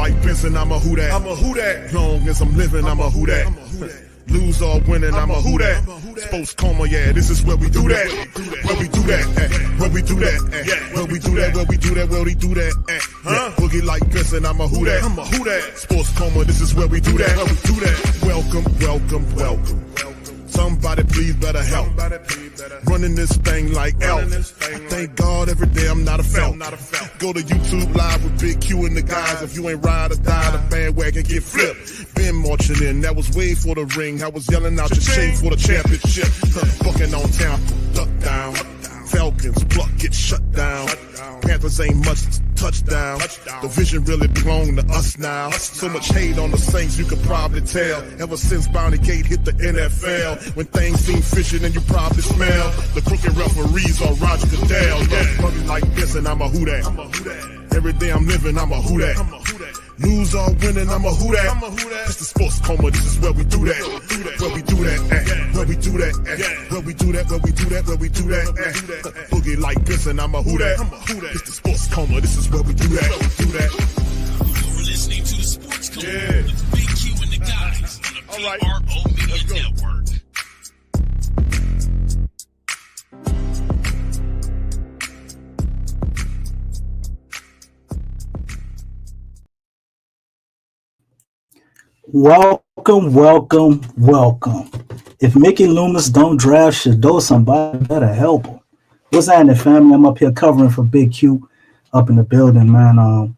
like Benson, I'm a who that. I'm a who that. Long as I'm living, I'm a who that. Lose or winning, I'm a who that. Sports Coma, yeah, this is where we do that. Where we do that, where we do that, where we do that, where we do that, where we do that. Boogie like Benson, I'm a who that. I'm a who that. Sports Coma, this is where we do that. Where we do that. Welcome, welcome, welcome. Somebody please better help. Running this thing like elf. Thank God every day I'm not a felt. Go to YouTube Live with Big Q and the guys. If you ain't ride or die, the bandwagon get flipped. Been marching in, that was way for the ring. I was yelling out your shade for the championship. Fucking on town, duck down. Falcons, pluck, get shut down. Panthers ain't much touchdown. The vision really belong to us now. So much hate on the Saints, you could probably tell. Ever since Bounty Gate hit the NFL, when things seem fishy, then you probably smell the crooked referees on Roger Goodell. Yeah, money like this, and I'm a who that. Every day I'm living, I'm a who that. Lose or winning, I'm a who that. It's the Sports Coma, this is where we do that. Where we do that, where we do that, where we do that, where we do that, where we do that. Boogie like this, and I'm a who that. It's the Sports Coma, this is where we do that. We do that. You're listening to the Sports Coma with Big Q and the guys on the PRO Media Network. Welcome, welcome, welcome. If Mickey Loomis don't draft Shador, somebody better help him. What's happening, family? I'm up here covering for Big Q up in the building, man.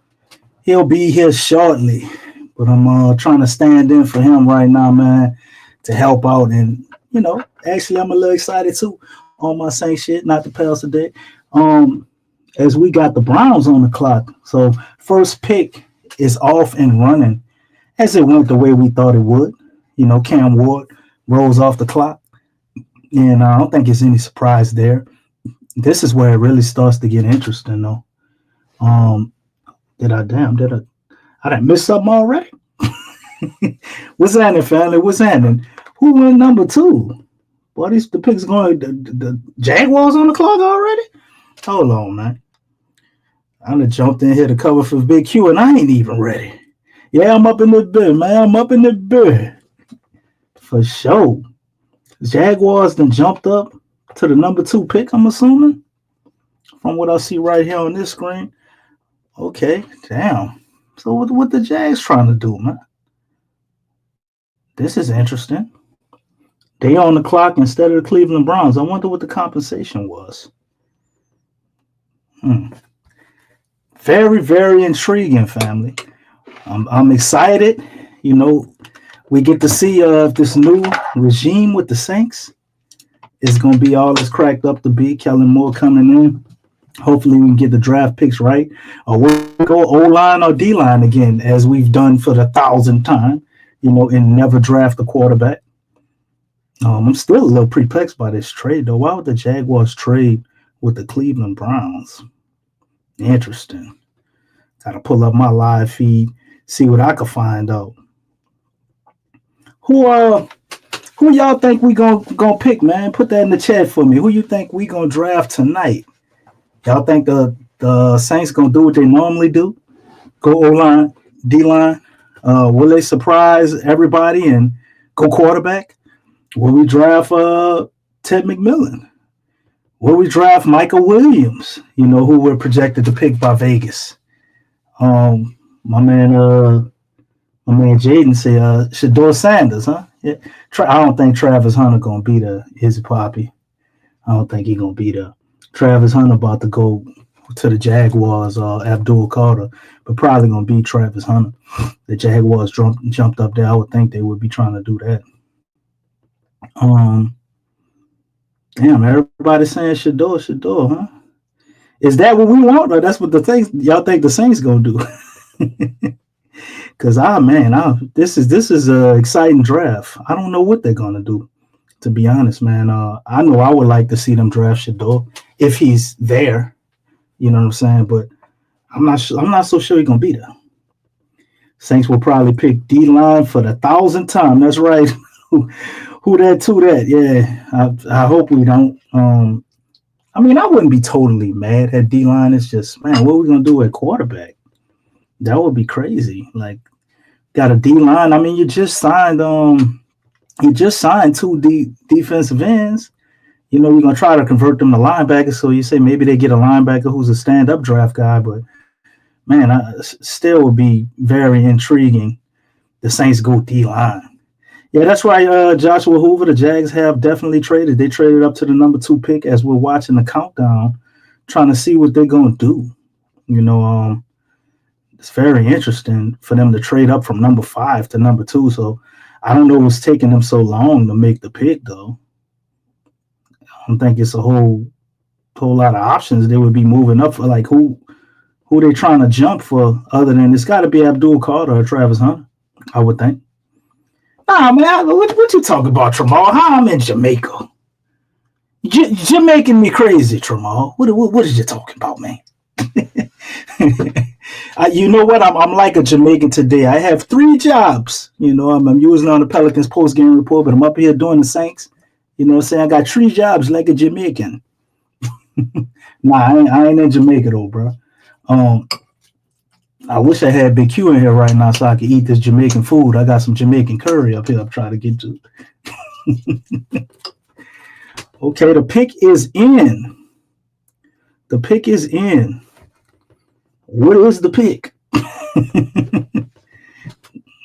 He'll be here shortly, but I'm trying to stand in for him right now, man, to help out. And, you know, actually, I'm a little excited, too, on my same shit, not to pass the day, as we got the Browns on the clock. So first pick is off and running, as it went the way we thought it would. You know, Cam Ward rolls off the clock, and I don't think it's any surprise there. This is where it really starts to get interesting, though. Did I miss something already? What's happening, family? What's happening? Who went number 2? Boy, the picks going, the Jaguars on the clock already? Hold on, man. I done jumped in here to cover for Big Q, and I ain't even ready. Yeah, I'm up in the bed, man. I'm up in the bed. For sure. Jaguars done jumped up to the number 2 pick, I'm assuming, from what I see right here on this screen. Okay, damn. So what the Jags trying to do, man? This is interesting. They on the clock instead of the Cleveland Browns. I wonder what the compensation was. Very, very intriguing, family. I'm excited. You know, we get to see this new regime with the Saints. It's going to be all it's cracked up to be. Kellen Moore coming in. Hopefully we can get the draft picks right. Or we'll go O-line or D-line again, as we've done for the 1,000th time, you know, and never draft a quarterback. I'm still a little perplexed by this trade, though. Why would the Jaguars trade with the Cleveland Browns? Interesting. Got to pull up my live feed, see what I can find out. Who y'all think we gonna pick, man? Put that in the chat for me. Who you think we gonna draft tonight? Y'all think the Saints gonna do what they normally do? Go O-line, D-line? Will they surprise everybody and go quarterback? Will we draft Ted McMillan? Will we draft Michael Williams? You know, who we're projected to pick by Vegas. My man Jaden said Shador Sanders, huh? Yeah. I don't think Travis Hunter gonna beat his poppy. I don't think he gonna beat Travis Hunter about to go to the Jaguars or Abdul Carter, but probably gonna beat Travis Hunter. The Jaguars jumped up there. I would think they would be trying to do that. Damn, everybody's saying Shador, huh? Is that what we want, or that's what y'all think the Saints gonna do? Because this is an exciting draft. I don't know what they're gonna do, to be honest, man. I know I would like to see them draft Shador if he's there. You know what I'm saying? But I'm not so sure he's gonna be there. Saints will probably pick D-line for the 1,000th time. That's right. Who that? Yeah. I hope we don't. I wouldn't be totally mad at D-line. It's just, man, what are we gonna do at quarterback? That would be crazy. Like, got a D line. I mean, you just signed two defensive ends. You know, you're gonna try to convert them to linebackers. So you say maybe they get a linebacker who's a stand-up draft guy, but man, still would be very intriguing. The Saints go D line. Yeah, that's right. Joshua Hoover, the Jags have definitely traded. They traded up to the number 2 pick as we're watching the countdown, trying to see what they're gonna do. You know, it's very interesting for them to trade up from number 5 to number 2. So I don't know what's taking them so long to make the pick, though. I don't think it's a whole lot of options they would be moving up for. Like, who they trying to jump for other than it's got to be Abdul Carter or Travis Hunter, I would think. Nah, man, what you talking about, Tramal? How I'm in Jamaica? Jamaican me crazy, Tramal. What is you talking about, man? You know what? I'm like a Jamaican today. I have 3 jobs. You know, I'm usually on the Pelicans post-game report, but I'm up here doing the Saints. You know what I'm saying? I got 3 jobs like a Jamaican. Nah, I ain't in Jamaica though, bro. I wish I had Big Q in here right now so I could eat this Jamaican food. I got some Jamaican curry up here I'm trying to get to. Okay, the pick is in. The pick is in. What is the pick?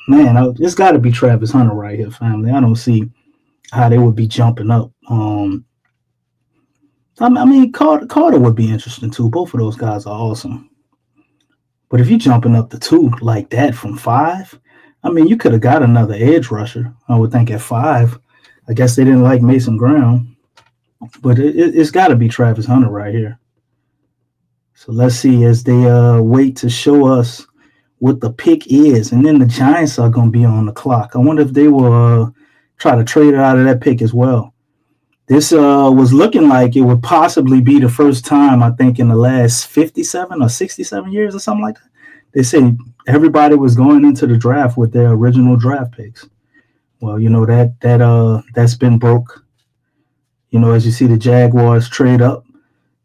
Man, it's got to be Travis Hunter right here, family. I don't see how they would be jumping up. I mean, Carter would be interesting too. Both of those guys are awesome. But if you're jumping up to 2 like that from 5, I mean, you could have got another edge rusher, I would think, at 5. I guess they didn't like Mason Graham. But it's got to be Travis Hunter right here. So let's see as they wait to show us what the pick is. And then the Giants are going to be on the clock. I wonder if they will try to trade it out of that pick as well. This was looking like it would possibly be the first time, I think, in the last 57 or 67 years or something like that. They say everybody was going into the draft with their original draft picks. Well, you know, that's been broke. You know, as you see the Jaguars trade up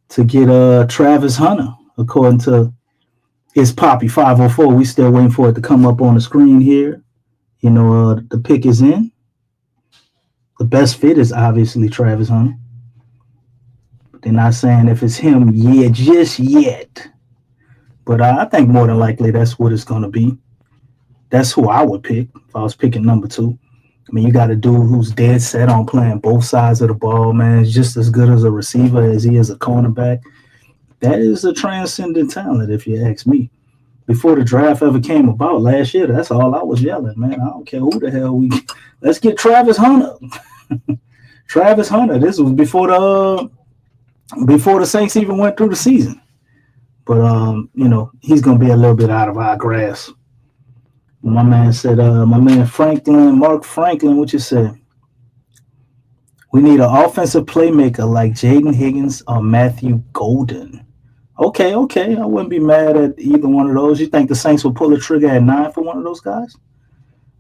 to get Travis Hunter, according to his Poppy 504. We still waiting for it to come up on the screen here. You know, the pick is in. The best fit is obviously Travis Hunter. But they're not saying if it's him yet, just yet. But I think more than likely that's what it's going to be. That's who I would pick if I was picking number 2. I mean, you got a dude who's dead set on playing both sides of the ball, man. He's just as good as a receiver as he is a cornerback. That is a transcendent talent, if you ask me. Before the draft ever came about last year, that's all I was yelling, man. I don't care who the hell let's get Travis Hunter. Travis Hunter. This was before the Saints even went through the season. But you know, he's gonna be a little bit out of our grasp. My man said, my man Mark Franklin, what you said? We need an offensive playmaker like Jaden Higgins or Matthew Golden. Okay. I wouldn't be mad at either one of those. You think the Saints will pull the trigger at 9 for one of those guys?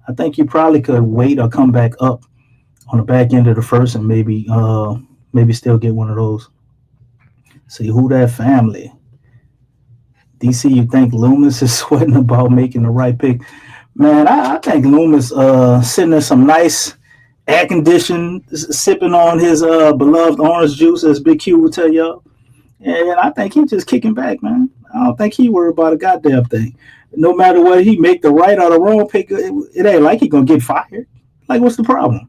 I think you probably could wait or come back up on the back end of the first and maybe still get one of those. See, who that family? DC, you think Loomis is sweating about making the right pick? Man, I think Loomis sitting in some nice air conditioned, sipping on his beloved orange juice, as Big Q would tell y'all. And I think he's just kicking back, man. I don't think he worried about a goddamn thing. No matter what he make the right or the wrong pick, it ain't like he gonna get fired. Like, what's the problem?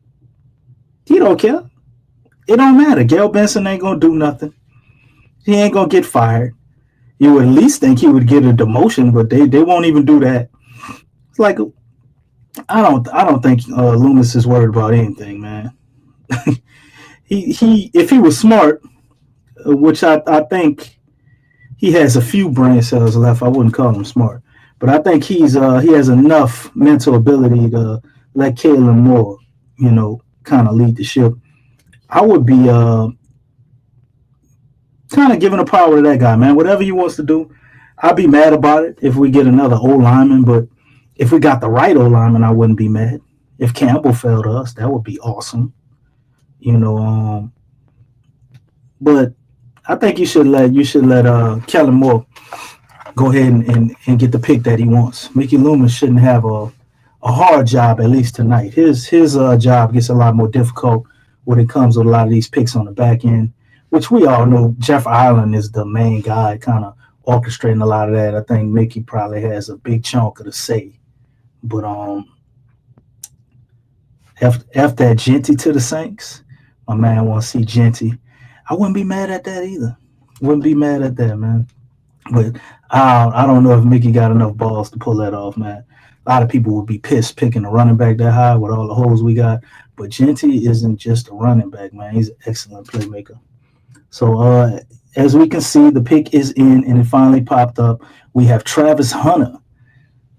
He don't care. It don't matter. Gail Benson ain't gonna do nothing. He ain't gonna get fired. You would at least think he would get a demotion, but they won't even do that. It's like, I don't think Loomis is worried about anything, man. he if he was smart, which I think he has a few brain cells left, I wouldn't call him smart, but I think he has enough mental ability to let Kalen Moore, you know, kind of lead the ship. I would be kind of giving the power to that guy, man. Whatever he wants to do, I'd be mad about it if we get another O-lineman, but if we got the right O-lineman, I wouldn't be mad. If Campbell fell to us, that would be awesome. You know, but I think you should let Kellen Moore go ahead and get the pick that he wants. Mickey Loomis shouldn't have a hard job, at least tonight. His job gets a lot more difficult when it comes with a lot of these picks on the back end, which we all know Jeff Ireland is the main guy kind of orchestrating a lot of that. I think Mickey probably has a big chunk of the say. But F that Jeanty to the Saints, my man wants to see Jeanty. I wouldn't be mad at that either. Wouldn't be mad at that, man. But I don't know if Mickey got enough balls to pull that off, man. A lot of people would be pissed picking a running back that high with all the holes we got. But Jeanty isn't just a running back, man. He's an excellent playmaker. So as we can see, the pick is in, and it finally popped up. We have Travis Hunter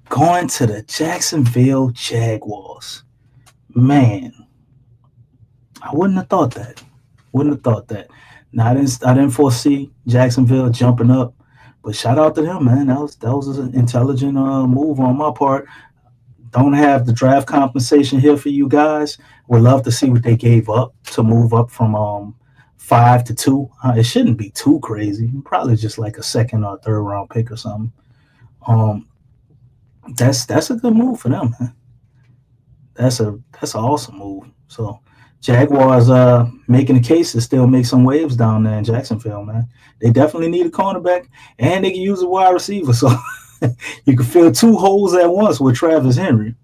going to the Jacksonville Jaguars. Man, I wouldn't have thought that. Now, I didn't foresee Jacksonville jumping up, but shout out to them, man. That was an intelligent move on my part. Don't have the draft compensation here for you guys. Would love to see what they gave up to move up from 5 to 2. It shouldn't be too crazy. Probably just like a second or third round pick or something. That's a good move for them, man. That's an awesome move. So Jaguars making a case to still make some waves down there in Jacksonville, man. They definitely need a cornerback, and they can use a wide receiver. So you can fill 2 holes at once with Travis Henry.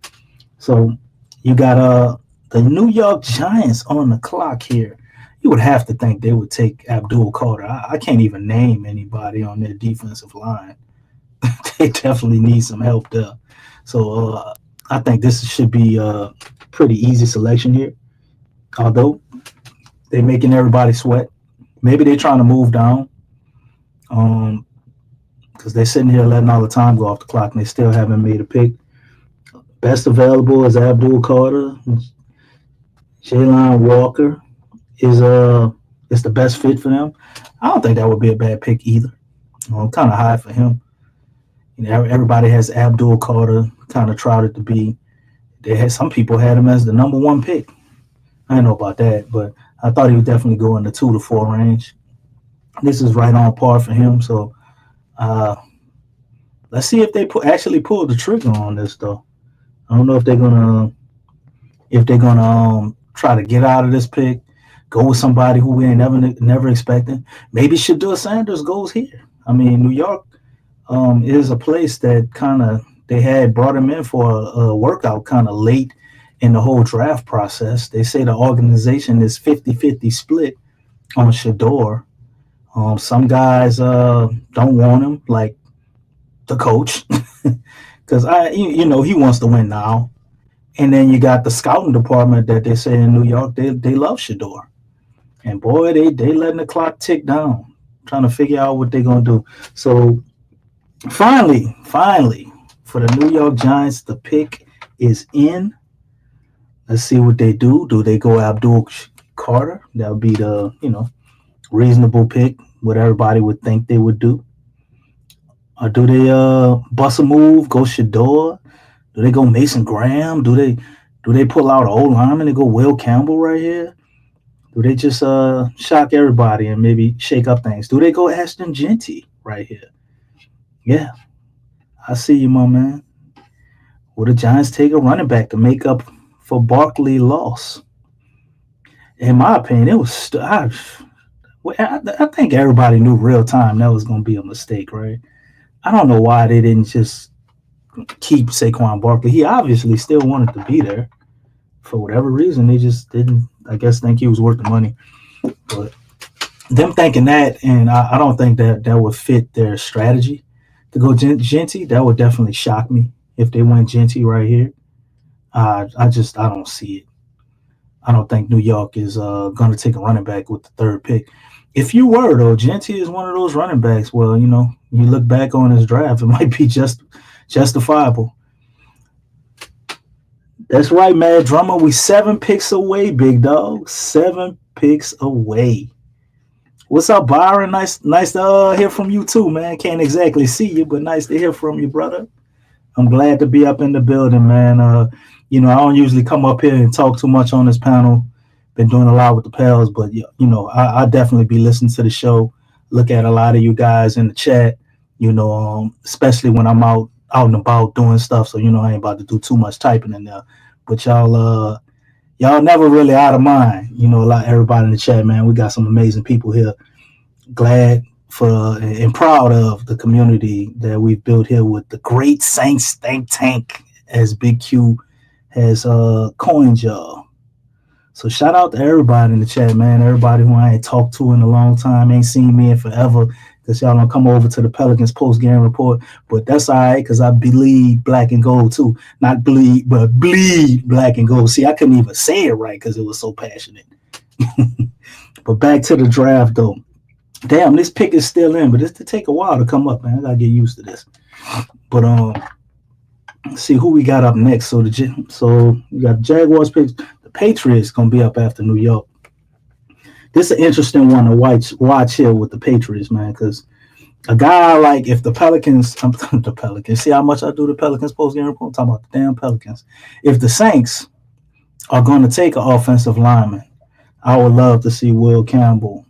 So you got the New York Giants on the clock here. You would have to think they would take Abdul Carter. I can't even name anybody on their defensive line. They definitely need some help there. So I think this should be a pretty easy selection here. Although they're making everybody sweat. Maybe they're trying to move down. Because they're sitting here letting all the time go off the clock and they still haven't made a pick. Best available is Abdul Carter. Jalen Walker is the best fit for them. I don't think that would be a bad pick either. Kind of high for him. Everybody has Abdul Carter kind of touted to be. Some people had him as the number 1 pick. I don't know about that, but I thought he would definitely go in the 2 to 4 range. This is right on par for him. So let's see if they actually pull the trigger on this, though. I don't know if they're gonna try to get out of this pick, go with somebody who we ain't never expecting. Maybe Shedeur Sanders goes here. I mean, New York is a place that they had brought him in for a workout kind of late in the whole draft process. They say the organization is 50-50 split on Shedeur. Some guys don't want him, like the coach, because he wants to win now. And then you got the scouting department that they say in New York, they love Shedeur. And boy, they letting the clock tick down, trying to figure out what they're going to do. So finally, for the New York Giants, the pick is in. Let's see what they do. Do they go Abdul Carter? That would be the, reasonable pick, what everybody would think they would do. Or do they bust a move, go Shedeur? Do they go Mason Graham? Do they pull out an old lineman and go Will Campbell right here? Do they just shock everybody and maybe shake up things? Do they go Ashton Jeanty right here? Yeah, I see you, my man. Will the Giants take a running back to make up for Barkley's loss? In my opinion, it was. I think everybody knew real time that was going to be a mistake, right? I don't know why they didn't just keep Saquon Barkley. He obviously still wanted to be there. For whatever reason, they just didn't, I guess, think he was worth the money. But them thinking that, and I don't think that would fit their strategy to go Jeanty. That would definitely shock me if they went Jeanty right here. I don't see it. I don't think New York is going to take a running back with the 3rd pick. If you were, though, Jeanty is one of those running backs. Well, you look back on his draft, it might be justifiable. That's right, Mad Drummer. We 7 picks away, big dog. 7 picks away. What's up, Byron? Nice to hear from you too, man. Can't exactly see you, but nice to hear from you, brother. I'm glad to be up in the building, man. I don't usually come up here and talk too much on this panel. Been doing a lot with the pals, but I definitely be listening to the show. Look at a lot of you guys in the chat. Especially when I'm out and about doing stuff. So, I ain't about to do too much typing in there. But y'all never really out of mind. Everybody in the chat, man. We got some amazing people here. Glad for and proud of the community that we've built here with the Great Saints Think Tank, as Big Q has coined y'all. So shout out to everybody in the chat, man. Everybody who I ain't talked to in a long time, ain't seen me in forever, because y'all don't come over to the Pelicans post-game report. But that's all right, because I bleed black and gold too. Not bleed, but bleed black and gold. See, I couldn't even say it right because it was so passionate. But back to the draft, though. Damn, this pick is still in, but it's to take a while to come up, man. I got to get used to this. But see who we got up next. So we got Jaguars picks. Patriots gonna be up after New York. This is an interesting one to watch here with the Patriots, man, because a guy like, if the Pelicans, see how much I do the Pelicans post-game report? I'm talking about the damn Pelicans. If the Saints are going to take an offensive lineman, I would love to see Will Campbell,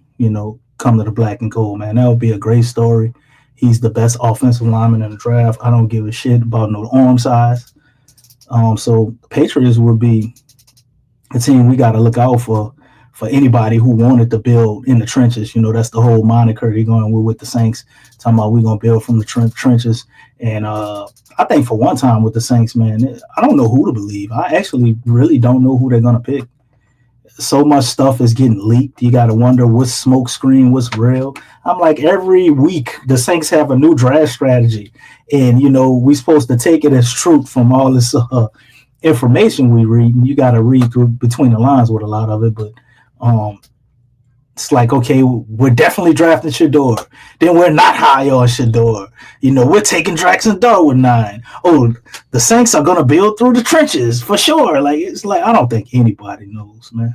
come to the black and gold, man. That would be a great story. He's the best offensive lineman in the draft. I don't give a shit about no arm size. So the Patriots would be a team we got to look out for anybody who wanted to build in the trenches. That's the whole moniker they're going with the Saints, talking about we're going to build from the trenches. And I think for one time with the Saints, man, I don't know who to believe. I actually really don't know who they're going to pick. So much stuff is getting leaked. You got to wonder what's smoke screen, what's real. I'm like, every week the Saints have a new draft strategy. And, we're supposed to take it as truth from all this information we read, and you got to read through between the lines with a lot of it. But it's like, okay, we're definitely drafting Shador, then we're not high on Shador. We're taking Jackson Dart with 9. Oh, the Saints are gonna build through the trenches for sure. Like, it's like, I don't think anybody knows, man.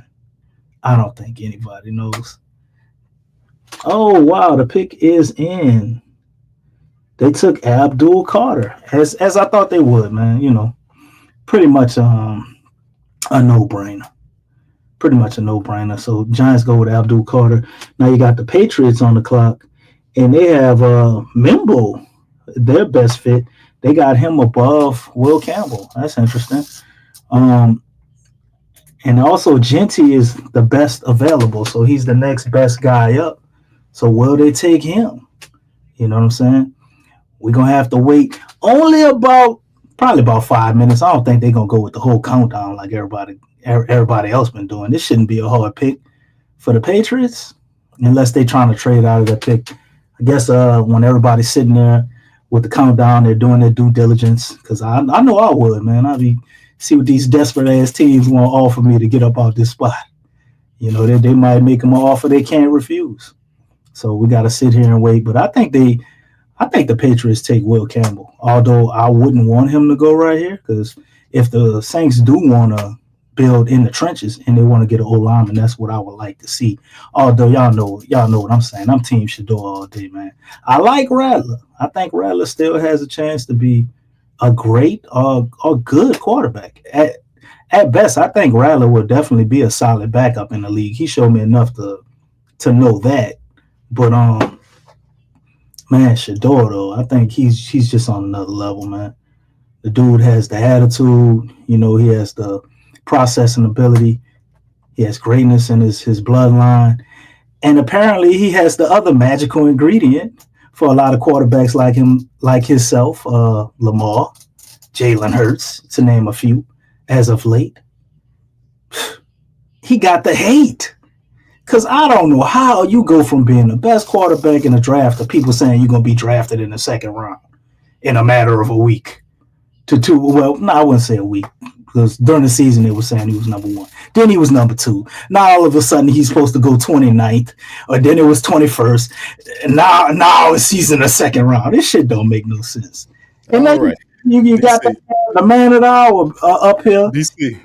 I don't think anybody knows. Oh wow, the pick is in. They took Abdul Carter, as I thought they would, man. Pretty much a no-brainer. Pretty much a no-brainer. So Giants go with Abdul Carter. Now you got the Patriots on the clock, and they have Membou, their best fit. They got him above Will Campbell. That's interesting. And also Jeanty is the best available, so he's the next best guy up. So will they take him? You know what I'm saying? We're going to have to wait only probably about 5 minutes. I don't think they're going to go with the whole countdown like everybody else been doing. This shouldn't be a hard pick for the Patriots unless they're trying to trade out of that pick. I guess when everybody's sitting there with the countdown, they're doing their due diligence, because I know I would, man. I'd be see what these desperate-ass teams want to offer me to get up out this spot. They might make them an offer they can't refuse. So we got to sit here and wait. But I think the Patriots take Will Campbell, although I wouldn't want him to go right here, because if the Saints do want to build in the trenches and they want to get an O-lineman, that's what I would like to see. Although y'all know what I'm saying. I'm Team Shador all day, man. I like Rattler. I think Rattler still has a chance to be a great or good quarterback. At best, I think Rattler will definitely be a solid backup in the league. He showed me enough to know that. But man, Shador, though, I think he's just on another level, man. The dude has the attitude, he has the processing ability. He has greatness in his bloodline. And apparently he has the other magical ingredient for a lot of quarterbacks like him, like himself, Lamar, Jalen Hurts, to name a few, as of late. He got the hate. Because I don't know how you go from being the best quarterback in the draft to people saying you're going to be drafted in the second round in a matter of a week to two. Well, no, I wouldn't say a week, because during the season they were saying he was number 1. Then he was number 2. Now all of a sudden he's supposed to go 29th, or then it was 21st. And now he's in the second round. This shit don't make no sense. And then right. you got the man of the hour up here. DC,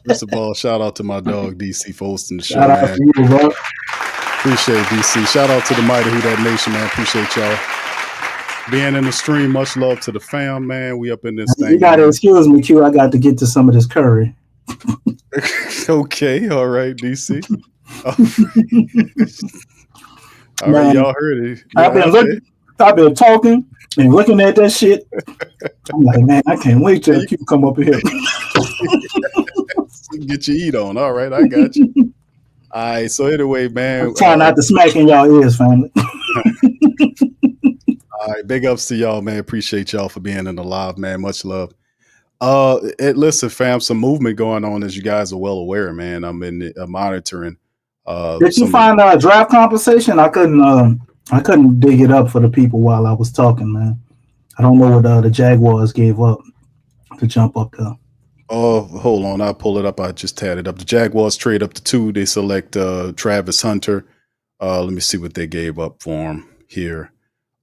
First of all, shout out to my dog DC for hosting the show. Shout out to you, bro. Appreciate DC. Shout out to the mighty Who Dat Nation, man. Appreciate y'all being in the stream. Much love to the fam, man. We up in this thing. You gotta excuse me, Q. I got to get to some of this curry. Okay, all right, DC. All right, y'all heard it. I've been talking and looking at that shit. I'm like, man, I can't wait till you come up here. Get your eat on. All right, I got you. All right, so anyway, man. I'm trying not to smack in y'all ears, family. All right, big ups to y'all, man. Appreciate y'all for being in the live, man. Much love. Listen, fam, some movement going on, as you guys are well aware, man. I'm in monitoring. Did you find a draft compensation? I couldn't dig it up for the people while I was talking, man. I don't know what the Jaguars gave up to jump up there. Oh, hold on. I'll pull it up. I just tabbed it up. The Jaguars trade up to 2. They select Travis Hunter. Let me see what they gave up for him here.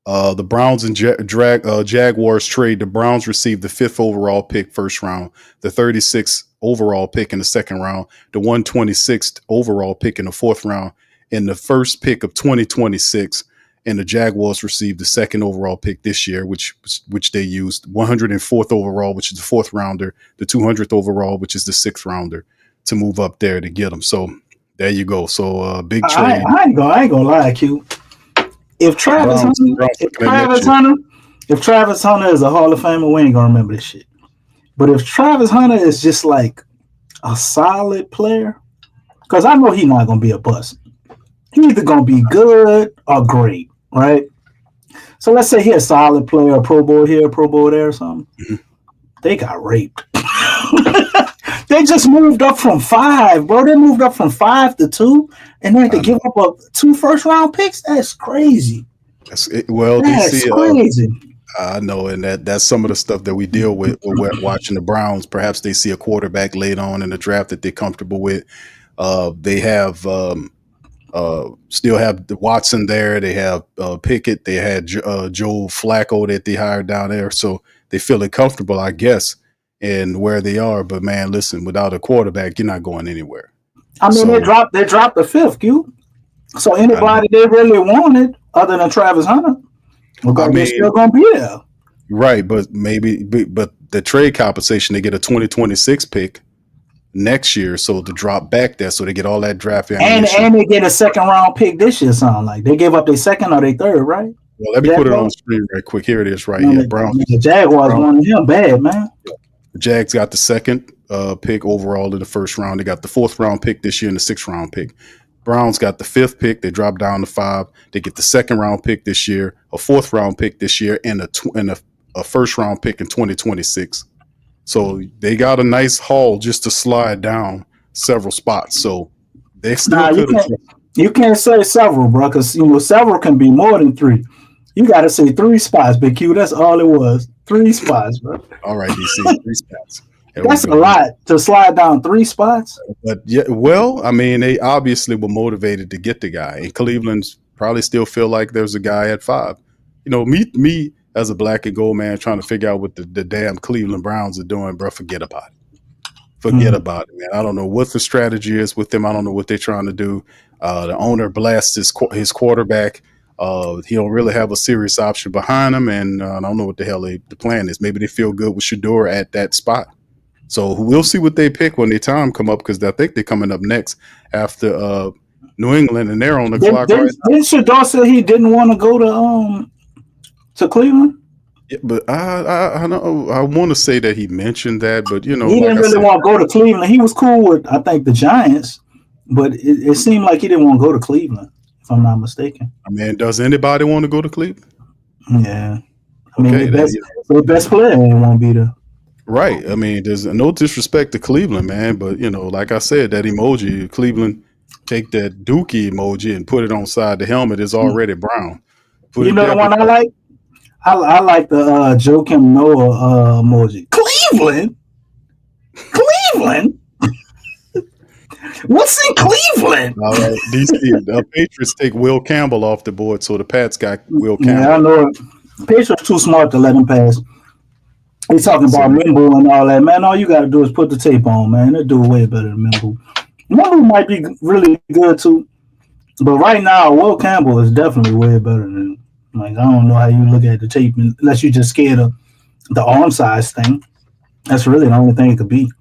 The Browns and Jaguars trade. The Browns received the 5th overall pick first round, the 36th overall pick in the second round, the 126th overall pick in the fourth round, and the first pick of 2026. And the Jaguars received the 2nd overall pick this year, which they used, 104th overall, which is the 4th rounder, the 200th overall, which is the 6th rounder, to move up there to get them. So there you go. So big trade. I ain't gonna lie, Q. If Travis Hunter is a Hall of Famer, we ain't gonna remember this shit. But if Travis Hunter is just like a solid player, because I know he's not gonna be a bust. He's either gonna be good or great, right? So let's say he's a solid player, a Pro Bowl here, a Pro Bowl there, or something. Mm-hmm. They got raped. They just moved up from 5, bro. They moved up from 5 to 2, and they had to give up 2 first-round picks. That's crazy. That's crazy. I know, and that's some of the stuff that we deal with when we're watching the Browns. Perhaps they see a quarterback late on in the draft that they're comfortable with. They have still have the Watson there. They have Pickett. They had Joe Flacco that they hired down there, so they feel comfortable, I guess, in where they are. But man, listen, without a quarterback, you're not going anywhere. I mean, they dropped the 5th, Q. So anybody they really wanted other than Travis Hunter, they're still gonna be there. Right, but the trade compensation, they get a 2026 pick next year, so to drop back there, so they get all that draft ammunition. And they get a 2nd round pick this year. Sound like they gave up their 2nd or their 3rd, right? Well, let me put it on the screen right quick. Here it is, right here. Browns. The Jaguars wanted him bad, man. The Jags got the 2nd pick overall in the first round. They got the 4th round pick this year and the 6th round pick. Browns got the 5th pick. They dropped down to 5. They get the 2nd round pick this year, a 4th round pick this year, and a first round pick in 2026. So they got a nice haul just to slide down several spots. So they still you can't say several, bro, because several can be more than 3. You got to say 3 spots, Big Q. That's all it was. 3 spots, bro. All right, DC, 3 spots. That's a lot to slide down 3 spots. But yeah, well, I mean, they obviously were motivated to get the guy, and Cleveland's probably still feel like there's a guy at 5. Me as a black and gold man trying to figure out what the damn Cleveland Browns are doing, bro. Forget about it. Forget about it, man. I don't know what the strategy is with them. I don't know what they're trying to do. The owner blasts his quarterback. He don't really have a serious option behind him, and I don't know what the hell the plan is. Maybe they feel good with Shedeur at that spot. So we'll see what they pick when their time come up, because I think they're coming up next after New England, and they're on the clock right now. Didn't Shedeur say he didn't want to go to Cleveland? Yeah, but I know I want to say that he mentioned that, but he didn't really want to go to Cleveland. He was cool with, I think, the Giants, but it seemed like he didn't want to go to Cleveland, if I'm not mistaken. I mean, does anybody want to go to Cleveland? Yeah, I mean, the best player won't be there. Right. I mean, there's no disrespect to Cleveland, man, but like I said, that emoji, Cleveland, take that Dookie emoji and put it on side the helmet is already brown. The one I like? I like the Joakim Noah emoji. Cleveland? What's in Cleveland? All right, DC, the Patriots take Will Campbell off the board, so the Pats got Will Campbell. Yeah, I know it. Patriots too smart to let him pass. They talking about Membou and all that, man. All you got to do is put the tape on, man. They do way better than Membou. Membou might be really good too, but right now, Will Campbell is definitely way better than. Like, I don't know how you look at the tape unless you're just scared of the arm size thing. That's really the only thing it could be.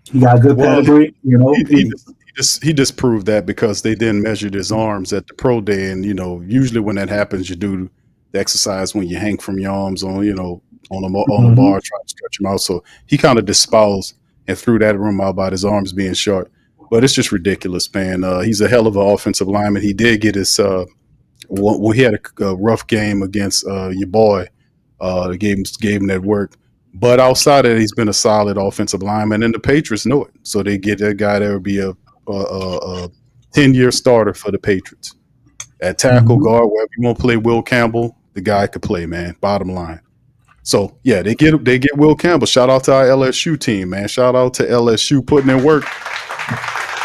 He got a good pedigree, He he disproved that because they didn't measure his arms at the pro day, and usually when that happens, you do the exercise when you hang from your arms on on a bar, trying to stretch him out. So he kind of disposed and threw that rumor out about his arms being short. But it's just ridiculous, man. He's a hell of an offensive lineman. He did get his he had a rough game against your boy. Gave him that work. But outside of that, he's been a solid offensive lineman, and the Patriots know it. So they get that guy that would be a 10-year starter for the Patriots. At tackle, guard, wherever you want to play Will Campbell, the guy could play, man. Bottom line. So, yeah, they get Will Campbell. Shout out to our LSU team, man. Shout out to LSU putting in work.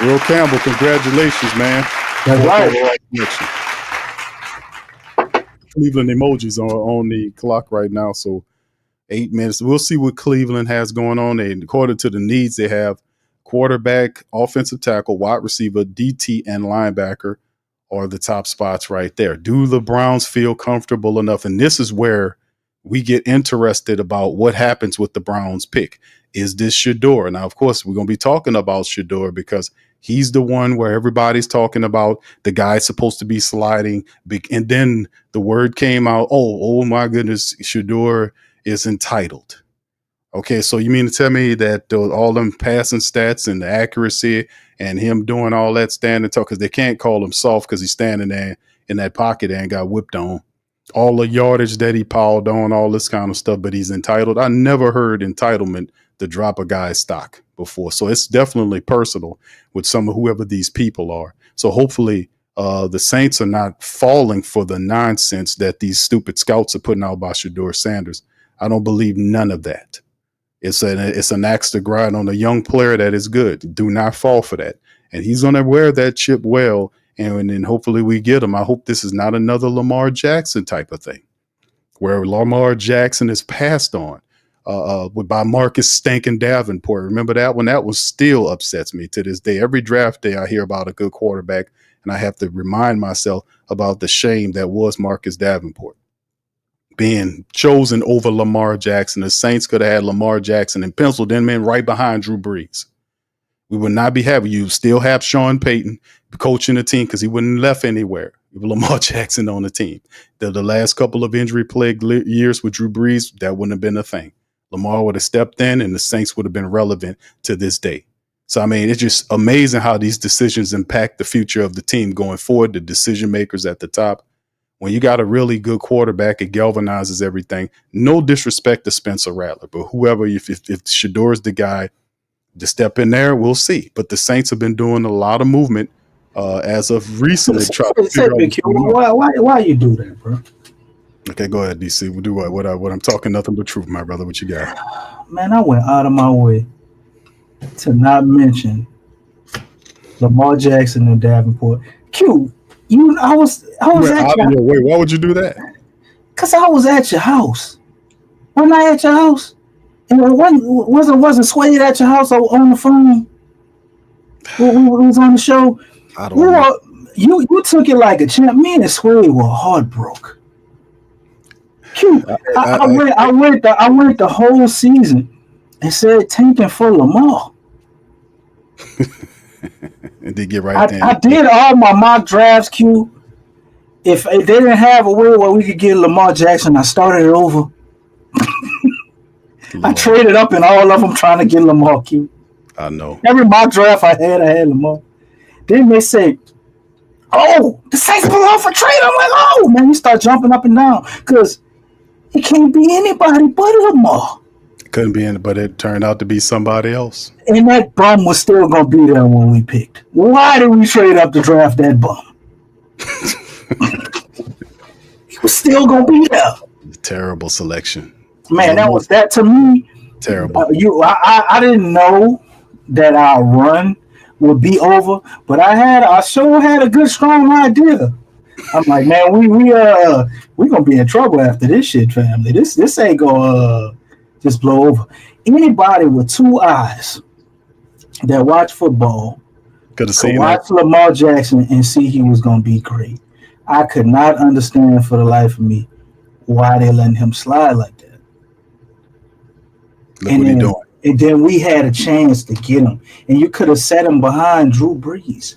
Will Campbell, congratulations, man. That's right. Cleveland emojis are on the clock right now, so 8 minutes. We'll see what Cleveland has going on. And according to the needs, they have quarterback, offensive tackle, wide receiver, DT, and linebacker are the top spots right there. Do the Browns feel comfortable enough? And this is where we get interested about what happens with the Browns pick. Is this Shedeur? Now, of course, we're going to be talking about Shedeur because he's the one where everybody's talking about the guy's supposed to be sliding. And then the word came out, oh my goodness, Shedeur is entitled. Okay, so you mean to tell me that all them passing stats and the accuracy and him doing all that standing tall, because they can't call him soft because he's standing there in that pocket and got whipped on. All the yardage that he piled on, all this kind of stuff, but he's entitled. I never heard entitlement to drop a guy's stock before. So it's definitely personal with whoever these people are. So hopefully the Saints are not falling for the nonsense that these stupid scouts are putting out by Shedeur Sanders. I don't believe none of that. It's an axe to grind on a young player that is good. Do not fall for that. And he's going to wear that chip well. And then hopefully we get him. I hope this is not another Lamar Jackson type of thing where Lamar Jackson is passed on by Marcus Stankin Davenport. Remember that one? That one still upsets me to this day. Every draft day I hear about a good quarterback, and I have to remind myself about the shame that was Marcus Davenport being chosen over Lamar Jackson. The Saints could have had Lamar Jackson and penciled him in right behind Drew Brees. We would not be happy. You still have Sean Payton coaching the team because he wouldn't left anywhere with Lamar Jackson on the team. The last couple of injury-plagued years with Drew Brees, that wouldn't have been a thing. Lamar would have stepped in and the Saints would have been relevant to this day. So, I mean, it's just amazing how these decisions impact the future of the team going forward, the decision makers at the top. When you got a really good quarterback, it galvanizes everything. No disrespect to Spencer Rattler, but whoever, if Shedeur is the guy to step in there, we'll see. But the Saints have been doing a lot of movement as of recently. Why you do that, bro? Okay, go ahead, DC. We'll do what I'm talking nothing but truth, my brother. What you got? Man, I went out of my way to not mention Lamar Jackson and Davenport. Q, I was at your wait. Why would you do that? Because I was at your house. Wasn't I at your house? And wasn't Swade at your house on the phone? We was on the show. I don't know. You took it like a champ. Me and Swade were heartbroken. Q, I went the whole season and said tanking for Lamar. And did get right there. I did all my mock drafts, Q. If they didn't have a way where we could get Lamar Jackson, I started it over. I traded up in all of them trying to get Lamar, Q. I know. Every mock draft I had Lamar. Then they say, oh, the Saints pull off a trade. I'm like, oh, man, you start jumping up and down because it can't be anybody but Lamar. It couldn't be anybody, but it turned out to be somebody else. And that bum was still going to be there when we picked. Why did we trade up to draft that bum? He was still going to be there. Terrible selection. Man, that to me. Terrible. I didn't know that our run would be over, but I sure had a good strong idea. I'm like, man, we gonna be in trouble after this shit, family. This ain't gonna just blow over. Anybody with two eyes that watch football could watch Lamar Jackson and see he was gonna be great. I could not understand for the life of me why they letting him slide like that. Look what he doing. And then we had a chance to get him. And you could have set him behind Drew Brees.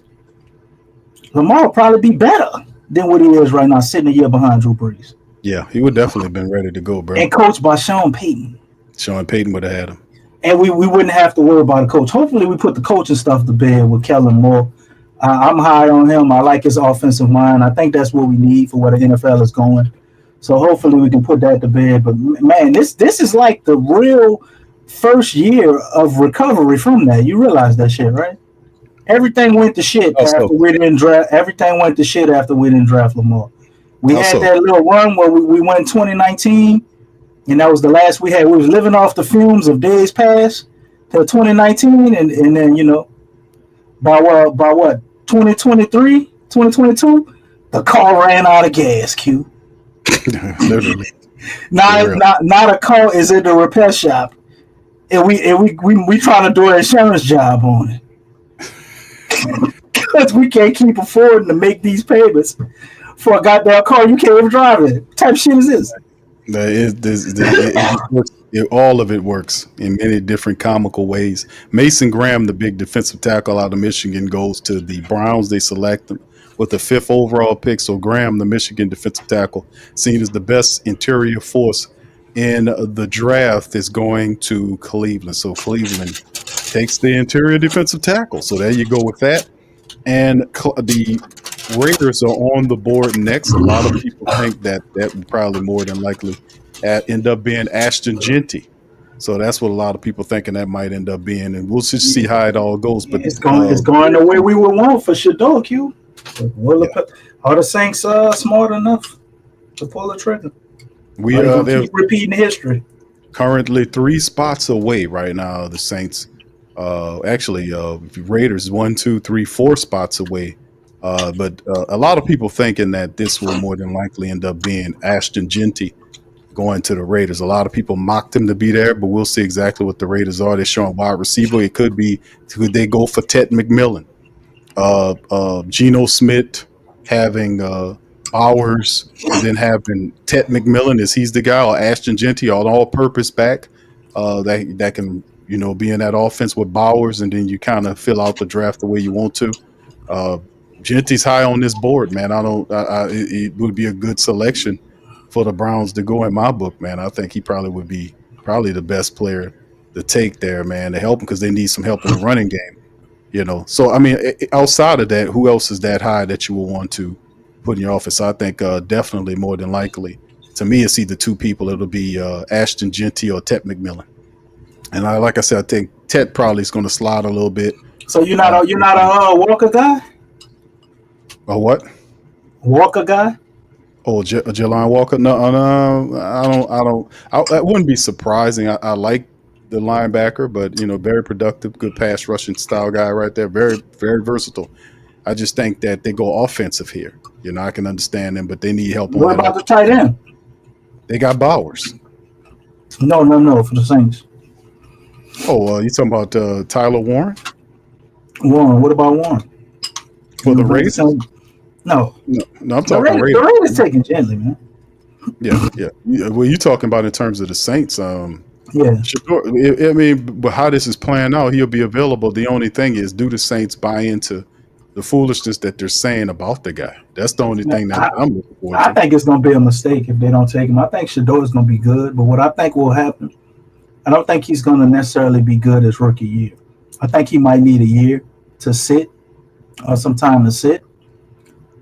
Lamar will probably be better than what he is right now, sitting a year behind Drew Brees. Yeah, he would definitely have been ready to go, bro. And coached by Sean Payton. Sean Payton would have had him. And we wouldn't have to worry about a coach. Hopefully we put the coaching stuff to bed with Kellen Moore. I'm high on him. I like his offensive mind. I think that's what we need for where the NFL is going. So hopefully we can put that to bed. But, man, this is like the real first year of recovery from that. You realize that shit, right? Everything went to shit after we didn't draft. Everything went to shit after we didn't draft Lamar. We had that little run where we went 2019, and that was the last we had. We was living off the fumes of days past till 2019, and then, you know, by what 2023, 2022, the car ran out of gas, Q. Literally. Not a car is in the repair shop. And we trying to do an insurance job on it. Because we can't keep affording to make these payments for a goddamn car you can't even drive it. What type of shit is this? All of it works in many different comical ways. Mason Graham, the big defensive tackle out of Michigan, goes to the Browns. They select him with the 5th overall pick. So Graham, the Michigan defensive tackle, seen as the best interior force in the draft, is going to Cleveland. So Cleveland takes the interior defensive tackle. So there you go with that. And the Raiders are on the board next. A lot of people think that would probably more than likely end up being Ashton Jeanty. So that's what a lot of people thinking that might end up being. And we'll just see how it all goes. But it's going the way we would want for Shador, Q. Are the Saints smart enough to pull the trigger? They're keep repeating history. Currently 3 spots away right now. The Saints, Raiders 1, 2, 3, 4 spots away. But a lot of people thinking that this will more than likely end up being Ashton Jeanty going to the Raiders. A lot of people mocked him to be there, but we'll see exactly what the Raiders are. They're showing wide receiver. Could they go for Ted McMillan? Geno Smith having Bowers, and then having Ted McMillan as he's the guy, or Ashton Jeanty, on all-purpose back that can, you know, be in that offense with Bowers, and then you kind of fill out the draft the way you want to. Jeanty's high on this board, man. It would be a good selection for the Browns to go in my book, man. I think he probably would be the best player to take there, man, to help them, because they need some help in the running game, you know. So, I mean, outside of that, who else is that high that you will want to put in your office? I think definitely more than likely, to me, it's either 2 people. It'll be Ashton Jeanty or Ted McMillan. And like I said, I think Ted probably is going to slide a little bit. So you're not a Walker guy? A what? Walker guy? Oh, Jelani Walker? No, I don't. That wouldn't be surprising. I like the linebacker, but, you know, very productive, good pass rushing style guy right there. Very, very versatile. I just think that they go offensive here. You know, I can understand them, but they need help. What about the tight end? They got Bowers. No, for the Saints. Oh, you talking about Tyler Warren? Warren. What about Warren? For the Raiders? No, I'm talking Raiders. The Raiders taking gently, man. Yeah. Well, you talking about in terms of the Saints? Yeah. Sure. I mean, but how this is playing out, he'll be available. The only thing is, do the Saints buy into the foolishness that they're saying about the guy? That's the only thing that I'm looking for. I think it's going to be a mistake if they don't take him. I think Shador is going to be good, but what I think will happen, I don't think he's going to necessarily be good his rookie year. I think he might need a year to sit or some time to sit.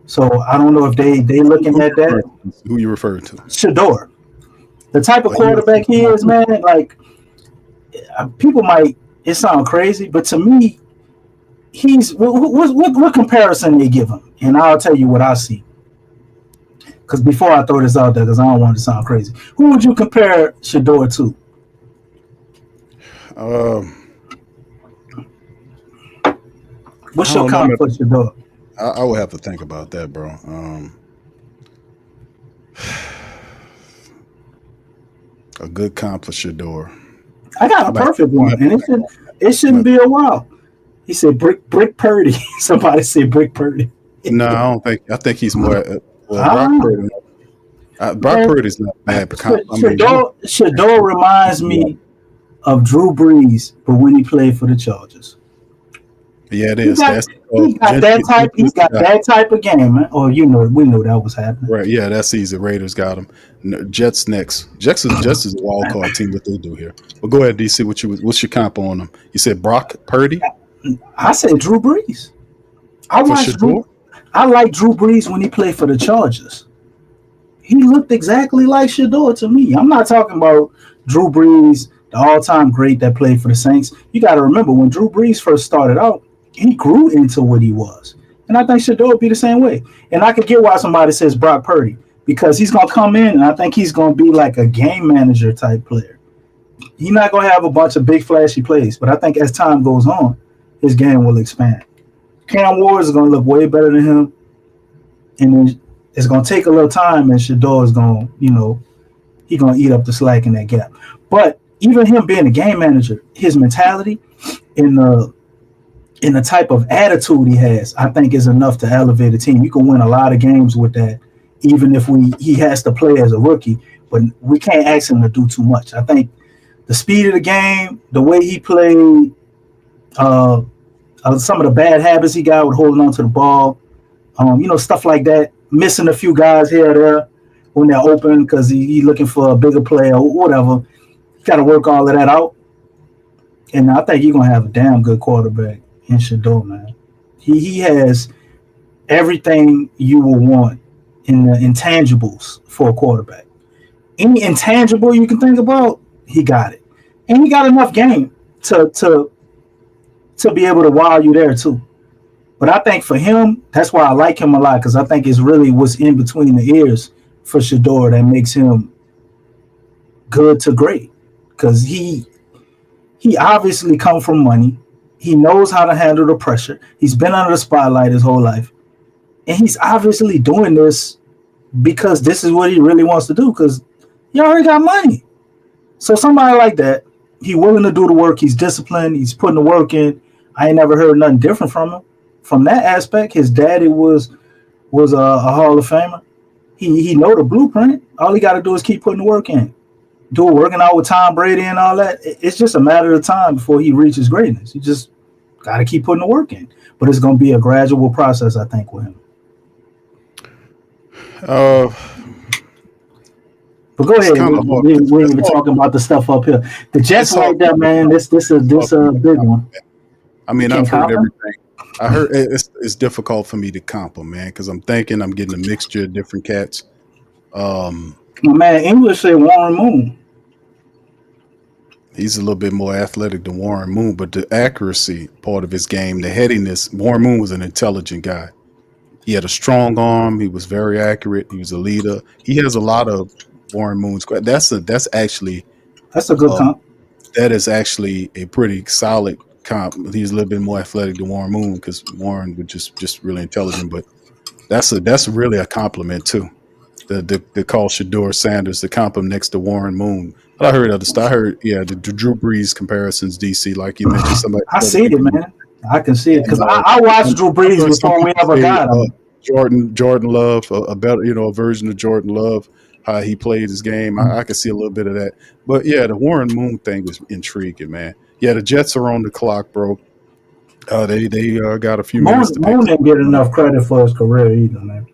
So I don't know if they looking at that. Who you referring to? Shador. The type of quarterback he is, man, like, people might, it sound crazy, but to me, he's, what comparison they give him? And I'll tell you what I see. Because before I throw this out there, because I don't want it to sound crazy, who would you compare Shador to? What's your comp for Shador? I would have to think about that, bro. A good comp for Shador. I got a perfect one, and it shouldn't be a while. He said Brick Purdy. Somebody said Brick Purdy. No, I don't think. I think he's more. Brock Purdy. Brock Purdy's not bad. Shador reminds me of Drew Brees, but when he played for the Chargers. Yeah, it is. He got that type of game, man. Oh, we know that was happening. Right, yeah, that's easy. Raiders got him. Jets next. Jets is a wild card team. What they do here. But go ahead, DC. What's your comp on them? You said Brock Purdy. I said Drew Brees. I like Drew Brees when he played for the Chargers. He looked exactly like Shador to me. I'm not talking about Drew Brees, the all-time great that played for the Saints. You got to remember when Drew Brees first started out, he grew into what he was. And I think Shador would be the same way. And I could get why somebody says Brock Purdy, because he's going to come in and I think he's going to be like a game manager type player. He's not going to have a bunch of big flashy plays, but I think as time goes on, his game will expand. Cam Ward is going to look way better than him. And then it's going to take a little time, and Shador is going to, he's going to eat up the slack in that gap. But even him being a game manager, his mentality and the type of attitude he has, I think is enough to elevate a team. You can win a lot of games with that, even if he has to play as a rookie, but we can't ask him to do too much. I think the speed of the game, the way he played, some of the bad habits he got with holding on to the ball, stuff like that, missing a few guys here or there when they're open because he's looking for a bigger play or whatever. You got to work all of that out. And I think he's going to have a damn good quarterback in Shador, man. He has everything you will want in the intangibles for a quarterback. Any intangible you can think about, he got it. And he got enough game to be able to wow you there too. But I think for him, that's why I like him a lot, because I think it's really what's in between the ears for Shador that makes him good to great. Because he obviously come from money. He knows how to handle the pressure. He's been under the spotlight his whole life. And he's obviously doing this because this is what he really wants to do, because he already got money. So somebody like that, he's willing to do the work. He's disciplined. He's putting the work in. I ain't never heard nothing different from him. From that aspect, his daddy was a Hall of Famer. He know the blueprint. All he got to do is keep putting the work in. Working out with Tom Brady and all that. It's just a matter of time before he reaches greatness. He just got to keep putting the work in. But it's going to be a gradual process, I think, with him. But go ahead. We're even talking about the stuff up here. The Jets right there, man. This a big one. I mean, I've heard everything. I heard it's difficult for me to comp them, man, because I'm thinking I'm getting a mixture of different cats. My man English said Warren Moon. He's a little bit more athletic than Warren Moon, but the accuracy part of his game, the headiness, Warren Moon was an intelligent guy. He had a strong arm. He was very accurate. He was a leader. He has a lot of Warren Moon's. That's a good comp. That is actually a pretty solid comp. He's a little bit more athletic than Warren Moon because Warren was just really intelligent. But that's really a compliment too. The call Shador Sanders, the comp him next to Warren Moon. But I heard other stuff. I heard the Drew Brees comparisons. DC, like you mentioned, somebody. I see it, man. I can see it because I watched Drew Brees before we ever got him. Jordan Love, a better, a version of Jordan Love. How he played his game, I could see a little bit of that. But yeah, the Warren Moon thing was intriguing, man. Yeah, the Jets are on the clock, bro. They got a few minutes. Moon didn't get enough credit for his career either, man.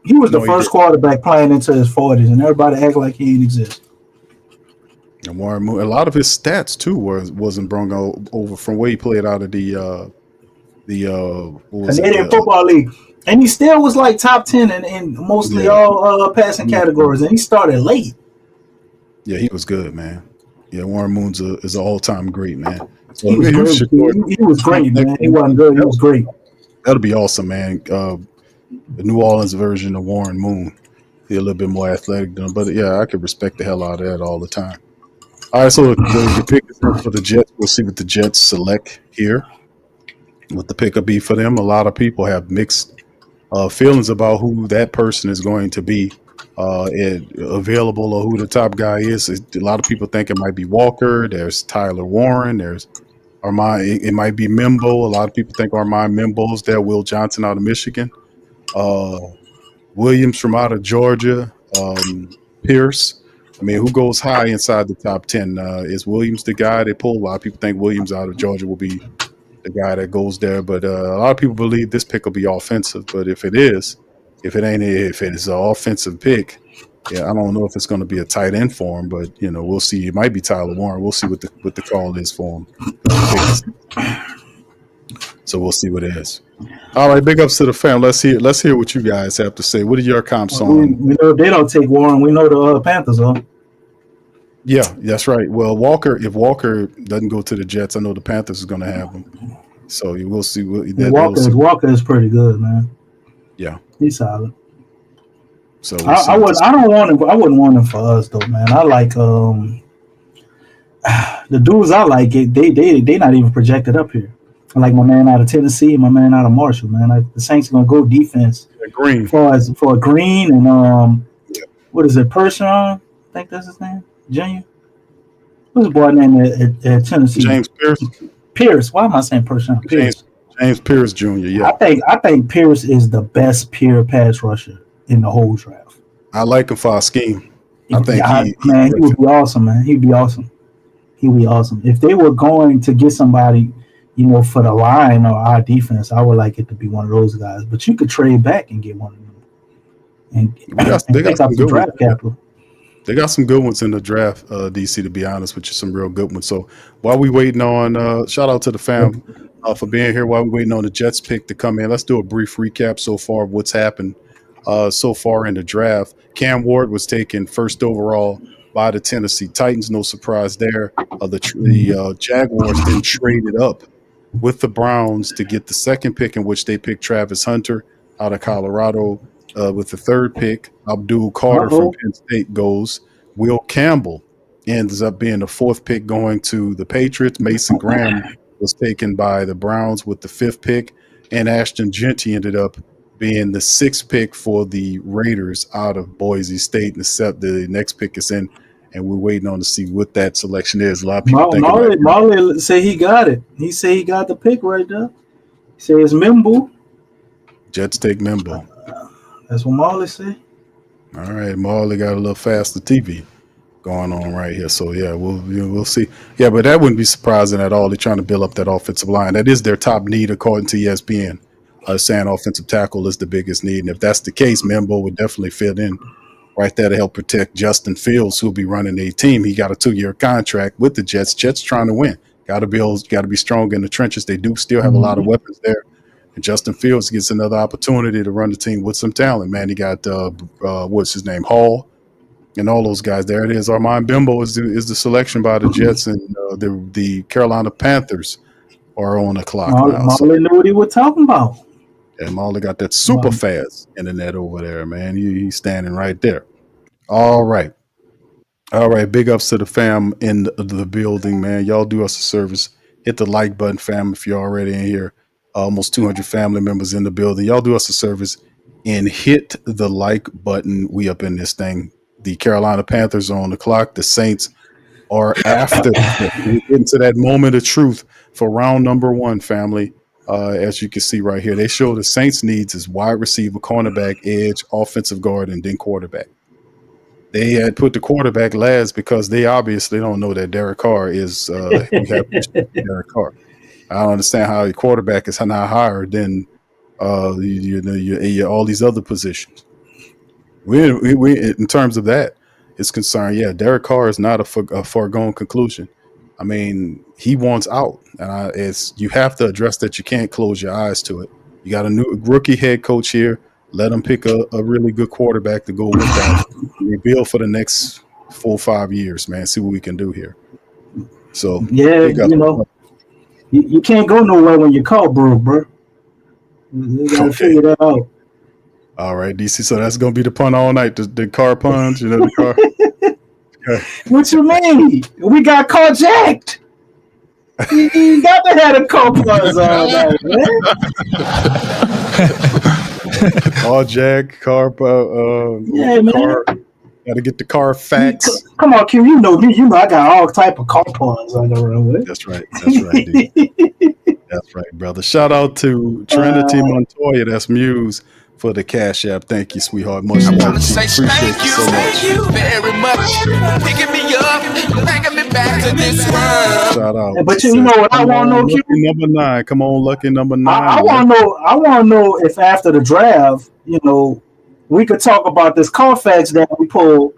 He was the first quarterback playing into his 40s, and everybody act like he didn't exist. And Warren Moon, a lot of his stats too wasn't brought over from where he played out of the Canadian Football League. And he still was like top 10 in mostly all passing categories, and he started late. Yeah, he was good, man. Yeah, Warren Moon is an all-time great, man. So he was great, man. He wasn't good. He was great. That'll be awesome, man. The New Orleans version of Warren Moon. He's a little bit more athletic than him, but yeah, I could respect the hell out of that all the time. All right, so the pick for the Jets, we'll see what the Jets select here. What the pick will be for them. A lot of people have mixed feelings about who that person is going to be available or who the top guy is. A lot of people think it might be Walker. There's Tyler Warren. There's Armand. It might be Membou. A lot of people think Armand Membou's there. Will Johnson out of Michigan. Williams from out of Georgia. Pierce. I mean, who goes high inside the top 10? Is Williams the guy they pull? A lot of people think Williams out of Georgia will be the guy that goes there, but a lot of people believe this pick will be offensive. But if it is an offensive pick, yeah, I don't know if it's going to be a tight end for him, but we'll see. It might be Tyler Warren. We'll see what the call is for him. So we'll see what it is. All right, big ups to the fam. Let's hear what you guys have to say. What are your comps on? We know they don't take Warren. We know the Panthers are. Yeah, that's right. Well, if Walker doesn't go to the Jets, I know the Panthers is going to have him. So we'll see. Walker is pretty good, man. Yeah, he's solid. So I wouldn't want him for us though, man. I like the dudes I like. They not even projected up here. I like my man out of Tennessee, my man out of Marshall, man. The Saints are gonna go defense. Green for Green and what is it? Persson? I think that's his name. Junior. What's his boy name at Tennessee? James Pierce. Pierce. Why am I saying Persson? James Pierce Jr. Yeah. I think Pierce is the best pure pass rusher in the whole draft. I like him for our scheme. I think he would be awesome, man. He'd be awesome. If they were going to get somebody, for the line or our defense, I would like it to be one of those guys. But you could trade back and get one of them. And they got some draft capital. They got some good ones in the draft, DC, to be honest with you, some real good ones. So while we waiting on, shout out to the fam for being here while we waiting on the Jets pick to come in. Let's do a brief recap so far of what's happened so far in the draft. Cam Ward was taken first overall by the Tennessee Titans. No surprise there. The Jaguars then traded up with the Browns to get the second pick, in which they picked Travis Hunter out of Colorado. With the third pick, Abdul Carter from Penn State goes. Will Campbell ends up being the fourth pick, going to the Patriots. Mason Graham was taken by the Browns with the fifth pick, and Ashton Jeanty ended up being the sixth pick for the Raiders out of Boise State. And the next pick is in, and we're waiting on to see what that selection is. A lot of people think Molly say he got it. He say he got the pick right there. He says Membou. Jets take Membou. That's what Molly say. All right, Molly got a little faster TV going on right here. So yeah, we'll see. Yeah, but that wouldn't be surprising at all. They're trying to build up that offensive line. That is their top need, according to ESPN. Saying offensive tackle is the biggest need, and if that's the case, Membou would definitely fit in right there to help protect Justin Fields, who'll be running a team. He got a 2-year contract with the Jets. Jets trying to win. Got to be strong in the trenches. They do still have a lot of weapons there. And Justin Fields gets another opportunity to run the team with some talent, man. He got what's his name, Hall, and all those guys. There it is. Armand Membou is the selection by the Jets, and the Carolina Panthers are on the clock now. Molly knew what he was talking about. And Molly got that super fast internet over there, man. He's standing right there. All right. Big ups to the fam in the building, man. Y'all do us a service. Hit the like button, fam, if you're already in here. Almost 200 family members in the building. Y'all do us a service and hit the like button. We up in this thing. The Carolina Panthers are on the clock. The Saints are after. We get into that moment of truth for round number 1, family. As you can see right here, they show the Saints' needs as wide receiver, cornerback, edge, offensive guard, and then quarterback. They had put the quarterback last because they obviously don't know that Derek Carr is Derek Carr. I don't understand how a quarterback is not higher than all these other positions. We in terms of that is concerned, yeah, Derek Carr is not a foregone conclusion. I mean, he wants out, and you have to address that. You can't close your eyes to it. You got a new rookie head coach here. Let him pick a really good quarterback to go with that. Rebuild for the next 4 or 5 years, man. See what we can do here. So yeah, you can't go nowhere when your car broke, bro. You gotta figure that out. All right, DC. So that's gonna be the pun all night. The car puns, the car. What you mean? We got carjacked. You got to have the car puns all night, man. All jack, car, yeah, man. Car, gotta get the car facts. Come on, Q. You know me. You know I got all type of car puns on the runway. That's right, dude. That's right, brother. Shout out to Trinity Montoya. That's Muse for the Cash App. Thank you, sweetheart. Much I love want to to you. say Appreciate thank you so much. you very much. Picking me up, bringing me back to this world. Shout out. But you know what I want to know, Q? Lucky number 9. Come on, lucky number 9. I want to know. I want to know if after the draft, we could talk about this Carfax that we pulled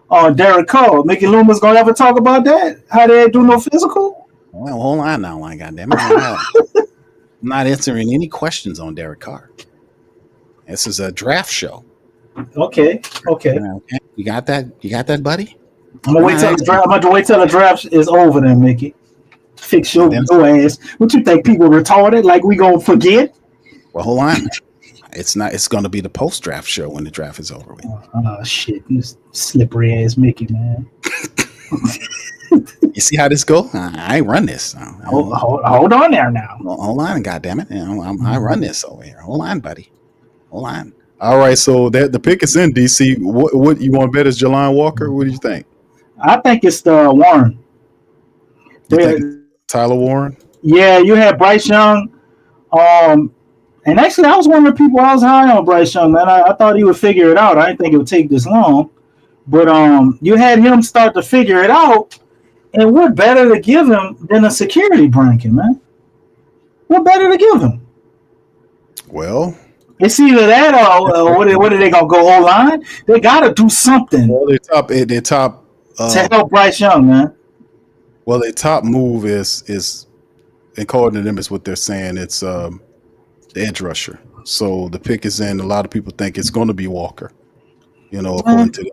on Derek Carr. Mickey Loomis gonna ever talk about that? How they do no physical? Well, hold on now, my goddamn it. I'm not answering any questions on Derek Carr. This is a draft show. Okay. You got that? You got that, buddy? I'm gonna wait till the draft. I'm gonna wait till the draft is over, then, Mickey. Fix your ass. What you think? People retarded? Like we gonna forget? Well, hold on. It's not. It's going to be the post-draft show when the draft is over with. Oh shit! You slippery ass Mickey, man. You see how this go? I run this. Hold on there now. Hold on, goddammit. I run this over here. Hold on, buddy. Hold on. All right, so the pick is in, DC. What you want to bet is Jelani Walker? What do you think? I think it's the Warren. You think Tyler Warren? Yeah, you had Bryce Young. And actually, I was one of the people I was high on Bryce Young, man. I thought he would figure it out. I didn't think it would take this long. But you had him start to figure it out. And what better to give him than a security blanket, man? What better to give him? Well, it's either that or what are they going to go O-line? They got to do something. Well, their top to help Bryce Young, man. Well, their top move is according to them, is what they're saying. It's the edge rusher. So the pick is in. A lot of people think it's going to be Walker. According to them.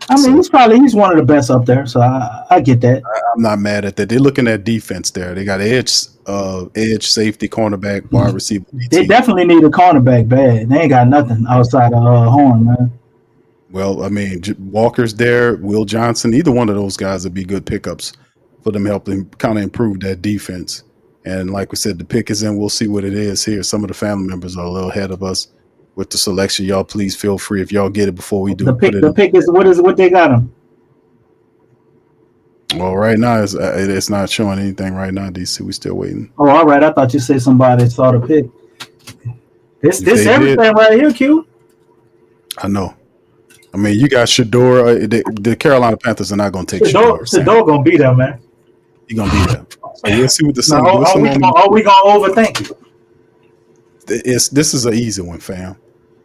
I mean, he's one of the best up there, so I get that. I'm not mad at that. They're looking at defense there. They got edge, safety, cornerback, wide receiver. They definitely need a cornerback bad. They ain't got nothing outside of Horn, man. Well, I mean, Walker's there, Will Johnson. Either one of those guys would be good pickups for them, helping kind of improve that defense. And like we said, the pick is in. We'll see what it is here. Some of the family members are a little ahead of us with the selection. Y'all please feel free if y'all get it before we do. The pick is what they got him. Well, right now it's not showing anything right now, DC. We still waiting. Oh, all right. I thought you said somebody saw the pick. This everything right here, Q. I know. I mean, you got Shador. The Carolina Panthers are not going to take Shador. Shador going to be there, man. He's going to be there. So we'll see what the Sun. Are we going to overthink it? This is an easy one, fam.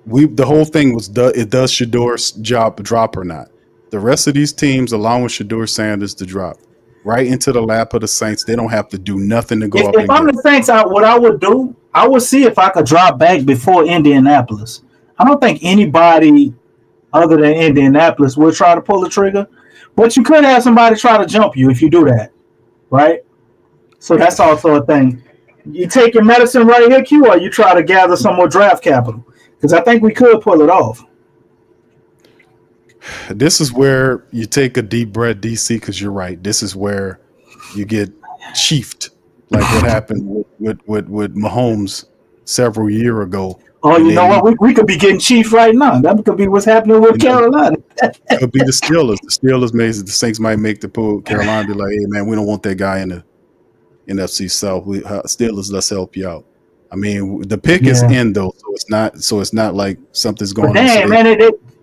The whole thing was, does Shador's job drop or not? The rest of these teams allowing Shador Sanders to drop right into the lap of the Saints. They don't have to do nothing to go up. If I'm the Saints, what I would do, I would see if I could drop back before Indianapolis. I don't think anybody other than Indianapolis will try to pull the trigger, but you could have somebody try to jump you if you do that, right? So that's also a thing. You take your medicine right here, Q, or you try to gather some more draft capital? Because I think we could pull it off. This is where you take a deep breath, DC, because you're right. This is where you get chiefed, like what happened with Mahomes several years ago. Oh, you know what? We could be getting chief right now. That could be what's happening with Carolina. It could be the Steelers. The Steelers may, the Saints might make the pull. Carolina be like, hey, man, we don't want that guy in the NFC South. Steelers, let's help you out. I mean, the pick is in though, so it's not like something's going on. Damn, man,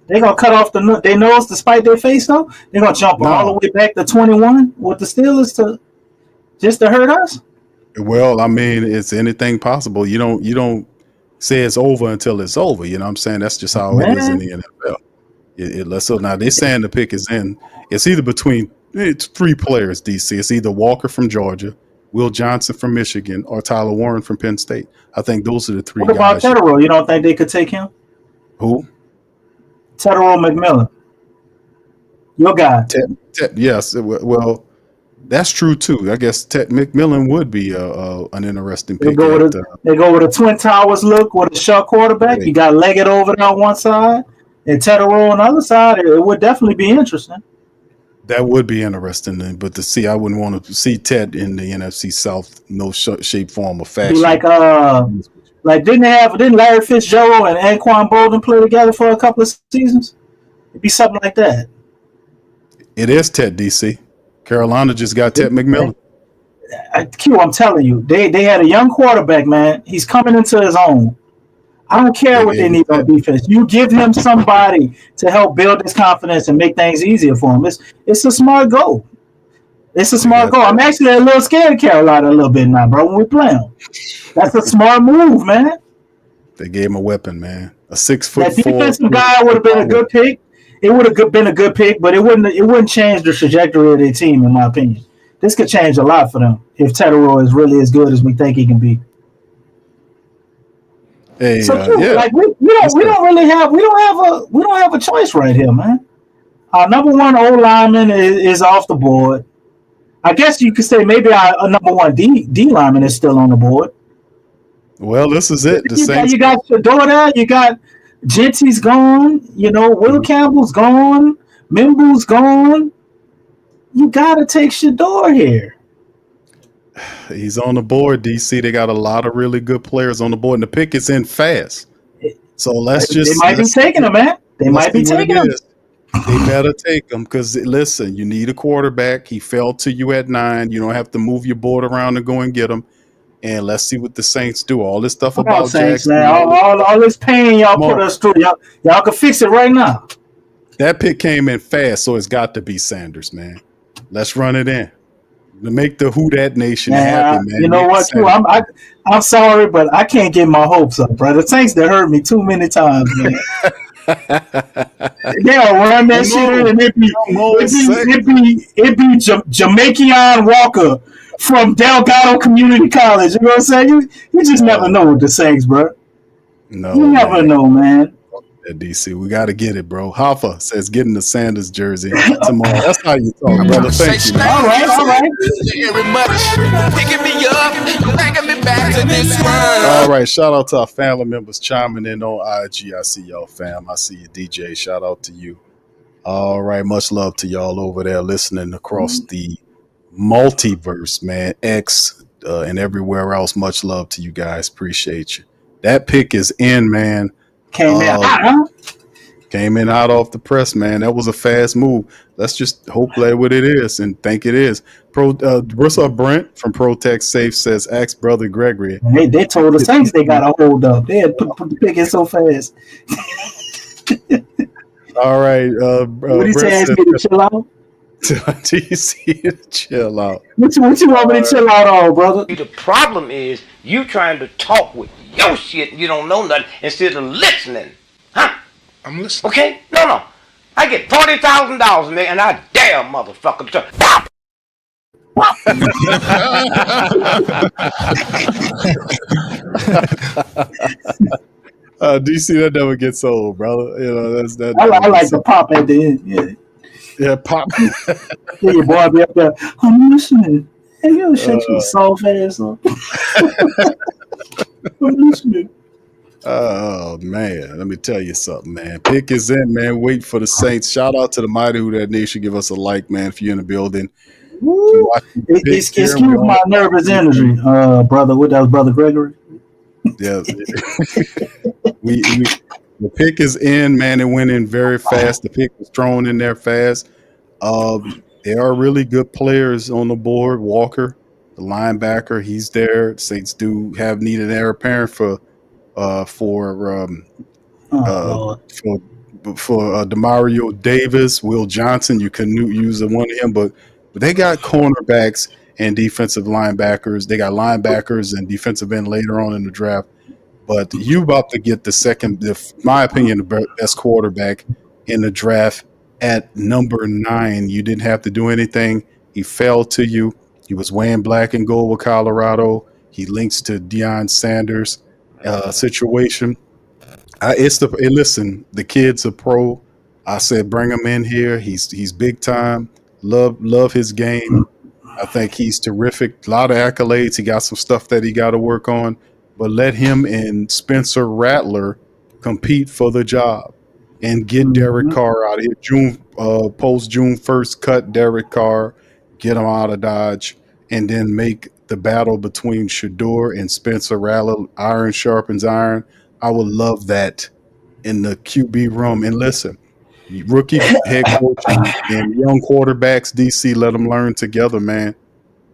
they gonna cut off their nose to spite their face though. They're gonna jump all the way back to 21 with the Steelers to hurt us. Well, I mean, it's anything possible. You don't say it's over until it's over. You know what I'm saying? That's just how it is in the NFL. So now they're saying the pick is in. It's either between three players, DC. It's either Walker from Georgia, Will Johnson from Michigan, or Tyler Warren from Penn State. I think those are the three guys. What about Tedero? You don't think they could take him? Who? Tedero McMillan. Your guy. Yes. Well, that's true too. I guess Ted McMillan would be an interesting pick. They go with a Twin Towers look with a short quarterback. You got Leggett over there on one side and Tedero on the other side. It would definitely be interesting. That would be interesting, but I wouldn't want to see Ted in the NFC South, no shape, form, or fashion. Like didn't Larry Fitzgerald and Anquan Bolden play together for a couple of seasons? It'd be something like that. It is Ted, DC. Carolina just got Ted McMillan. I'm telling you, they had a young quarterback, man. He's coming into his own. I don't care what they need on defense. You give him somebody to help build his confidence and make things easier for him. It's a smart goal. It's a smart goal. I'm actually a little scared of Carolina a little bit now, bro, when we play them. That's a smart move, man. They gave him a weapon, man. A 6 foot. That defensive guy would have been a good pick. It would have been a good pick, but it wouldn't change the trajectory of their team, in my opinion. This could change a lot for them if Teterow is really as good as we think he can be. Hey, so like we don't have a choice right here, man. Our number one O lineman is off the board. I guess you could say maybe our number one D lineman is still on the board. Well, this is it. You got Shador there. You got Jeanty's gone. Will Campbell's gone. Membou's gone. You got to take Shador here. He's on the board, DC. They got a lot of really good players on the board, and the pick is in fast. So they might be taking him, man. They might be taking him. They better take him because, listen, you need a quarterback. He fell to you at 9. You don't have to move your board around and go and get him. And let's see what the Saints do. All this stuff about Jackson. All this pain y'all put us through. Y'all can fix it right now. That pick came in fast, so it's got to be Sanders, man. Let's run it in. To make the Who Dat Nation happy, man. You know what, too? I'm sorry, but I can't get my hopes up, bro. The Saints that hurt me too many times, man. They'll run that shit in, and it be Jamaican Walker from Delgado Community College. You know what I'm saying? You just never know with the Saints, bro. No, you never know, man. DC, we got to get it, bro. Hoffa says getting the Sanders jersey tomorrow. That's how you talk, brother. Thank you. All right. Very much picking me up, bringing me back to this world. All right, shout out to our family members chiming in on IG. I see y'all, fam. I see you, DJ. Shout out to you. All right, much love to y'all over there listening across the multiverse, man. X and everywhere else. Much love to you guys. Appreciate you. That pick is in, man. Came in hot off the press, man. That was a fast move. Let's just hope that what it is and think it is. What's up, Brent from Protect Safe says, ask brother Gregory. They told the Saints they got a hold up. They had put the pick in so fast. All right. What do you say? Ask me to chill out? DC, chill out. What you want me to chill out on, brother? The problem is you trying to talk with your shit and you don't know nothing instead of listening. Huh? I'm listening. Okay? No. I get $40,000, nigga, and I dare motherfucker to pop. DC, that never gets old, brother. That's that. I like the pop at the end. Yeah, pop. Yeah, your boy be up there. I'm listening. Hey, you shut your soft ass up. I'm listening. Oh man, let me tell you something, man. Pick is in, man. Wait for the Saints. Shout out to the mighty Who Dat Nation. Give us a like, man, if you're in the building. Excuse my nervous energy, brother. What that was, brother Gregory? Yeah, the pick is in, man. It went in very fast. The pick was thrown in there fast. There are really good players on the board. Walker, the linebacker, he's there. Saints do have need an heir apparent for Demario Davis, Will Johnson. You can use one of him, but they got cornerbacks and defensive linebackers. They got linebackers and defensive end later on in the draft. But you about to get my opinion, the best quarterback in the draft at number 9. You didn't have to do anything. He fell to you. He was wearing black and gold with Colorado. He links to Deion Sanders situation. Listen, the kid's a pro. I said, bring him in here. He's big time. Love his game. I think he's terrific. A lot of accolades. He got some stuff that he got to work on. But let him and Spencer Rattler compete for the job and get Derek Carr out of here. Post June 1st, cut Derek Carr, get him out of Dodge, and then make the battle between Shador and Spencer Rattler. Iron sharpens iron. I would love that in the QB room. And listen, rookie head coach and young quarterbacks, DC, let them learn together, man.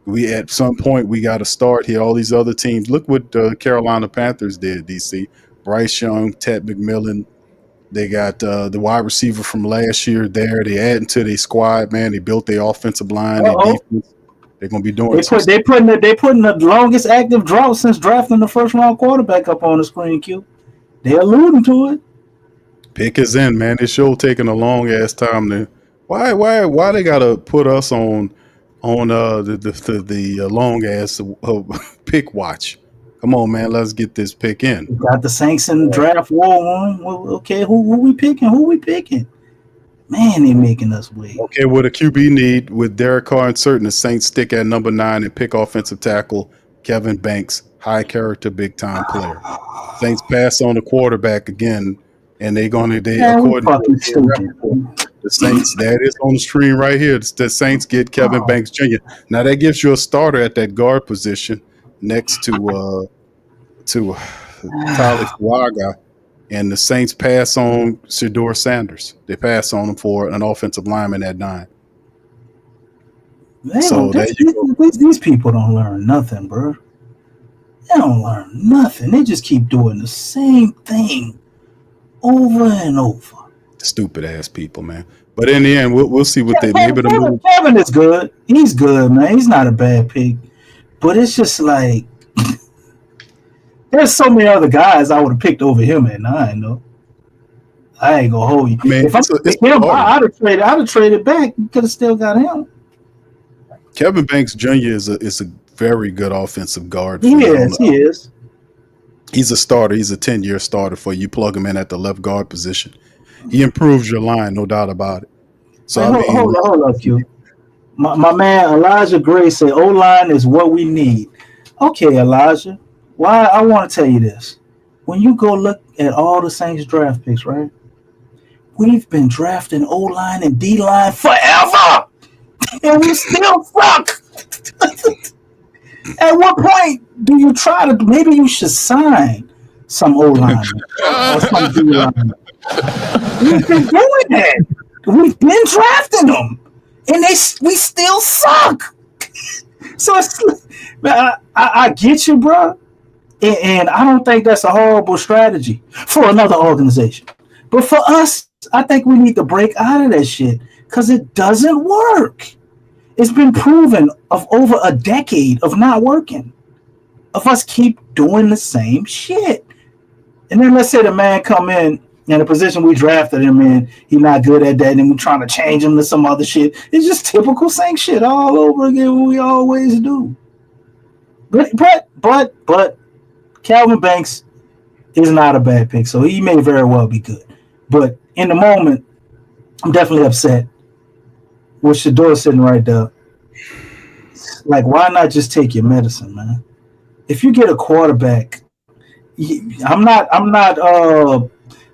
We at some point we got to start here. All these other teams, look what Carolina Panthers did, DC. Bryce Young, Ted McMillan. They got the wide receiver from last year there. They adding to their squad, man. They built their offensive line, their defense. They're gonna be doing. They putting the longest active drought since drafting the first round quarterback up on the screen. Q. They alluding to it. Pick is in, man. This show taking a long ass time to. Why they gotta put us on the long ass pick watch? Come on, man. Let's get this pick in. We got the Saints in the draft war on. Okay, who we picking? Who we picking? Man, they making us wait. Okay, with a QB need, with Derek Carr uncertain, the Saints stick at number 9 and pick offensive tackle Kelvin Banks, high character, big time player. Saints pass on the quarterback again, and according to the Saints, that is on the screen right here. The Saints get Kelvin Banks Jr. Now that gives you a starter at that guard position next to Tyler Fuaga, and the Saints pass on Shedeur Sanders. They pass on him for an offensive lineman at 9. These people don't learn nothing, bro. They don't learn nothing. They just keep doing the same thing over and over. Stupid ass people, man. But in the end, we'll see what they maybe the move. Kevin is good. He's good, man. He's not a bad pick. But it's just like there's so many other guys I would have picked over him at 9, though. I ain't gonna hold you. Man, if I picked him, I'd have traded back. You could have still got him. Kelvin Banks Jr. is a very good offensive guard. He is. He's a starter. He's a 10-year starter for you. Plug him in at the left guard position. He improves your line, no doubt about it. So hold up, Q. My man Elijah Gray said O-line is what we need. Okay, Elijah. Why I want to tell you this. When you go look at all the Saints draft picks, right? We've been drafting O-line and D-line forever. And we still suck. At what point do you try to maybe you should sign some O-line or some D-line? We've been doing that. We've been drafting them. And we still suck. So I get you, bro. And I don't think that's a horrible strategy for another organization. But for us, I think we need to break out of that shit because it doesn't work. It's been proven of over a decade of not working. Of us keep doing the same shit. And then let's say the man come in the position we drafted him in, he's not good at that, and we're trying to change him to some other shit. It's just typical Saint shit all over again, what we always do. But Kelvin Banks is not a bad pick, so he may very well be good. But in the moment, I'm definitely upset with Shedeur sitting right there. Like, why not just take your medicine, man? If you get a quarterback, I'm not.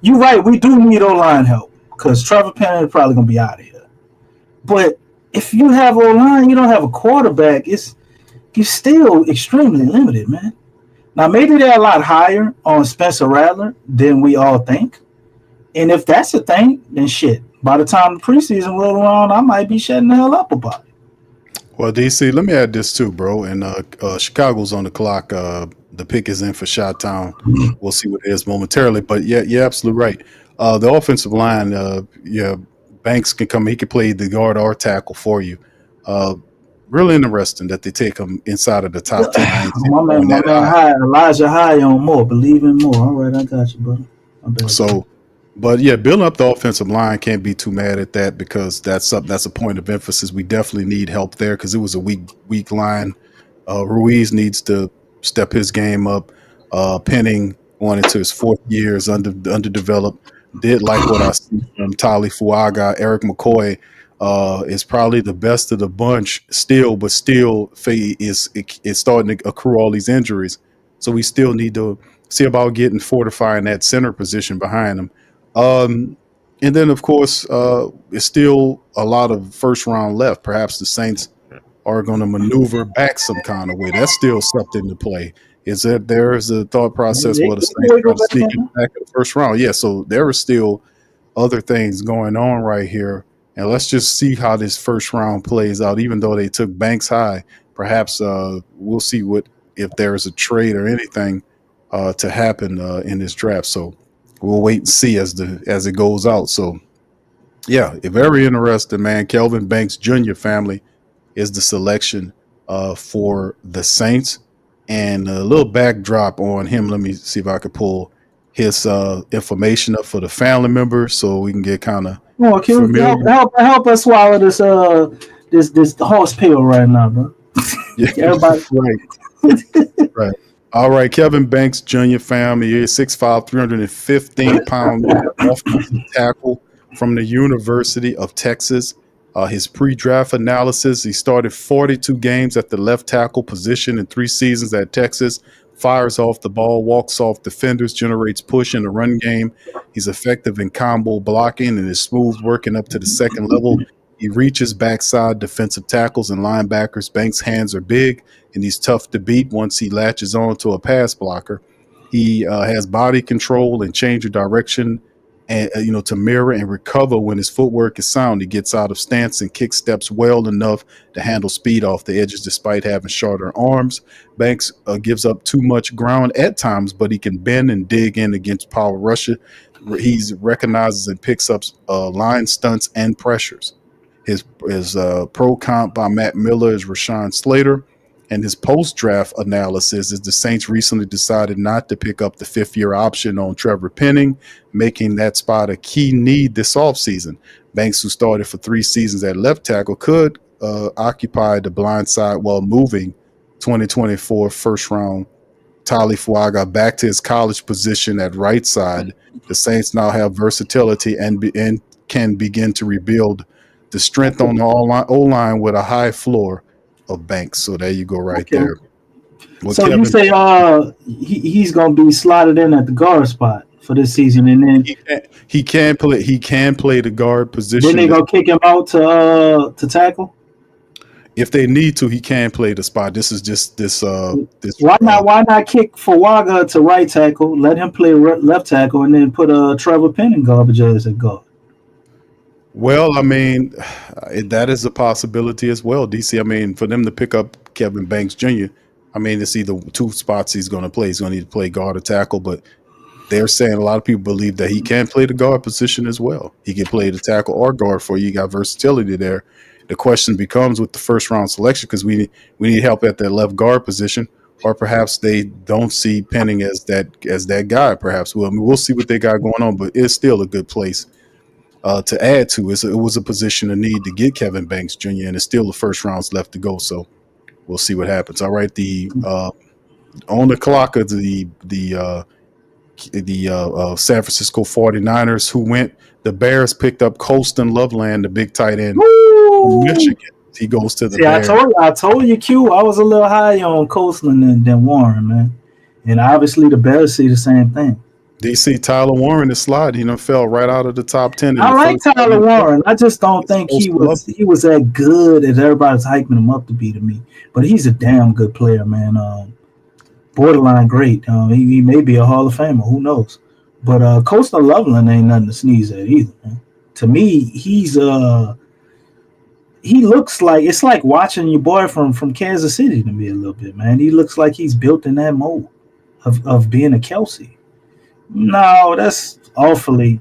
You're right. We do need O-line help because Trevor Penning is probably gonna be out of here. But if you have O-line, you don't have a quarterback. You're still extremely limited, man. Now maybe they're a lot higher on Spencer Rattler than we all think, and if that's the thing, then shit. By the time the preseason roll around, I might be shutting the hell up about it. Well, DC, let me add this too, bro. And Chicago's on the clock. The pick is in for Chi-Town. We'll see what it is momentarily. But yeah, you're absolutely right. The offensive line, Banks can come. He can play the guard or tackle for you. Really interesting that they take him inside of the top 10. My man Elijah High on more. Believe in more. All right, I got you, brother. But yeah, building up the offensive line, can't be too mad at that because that's a point of emphasis. We definitely need help there because it was a weak line. Ruiz needs to step his game up. Penning going into his 4th year is underdeveloped. Did like what I see from Tyler Fuaga. Eric McCoy is probably the best of the bunch still, but still is starting to accrue all these injuries. So we still need to see about fortifying that center position behind him. And then, of course, it's still a lot of first round left. Perhaps the Saints are going to maneuver back some kind of way. That's still something to play. Is that there is a thought process where the Saints are sneaking back in the first round? Yeah, so there are still other things going on right here. And let's just see how this first round plays out. Even though they took Banks high, perhaps we'll see if there's a trade or anything to happen in this draft. So we'll wait and see as it goes out. So yeah, very interesting, man. Kelvin Banks Jr. family is the selection for the Saints. And a little backdrop on him. Let me see if I could pull his information up for the family members so we can get kind of familiar. Help us swallow this horse pill right now, bro. Yeah, everybody right. Right. All right, Kelvin Banks Jr. family is 6'5", 315-pound offensive tackle from the University of Texas. His pre-draft analysis, he started 42 games at the left tackle position in 3 seasons at Texas, fires off the ball, walks off defenders, generates push in the run game. He's effective in combo blocking and is smooth working up to the second level. He reaches backside defensive tackles and linebackers. Banks' hands are big, and he's tough to beat once he latches on to a pass blocker. He has body control and change of direction, and to mirror and recover when his footwork is sound. He gets out of stance and kick steps well enough to handle speed off the edges despite having shorter arms. Banks gives up too much ground at times, but he can bend and dig in against power rusher. He recognizes and picks up line stunts and pressures. His pro comp by Matt Miller is Rashawn Slater. And his post-draft analysis is the Saints recently decided not to pick up the 5th-year option on Trevor Penning, making that spot a key need this offseason. Banks, who started for 3 seasons at left tackle, could occupy the blind side while moving 2024 first-round Talifuaga back to his college position at right side. The Saints now have versatility and can begin to rebuild the strength on the O-line with a high floor of Banks. So there you go, there. Well, so Kevin, you say he's going to be slotted in at the guard spot for this season, and then he can play the guard position. Then they gonna kick him out to tackle. If they need to, he can play the spot. This is just this. Why not kick Fuaga to right tackle? Let him play left tackle, and then put Trevor Penning garbage as at guard. Well, I mean, that is a possibility as well, DC. I mean, for them to pick up Kelvin Banks Jr., I mean, it's either 2 spots he's going to play. He's going to need to play guard or tackle, but they're saying a lot of people believe that he can play the guard position as well. He can play the tackle or guard for you. You got versatility there. The question becomes with the first-round selection, because we need help at that left guard position, or perhaps they don't see Penning as that guy. Perhaps we'll see what they got going on, but it's still a good place to add to. It was a position of need to get Kelvin Banks Jr., and it's still the first rounds left to go. So we'll see what happens. All right, on the clock of the San Francisco 49ers, who went. The Bears picked up Colton Loveland, the big tight end from Michigan. He goes to the Bears. I told you, Q. I was a little higher on Colton than Warren, man, and obviously the Bears see the same thing. DC Tyler Warren is sliding. He fell right out of the top 10. I like Tyler Warren. I just don't think he was that good as everybody's hyping him up to be to me. But he's a damn good player, man. Borderline great. He may be a Hall of Famer. Who knows? But Colton Loveland ain't nothing to sneeze at either, man. To me, he looks like it's like watching your boy from Kansas City to me a little bit, man. He looks like he's built in that mold of being a Kelsey. No, that's awfully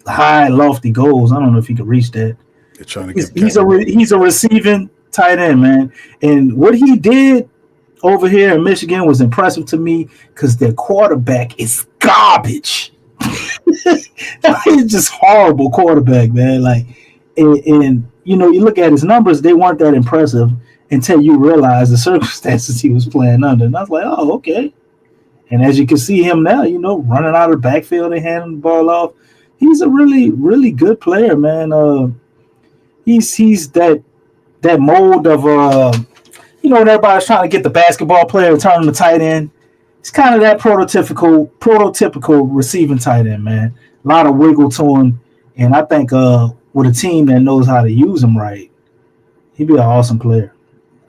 high, lofty goals. I don't know if he could reach that. He's a receiving tight end, man. And what he did over here in Michigan was impressive to me because their quarterback is garbage. He's just horrible quarterback, man. Like, and you look at his numbers; they weren't that impressive until you realize the circumstances he was playing under. And I was like, oh, okay. And as you can see him now, running out of the backfield and handing the ball off, he's a really, really good player, man. He's that mold of when everybody's trying to get the basketball player and turn him to tight end. It's kind of that prototypical receiving tight end, man. A lot of wiggle to him, and I think with a team that knows how to use him right, he'd be an awesome player.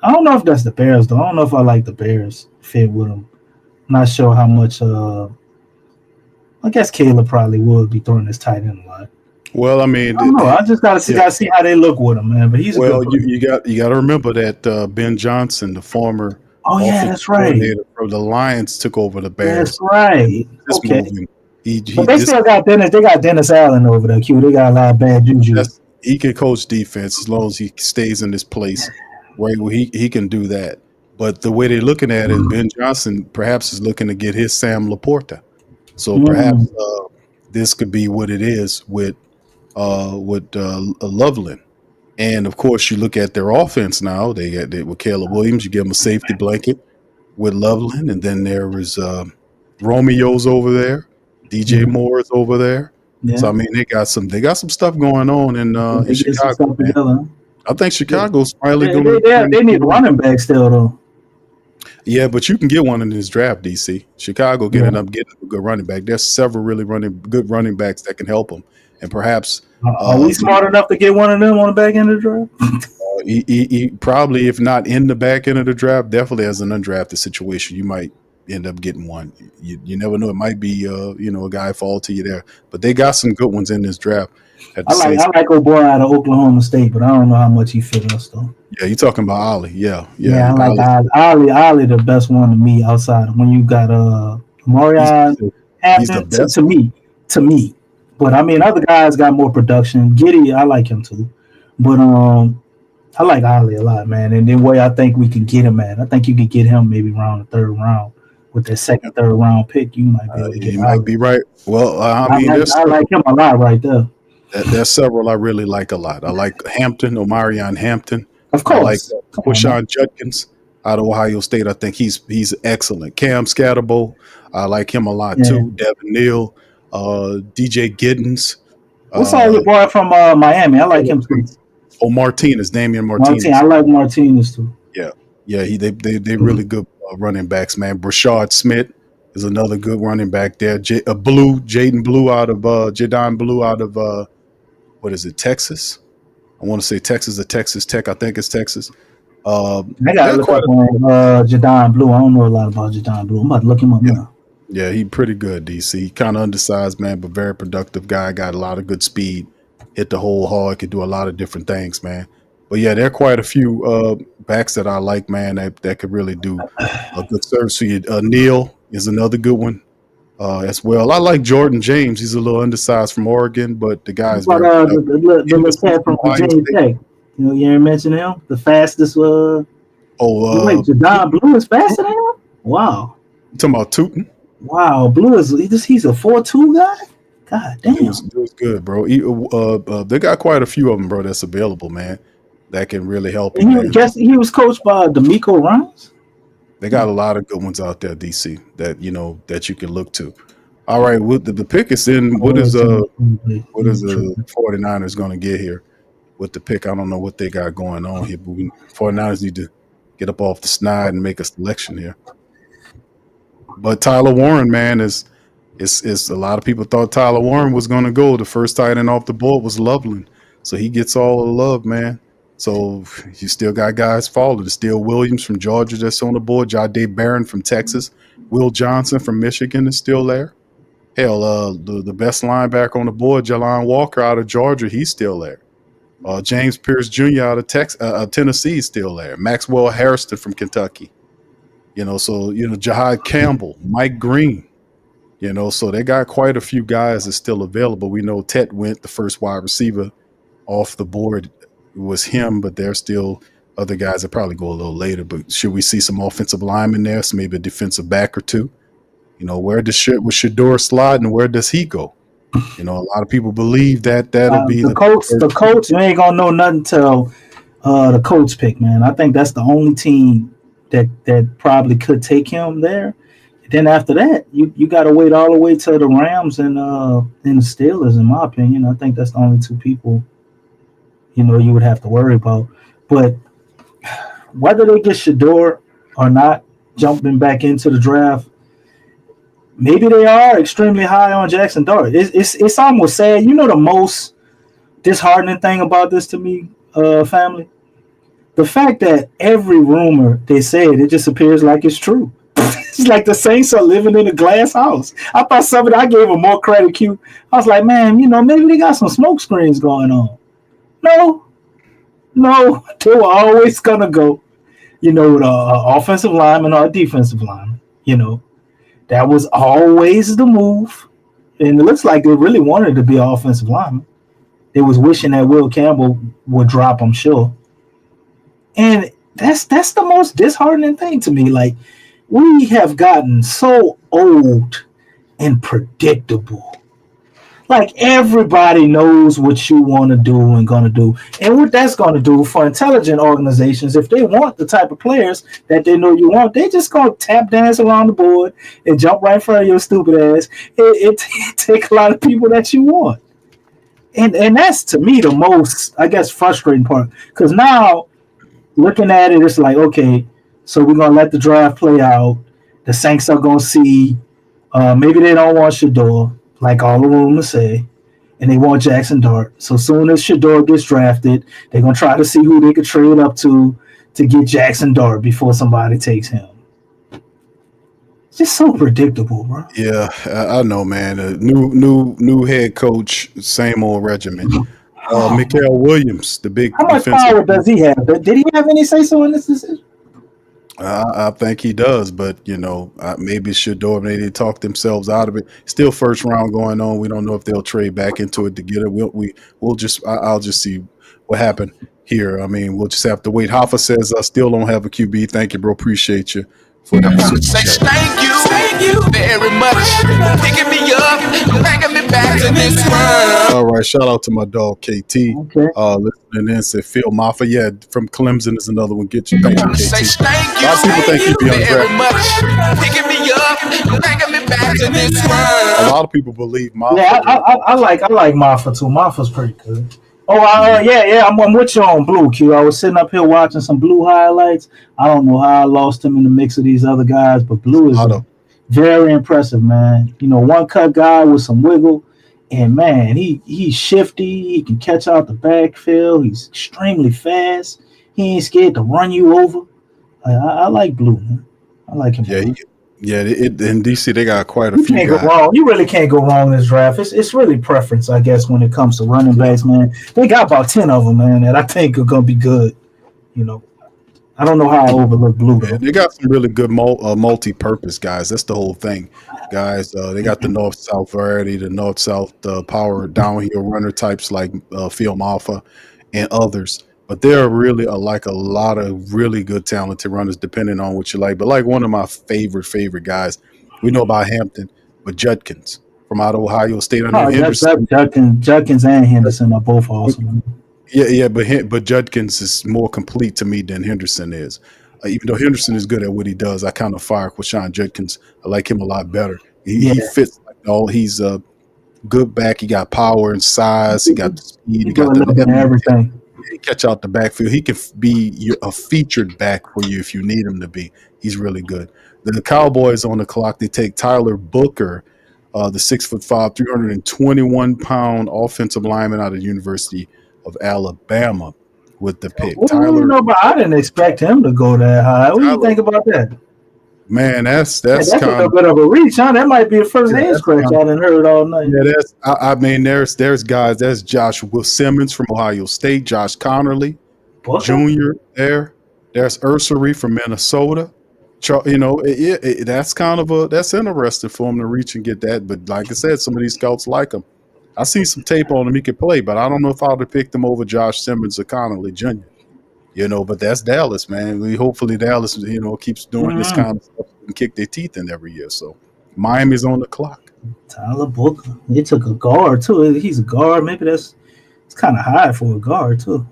I don't know if that's the Bears, though. I don't know if I like the Bears fit with him. Not sure how much. I guess Caleb probably would be throwing his tight end a lot. Well, I mean, I don't know. I just gotta see how they look with him, man. But he's you got to remember that Ben Johnson, the former Oh yeah, that's right. The Lions took over the Bears. That's right. Okay. But they still got Dennis. They got Dennis Allen over there. Q. They got a lot of bad juju. He can coach defense as long as he stays in this place where he can do that. But the way they're looking at it, Ben Johnson perhaps is looking to get his Sam Laporta. So perhaps this could be what it is with Loveland. And of course, you look at their offense now. They got with Caleb Williams. You give them a safety blanket with Loveland, and then there is Romeo's over there. DJ Moore is over there. Yeah. So I mean, they got some stuff going on in Chicago. I think Chicago's finally going to. They need a running back still, though. Yeah, but you can get one in this draft, DC. Chicago getting a good running back. There's several really good running backs that can help them, and perhaps. Are we smart enough to get one of them on the back end of the draft? He probably, if not in the back end of the draft, definitely as an undrafted situation, you might end up getting one. You never know. It might be a guy fall to you there. But they got some good ones in this draft. I like old boy out of Oklahoma State, but I don't know how much he fit us though. Yeah, you're talking about Ollie. Yeah. I like Ollie the best one to me outside when you got Marion Hampton to me. But I mean, other guys got more production. Giddy, I like him too. But I like Ollie a lot, man. And the way I think we can get him at, I think you could get him maybe around the third round. With that second, third round pick, you might be able to get him. You might be right. Well, I like him a lot right there. There's several I really like a lot. I like Hampton, Omarion Hampton. Of course. I like Quashawn Judkins out of Ohio State. I think he's excellent. Cam Scatterbo, I like him a lot too. Devin Neal, DJ Giddens. What's all your boy from Miami? I like him too. Oh, Damian Martinez. I like Martinez too. Yeah. They really good running backs, man. Brashard Smith is another good running back there. Jaden Blue out of what is it, Texas? I want to say Texas or Texas Tech. I think it's Texas. I got to look up on Jadon Blue. I don't know a lot about Jadon Blue. I'm about to look him up now. Yeah, he's pretty good, DC. Kind of undersized, man, but very productive guy. Got a lot of good speed. Hit the hole hard. Could do a lot of different things, man. But yeah, there are quite a few backs that I like, man, that could really do a good service for you. Neal is another good one as well. I like Jordan James. He's a little undersized from Oregon, but the guy's from Virginia Tech. You didn't mention him? The fastest. Wait, Jadon Blue is faster than him? Wow. You talking about Tootin? Wow, Blue he's a 4.2 guy? God damn. It was good, bro. They got quite a few of them, bro, that's available, man. That can really help you. He was coached by D'Amico Ryans. They got a lot of good ones out there, DC, that you can look to. All right, with the pick is in. What is the 49ers going to get here with the pick? I don't know what they got going on here, but 49ers need to get up off the snide and make a selection here. But Tyler Warren, man, is a lot of people thought Tyler Warren was going to go. The first tight end off the board was Loveland, so he gets all the love, man. So you still got guys falling. Still Williams from Georgia that's on the board. Jahdae Barron from Texas. Will Johnson from Michigan is still there. Hell, the best linebacker on the board, Jalon Walker out of Georgia, he's still there. James Pierce Jr. out of Tennessee is still there. Maxwell Harrison from Kentucky. Jai Campbell, Mike Green. So they got quite a few guys that's still available. We know Ted went the first wide receiver off the board. It was him, but there's still other guys that probably go a little later. But should we see some offensive linemen there? So maybe a defensive back or two. Where does Shedeur slide and where does he go? A lot of people believe that'll be the coach. The coach, you ain't gonna know nothing till the coach pick, man. I think that's the only team that probably could take him there. Then after that, you got to wait all the way to the Rams and the Steelers, in my opinion. I think that's the only two people you would have to worry about. But whether they get Shedeur or not, jumping back into the draft, maybe they are extremely high on Jackson Dart. It's almost sad. The most disheartening thing about this to me, family? The fact that every rumor they said, it just appears like it's true. It's like the Saints are living in a glass house. I thought I gave them more credit, Q. I was like, man, maybe they got some smoke screens going on. No, they were always gonna go. you know, the offensive lineman or a defensive lineman. You know, that was always the move. And it looks like they really wanted to be an offensive lineman. They was wishing that Will Campbell would drop, I'm sure. And that's the most disheartening thing to me. Like, we have gotten so old and predictable. Like, everybody knows what you want to do and going to do. And what that's going to do for intelligent organizations, if they want the type of players that they know you want, they just going to tap dance around the board and jump right in front of your stupid ass. It takes a lot of people that you want. And that's, to me, the most, I guess, frustrating part. Because now, looking at it, it's like, okay, so we're going to let the draft play out. The Saints are going to see, maybe they don't want Shador, like all the rumors say, and they want Jackson Dart. So soon as Shador gets drafted, they're going to try to see who they could trade up to get Jackson Dart before somebody takes him. It's just so predictable, bro. Yeah, I know, man. New head coach, same old regimen. Mikael Williams, the big. How much power does he have? Did he have any say so in this decision? I think he does, but you know, maybe Shador, maybe they talk themselves out of it. Still first round going on. We don't know if they'll trade back into it to get it. I'll just see what happened here. I mean, we'll just have to wait. Hoffa says I still don't have a QB. Thank you, bro. Appreciate you. Thank you very much. Picking me up, bringing me back to this world. All right, shout out to my dog KT. Okay. Listening in, said Phil Maffa. Yeah, from Clemson is another one. Get you. Thank you, KT. Thank A lot of people think he'd be very undrafted. much. Picking me up, bringing me back to this world. A lot of people believe Maffa. Yeah, I like Maffa too. Maffa's pretty good. Oh, yeah, I'm with you on Blue, Q. I was sitting up here watching some Blue highlights. I don't know how I lost him in the mix of these other guys, but Blue is very impressive, man. You know, one-cut guy with some wiggle, and, man, he's shifty. He can catch out the backfield. He's extremely fast. He ain't scared to run you over. I like Blue, man. I like him. Yeah, in DC they got quite a few. Can't go wrong. You really can't go wrong in this draft. It's really preference, I guess, when it comes to running backs, man. They got about 10 of them, man, that I think are gonna be good. You know, I don't know how I overlook Blue though. They got some really good multi-purpose guys. That's the whole thing, guys. They got the north-south variety, the north-south power downhill runner types like Phil Maffa and others. But there are really like a lot of really good talented runners, depending on what you like. But like one of my favorite guys, we know about Hampton, but Judkins from out of Ohio State. I know Henderson. Judkins and Henderson are both awesome. Yeah, but Judkins is more complete to me than Henderson is. Even though Henderson is good at what he does, I kind of fire Quashawn Judkins. I like him a lot better. He fits like all. He's a good back. He got power and size. He got the speed. He got everything. He catch out the backfield. He can be a featured back for you if you need him to be. He's really good. The Cowboys on the clock. They take Tyler Booker, the 6'5", 321-pound offensive lineman out of the University of Alabama, with the pick. Tyler, but I didn't expect him to go that high. What do you think about that? Man, that's kind of a bit of a reach, huh? That might be the first head scratch I done heard all night. Yeah, I mean, there's guys. There's Josh Simmons from Ohio State, Josh Connerly Jr. There's Ursery from Minnesota. You know, that's kind of that's interesting for him to reach and get that. But like I said, some of these scouts like him. I see some tape on him. He could play, but I don't know if I would have picked him over Josh Simmons or Connerly Jr. You know, but that's Dallas, man. Hopefully Dallas, you know, keeps doing this kind of stuff and kick their teeth in every year. So Miami's on the clock. Tyler Booker. They took a guard too. He's a guard. Maybe it's kind of high for a guard too.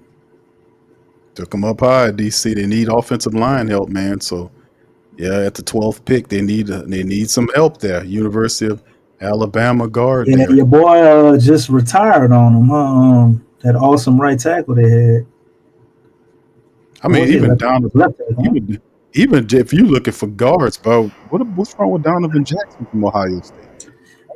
Took him up high, DC. They need offensive line help, man. So yeah, at the 12th pick, they need some help there. University of Alabama guard. Yeah, there. Your boy just retired on him. That awesome right tackle they had. I mean, even Donovan, even if you're looking for guards, bro, what's wrong with Donovan Jackson from Ohio State?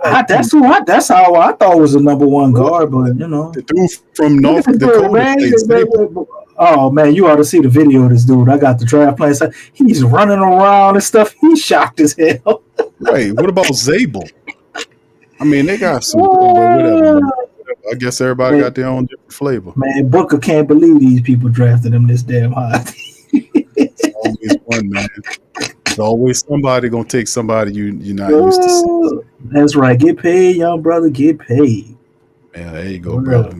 That's how I thought was the number one guard, but you know, the dude from North Dakota. Oh man, you ought to see the video of this dude. I got the draft plan. He's running around and stuff. He's shocked as hell. Right. What about Zabel? I mean, they got some. Whatever. I guess everybody got their own different flavor. Man, Booker can't believe these people drafted him this damn high. Oh always one, man. There's always somebody gonna take somebody you're not used to seeing. That's right. Get paid, young brother. Get paid. Yeah, there you go, brother.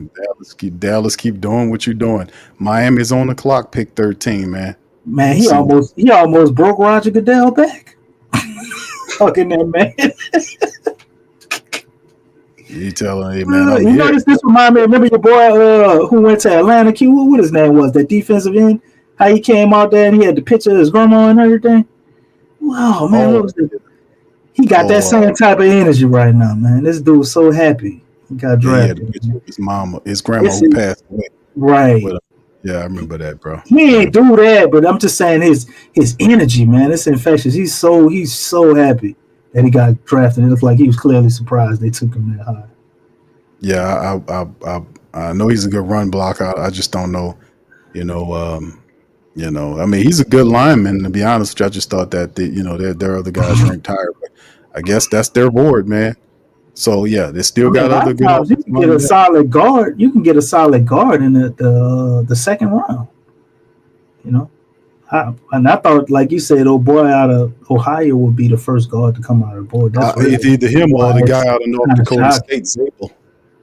Dallas keep doing what you're doing. Miami's on the clock, pick 13, man. Man, he almost broke Roger Goodell back. Fucking that man. You telling him, man? You know this remind me. Remember your boy who went to Atlanta? Q, what his name was? That defensive end. How he came out there and he had the picture of his grandma and everything. Wow, man, he got that same type of energy right now, man. This dude's so happy. He got drafted. His grandma who passed away. Right. Yeah, I remember that, bro. He ain't do that, but I'm just saying his energy, man. It's infectious. He's so happy that he got drafted. It looked like he was clearly surprised they took him that high. Yeah, I know he's a good run blocker. I just don't know, I mean, he's a good lineman. To be honest with you, I just thought that there are other guys ranked higher, but I guess that's their board, man. So yeah, they still got other good. You can get a solid guard. You can get a solid guard in the second round. And I thought, like you said, old boy out of Ohio would be the first guard to come out of the board. That's it's either him or the guy out of North Dakota State, Zabel.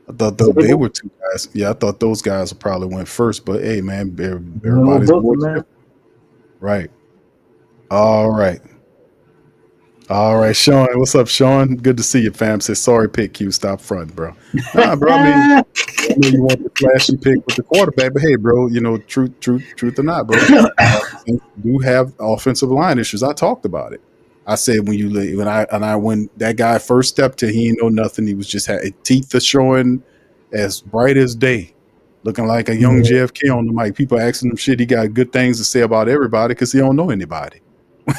I thought they were two guys. Yeah, I thought those guys probably went first. But hey, man, everybody's board. Right. All right, Sean. What's up, Sean? Good to see you, fam. Says sorry, pick Q. Stop front, bro. Nah, bro. I know you want the flashy pick with the quarterback, but hey, bro, truth or not, bro, do have offensive line issues. I talked about it. I said when that guy first stepped to, he ain't know nothing. He was just had teeth showing as bright as day, looking like a young JFK on the mic. People asking him shit. He got good things to say about everybody because he don't know anybody.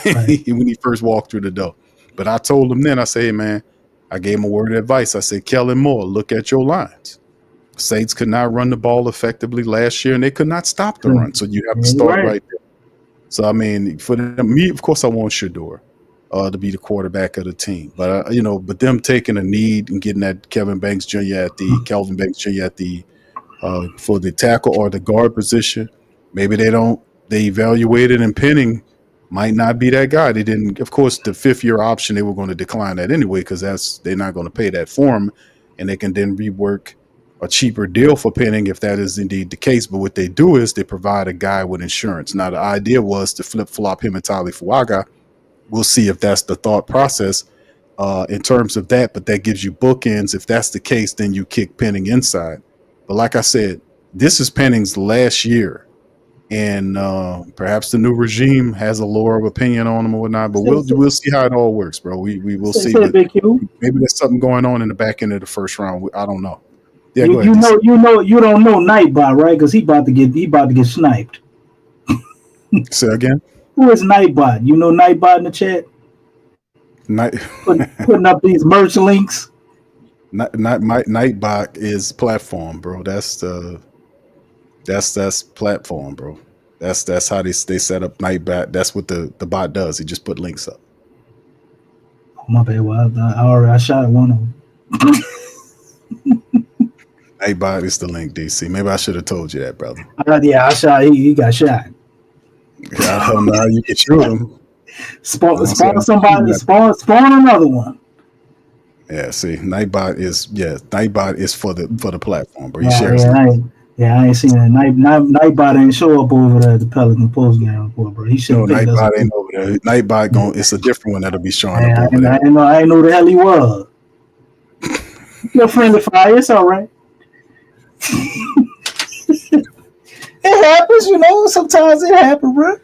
Right. When he first walked through the door. But I told him then, I said, hey, man, I gave him a word of advice. I said, Kellen Moore, look at your lines. Saints could not run the ball effectively last year, and they could not stop the run. So you have to start right there. So, I mean, for me, of course, I want Shedeur to be the quarterback of the team. But, but them taking a need and getting that Kelvin Banks Jr. at the for the tackle or the guard position, maybe they evaluated and Penning might not be that guy. They didn't, of course, the 5th-year option, they were going to decline that anyway because they're not going to pay that for him, and they can then rework a cheaper deal for Penning if that is indeed the case. But what they do is they provide a guy with insurance. Now, the idea was to flip-flop him and Tali Fuaga. We'll see if that's the thought process in terms of that, but that gives you bookends. If that's the case, then you kick Penning inside. But like I said, this is Penning's last year. And perhaps the new regime has a lower opinion on him or whatnot, but we'll see how it all works, bro. We will see. Maybe there's something going on in the back end of the first round. I don't know. Yeah, you don't know Nightbot, right? Because he about to get sniped. Say again. Who is Nightbot? You know Nightbot in the chat. Putting up these merch links. Nightbot is platform, bro. That's platform, bro. That's how they set up Nightbot. That's what the bot does. He just put links up. Oh, my bad. Well, I shot one of them. Nightbot is the link, DC. Maybe I should have told you that, brother. Yeah, I shot. He got shot. I don't know how you can shoot him. Spawn somebody. Spawn another one. Yeah, see, Nightbot is for the platform, bro. He shares. I ain't seen it. Nightbot ain't show up over there at the Pelican post game report, bro. He should. No, Nightbot ain't over there. Nightbot it's a different one that'll be showing up over there. I ain't know the hell he was. Your friendly fire, it's all right. It happens, sometimes it happens, bro.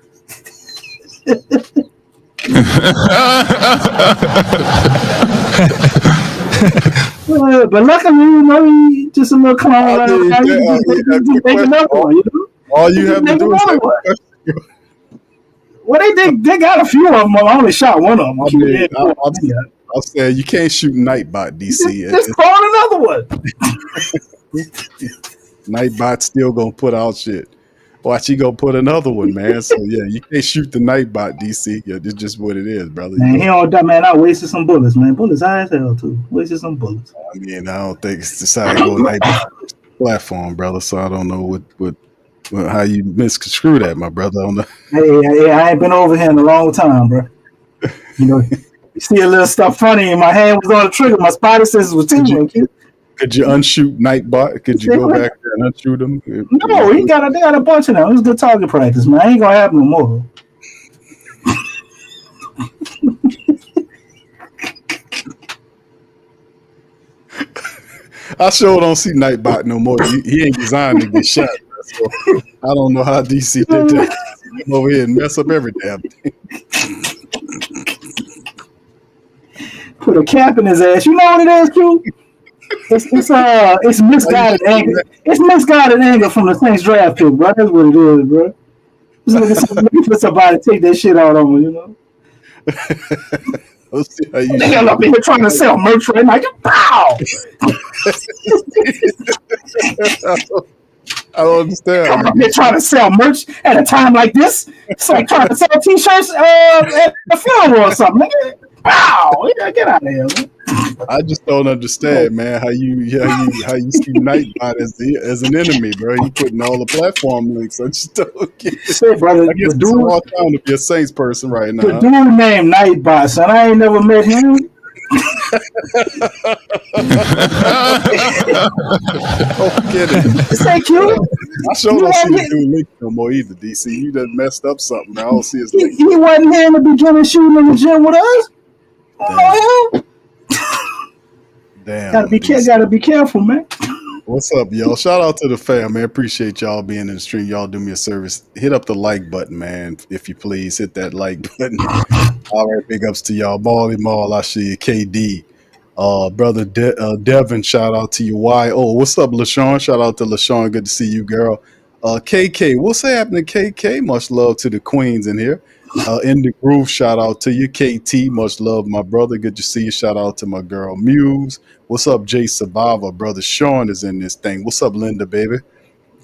But luckily, he just a little clown. Take another one, All you have to do is take one. Well, they got a few of them. I only shot one of them. I'll say you can't shoot Nightbot, DC. Just spawn another one. Nightbot's still gonna put out shit. Watch, he gonna put another one, man. So yeah, you can't shoot the Nightbot, DC. Yeah, it's just what it is, brother. Man, he don't die, man. I wasted some bullets, man. Bullets high as hell too. Wasted some bullets. I mean, I don't think it's decided to go Nightbot platform, brother. So I don't know what Well, how you misconstrue that, my brother? On the Hey, I ain't been over here in a long time, bro. You know, you see a little stuff funny, and my hand was on the trigger. My spider senses was tingling. Could you unshoot Nightbot? Could you go back there and unshoot him? No, they got a bunch of them. It was good target practice, man. Ain't gonna happen no more. I sure don't see Nightbot no more. He ain't designed to get shot. So I don't know how DC did that. Come over here and mess up every damn thing. Put a cap in his ass. You know what it is, Q? It's misguided anger. It's misguided anger from the Saints draft pick, bro. That's what it is, bro. Looking for somebody to take that shit out on him, you know. Let's see how you. They got up in here trying to sell merch right now. Pow! I don't understand. Come up here trying to sell merch at a time like this. It's like trying to sell t-shirts at a funeral or something. Wow! Get out of here, man. I just don't understand, man, how you see Nightbot as an enemy, bro. You putting all the platform links. I just don't get it. Say, brother, I guess it's all time to be a Saints person right now. The dude named Nightbot, son. I ain't never met him. Don't get it. Say, Q. I sure don't see the dude link no more either, DC. You done messed up something. I don't see his link. He wasn't here in the beginning shooting in the gym with us. Damn. Gotta be careful, man. What's up, y'all? Shout out to the fam, man. Appreciate y'all being in the stream. Y'all do me a service. Hit up the like button, man. If you please, hit that like button. All right, big ups to y'all. Bally Mall, I see you. KD. Brother Devin, shout out to you. Y.O. What's up, LaShawn? Shout out to LaShawn. Good to see you, girl. KK, what's happening, KK? Much love to the queens in here. In the groove, shout out to you. KT, much love, my brother. Good to see you. Shout out to my girl Muse. What's up, Jay Survivor? Brother Sean is in this thing. What's up, Linda, baby?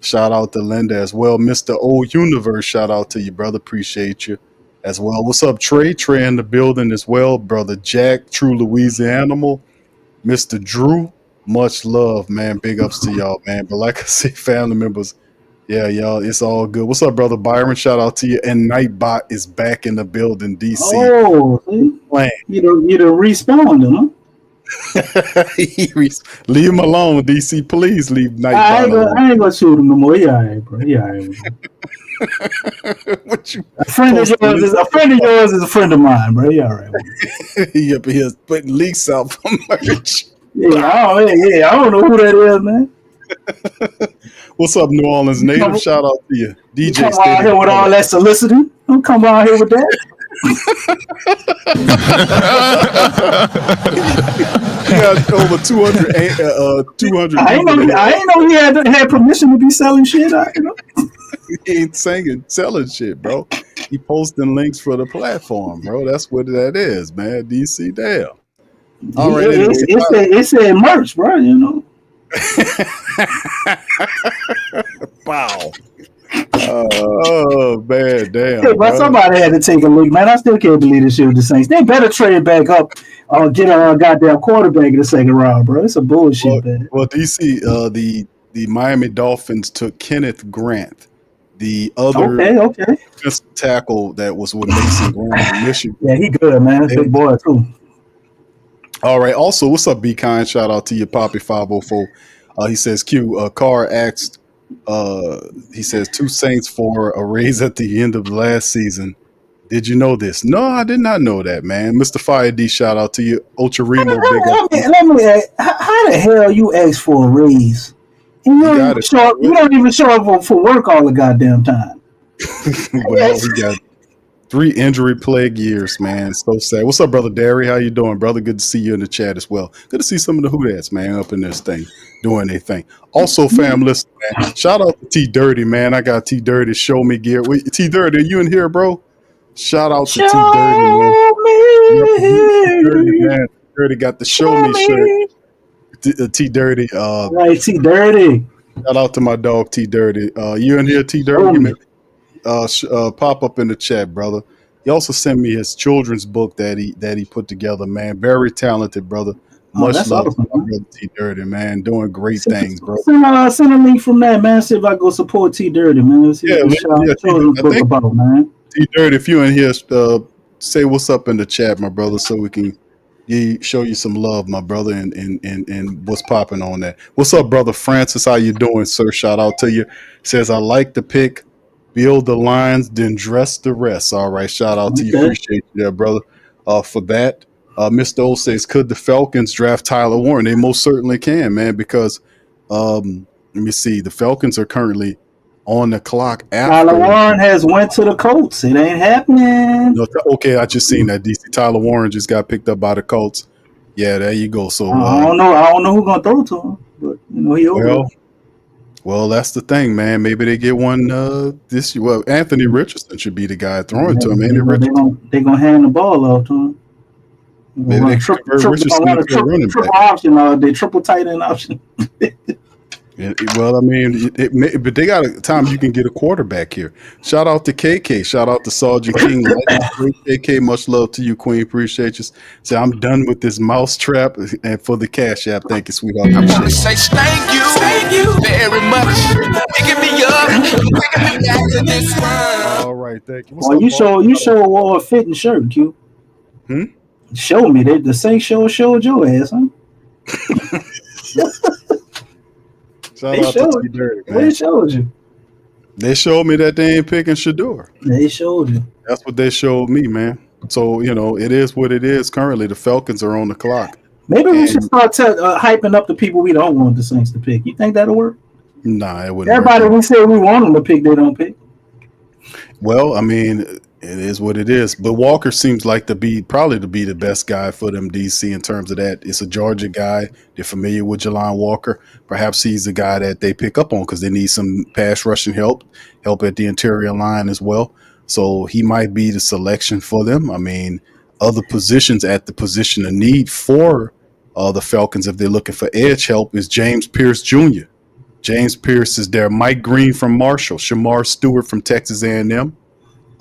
Shout out to Linda as well. Mr. Old Universe, shout out to you, brother. Appreciate you as well. What's up, Trey? Trey in the building as well. Brother Jack, True Louisianimal. Mr. Drew, much love, man. Big ups to y'all, man. But like I said, family members, yeah, y'all, it's all good. What's up, brother Byron? Shout out to you. And Nightbot is back in the building, DC. Oh, you done respawned him, huh? Leave him alone, DC. Please leave Nightbot alone. I ain't gonna shoot him no more. He all right, bro. He all right. A friend of yours is a friend of mine, bro. He all right. He up here putting leaks out for merch. I don't know who that is, man. What's up, New Orleans native? Shout out to you, DJ. Come out here with all that soliciting. Don't come out here with that. He got over 200. I ain't know he had permission to be selling shit. He ain't selling shit, bro. He posting links for the platform, bro. That's what that is, man. DC, damn. All right, it said merch, bro. You know. Wow. Oh man, damn. Hey, but somebody had to take a look, man. I still can't believe this shit with the Saints. They better trade back up or get a goddamn quarterback in the second round, bro. It's a bullshit, man. Well, DC, the Miami Dolphins took Kenneth Grant, the other tackle that was with Mason Graham in Michigan. Yeah, he good, man. That's big boy too. All right. Also, what's up, Be Kind? Shout out to you, Poppy 504. He says, Q, Carr asked, he says, 2 Saints for a raise at the end of the last season. Did you know this? No, I did not know that, man. Mr. Fire D, shout out to you. Ocharimo, let me ask, how the hell you ask for a raise? And you don't even show up for work all the goddamn time. Well, we got 3 injury plague years, man. So sad. What's up, brother Derry? How you doing, brother? Good to see you in the chat as well. Good to see some of the Who Dats, man, up in this thing, doing their thing. Also, fam, listen, man, shout out to T Dirty, man. I got T Dirty show me gear. Wait, T Dirty, are you in here, bro? Shout out to T Dirty, man. Dirty got the show me shirt. T Dirty. Right, T Dirty. Shout out to my dog T Dirty. You in here, T Dirty? Pop up in the chat, brother. He also sent me his children's book that he put together, man. Very talented, brother. Much love awesome, to my brother T Dirty, man. Doing great things, bro. Send a link from that, man. See if I go support T Dirty, man. Let's see what the book about, man. T Dirty, if you in here, say what's up in the chat, my brother, so we can show you some love, my brother, and what's popping on that. What's up, brother Francis? How you doing, sir? Shout out to you. Says I like the pick, build the lines, then dress the rest. All right, shout out to you. Appreciate you there, brother, for that. Mr. O says, could the Falcons draft Tyler Warren? They most certainly can, man, because let me see. The Falcons are currently on the clock. Tyler Warren has went to the Colts. It ain't happening. No, okay, I just seen that. DC Tyler Warren just got picked up by the Colts. Yeah, there you go. So I don't know who's gonna throw to him, but he over. Well, that's the thing, man. Maybe they get one this year. Well, Anthony Richardson should be the guy throwing to him. They're gonna hand the ball off to him. Maybe they triple option. They triple tight end option. Well, I mean, but they got a time you can get a quarterback here. Shout out to KK. Shout out to Sergeant King. KK, much love to you, Queen. Appreciate you. So I'm done with this mouse trap and for the cash app. Thank you, sweetheart. I'm gonna say thank you very much. Picking me up, taking me back to this world. All right, thank you. Well, you show wore a fitting shirt, Q. Show me the Saints showed your ass, huh? Shout out to T Dirty, man. They showed you. They showed me that they ain't picking Shador. They showed you. That's what they showed me, man. So, it is what it is currently. The Falcons are on the clock. Maybe we should start hyping up the people we don't want the Saints to pick. You think that'll work? Nah, it wouldn't. Everybody we say we want them to pick, they don't pick. Well, I mean, it is what it is. But Walker seems like to be the best guy for them, DC, in terms of that. It's a Georgia guy. They're familiar with Jelon Walker. Perhaps he's the guy that they pick up on because they need some pass rushing help at the interior line as well. So he might be the selection for them. I mean, other positions at the position of need for the Falcons, if they're looking for edge help, is James Pierce Jr. James Pierce is there. Mike Green from Marshall. Shamar Stewart from Texas A&M.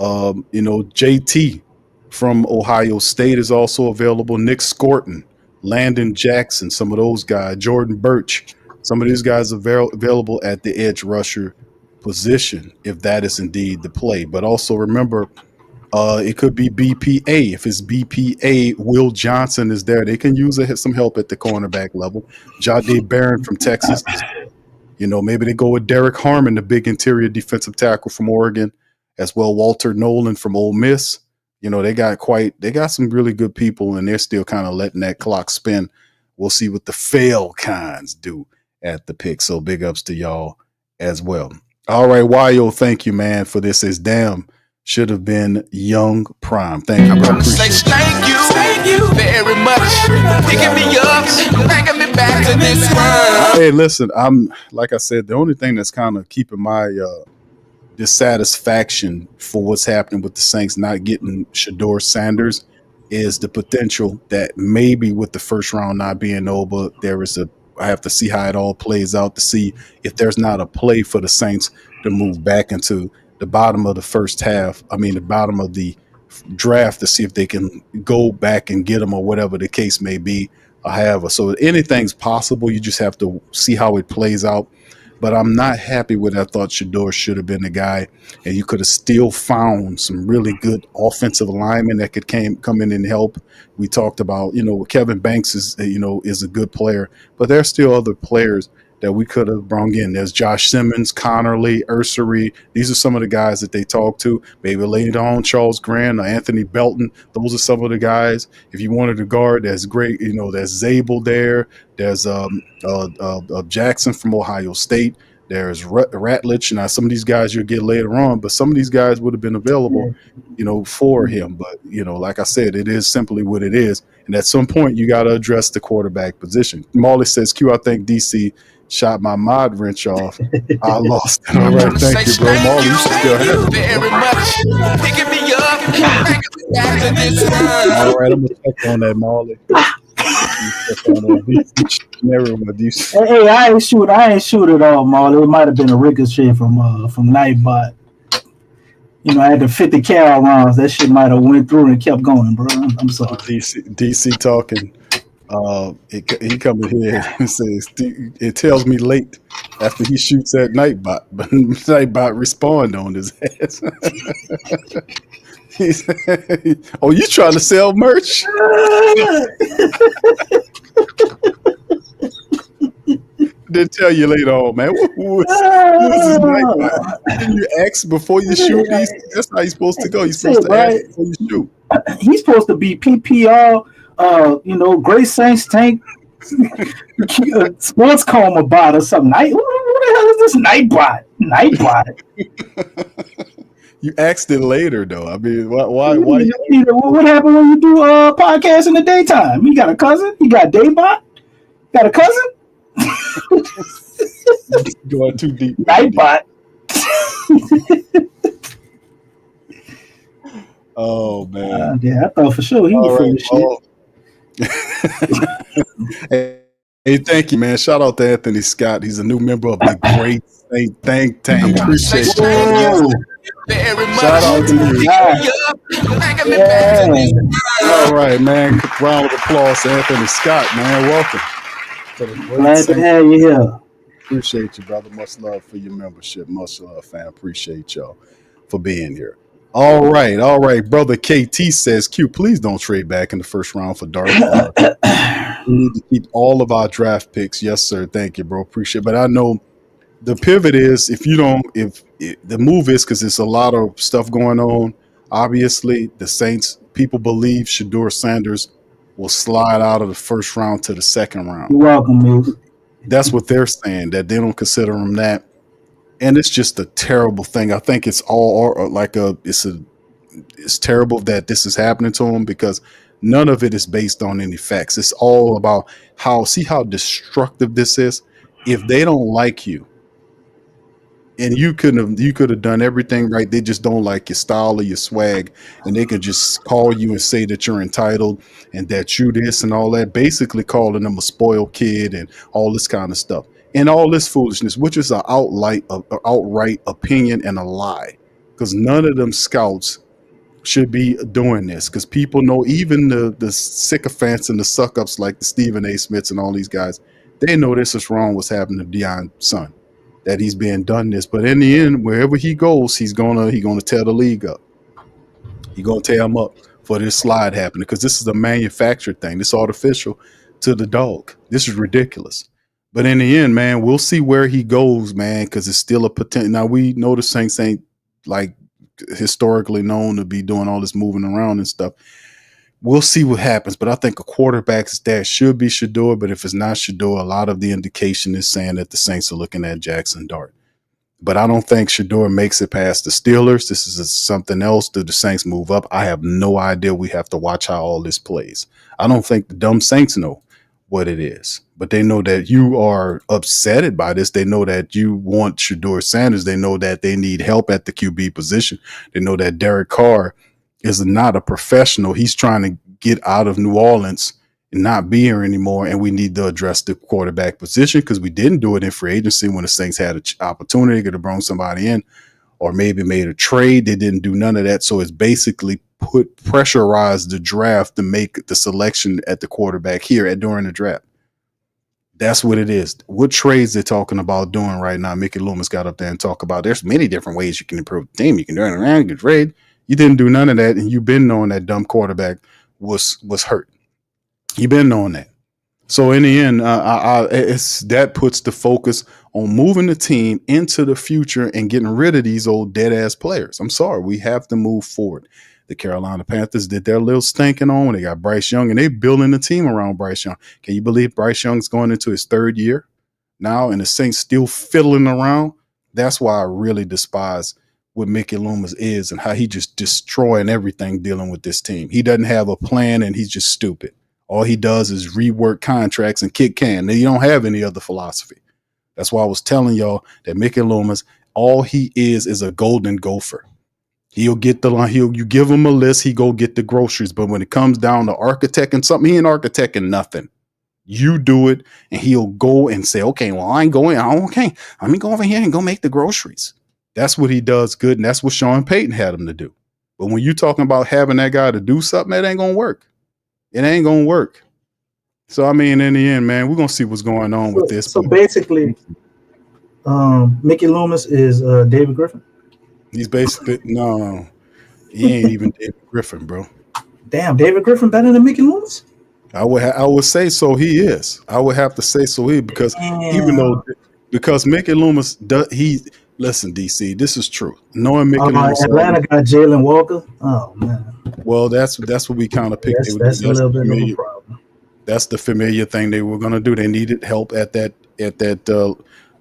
JT from Ohio State is also available. Nick Scorton, Landon Jackson, some of those guys. Jordan Birch. Some of these guys are available at the edge rusher position, if that is indeed the play. But also remember, it could be BPA. If it's BPA, Will Johnson is there. They can use some help at the cornerback level. Jahdae Barron from Texas. Maybe they go with Derek Harmon, the big interior defensive tackle from Oregon, as well. Walter Nolan from Ole Miss. They got some really good people, and they're still kind of letting that clock spin. We'll see what the Falcons do at the pick. So big ups to y'all as well. All right, Wayo, thank you, man, for this. Is damn should have been Young Prime. Thank you, bro. Thank you very much. Picking me up, bringing me back to this world. Hey, listen, like I said, the only thing that's kind of keeping my dissatisfaction for what's happening with the Saints not getting Shador Sanders is the potential that maybe with the first round not being over, I have to see how it all plays out to see if there's not a play for the Saints to move back into the bottom of the the bottom of the draft to see if they can go back and get them or whatever the case may be. So anything's possible. You just have to see how it plays out. But I'm not happy with it. I thought Shador should have been the guy, and you could have still found some really good offensive linemen that could come in and help. We talked about, Kelvin Banks is a good player, but there's still other players that we could have brought in. There's Josh Simmons, Connerly, Ursery. These are some of the guys that they talked to. Maybe later on, Charles Grant or Anthony Belton. Those are some of the guys. If you wanted to guard, that's great. There's Zabel there. There's Jackson from Ohio State. There's Ratledge. Now, some of these guys you'll get later on, but some of these guys would have been available, for him. But, like I said, it is simply what it is. And at some point, you got to address the quarterback position. Molly says, Q, I think DC shot my mod wrench off. I lost it. All right, thank you, bro. Molly, you should still have it. Very much. Picking me up, bringing me back to this world. All right, I'm going to check on that, Molly. Hey, I ain't shoot at all, Marley. It might have been a ricochet from Nightbot. I had the 50 cal rounds. That shit might have went through and kept going, bro. I'm sorry. DC talking He come in here and says it tells me late after he shoots that Nightbot, but Nightbot respond on his ass. He said, "Oh, you trying to sell merch?" Didn't tell you later on, man. Who was this Nightbot? Didn't you ask before you shoot these? That's how you're supposed to go. You're supposed to ask before you shoot. He's supposed to be PPR. Great Saints Tank sports Coma bot or something. Who the hell is this Nightbot? Nightbot. You asked it later, though. I mean, why? What happened when you do podcast in the daytime? You got a cousin? You got Daybot? Got a cousin? Going too deep. Nightbot. Oh man. Yeah, I thought for sure he was full of shit. Hey, thank you, man. Shout out to Anthony Scott. He's a new member of the Great Saint Think Tank. Appreciate you. Shout out to you. Yeah. All right, man. Round of applause to Anthony Scott, man. Welcome. Glad to have you here. Appreciate you, brother. Much love for your membership. Much love, fam. Appreciate y'all for being here. All right. Brother KT says, Q, please don't trade back in the first round for Dark. We need to keep all of our draft picks. Yes, sir. Thank you, bro. Appreciate it. But I know the pivot is if the move is because there's a lot of stuff going on. Obviously, the Saints, people believe Shedeur Sanders will slide out of the first round to the second round. You're welcome, man. That's what they're saying, that they don't consider him that. And it's just a terrible thing. I think it's all like it's terrible that this is happening to him because none of it is based on any facts. It's all about how destructive this is. If they don't like you, and you could have done everything right, they just don't like your style or your swag, and they could just call you and say that you're entitled and that you this and all that, basically calling them a spoiled kid and all this kind of stuff. And all this foolishness, which is an outright opinion and a lie, because none of them scouts should be doing this. Because people know, even the sycophants and the suck-ups like the Stephen A. Smiths and all these guys, they know this is wrong. What's happening to Deion's son, that he's being done this. But in the end, wherever he goes, he's gonna tear the league up. He's gonna tear him up for this slide happening, because this is a manufactured thing. This artificial to the dog. This is ridiculous. But in the end, man, we'll see where he goes, man, because it's still a potential. Now, we know the Saints ain't like historically known to be doing all this moving around and stuff. We'll see what happens. But I think a quarterback stat should be Shedeur. But if it's not Shedeur, a lot of the indication is saying that the Saints are looking at Jackson Dart. But I don't think Shedeur makes it past the Steelers. This is something else. Do the Saints move up? I have no idea. We have to watch how all this plays. I don't think the dumb Saints know what it is, but they know that you are upset by this. They know that you want Shedeur Sanders. They know that they need help at the QB position. They know that Derek Carr is not a professional. He's trying to get out of New Orleans and not be here anymore. And we need to address the quarterback position, because we didn't do it in free agency when the Saints had an opportunity. Could have brought somebody in or maybe made a trade. They didn't do none of that. So it's basically pressurized the draft to make the selection at the quarterback here during the draft. That's what it is. What trades they're talking about doing right now? Mickey Loomis got up there and talked about there's many different ways you can improve the team. You can turn around, you can trade. You didn't do none of that, and you've been knowing that dumb quarterback was hurt. You've been knowing that. So in the end, that puts the focus on moving the team into the future and getting rid of these old dead-ass players. I'm sorry. We have to move forward. The Carolina Panthers did their little stinking on. They got Bryce Young, and they building the team around Bryce Young. Can you believe Bryce Young's going into his third year now, and the Saints still fiddling around? That's why I really despise what Mickey Loomis is and how he just destroying everything dealing with this team. He doesn't have a plan, and he's just stupid. All he does is rework contracts and kick can. You don't have any other philosophy. That's why I was telling y'all that Mickey Loomis, all he is a golden gopher. He'll get the line. You give him a list, he go get the groceries. But when it comes down to architecting something, he ain't architecting nothing. You do it, and he'll go and say, okay, well, I ain't going. Okay, let me go over here and go make the groceries. That's what he does good, and that's what Sean Payton had him to do. But when you're talking about having that guy to do something, that ain't going to work. It ain't going to work. So I mean, in the end, man, we're gonna see what's going on with this. So basically, Mickey Loomis is David Griffin. He's basically no, he ain't even David Griffin, bro. Damn, David Griffin better than Mickey Loomis? I would say so. He is. I would have to say so. Because because Mickey Loomis listen, DC. This is true. Knowing Mickey Loomis, Atlanta got Jalen Walker. Oh man. Well, that's what we kind of picked. That's a little bit of a problem. That's the familiar thing they were going to do. They needed help at that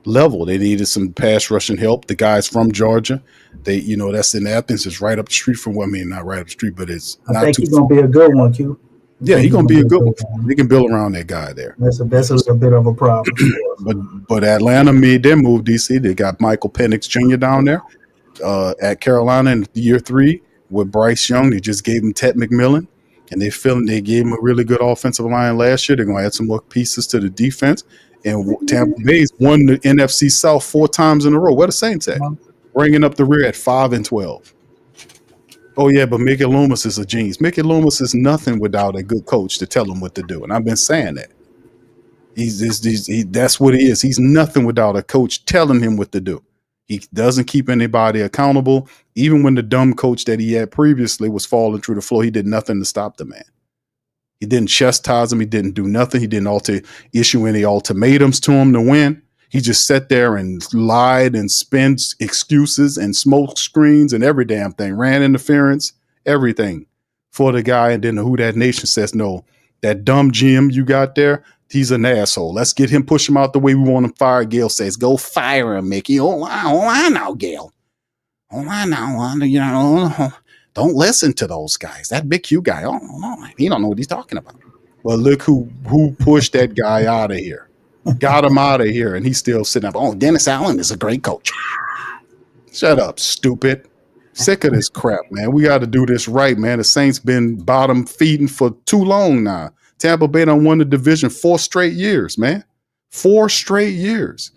level. They needed some pass rushing help. The guys from Georgia, that's in Athens. It's right up the street from. Not right up the street, but it's. I think he's gonna be a good one, Q. Yeah, he's gonna be a good one. They can build around that guy there. That's a little bit of a problem. But Atlanta made their move. DC, they got Michael Penix Jr. down there at Carolina in year 3 with Bryce Young. They just gave him Ted McMillan, and they gave him a really good offensive line last year. They're gonna add some more pieces to the defense. And Tampa Bay's won the NFC South 4 times in a row. What a Saints at? Bringing up the rear at 5-12. Oh, yeah, but Mickey Loomis is a genius. Mickey Loomis is nothing without a good coach to tell him what to do. And I've been saying that. That's what he is. He's nothing without a coach telling him what to do. He doesn't keep anybody accountable. Even when the dumb coach that he had previously was falling through the floor, he did nothing to stop the man. He didn't chastise him. He didn't do nothing. He didn't issue any ultimatums to him to win. He just sat there and lied and spent excuses and smoke screens and every damn thing, ran interference, everything for the guy. And then the Who Dat Nation says, no, that dumb GM you got there, he's an asshole. Let's get him, push him out the way we want him fired. Gail says, go fire him, Mickey. Oh, I know, Gail. Oh, I know. Don't listen to those guys. That Big Q guy, he don't know what he's talking about. Well, look who pushed that guy out of here. Got him out of here, and he's still sitting up. Oh, Dennis Allen is a great coach. Shut up, stupid. Sick of this crap, man. We got to do this right, man. The Saints been bottom feeding for too long now. Tampa Bay done won the division 4 straight years, man. 4 straight years.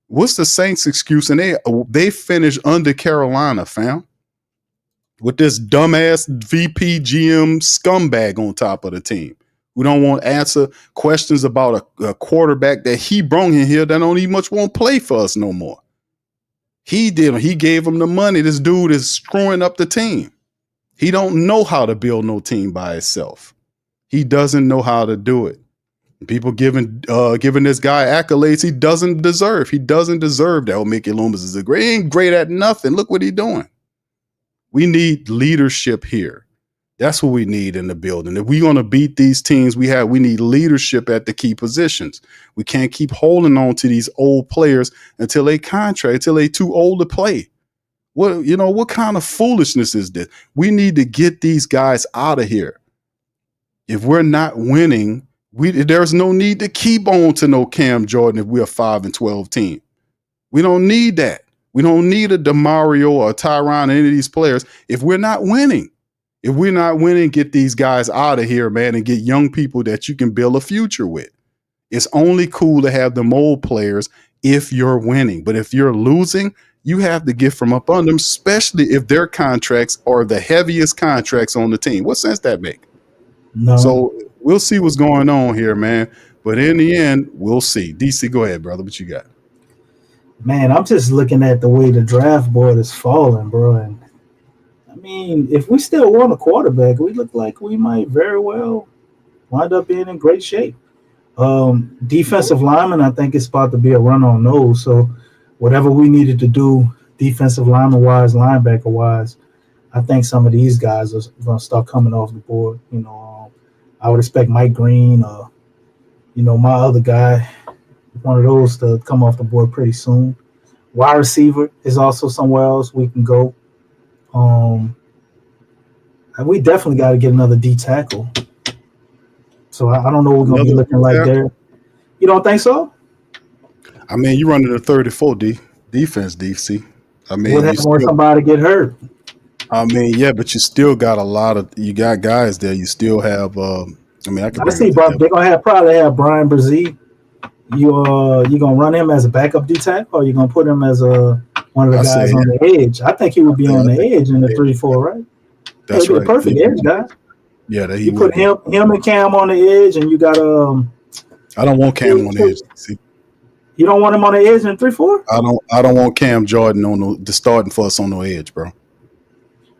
What's the Saints' excuse? And they finished under Carolina, fam. With this dumbass VP GM scumbag on top of the team. We don't want to answer questions about a quarterback that he brought in here that don't even much won't play for us no more. He gave him the money. This dude is screwing up the team. He don't know how to build no team by himself. He doesn't know how to do it. People giving this guy accolades he doesn't deserve. He doesn't deserve that. Mickey Loomis is he ain't great at nothing. Look what he's doing. We need leadership here. That's what we need in the building. If we're going to beat these teams, we need leadership at the key positions. We can't keep holding on to these old players until they too old to play. What kind of foolishness is this? We need to get these guys out of here. If we're not winning, there's no need to keep on to no Cam Jordan if we're a 5-12 team. We don't need that. We don't need a DeMario or a Tyron or any of these players if we're not winning. If we're not winning, get these guys out of here, man, and get young people that you can build a future with. It's only cool to have them old players if you're winning. But if you're losing, you have to get from up under them, especially if their contracts are the heaviest contracts on the team. What sense that make? No. So we'll see what's going on here, man. But in the end, we'll see. DC, go ahead, brother. What you got? Man, I'm just looking at the way the draft board is falling, bro. And I mean, if we still want a quarterback, we look like we might very well wind up being in great shape. Defensive lineman, I think it's about to be a run on those. So whatever we needed to do defensive lineman-wise, linebacker-wise, I think some of these guys are going to start coming off the board. I would expect Mike Green, my other guy, one of those to come off the board pretty soon. Wide receiver is also somewhere else we can go. We definitely got to get another D tackle. So I don't know what we're going to be looking like there. You don't think so? I mean, you running a 34 defense, DC. I mean, what happens when somebody get hurt? I mean, yeah, but you still got you got guys there. You still have. I see, bro. They're gonna probably have Brian Brzee. You gonna run him as a backup D tackle, or you gonna put him as one of the guys on the edge? I think he would be on the edge in the 3-4, right? That's He'd be right. a perfect edge guy. Yeah, that he You would. put him and Cam on the edge, and you got I don't want Cam on the edge. See, you don't want him on the edge in 3-4. I don't want Cam Jordan on the starting for us on the edge, bro.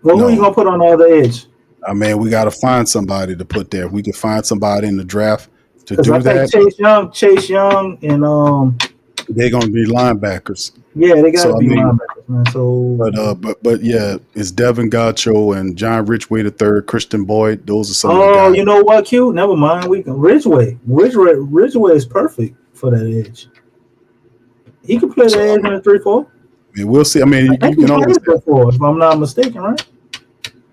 Well, who you gonna put on the other edge? I mean, we got to find somebody to put there. We can find somebody in the draft to do I that. think Chase Young, and they're gonna be linebackers. Yeah, they gotta be linebackers, man. So, but yeah, it's Devin Gacho and John Ridgeway III, Christian Boyd. Those are some. Oh, you know what, Q? Never mind. We can Ridgeway is perfect for that edge. He can play the edge in a 3-4. I mean, we'll see. I mean, you can always 3-4, if I'm not mistaken, right?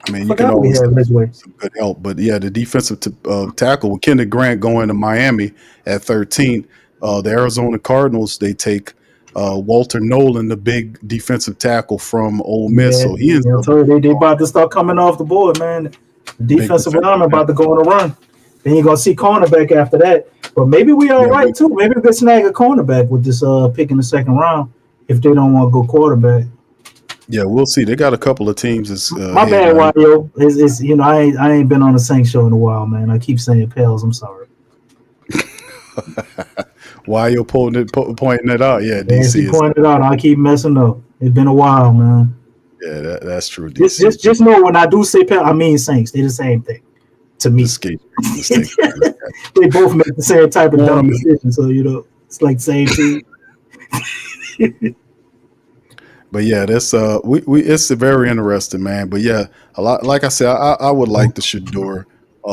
I mean, you can always have some good help. But yeah, the defensive tackle with Kenneth Grant going to Miami at 13. The Arizona Cardinals, they take Walter Nolan, the big defensive tackle from Ole Miss. Yeah, so he is. They about to start coming off the board, man. The defensive lineman about to go on a run. Then you're gonna see cornerback after that. But maybe we are right too. Maybe we could snag a cornerback with this pick in the second round if they don't want to go quarterback. Yeah, we'll see. They got a couple of teams. My bad, Wario. Is I ain't been on the Saints show in a while, man. I keep saying Pels. I'm sorry. Why you pointing it out? Yeah, DC pointed it out. I keep messing up. It's been a while, man. Yeah, that's true. DC. Just know when I do say Pels, I mean Saints. They're the same thing to me. They both make the same type of dumb decision, so it's like the same team. But yeah, that's it's very interesting, man. But yeah, a lot. Like I said, I would like the Shedeur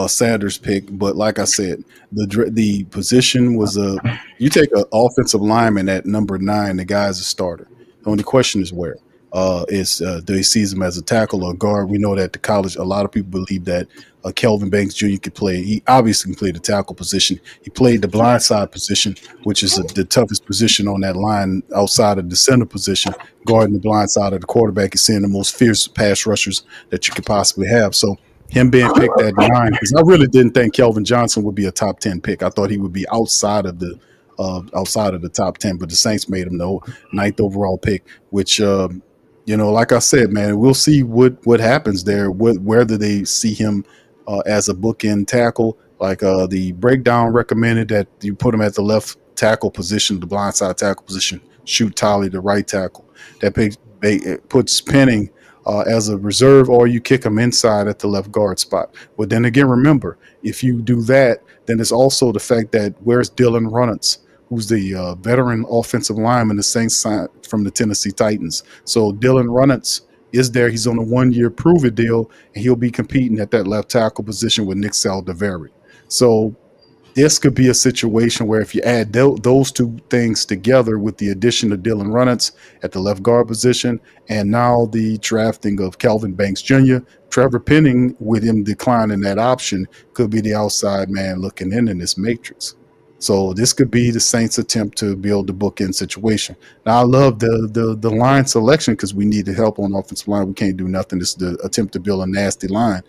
Sanders pick, but like I said, the position was you take an offensive lineman at number 9, the guy's a starter. The only question is where do he sees him as a tackle or guard? We know that the college, a lot of people believe that Kelvin Banks Jr. could play. He obviously can play the tackle position. He played the blind side position, which is the toughest position on that line outside of the center position. Guarding the blind side of the quarterback is seeing the most fierce pass rushers that you could possibly have. So him being picked at 9, because I really didn't think Kelvin Johnson would be a top 10 pick. I thought he would be outside of the top 10, but the Saints made him the 9th overall pick, which like I said, man, we'll see what happens there. Whether they see him as a bookend tackle, like the breakdown recommended that you put him at the left tackle position, the blindside tackle position, shoot Tolly the right tackle. That puts Penning as a reserve, or you kick him inside at the left guard spot. But then again, remember, if you do that, then it's also the fact that where's Dylan Runnels, who's the veteran offensive lineman, the Saints signed from the Tennessee Titans. So Dylan Runnels is there. He's on a 1-year prove-it deal, and he'll be competing at that left tackle position with Nick Saldiveri. So this could be a situation where if you add those two things together with the addition of Dylan Runnels at the left guard position, and now the drafting of Kelvin Banks Jr., Trevor Penning, with him declining that option, could be the outside man looking in this matrix. So this could be the Saints' attempt to build the bookend situation. Now, I love the line selection because we need the help on offensive line. We can't do nothing. This is the attempt to build a nasty line.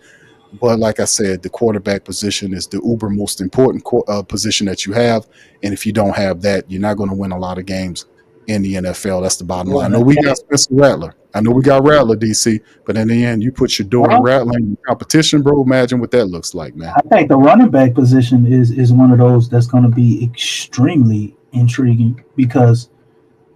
But like I said, the quarterback position is the uber most important position that you have. And if you don't have that, you're not going to win a lot of games in the NFL. That's the bottom line. I know we got Spencer Rattler. I know we got Rattler, DC. But in the end, you put Shedeur and Rattler in competition, bro. Imagine what that looks like, man. I think the running back position is one of those that's going to be extremely intriguing because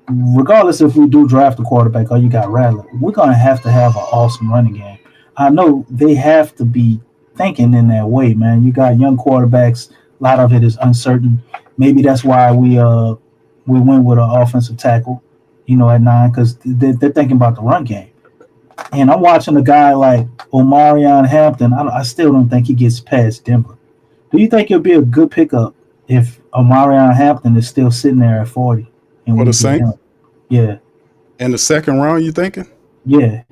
regardless if we do draft a quarterback or you got Rattler, we're going to have an awesome running game. I know they have to be thinking in that way, man. You got young quarterbacks. A lot of it is uncertain. Maybe that's why we went with an offensive tackle, at 9, because they're thinking about the run game. And I'm watching a guy like Omarion Hampton. I still don't think he gets past Denver. Do you think it'll be a good pickup if Omarion Hampton is still sitting there at 40? For the Saints? Yeah. In the second round, you thinking? Yeah.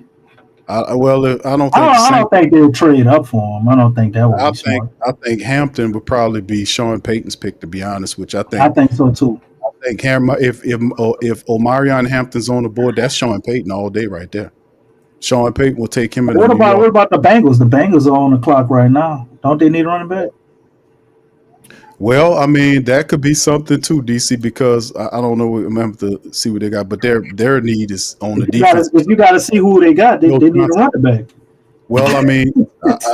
I don't think they'll trade up for him. I don't think that would be smart. I think Hampton would probably be Sean Payton's pick, to be honest, which I think so too. I think if Omarion Hampton's on the board, that's Sean Payton all day right there. Sean Payton will take him. What about the Bengals? The Bengals are on the clock right now. Don't they need a running back? Well, I mean, that could be something too, DC, because I don't know. Remember to see what they got, but their need is on the defense. You got to see who they got. They need a running back.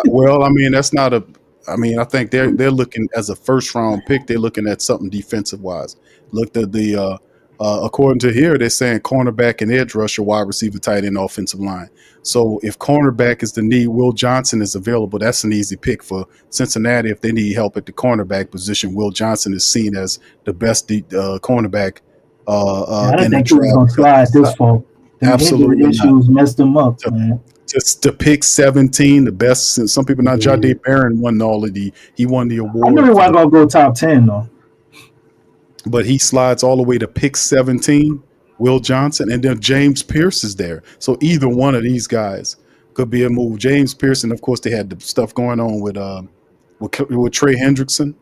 Well, I mean, that's not a. I mean, I think they're looking as a first round pick. They're looking at something defensive wise. Looked at the according to here, they're saying cornerback and edge rusher, wide receiver, tight end, offensive line. So if cornerback is the need, Will Johnson is available. That's an easy pick for Cincinnati. If they need help at the cornerback position, Will Johnson is seen as the best cornerback. I didn't think he was going to slide this fall. Absolutely, issues messed him up, man. Just to pick 17, the best. Some people not. Jahdae Barron won he won the award. I knew he wasn't gonna go top 10 though. But he slides all the way to pick 17, Will Johnson, and then James Pierce is there. So either one of these guys could be a move. James Pierce, and of course they had the stuff going on with Trey Hendrickson,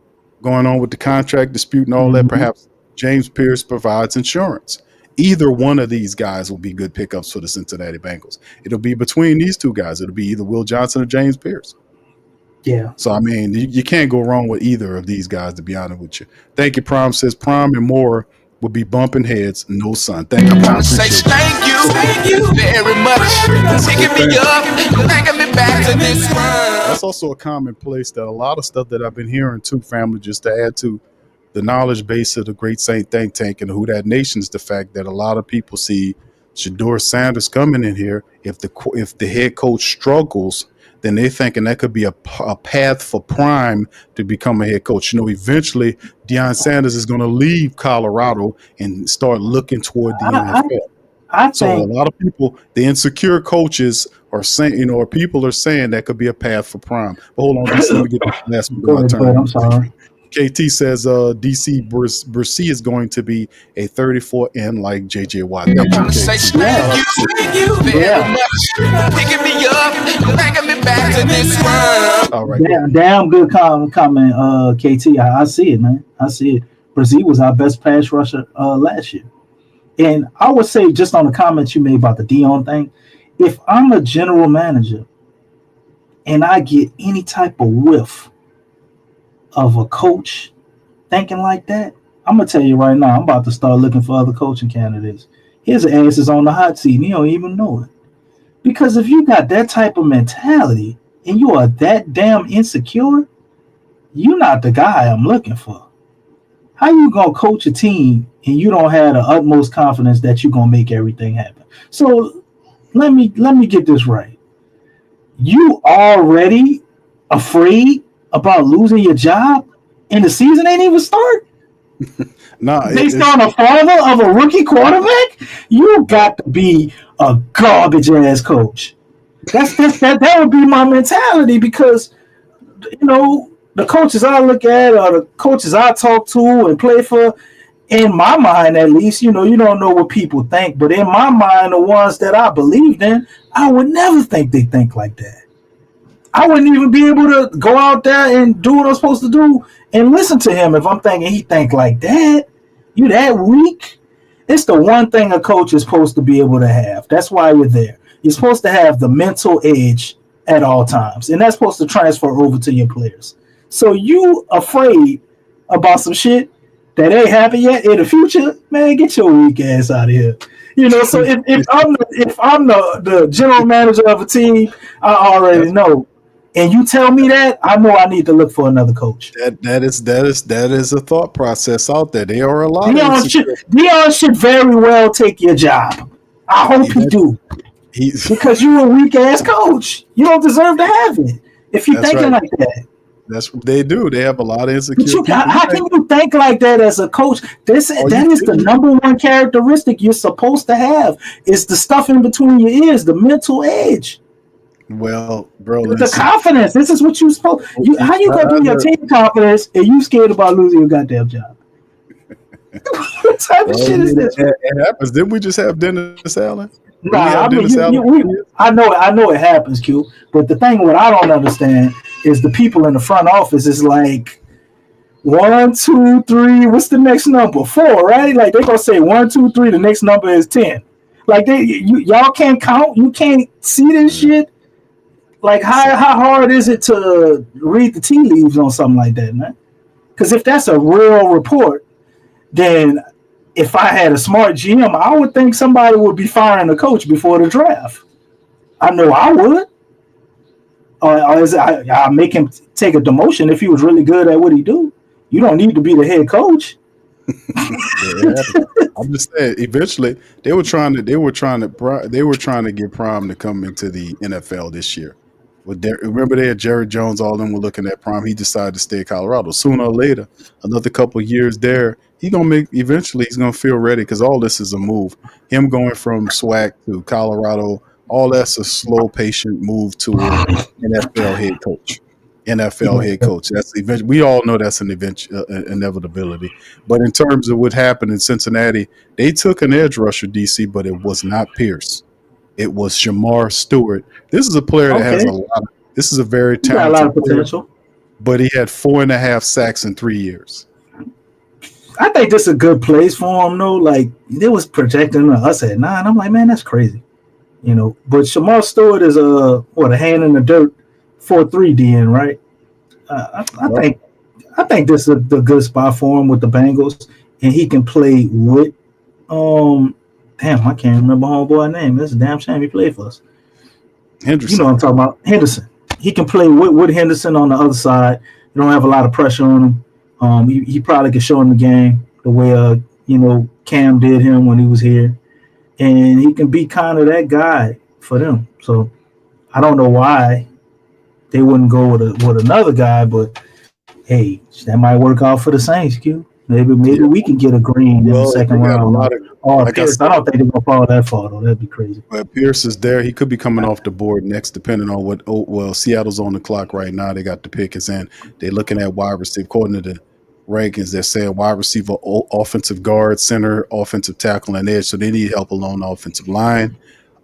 going on with the contract dispute and all that. Perhaps James Pierce provides insurance. Either one of these guys will be good pickups for the Cincinnati Bengals. It'll be between these two guys. It'll be either Will Johnson or James Pierce. Yeah. So, I mean, you can't go wrong with either of these guys, to be honest with you. Thank you, Prime says Prime and Moore will be bumping heads. No, son. Thank you, Prime. Say thank you very much. Taking me up, taking me back to this one. That's also a commonplace that a lot of stuff that I've been hearing too, family, just to add to the knowledge base of the Great Saint Think Tank and Who Dat Nation, is the fact that a lot of people see Shedeur Sanders coming in here. If the head coach struggles, then they're thinking that could be a path for Prime to become a head coach. You know, eventually Deion Sanders is going to leave Colorado and start looking toward the NFL. So a lot of people, the insecure coaches are saying, or people are saying that could be a path for Prime. But hold on, just let me get the last one. I'm sorry. KT says DC Bursey is going to be a 34 N like JJ Watt. Say thank you very much. Picking me up, taking me back to this one. All right. Damn good comment, KT. I see it, man. I see it. Bursey was our best pass rusher last year. And I would say, just on the comments you made about the Deion thing, if I'm a general manager and I get any type of whiff of a coach thinking like that, I'm gonna tell you right now, I'm about to start looking for other coaching candidates. His ass is on the hot seat and he don't even know it. Because if you got that type of mentality and you are that damn insecure, you're not the guy I'm looking for. How you gonna coach a team and you don't have the utmost confidence that you're gonna make everything happen? So let me get this right. You already afraid about losing your job and the season ain't even start? Based on a father of a rookie quarterback? You got to be a garbage ass coach. That would be my mentality, because you know the coaches I look at or the coaches I talk to and play for, in my mind at least, you don't know what people think, but in my mind, the ones that I believed in, I would never think they think like that. I wouldn't even be able to go out there and do what I'm supposed to do and listen to him if I'm thinking he think like that. You that weak? It's the one thing a coach is supposed to be able to have. That's why you're there. You're supposed to have the mental edge at all times, and that's supposed to transfer over to your players. So you afraid about some shit that ain't happened yet in the future? Man, get your weak ass out of here. So if I'm the general manager of a team, I already know. And you tell me that, I know I need to look for another coach. That is a thought process out there. There are a lot Deion should very well take your job. I hope he do. Because you're a weak ass coach. You don't deserve to have it if you're thinking like that. That's what they do. They have a lot of insecurity. How can you think like that as a coach? That is the number one characteristic you're supposed to have, is the stuff in between your ears, the mental edge. Well, bro, the confidence. This is what you're supposed. How you gonna do your team confidence and you scared about losing your goddamn job? What type of shit is this? It happens. Didn't we just have Dennis Allen? Nah, I know it happens, Q. But the thing what I don't understand is the people in the front office is like 1, 2, 3. What's the next number? 4, right? Like they're gonna say 1, 2, 3. The next number is 10. Like y'all can't count. You can't see this shit. Like how hard is it to read the tea leaves on something like that, man? Because if that's a real report, then if I had a smart GM, I would think somebody would be firing the coach before the draft. I know I would. or is I make him take a demotion if he was really good at what he do? You don't need to be the head coach. I'm just saying. Eventually, they were trying to get Prime to come into the NFL this year. Remember, they had Jerry Jones. All of them were looking at Prime. He decided to stay at Colorado. Sooner or later, another couple of years there, eventually he's gonna feel ready because all this is a move. Him going from SWAC to Colorado, all that's a slow, patient move to an NFL head coach. Head coach. That's we all know that's an inevitability. But in terms of what happened in Cincinnati, they took an edge rusher, DC, but it was not Pierce. It was Shamar Stewart. This is a player that has a lot. This is a very talented, got a lot of potential. Player, but he had 4.5 sacks in 3 years. I think this is a good place for him, though. Like, they was projecting us at 9. I'm like, man, that's crazy. But Shamar Stewart is a hand in the dirt 4-3 DN, right? I think this is the good spot for him with the Bengals, and he can play with damn, I can't remember homeboy's name. That's a damn shame he played for us. Henderson. You know what I'm talking about. Henderson. He can play with Henderson on the other side. You don't have a lot of pressure on him. He probably could show him the game the way Cam did him when he was here. And he can be kind of that guy for them. So I don't know why they wouldn't go with another guy, but hey, that might work out for the Saints, Q. Maybe we can get a green in the second round. Pierce, I don't think they're gonna fall that far though. That'd be crazy. But Pierce is there. He could be coming off the board next, depending on what. Well, Seattle's on the clock right now. They got the pick is in. They're looking at wide receiver. According to the rankings, they're saying wide receiver, offensive guard, center, offensive tackle, and edge. So they need help along the offensive line,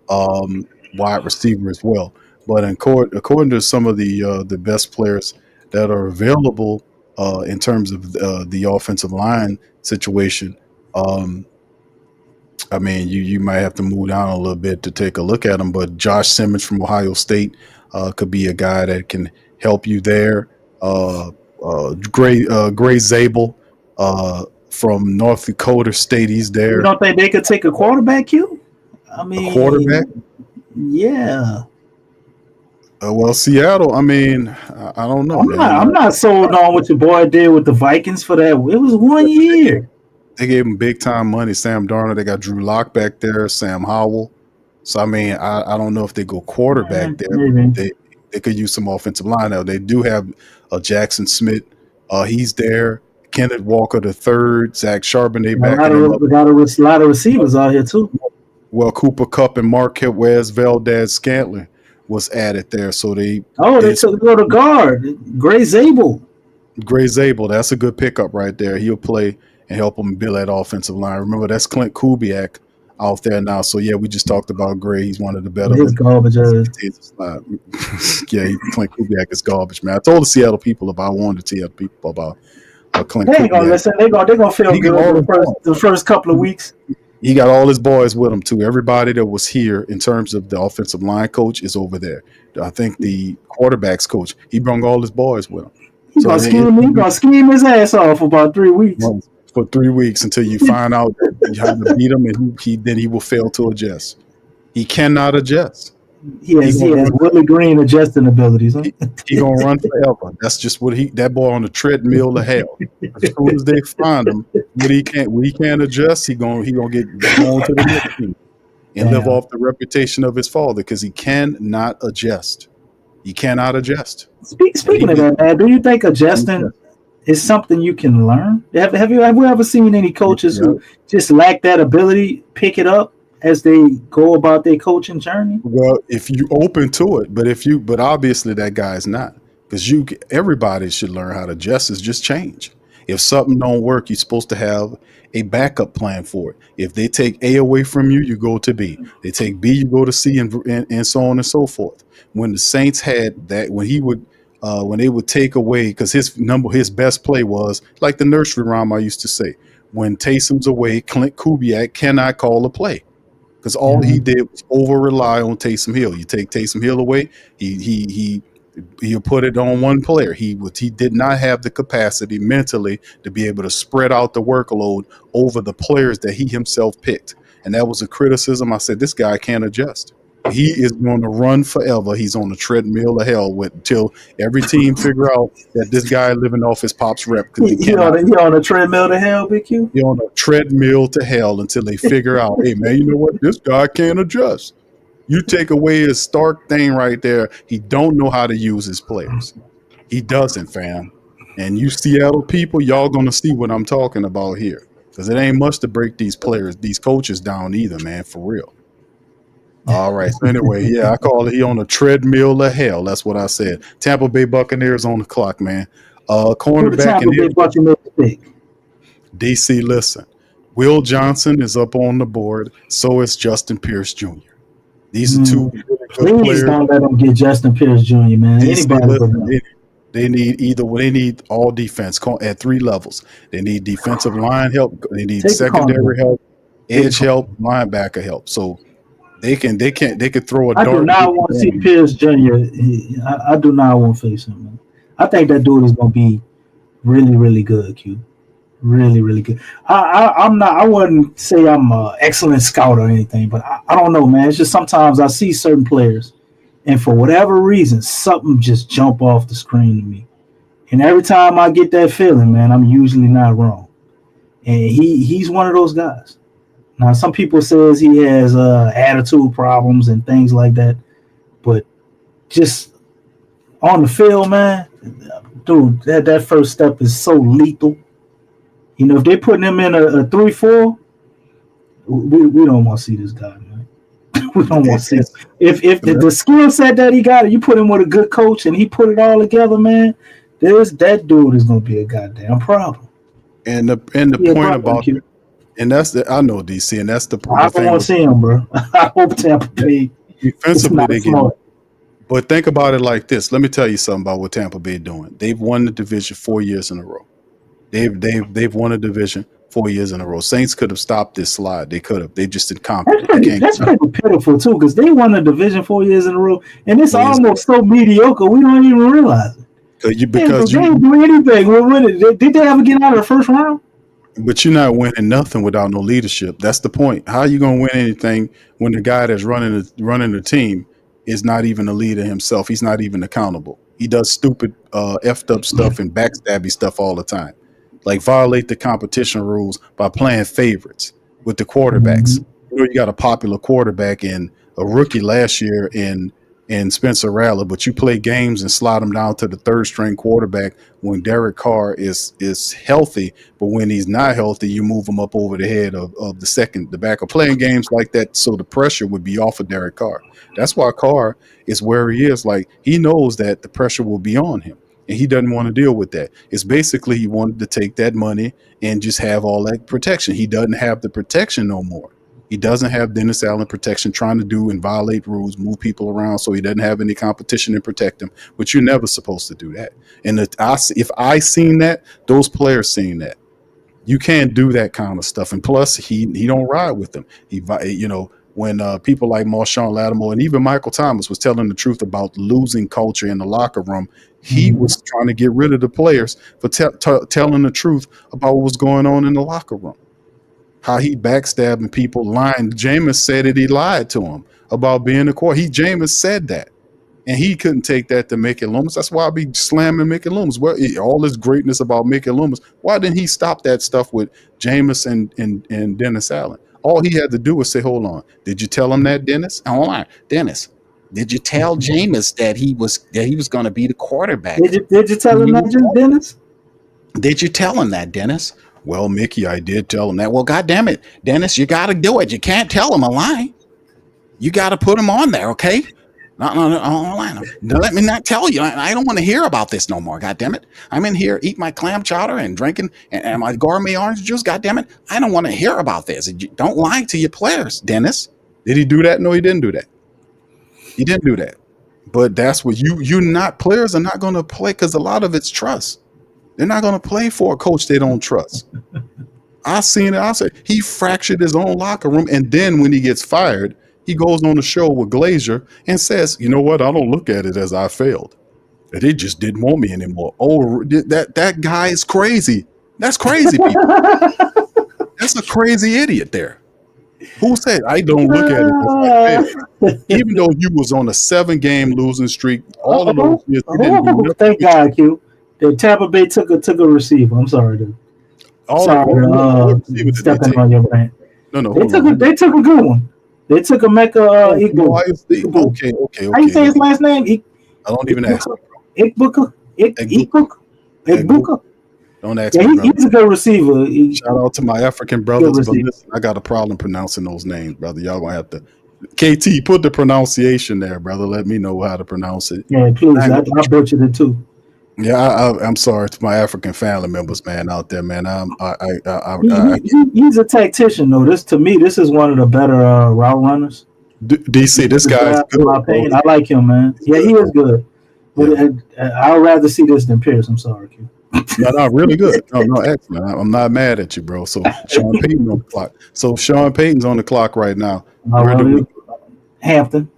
wide receiver as well. But according to some of the best players that are available in terms of the offensive line situation, I mean, you might have to move down a little bit to take a look at them. But Josh Simmons from Ohio State could be a guy that can help you there. Gray Zabel from North Dakota State, he's there. You don't think they could take a quarterback, Q? I mean, a quarterback? Yeah. Well, Seattle, I mean, I don't know. I'm not sold on what your boy did with the Vikings for that. It was 1 year. They gave him big time money. Sam Darnold, they got Drew Lock back there, Sam Howell. So, I mean, I don't know if they go quarterback there. They could use some offensive line now. They do have Jackson Smith. He's there. Kenneth Walker III, Zach Charbonnet back there. We got a lot of receivers out here, too. Well, Cooper Kupp and Marquez Valdez-Scantling was added there. So they took the guard, Gray Zabel. That's a good pickup right there. He'll play and help them build that offensive line. Remember, that's Clint Kubiak out there now. So, yeah, we just talked about Gray. He's one of the better ones. Garbage. Yeah, Clint Kubiak is garbage, man. I told the Seattle people I wanted to tell people about Clint Kubiak. They ain't going to listen. They're going to feel good the first couple of weeks. He got all his boys with him, too. Everybody that was here in terms of the offensive line coach is over there. I think the quarterback's coach, he brought all his boys with him. He's going to scheme his ass off for about 3 weeks. For 3 weeks until you find out you have to beat him, and then he will fail to adjust. He cannot adjust. He has Willie Green adjusting abilities. Huh? He gonna run forever. That's just what that boy on the treadmill of hell. As soon as they find him, when he can't adjust, he gonna get going to the next team and live off the reputation of his father because he cannot adjust. He cannot adjust. Speaking of that, man, do you think adjusting is something you can learn? Have you ever seen any coaches who just lack that ability, pick it up as they go about their coaching journey? Well, if you open to it, but obviously that guy's not, because everybody should learn how to adjust. Is just change. If something don't work, you're supposed to have a backup plan for it. If they take A away from you, you go to B. They take B, you go to C, and so on and so forth. When the Saints had that, when they would take away, because his best play was like the nursery rhyme I used to say: when Taysom's away, Clint Kubiak cannot call a play. Because all he did was over rely on Taysom Hill. You take Taysom Hill away, he'll put it on one player. He did not have the capacity mentally to be able to spread out the workload over the players that he himself picked. And that was a criticism. I said, this guy can't adjust. He is going to run forever. He's on the treadmill of hell until every team figure out that this guy living off his pop's rep. He on a treadmill to hell, Big Q? He on a treadmill to hell until they figure out, hey, man, you know what? This guy can't adjust. You take away his Stark thing right there. He don't know how to use his players. He doesn't, fam. And you Seattle people, y'all going to see what I'm talking about here. Because it ain't much to break these players, these coaches down either, man, for real. All right. So anyway, yeah, I call it he on a treadmill of hell. That's what I said. Tampa Bay Buccaneers on the clock, man. Cornerback and DC, listen. Will Johnson is up on the board. So is Justin Pierce Jr. These are two really good players. Please don't let them get Justin Pierce Jr., man. DC, listen, they need all defense at 3 levels. They need defensive line help. They need secondary help, edge help, linebacker help. So they could throw a dart. I do not want to see Pierce Jr. I do not want to face him, man. I think that dude is going to be really, really good, Q. Really, really good. I wouldn't say I'm an excellent scout or anything, but I don't know, man. It's just sometimes I see certain players, and for whatever reason, something just jump off the screen to me. And every time I get that feeling, man, I'm usually not wrong. And he's one of those guys. Now, some people says he has attitude problems and things like that, but just on the field, man, dude, that first step is so lethal. You know, if they're putting him in a 3-4, we don't want to see this guy, man. We don't want to see it. If the skill set that he got, you put him with a good coach and he put it all together, man, that dude is going to be a goddamn problem. And the point about it. And that's I know DC, and that's the point. I don't want to see him, bro. I hope Tampa Bay defensively they get. But think about it like this. Let me tell you something about what Tampa Bay doing. They've won the division 4 years in a row. They've won a division 4 years in a row. Saints could have stopped this slide. They could have. They just incompetent. That's pretty pitiful too, because they won the division 4 years in a row, and it's almost so mediocre we don't even realize it. Because they didn't do anything. Did they ever get out of the first round? But you're not winning nothing without no leadership. That's the point. How are you going to win anything when the guy that's running the team is not even a leader himself? He's not even accountable. He does stupid, effed up stuff and backstabby stuff all the time. Like violate the competition rules by playing favorites with the quarterbacks. You know, you got a popular quarterback and a rookie last year in Spencer Rattler, but you play games and slide him down to the third string quarterback when Derek Carr is healthy, but when he's not healthy, you move him up over the head of the backup. Playing games like that, so the pressure would be off of Derek Carr. That's why Carr is where he is. Like, he knows that the pressure will be on him, and he doesn't want to deal with that. It's basically he wanted to take that money and just have all that protection. He doesn't have the protection no more. He doesn't have Dennis Allen protection, trying to do and violate rules, move people around, so he doesn't have any competition and protect them. But you're never supposed to do that. And if I seen that, those players seen that. You can't do that kind of stuff. And plus, he don't ride with them. When people like Marshawn Lattimore and even Michael Thomas was telling the truth about losing culture in the locker room, he was trying to get rid of the players for telling the truth about what was going on in the locker room. How he backstabbing people, lying. Jameis said that he lied to him about being a quarterback. Jameis said that, and he couldn't take that to Mickey Loomis. That's why I be slamming Mickey Loomis. Well, all this greatness about Mickey Loomis. Why didn't he stop that stuff with Jameis and Dennis Allen? All he had to do was say, "Hold on, did you tell him that, Dennis? Hold on, Dennis. Did you tell Jameis that he was going to be the quarterback? Did you tell him that, Dennis? Did you tell him that, Dennis?" "Well, Mickey, I did tell him that." "Well, goddamn it, Dennis, you got to do it. You can't tell him a lie. You got to put him on there, okay? No, let me not tell you. I don't want to hear about this no more. Goddamn it, I'm in here eating my clam chowder and drinking and my gourmet orange juice. Goddamn it, I don't want to hear about this. Don't lie to your players, Dennis." Did he do that? No, he didn't do that. He didn't do that. But that's what players are not going to play, because a lot of it's trust. They're not going to play for a coach they don't trust. I seen it. I said he fractured his own locker room, and then when he gets fired, he goes on the show with Glazer and says, "You know what? I don't look at it as I failed. They just didn't want me anymore." Oh, that guy is crazy. That's crazy, people. That's a crazy idiot there. Who said I don't look at it as like that? Even though you was on a 7-game losing streak, all of those years, you didn't do nothing. Thank God, Q. The Tampa Bay took a receiver. I'm sorry, dude. Stepping on your brain. No. They took a good one. They took a Mecca. Okay. How you say his last name? I don't even ask. Ikbuka. Don't ask me. Yeah, he's a good receiver. Shout out to my African brothers, but listen, I got a problem pronouncing those names, brother. Y'all gonna have to. KT, put the pronunciation there, brother. Let me know how to pronounce it. Yeah, please. I butchered it too. Yeah, I'm sorry to my African family members, man, out there, man. He's a tactician, though. This is one of the better route runners. DC, this guy's good. I like him, man. Yeah, he is good. But I'd rather see this than Pierce. I'm sorry, Q. No, really good. No, excellent. I'm not mad at you, bro. So Sean Payton on the clock. So Sean Payton's on the clock right now. Hampton,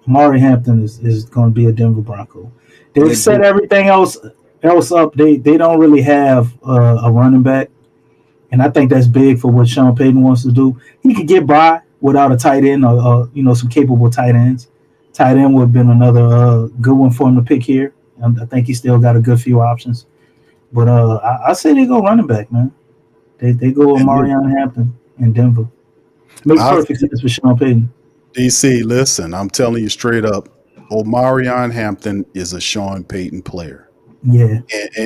Amari Hampton is going to be a Denver Bronco. They've set everything else up. They don't really have a running back, and I think that's big for what Sean Payton wants to do. He could get by without a tight end or some capable tight ends. Tight end would have been another good one for him to pick here. I think he still got a good few options. But I say they go running back, man. They go with Marion Hampton in Denver. Makes perfect sense for Sean Payton. DC, listen, I'm telling you straight up, Omarion Hampton is a Sean Payton player. Yeah.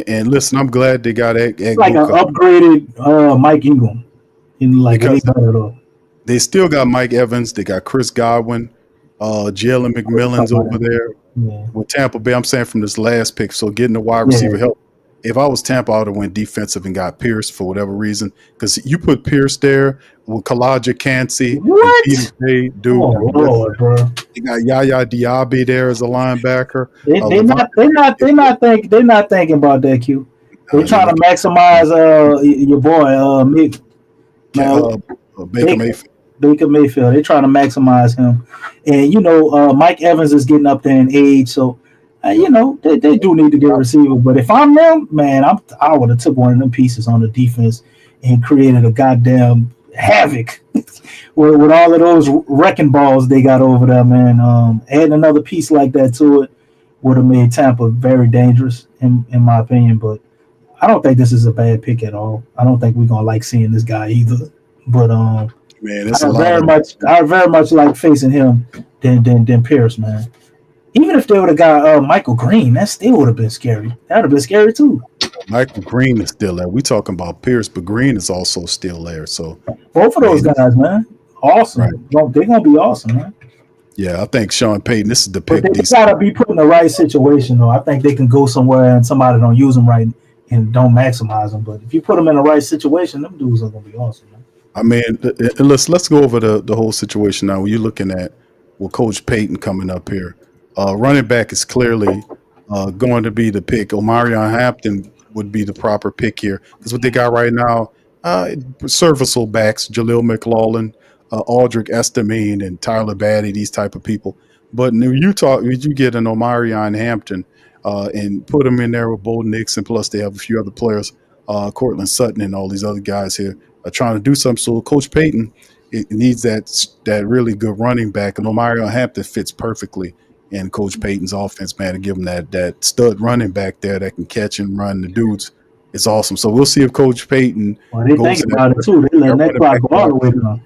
And listen, I'm glad they got like an upgraded Mike Ingram. They still got Mike Evans. They got Chris Godwin. Jalen McMillan's over there with Tampa Bay. I'm saying from this last pick. So getting the wide receiver help. If I was Tampa, I would have went defensive and got Pierce for whatever reason. Because you put Pierce there with Kalaja Kancey. What? Dude, Lord, bro. You got Yaya Diaby there as a linebacker. They're not thinking about that, Q. They're trying to maximize your boy Baker Mayfield. They're trying to maximize him, and Mike Evans is getting up there in age, so. They do need to get a receiver, but if I'm them, man, I would have took one of them pieces on the defense and created a goddamn havoc with all of those wrecking balls they got over there, man. Adding another piece like that to it would have made Tampa very dangerous, in my opinion. But I don't think this is a bad pick at all. I don't think we're gonna like seeing this guy either. But man, I very much like facing him than Pierce, man. Even if they would have got Michael Green, that still would have been scary. That would have been scary too. Michael Green is still there. We talking about Pierce, but Green is also still there. So both of those guys, man, awesome. Right. They're gonna be awesome, man. Yeah, I think Sean Payton. This is the pick. But they gotta be put in the right situation, though. I think they can go somewhere and somebody don't use them right and don't maximize them. But if you put them in the right situation, them dudes are gonna be awesome, man. I mean, let's go over the whole situation now. When you're looking at Coach Payton coming up here. Running back is clearly going to be the pick. Omarion Hampton would be the proper pick here. Because what they got right now, serviceable backs, Jaleel McLaughlin, Aldrick Estamine, and Tyler Batty, these type of people. But when you get an Omarion Hampton and put them in there with Bo Nix, and plus they have a few other players, Cortland Sutton and all these other guys here are trying to do something. So Coach Payton needs that really good running back, and Omarion Hampton fits perfectly in Coach Payton's offense, man, to give him that stud running back there that can catch and run the dudes. It's awesome. So we'll see if Coach Payton they goes think about it too. They let that clock go all the way down.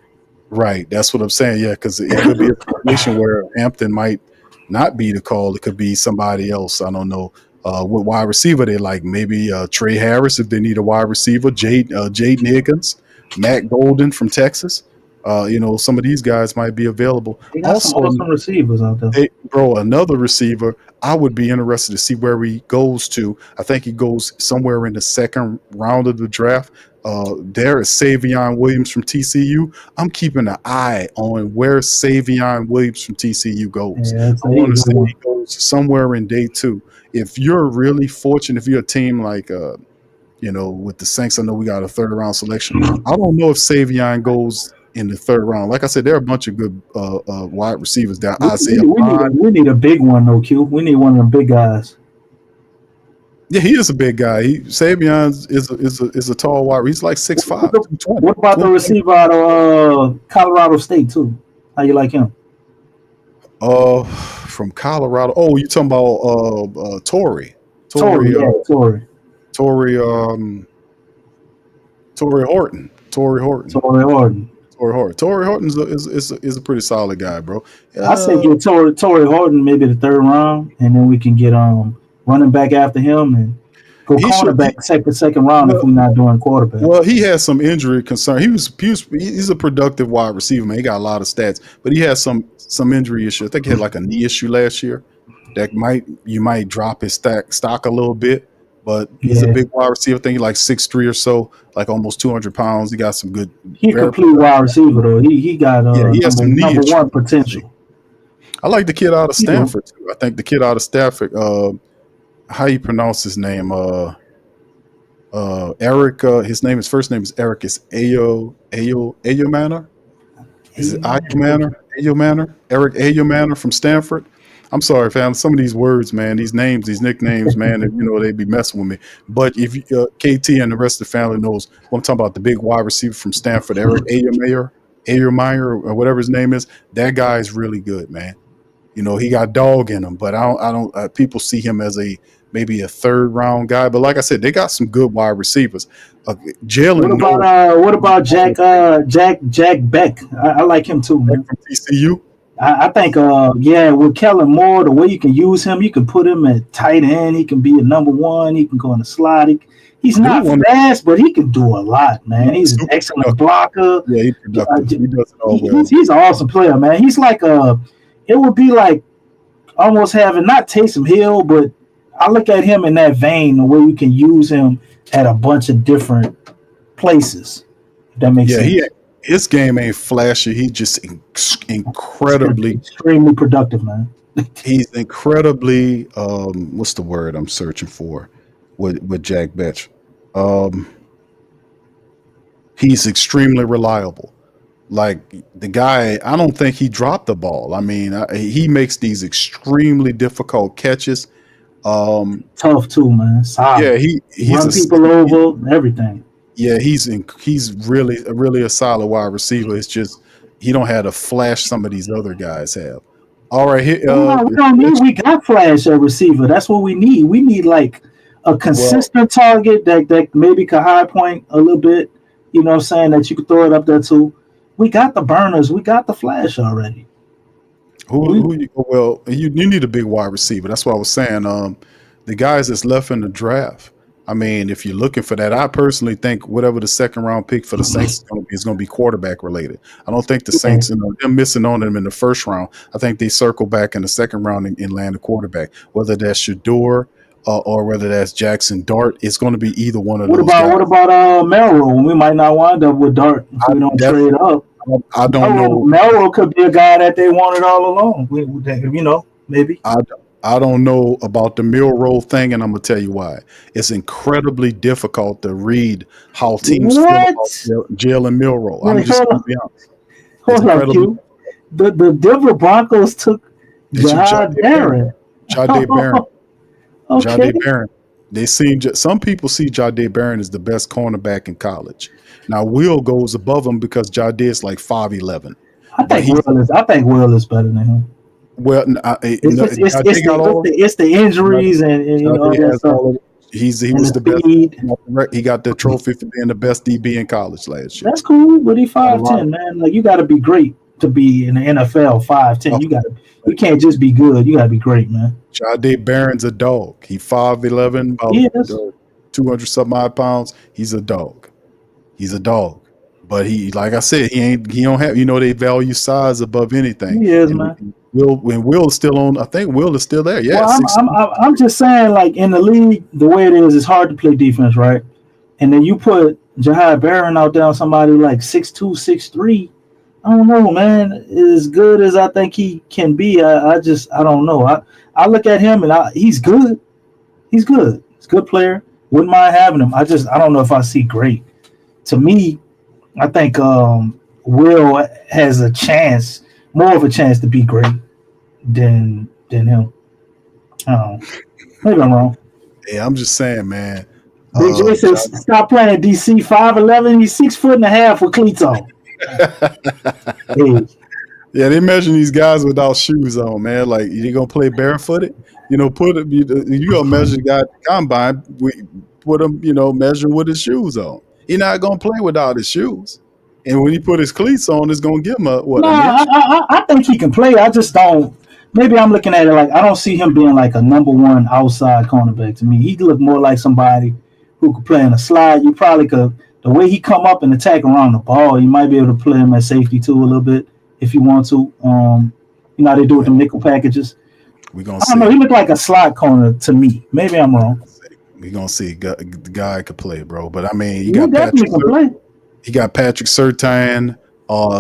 Right. That's what I'm saying. Yeah, because it could be a situation where Hampton might not be the call. It could be somebody else. I don't know what wide receiver they like. Maybe Trey Harris if they need a wide receiver. Jaden Higgins, Matt Golden from Texas. Some of these guys might be available. They got some awesome receivers out there. Another receiver, I would be interested to see where he goes to. I think he goes somewhere in the second round of the draft. There is Savion Williams from TCU. I'm keeping an eye on where Savion Williams from TCU goes. Yeah, I want to see he goes somewhere in day 2. If you're really fortunate, if you're a team like with the Saints, I know we got a 3rd round selection. I don't know if Savion goes in the 3rd round. Like I said, there are a bunch of good wide receivers there. We need a big one, though, Q. We need one of them big guys. Yeah, he is a big guy. Savion is a tall wide. He's like 6'5", 220. What about the receiver out of Colorado State too? How you like him? From Colorado. Oh, you talking about Torrey? Torrey Horton. Torrey Horton. Torrey Horton is a pretty solid guy, bro. I say get Torrey Horton maybe the third round, and then we can get running back after him and go cornerback second round if we're not doing quarterback. Well, he has some injury concern. He's a productive wide receiver, man. He got a lot of stats, but he has some injury issue. I think he had like a knee issue last year that you might drop his stock a little bit. But he's a big wide receiver. I think he's like 6'3" or so, like almost 200 pounds. He got some good. He's a complete wide receiver though. He got he has some number one potential. I like the kid out of Stanford too. I think the kid out of Stanford. How you pronounce his name? Eric. His first name is Eric. It's Ayo Manor. Is it Ayo Manor? Eric Ayo Manor from Stanford. I'm sorry, fam. Some of these words, man, these names, these nicknames, man, they be messing with me. But if KT and the rest of the family knows what I'm talking about, the big wide receiver from Stanford, Eric Ayo or whatever his name is, that guy is really good, man. He got dog in him, but I don't. People see him as maybe a third round guy, but like I said, they got some good wide receivers. Jalen. What about Jack Beck? I like him too, man. From TCU. I think, with Kellen Moore, the way you can use him, you can put him at tight end. He can be a number one. He can go in the slot. He's not fast, but he can do a lot, man. He's an excellent blocker. Yeah, he's productive. He does it all well. He's an awesome player, man. He's like it would be like almost having not Taysom Hill, but I look at him in that vein, the way you can use him at a bunch of different places. If that makes sense. His game ain't flashy. He's just extremely productive, man. He's incredibly what's the word I'm searching for with Jack Betch? He's extremely reliable. Like the guy, I don't think he dropped the ball. I mean, he makes these extremely difficult catches. Tough too, man. Solid. Yeah, he's run people over, everything. Yeah, he's really a solid wide receiver. It's just he don't have to flash some of these other guys have. All right, we don't need. We got flash at receiver. That's what we need. We need like a consistent target that maybe could high point a little bit. You know what I'm saying? That you could throw it up there too. We got the burners. We got the flash already. You need a big wide receiver. That's what I was saying. The guys that's left in the draft. I mean, if you're looking for that, I personally think whatever the second round pick for the Saints is going to be quarterback related. I don't think the Saints, they're missing on them in the first round. I think they circle back in the second round and land a quarterback, whether that's Shador or whether that's Jackson Dart. It's going to be either one of those guys. What about Melrose? We might not wind up with Dart if we don't trade up. I don't know. Melrose could be a guy that they wanted all along. Maybe. I don't know about the Milroe thing, and I'm gonna tell you why. It's incredibly difficult to read how teams feel about Jalen Milroe. I'm just gonna be honest. Hold on, Q. The Denver Broncos took Jai Barron. Jade Barron. Okay. Jade Barron. Some people see Jade Barron as the best cornerback in college. Now Will goes above him because Jade is like 5'11". I think Will is better than him. Well, it's the injuries and all that stuff. He got the trophy for being the best DB in college last year. That's cool, but he 5'10", man. Like you got to be great to be in the NFL. 5'10". You can't just be good. You got to be great, man. Jade Barron's a dog. He 5'11", about 200 some odd pounds. He's a dog. But he, like I said, he don't have. They value size above anything. He is, man. Will is still on. I think Will is still there. Yeah. Well, I'm just saying, like in the league, the way it is, it's hard to play defense, right? And then you put Jai Barron out there on somebody like 6'2", 6'3". I don't know, man. As good as I think he can be, I don't know. I look at him and he's good. He's good. He's a good player. Wouldn't mind having him. I don't know if I see great. To me, I think Will has more of a chance to be great than him. Maybe I'm wrong. Yeah, I'm just saying, man. Big J says, stop playing DC 5'11". He's 6'1.5" with cleats on. Hey. Yeah, they measure these guys without shoes on, man. Like, you gonna play barefooted? You know, you gonna measure the guy at the combine, put him, measure with his shoes on. He's not gonna play without his shoes. And when he put his cleats on, it's gonna give him an inch? I think he can play. I just don't. Maybe I'm looking at it like I don't see him being like a number one outside cornerback to me. He look more like somebody who could play in a slide. You probably could. The way he come up and attack around the ball, you might be able to play him at safety too a little bit if you want to. How they do with the nickel packages. I don't know. He looked like a slot corner to me. Maybe I'm wrong. We're gonna see. The guy could play, bro. But I mean, you got Patrick. You got Patrick Surtain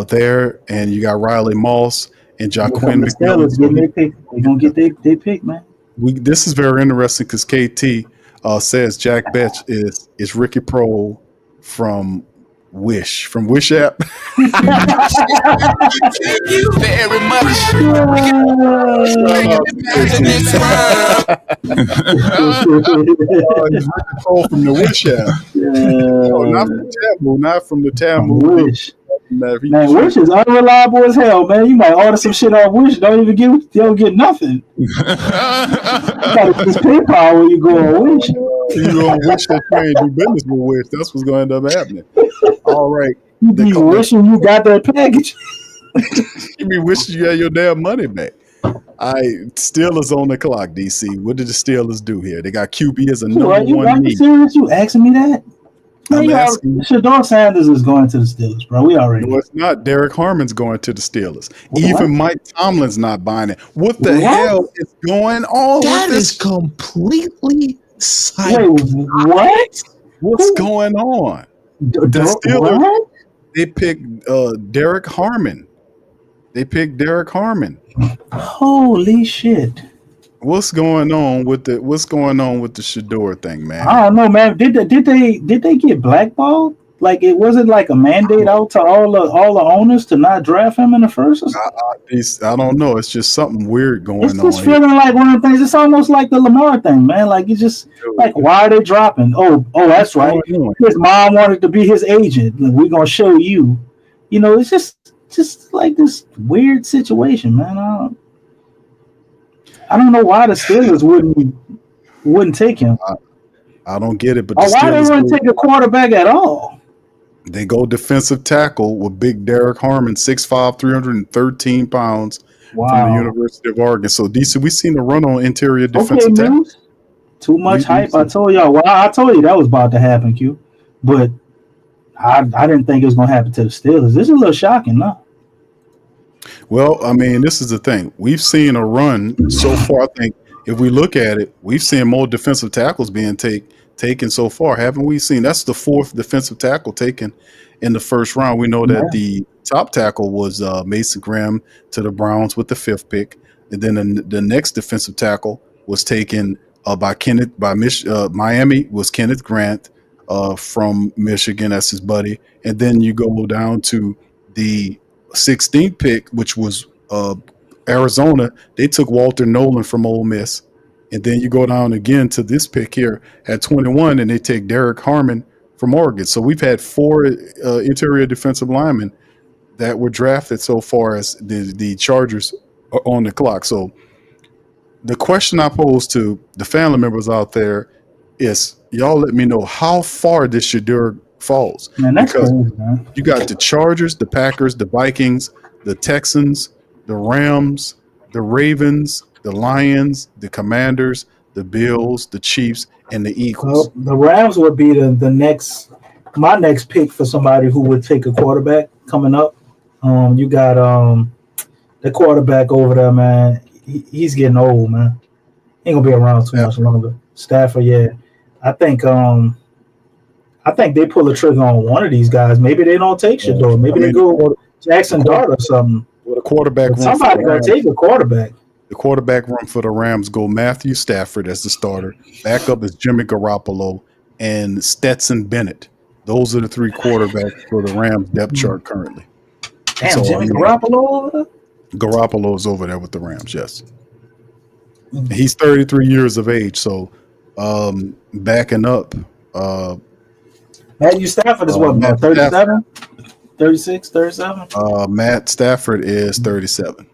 there, and you got Riley Moss and Jaquin McMillan. They're gonna get their pick, man. This is very interesting because KT says Jack Betch is Ricky Prohl from Wish app. Thank you very much. He's Ricky Prohl from the Wish app. Not from the Tamu. Wish. Man, Wish is unreliable as hell, man. You might order some shit off Wish, don't get nothing. You gotta just PayPal when you go on Wish. You go on Wish that you ain't do business with Wish. That's what's going to end up happening. All right. You be wishing you got that package. You be wishing you had your damn money back. Steelers on the clock, DC. What did the Steelers do here? They got QB as a number one need. You serious? You asking me that? Shador Sanders is going to the Steelers, bro. We already. No, it's not. Derek Harmon's going to the Steelers. Even Mike Tomlin's not buying it. What the hell is going on? That is completely silent. Wait, what? What's going on? The Steelers. They picked Derek Harmon. Holy shit! What's going on with the Shador thing, man? I don't know, man. Did they get blackballed? Like it wasn't like a mandate out to all the owners to not draft him in the first? I don't know. It's just something weird going on. It's just feeling like one of the things. It's almost like the Lamar thing, man. Like it's just like, why are they dropping? Oh, that's right. His mom wanted to be his agent. We're gonna show you. It's just like this weird situation, man. I don't know why the Steelers wouldn't take him. I don't get it, but why they wouldn't take a quarterback at all? They go defensive tackle with big Derek Harmon, 6'5", 313 pounds from the University of Oregon. So, DC, we seen a run on interior defensive tackle. Too much hype. I told y'all. Well, I told you that was about to happen, Q. But I didn't think it was going to happen to the Steelers. This is a little shocking, no? Well, I mean, this is the thing. We've seen a run so far. I think if we look at it, we've seen more defensive tackles being taken so far, haven't we seen? That's the fourth defensive tackle taken in the first round. We know that the top tackle was Mason Graham to the Browns with the 5th pick, and then the next defensive tackle was taken by Miami was Kenneth Grant from Michigan. That's his buddy, and then you go down to the 16th pick, which was Arizona. They took Walter Nolan from Ole Miss. And then you go down again to this pick here at 21, and they take Derek Harmon from Oregon. So we've had 4 interior defensive linemen that were drafted so far as the Chargers are on the clock. So the question I pose to the family members out there is, y'all let me know how far this Shador falls. Man, that's because crazy, man. You got the Chargers, the Packers, the Vikings, the Texans, the Rams, the Ravens, the Lions, the Commanders, the Bills, the Chiefs, and the Eagles. Well, the Rams would be my next pick for somebody who would take a quarterback coming up. You got the quarterback over there, man. He's getting old, man. He ain't gonna be around too much longer. Stafford, yeah. I think they pull the trigger on one of these guys. Maybe they don't take Shador. Maybe they go with Jackson Dart or something. Well, the quarterback. Somebody gotta take a quarterback. The quarterback run for the Rams go Matthew Stafford as the starter. Backup is Jimmy Garoppolo and Stetson Bennett. Those are the 3 quarterbacks for the Rams depth chart currently. Damn, Jimmy Garoppolo? Garoppolo is over there with the Rams, yes. He's 33 years of age, so Backing up. Matthew Stafford is what, about 37? 36, 37? Matt Stafford is 37.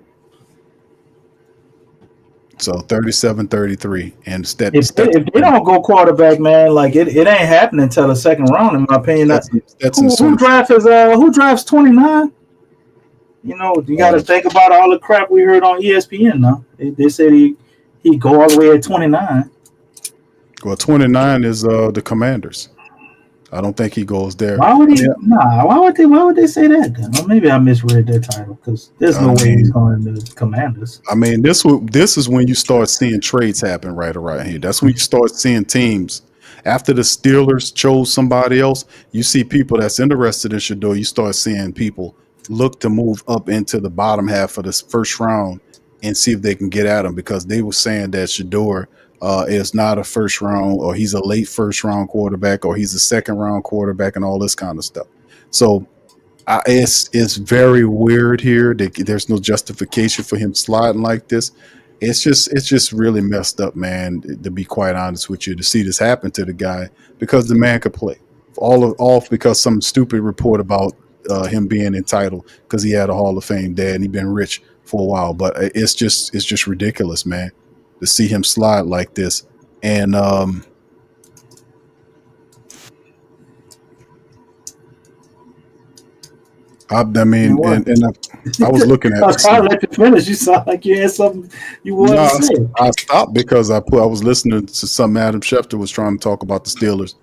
So 37, 33. And if they don't go quarterback, man, like it ain't happening until the second round, in my opinion. Who drafts 29? You know, you got to think about all the crap we heard on ESPN now. They said he go all the way at 29. Well, 29 is the Commanders. I don't think he goes there. Why would he? Nah. Why would they say that then? Well, maybe I misread their title because there's no way he's going to the Commanders. I mean, this is when you start seeing trades happen right around here. That's when you start seeing teams. After the Steelers chose somebody else, you see people that's interested in Shador. You start seeing people look to move up into the bottom half of this first round and see if they can get at him, because they were saying that Shador is not a first round, or he's a late first round quarterback, or he's a second round quarterback, and all this kind of stuff. So it's very weird here. There's no justification for him sliding like this. It's just really messed up, man, to be quite honest with you, to see this happen to the guy, because the man could play. All because some stupid report about him being entitled because he had a Hall of Fame dad and he'd been rich for a while. But it's just ridiculous, man, to see him slide like this. And I mean, and I was looking at. I'll let you finish. You sound like you had something you wanted to say. I stopped because I was listening to something Adam Schefter was trying to talk about the Steelers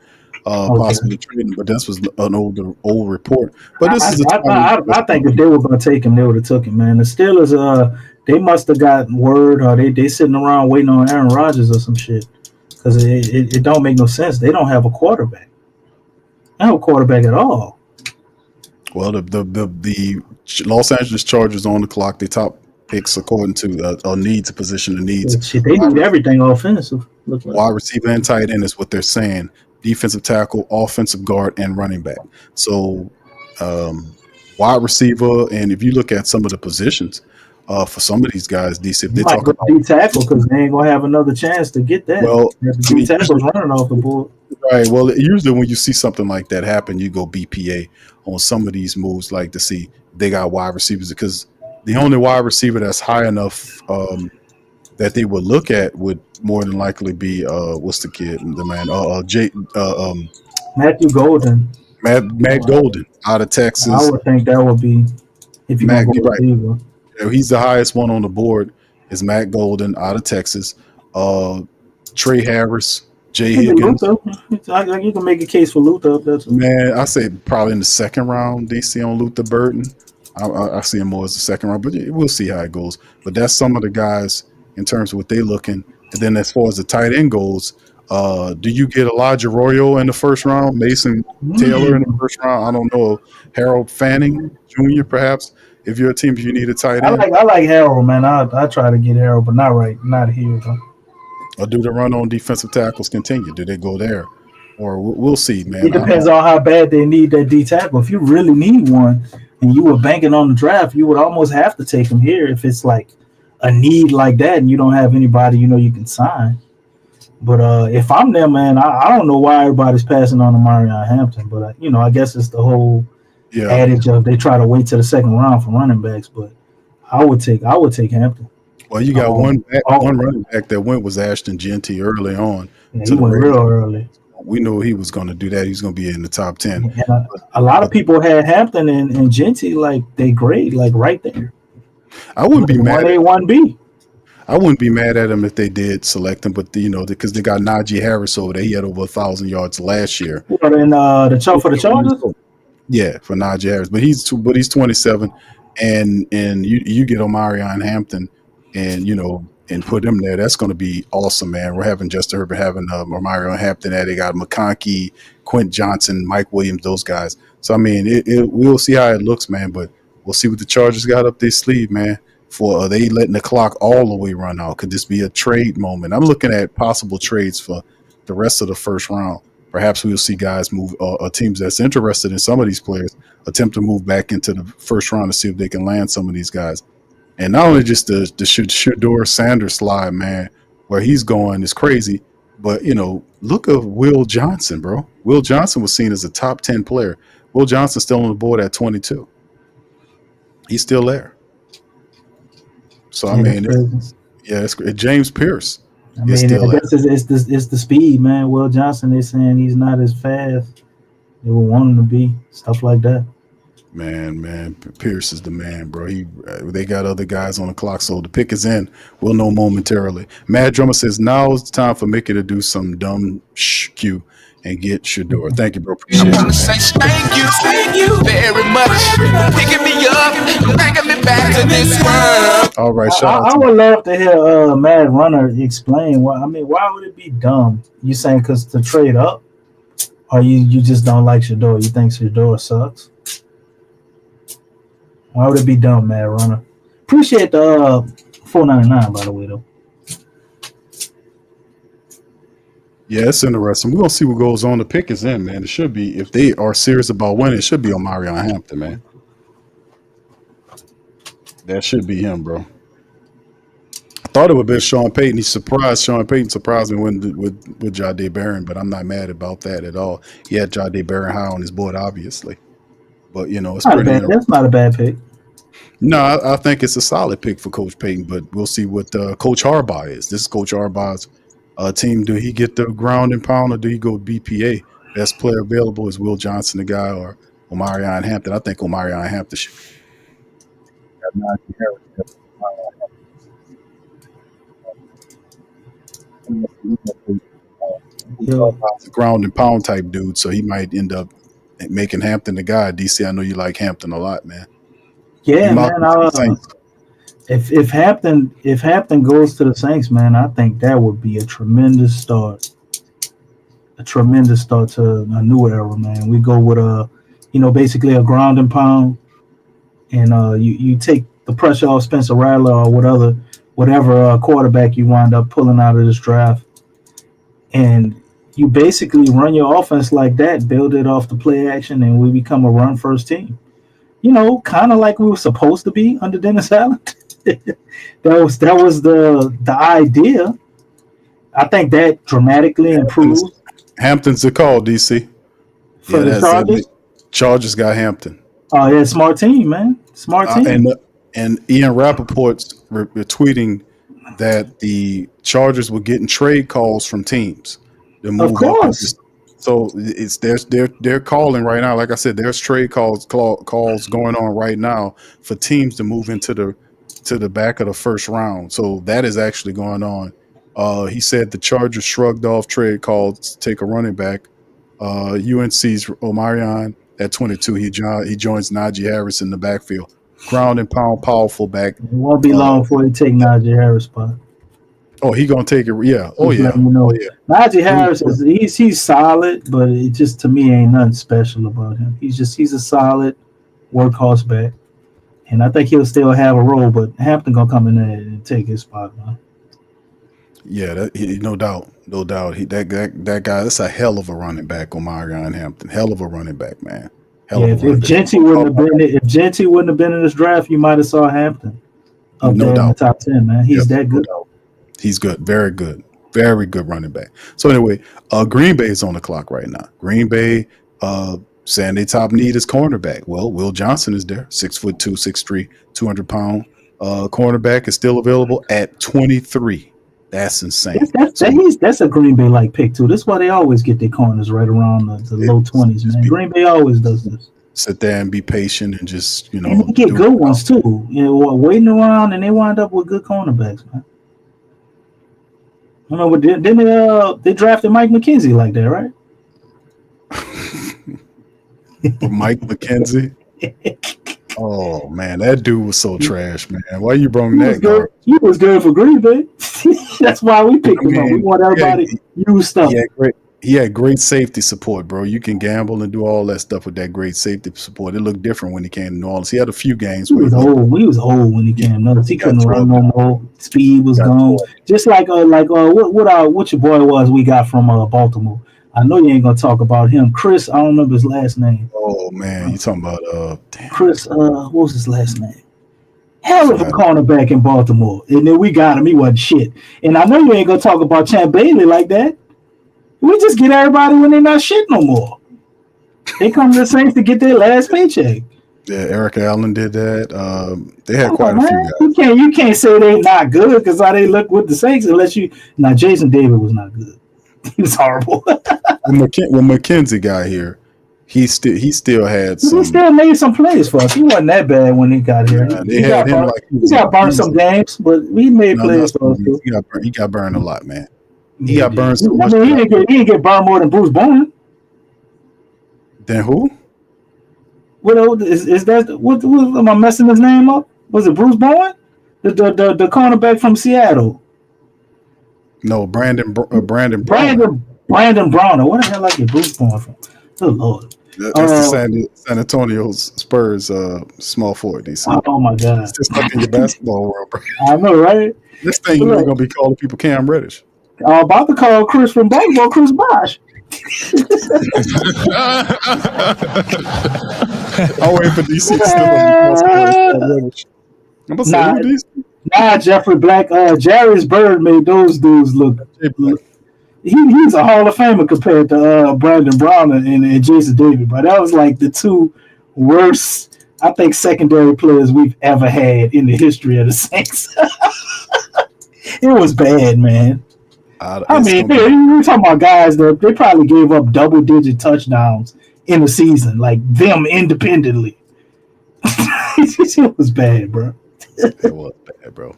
possibly trading, but this was an old report. But this is. I think if they were going to take him, they would have took him, man. The Steelers, they must have got word, or they sitting around waiting on Aaron Rodgers or some shit, because it don't make no sense. They don't have a quarterback. They don't have a quarterback at all. Well, the Los Angeles Chargers on the clock. They top picks according to a position of needs. Shit, they need everything offensive. Wide receiver and tight end is what they're saying. Defensive tackle, offensive guard, and running back. So wide receiver, and if you look at some of the positions for some of these guys, DC, if they talk about D tackle, because they ain't gonna have another chance to get that. Well, D tackle's running off the board. Right. Well, usually when you see something like that happen, you go BPA on some of these moves, like to see they got wide receivers, because the only wide receiver that's high enough that they would look at would more than likely be what's the kid, the man, Matthew Golden. Matt Golden out of Texas. I would think that would be if you go receiver. He's the highest one on the board. Is Matt Golden out of Texas? Trey Harris. Jay Higgins. You can make a case for Luther. Man, I say probably in the second round, DC on Luther Burton. I see him more as the second round, but we'll see how it goes. But that's some of the guys in terms of what they're looking. And then as far as the tight end goes, do you get Elijah Royal in the first round? Mason Taylor in the first round? I don't know. Harold Fanning Jr. perhaps? If you're a team, if you need a tight end. I like Harold, man. I try to get Harold, but not here, though. Or do the run on defensive tackles continue? Do they go there? Or we'll see, man. It depends on how bad they need that D tackle. If you really need one and you were banking on the draft, you would almost have to take him here if it's like a need like that and you don't have anybody you can sign. But if I'm there, man, I don't know why everybody's passing on to Marion Hampton. But, I guess it's the whole adage of they try to wait till the second round for running backs. But I would take Hampton. Well, you got one running back that went was Ashton Jeanty early on. Yeah, he went real early. We knew he was going to do that. He was going to be in the top 10. And a lot of people had Hampton and Jeanty like they grade like right there. I wouldn't be mad. 1A, 1B. I wouldn't be mad at him if they did select him, but because they got Najee Harris over there. He had over 1,000 yards last year. What, in for the Chargers? Yeah, for Najee Harris, but he's 27, and you get Omarion Hampton. And put him there. That's going to be awesome, man. We're having Justin Herbert, having Marion Hampton there. They got McConkey, Quint Johnson, Mike Williams, those guys. So, I mean, we'll see how it looks, man, but we'll see what the Chargers got up their sleeve, man, for they letting the clock all the way run out. Could this be a trade moment? I'm looking at possible trades for the rest of the first round. Perhaps we'll see guys move, teams that's interested in some of these players attempt to move back into the first round to see if they can land some of these guys. And not only just the Shador Sanders slide, man, where he's going is crazy, But, look at Will Johnson, bro. Will Johnson was seen as a top 10 player. Will Johnson's still on the board at 22. He's still there. So, it's James Pierce. I guess it's the speed, man. Will Johnson, they're saying he's not as fast. They would want him to be. Stuff like that. Man, Pierce is the man, bro. They got other guys on the clock, so the pick is in. We'll know momentarily. Mad Drummer says, now is the time for Mickey to do some dumb Q and get Shador. Thank you, bro. Appreciate it. I want to say thank you very much. Picking me up, bringing me back to this world. All right, I would love to hear Mad Runner explain why. I mean, why would it be dumb? You saying because to trade up? Or you just don't like Shador? You think Shador sucks? Why would it be dumb, Mad Runner? Appreciate the $4.99, by the way, though. Yeah, it's interesting. We're going to see what goes on. The pick is in, man. It should be, if they are serious about winning, it should be Omarion Hampton, man. That should be him, bro. I thought it would be Sean Payton. Sean Payton surprised me with Jahdae Barron, but I'm not mad about that at all. He had Jahdae Barron high on his board, obviously. But, it's pretty interesting. That's not a bad pick. No, I think it's a solid pick for Coach Payton, but we'll see what Coach Harbaugh is. This is Coach Harbaugh's team. Do he get the ground and pound, or do he go BPA? Best player available is Will Johnson, the guy, or Omarion Hampton. I think Omarion Hampton should. Ground and pound type dude, so he might end up making Hampton the guy. DC, I know you like Hampton a lot, man. Yeah, man. If Hampton goes to the Saints, man, I think that would be a tremendous start. A tremendous start to a new era, man. We go with basically a ground and pound, and you take the pressure off Spencer Rattler or whatever quarterback you wind up pulling out of this draft, and you basically run your offense like that, build it off the play action, and we become a run first team. Kind of like we were supposed to be under Dennis Allen. that was the idea. I think that dramatically improves. Hampton's the call, DC. For the Chargers? Chargers got Hampton. Oh, yeah, smart team, man. Smart team. And Ian Rappaport's tweeting that the Chargers were getting trade calls from teams. Of course. So they're calling right now. Like I said, there's trade calls going on right now for teams to move into the back of the first round. So that is actually going on. He said the Chargers shrugged off trade calls to take a running back. UNC's Omarion at 22. He joins Najee Harris in the backfield. Ground and pound, powerful back. It won't be long before he take Najee Harris' spot. Oh, he gonna take it. Yeah. Oh, yeah. Oh, yeah. Najee Harris he's solid, but it just to me ain't nothing special about him. He's a solid workhorse back, and I think he'll still have a role. But Hampton gonna come in there and take his spot, man. Yeah, no doubt. That guy. That's a hell of a running back, Omarion Hampton. Hell of a running back, man. If Jeanty wouldn't have been in this draft, you might have saw Hampton up there in the top 10, man. He's that good. No, he's good. Very good. Very good running back. So anyway, Green Bay is on the clock right now. Green Bay saying their top need is cornerback. Well, Will Johnson is there. 6'2", 6'3", 200-pound cornerback is still available at 23. That's insane. That's a Green Bay like pick too. That's why they always get their corners right around the low 20s, man. Green Bay always does this. Sit there and be patient and just and they get good ones too. Waiting around and they wind up with good cornerbacks, man. I don't know, but didn't they drafted Mike McKenzie like that, right? Mike McKenzie. Oh man, that dude was so trash, man. Why you brought that guy? He was good for Green Bay. That's why we picked him up. We want everybody to use stuff. He had great safety support, bro. You can gamble and do all that stuff with that great safety support. It looked different when he came to New Orleans. He had a few games. He was old when he came. He couldn't run no more. Speed was gone. Just like what your boy was we got from Baltimore. I know you ain't gonna talk about him. Chris, I don't remember his last name. Oh man, you talking about Chris? What was his last name? Hell of a cornerback in Baltimore, and then we got him. He wasn't shit. And I know you ain't gonna talk about Champ Bailey like that. We just get everybody when they're not shit no more. They come to the Saints to get their last paycheck. Yeah, Eric Allen did that. They had quite a few guys. You can't say they not good because how they look with the Saints unless you. Now Jason David was not good. He was horrible. when McKenzie got here, he still had some. He still made some plays for us. He wasn't that bad when he got here. He got burned some games, but he made plays for us. He got burned a lot, man. He got burned so much. He didn't get burned more than Bruce Bowen. Then who? What is that? What am I messing his name up? Was it Bruce Bowen, the cornerback from Seattle? No, Brandon Browner. Brandon Browner. Where the hell I get Bruce Bowen from? Good Lord. That's the San Antonio Spurs small forward. DC. Oh my God! It's just stuck in your basketball world, bro. I know, right? Next thing you're gonna be calling people Cam Reddish. I'm about to call Chris from Baltimore, Chris Bosh. I'll wait for DC to still Jeffrey Black. Jarvis Bird made those dudes look. He's a Hall of Famer compared to Brandon Browner and Jason David, but that was like the two worst, I think, secondary players we've ever had in the history of the Saints. It was bad, man. I mean, we're talking about guys that they probably gave up double-digit touchdowns in the season, like them independently. It was bad, bro. It was bad, bro.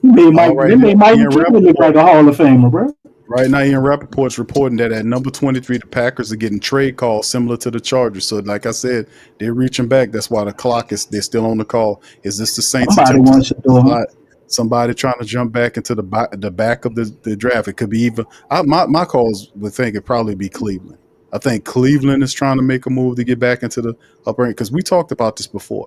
They made Mike McKinley look like a Hall of Famer, bro. Right now, Ian Rappaport's reporting that at number 23, the Packers are getting trade calls similar to the Chargers. So, like I said, they're reaching back. That's why they're still on the call. Is this the Saints? Somebody trying to jump back into the back of the draft. It could be even. My calls would think it'd probably be Cleveland. I think Cleveland is trying to make a move to get back into the upper end because we talked about this before.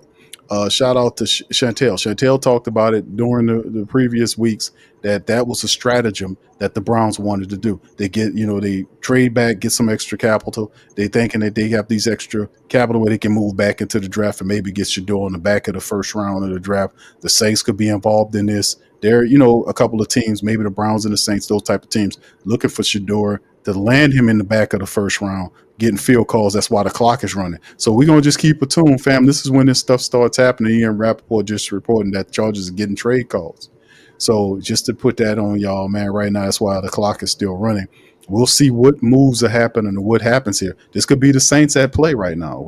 Shout out to Chantel. Chantel talked about it during the previous weeks that was a stratagem that the Browns wanted to do. They they trade back, get some extra capital. They thinking that they have these extra capital where they can move back into the draft and maybe get Shador in the back of the first round of the draft. The Saints could be involved in this. There, a couple of teams, maybe the Browns and the Saints, those type of teams, looking for Shador to land him in the back of the first round, getting field calls. That's why the clock is running. So we're going to just keep it tuned, fam. This is when this stuff starts happening. Ian Rappaport just reporting that the Chargers are getting trade calls. So just to put that on y'all, man, right now, that's why the clock is still running. We'll see what moves are happening and what happens here. This could be the Saints at play right now.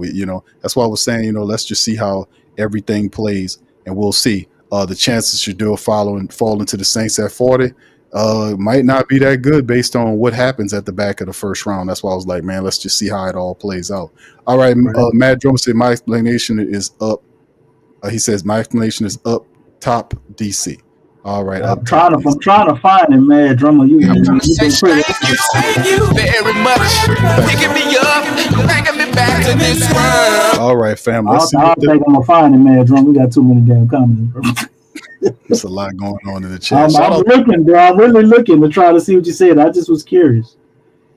That's why I was saying, let's just see how everything plays, and we'll see. The chances Shador fall into the Saints at 40 might not be that good based on what happens at the back of the first round. That's why I was like, man, let's just see how it all plays out. All right, Matt Drummer said my explanation is up. He says my explanation is up top DC. All right, I'm trying to find him, Mad Drummer. Thank you very much. Picking me up, bringing me back to this world. All right, fam. I think I'm gonna find him, Mad Drummer. We got too many damn comments, bro. There's a lot going on in the chat. I'm looking, bro. I'm really looking to try to see what you said. I just was curious.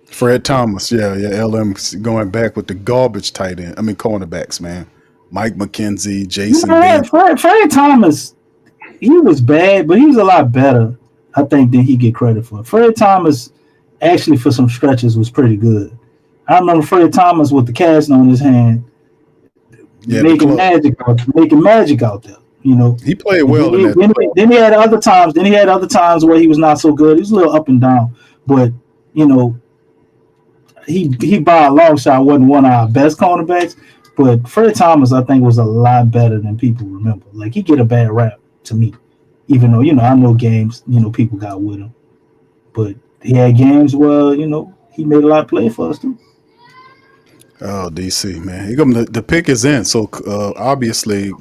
Fred Thomas, yeah, LM going back with the garbage tight end. Cornerbacks, man. Mike McKenzie, Jason. Fred Thomas. He was bad, but he was a lot better, I think, than he get credit for. Fred Thomas, actually, for some stretches, was pretty good. I remember Fred Thomas with the cast on his hand, making magic out there. He played well. Then he had other times. Where he was not so good. He was a little up and down, but he by a long shot wasn't one of our best cornerbacks. But Fred Thomas, I think, was a lot better than people remember. Like, he get a bad rap to me, even though I know games people got with him, but he had games where he made a lot of play for us too. Oh, DC, man, the pick is in. So obviously,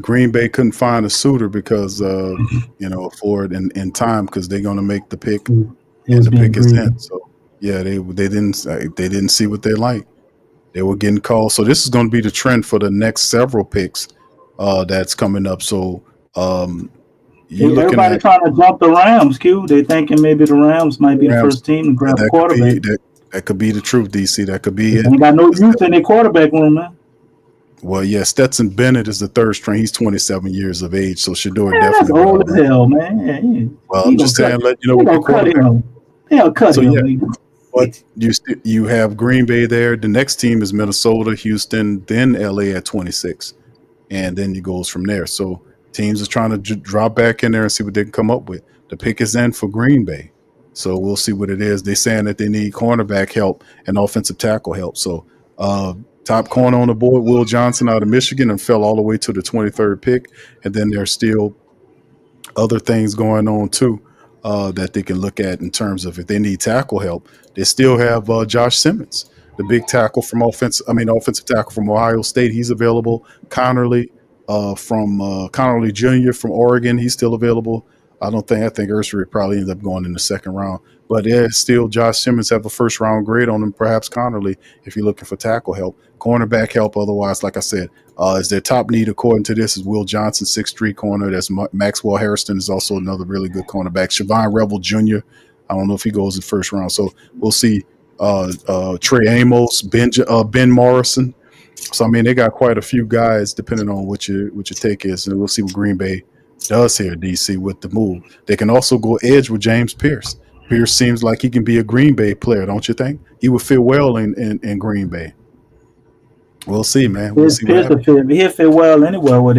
Green Bay couldn't find a suitor because for it in time because they're going to make the pick, and the pick is in. So yeah, they didn't see what they like. They were getting called. So this is going to be the trend for the next several picks. That's coming up. So everybody trying to jump the Rams, Q. They thinking maybe the Rams might be the first team to grab a quarterback. That could be the truth, DC. That could be it. They got no youth in their quarterback room, man. Well, yeah, Stetson Bennett is the third string. He's 27 years of age, so Shador definitely. That's old as hell, man. Well, I'm just saying, let you know what the quarterback. They'll cut him. Yeah. But you have Green Bay there. The next team is Minnesota, Houston, then LA at 26. And then it goes from there. So teams are trying to drop back in there and see what they can come up with. The pick is in for Green Bay. So we'll see what it is. They're saying that they need cornerback help and offensive tackle help. So top corner on the board, Will Johnson out of Michigan, and fell all the way to the 23rd pick. And then there's still other things going on too that they can look at in terms of if they need tackle help. They still have Josh Simmons, the big tackle from offensive tackle from Ohio State. He's available. Connerly Jr. from Oregon, he's still available. I think Ursary probably ends up going in the second round. But still Josh Simmons have a first round grade on him, perhaps Connerly, if you're looking for tackle help. Cornerback help, otherwise, like I said, is their top need according to this is Will Johnson, 6'3" corner. That's Maxwell Harrison is also another really good cornerback. Siobhan Revel Jr., I don't know if he goes in the first round. So we'll see. Trey Amos, Ben Morrison. So, I mean, they got quite a few guys depending on what your take is. And we'll see what Green Bay does here, DC, with the move. They can also go edge with James Pierce. Pierce seems like he can be a Green Bay player, don't you think? He would fit well in Green Bay. We'll see, man. We'll see what happens. He'll fit well anywhere where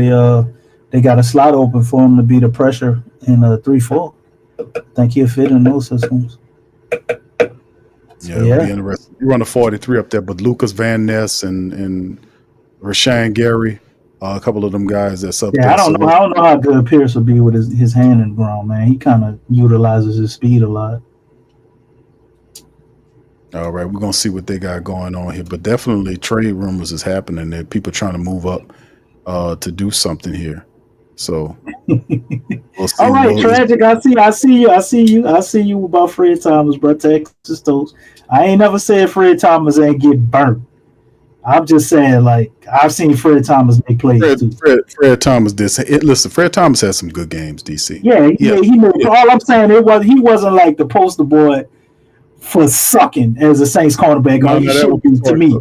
they got a slot open for him to beat the pressure in 3-4. I think he'll fit in those systems. Yeah, it'll be interesting. You run a 43 up there, but Lucas Van Ness and Rashawn Gary, a couple of them guys that's up there. I don't know how good Pierce will be with his hand in the ground, man. He kind of utilizes his speed a lot. All right, we're gonna see what they got going on here, but definitely trade rumors is happening there. People trying to move up to do something here. So we'll see. All right, Tragic. I see you about Fred Thomas, bro. Texas Toast. I ain't never said Fred Thomas ain't get burnt. I'm just saying, like, I've seen Fred Thomas make plays too. Fred Thomas did. Listen, Fred Thomas had some good games. DC. Yeah. He made. All I'm saying he wasn't like the poster boy for sucking as a Saints cornerback. To me.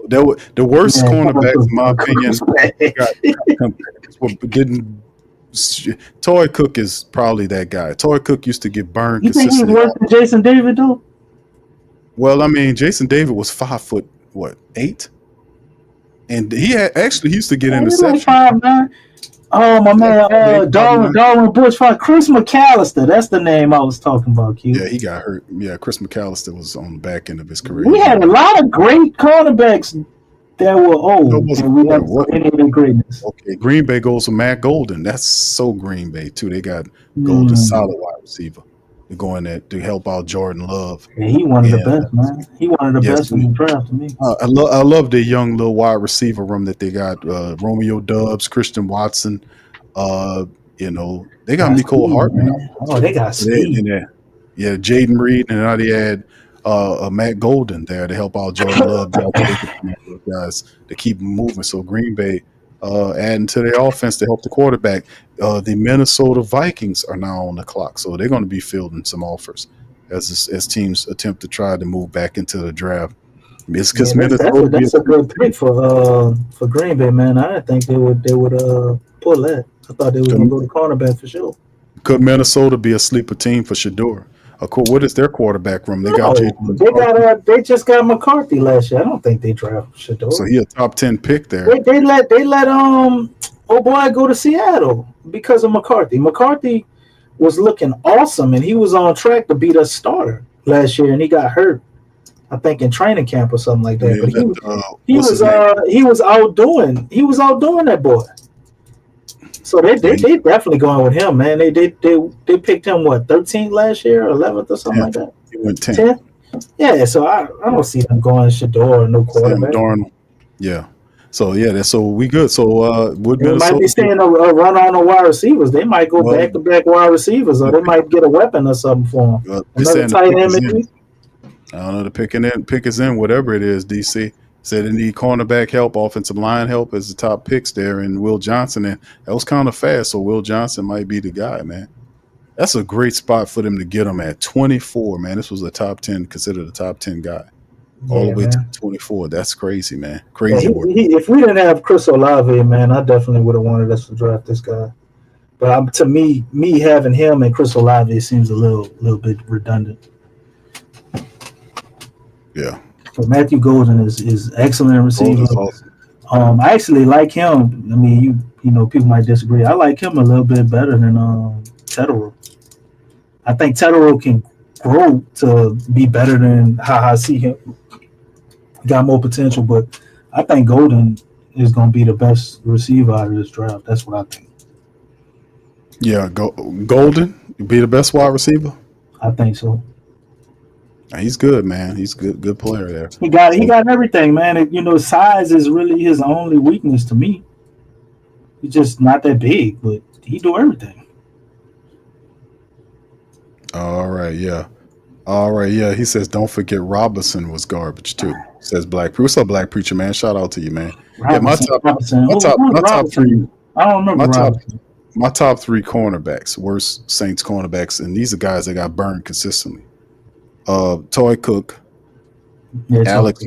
The worst cornerbacks, in my opinion, getting. Toy Cook is probably that guy. Toy Cook used to get burned. You think he's worse than Jason David, though? Well, I mean, Jason David was 5'8", and he used to get interceptions. Like 5'9". Oh my man, Darwin Bush, Chris McAllister. That's the name I was talking about. Q. Yeah, he got hurt. Yeah, Chris McAllister was on the back end of his career. We had a lot of great cornerbacks that were old. We have any greatness. Okay, Green Bay goes with Matt Golden. That's so Green Bay too. They got Golden, solid wide receiver. They're going there to help out Jordan Love. Yeah, he one of the best, man. He one of the best in the draft to me. I love the young little wide receiver room that they got. Romeo Dubs, Christian Watson. They got Nicole Hartman. Oh, they got speed. Yeah, Jaden Reed, and now they had Matt Golden there to help out Jordan Love, guys to keep them moving. So Green Bay adding to their offense to help the quarterback. The Minnesota Vikings are now on the clock, so they're going to be fielding some offers as teams attempt to try to move back into the draft. It's because Minnesota. That's a good pick for Green Bay, man. I didn't think they would pull that. I thought they were going to go to cornerback for sure. Could Minnesota be a sleeper team for Shador? Of course, what is their quarterback room? They just got McCarthy last year. I don't think they drafted Shador. So he a top 10 pick there. They let go to Seattle because of McCarthy. McCarthy was looking awesome, and he was on track to be the starter last year, and he got hurt. I think in training camp or something like that. Yeah, but he was outdoing that boy. So they definitely going with him, man. They picked him 13th last year, or 11th or something like that. He went 10th. Yeah, so I don't see them going Shador or no quarterback. Yeah. So so we good. So they might be seeing a run on the wide receivers. They might go back to back wide receivers, or they might get a weapon or something for them. Another tight end maybe. I don't know. The pick is in, whatever it is. DC said they need cornerback help, offensive line help as the top picks there, and Will Johnson. And that was kind of fast, so Will Johnson might be the guy, man. That's a great spot for them to get him at 24, man. This was a top 10, considered a top 10 guy. All the way to 24. That's crazy, man. Crazy work. If we didn't have Chris Olave, man, I definitely would have wanted us to draft this guy. But to me having him and Chris Olave seems a little bit redundant. Yeah. So Matthew Golden is excellent receiver. Awesome. I actually like him. I mean, you know, people might disagree. I like him a little bit better than Tedero. I think Tedero can grow to be better than how I see him. Got more potential, but I think Golden is going to be the best receiver out of this draft. That's what I think. Yeah, Golden be the best wide receiver. I think so. He's good, man. He's good player there. He got everything, man. You know, size is really his only weakness to me. He's just not that big, but he do everything. All right, yeah. He says, don't forget Robinson was garbage too. Says Black. What's up, Black Preacher, man? Shout out to you, man. Robinson, my top three. I don't remember My top three cornerbacks, worst Saints cornerbacks, and these are guys that got burned consistently. Toy Cook, Alex.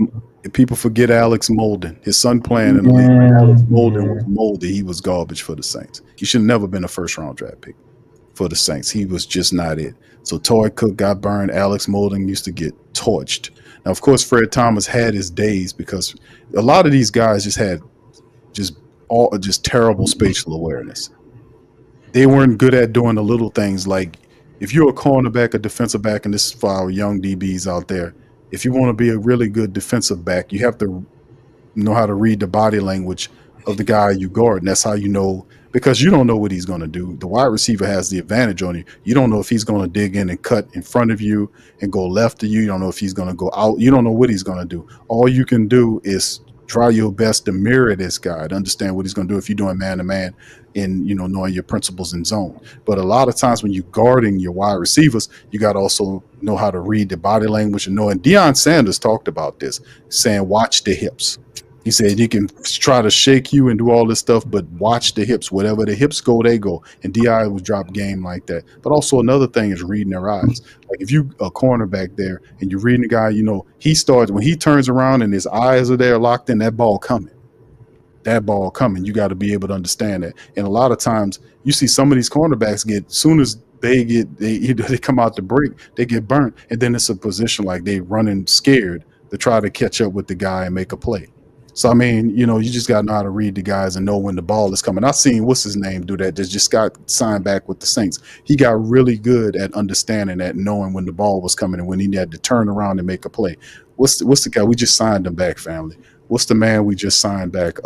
People forget Alex Molden. His son playing in the league. Alex Molden was moldy. He was garbage for the Saints. He should have never been a first-round draft pick for the Saints. He was just not it. So Toy Cook got burned. Alex Molden used to get torched. Now, of course, Fred Thomas had his days because a lot of these guys just had just terrible spatial awareness. They weren't good at doing the little things like if you're a cornerback, a defensive back, and this is for our young DBs out there, if you want to be a really good defensive back, you have to know how to read the body language of the guy you guard. And that's how you know, because you don't know what he's going to do. The wide receiver has the advantage on you. You don't know if he's going to dig in and cut in front of you and go left of you. You don't know if he's going to go out. You don't know what he's going to do. All you can do is try your best to mirror this guy, to understand what he's going to do if you're doing man-to-man and, knowing your principles in zone. But a lot of times when you're guarding your wide receivers, you got to also know how to read the body language and know. And Deion Sanders talked about this, saying, watch the hips. He said he can try to shake you and do all this stuff, but watch the hips. Whatever the hips go, they go. And D.I. would drop game like that. But also another thing is reading their eyes. Like if you a cornerback there and you're reading the guy, he starts, when he turns around and his eyes are there locked in, that ball coming. You got to be able to understand that. And a lot of times you see some of these cornerbacks soon as they come out the break, they get burnt. And then it's a position like they running scared to try to catch up with the guy and make a play. So, I mean, you just got to know how to read the guys and know when the ball is coming. I've seen, what's his name, do that just got signed back with the Saints. He got really good at understanding that, knowing when the ball was coming and when he had to turn around and make a play. What's the guy? We just signed him back, family. What's the man we just signed back?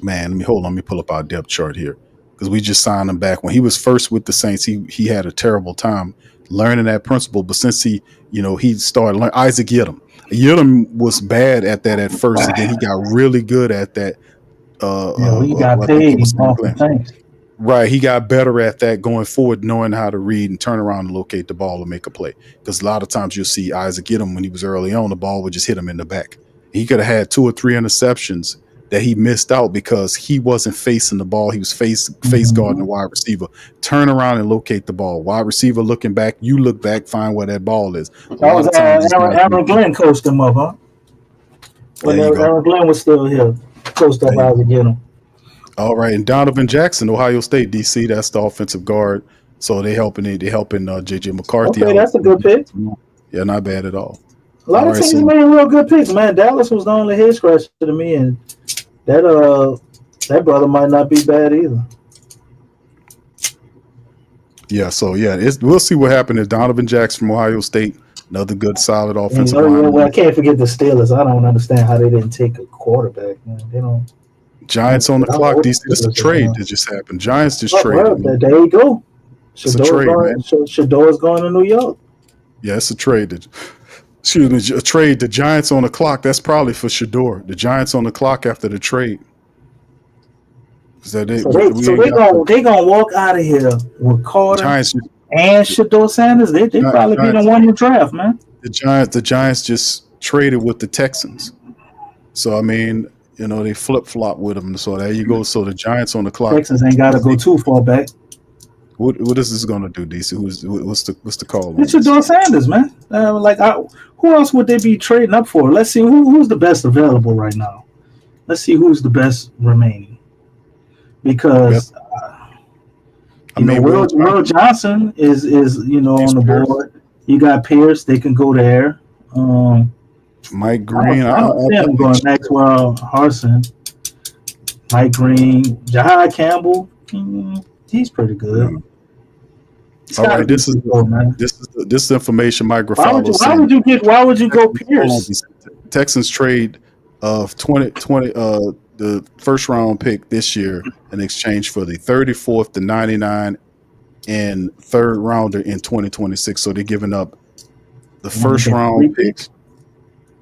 Man, let me pull up our depth chart here because we just signed him back. When he was first with the Saints, he had a terrible time learning that principle. But since he started learning, Isaac Yiadom. Yiadom was bad at that at first, and then he got really good at that. He got paid off the Saints. Right, he got better at that going forward, knowing how to read and turn around and locate the ball and make a play. Because a lot of times you'll see Isaac Yiadom when he was early on, the ball would just hit him in the back. He could have had 2 or 3 interceptions that he missed out because he wasn't facing the ball. He was face guarding the wide receiver. Turn around and locate the ball. Wide receiver looking back, you look back, find where that ball is. That was Aaron Glenn coached him up, huh? When Aaron Glenn was still here, coached up Isaac Yiadom. All right, and Donovan Jackson, Ohio State, DC. That's the offensive guard. So they helping JJ McCarthy. Okay, that's a good pick. Yeah, not bad at all. A lot of teams made real good picks, man. Dallas was the only head scratcher to me, and that brother might not be bad either. Yeah, so we'll see what happens if Donovan Jackson from Ohio State, another good, solid offensive line. Well, I can't forget the Steelers. I don't understand how they didn't take a quarterback, man. They don't. Giants on the clock. DC, this is a trade that just happened. Giants just traded. Well, there you go. It's a trade, man. Shador's going to New York. Yeah, it's a trade. A trade. The Giants on the clock. That's probably for Shador. The Giants on the clock after the trade. They gonna walk out of here with Carter and Shador Sanders. They probably be the one in the draft, man. The Giants just traded with the Texans. So I mean, they flip flop with them. So there you go. So the Giants on the clock. Texans ain't got to go too far back. What is this going to do, DC? What's the call? It's Shador Sanders, man. Who else would they be trading up for? Let's see who's the best available right now. Let's see who's the best remaining. Because Will Johnson is on the board. You got Pierce; they can go there. Mike Green. I don't see him going Maxwell, Harsin, Mike Green, Jai Campbell. He's pretty good. Yeah. All right, this is information Mike Grafalo. Why would you go Pierce? Texans trade of 2020 the first round pick this year in exchange for the 34th, the 99, and third rounder in 2026. So they're giving up the first round pick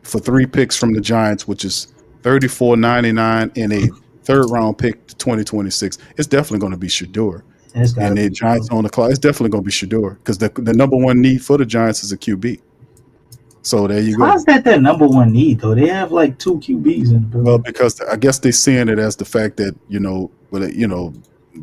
for 3 picks from the Giants, which is 34, 99, and a third round pick to 2026. It's definitely going to be Shedeur. And the Giants on the clock. It's definitely going to be Shedeur because the number one need for the Giants is a QB. So there you go. How's that their number one need though? They have like 2 QBs in the Well, because I guess they're seeing it as the fact that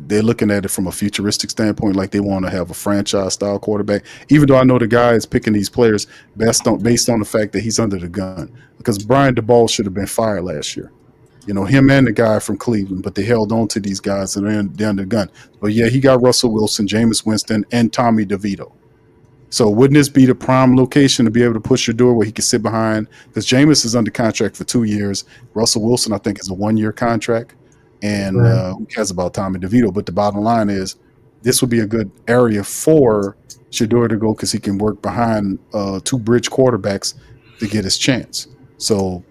they're looking at it from a futuristic standpoint, like they want to have a franchise style quarterback. Even though I know the guy is picking these players based on the fact that he's under the gun, because Brian DeBall should have been fired last year. Him and the guy from Cleveland, but they held on to these guys and they're under the gun. But yeah, he got Russell Wilson, Jameis Winston, and Tommy DeVito. So wouldn't this be the prime location to be able to push your door where he can sit behind? Because Jameis is under contract for 2 years. Russell Wilson, I think, is a 1-year contract. And who cares about Tommy DeVito? But the bottom line is this would be a good area for Shedeur to go because he can work behind 2 bridge quarterbacks to get his chance. So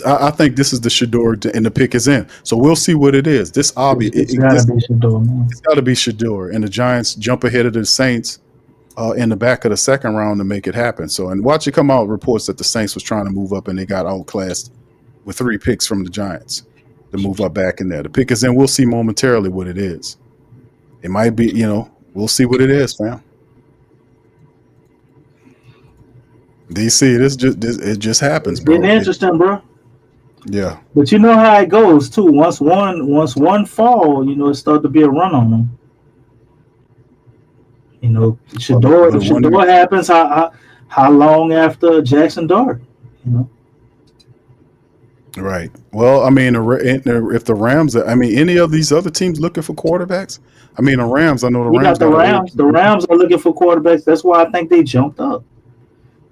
I think this is the Shedeur, and the pick is in. So we'll see what it is. It's got to be Shedeur, and the Giants jump ahead of the Saints in the back of the second round to make it happen. So, and watch it come out reports that the Saints was trying to move up and they got outclassed with 3 picks from the Giants to move up back in there. The pick is in. We'll see momentarily what it is. It might be, we'll see what it is, fam. DC, it just happens, bro. It's interesting, bro. Yeah. But you know how it goes too. Once one fall, it starts to be a run on them. Shedeur happens. How long after Jackson Dart? Right. Well, I mean, if the Rams, any of these other teams looking for quarterbacks. I mean, the Rams. I know the Rams. The Rams are looking for quarterbacks. That's why I think they jumped up.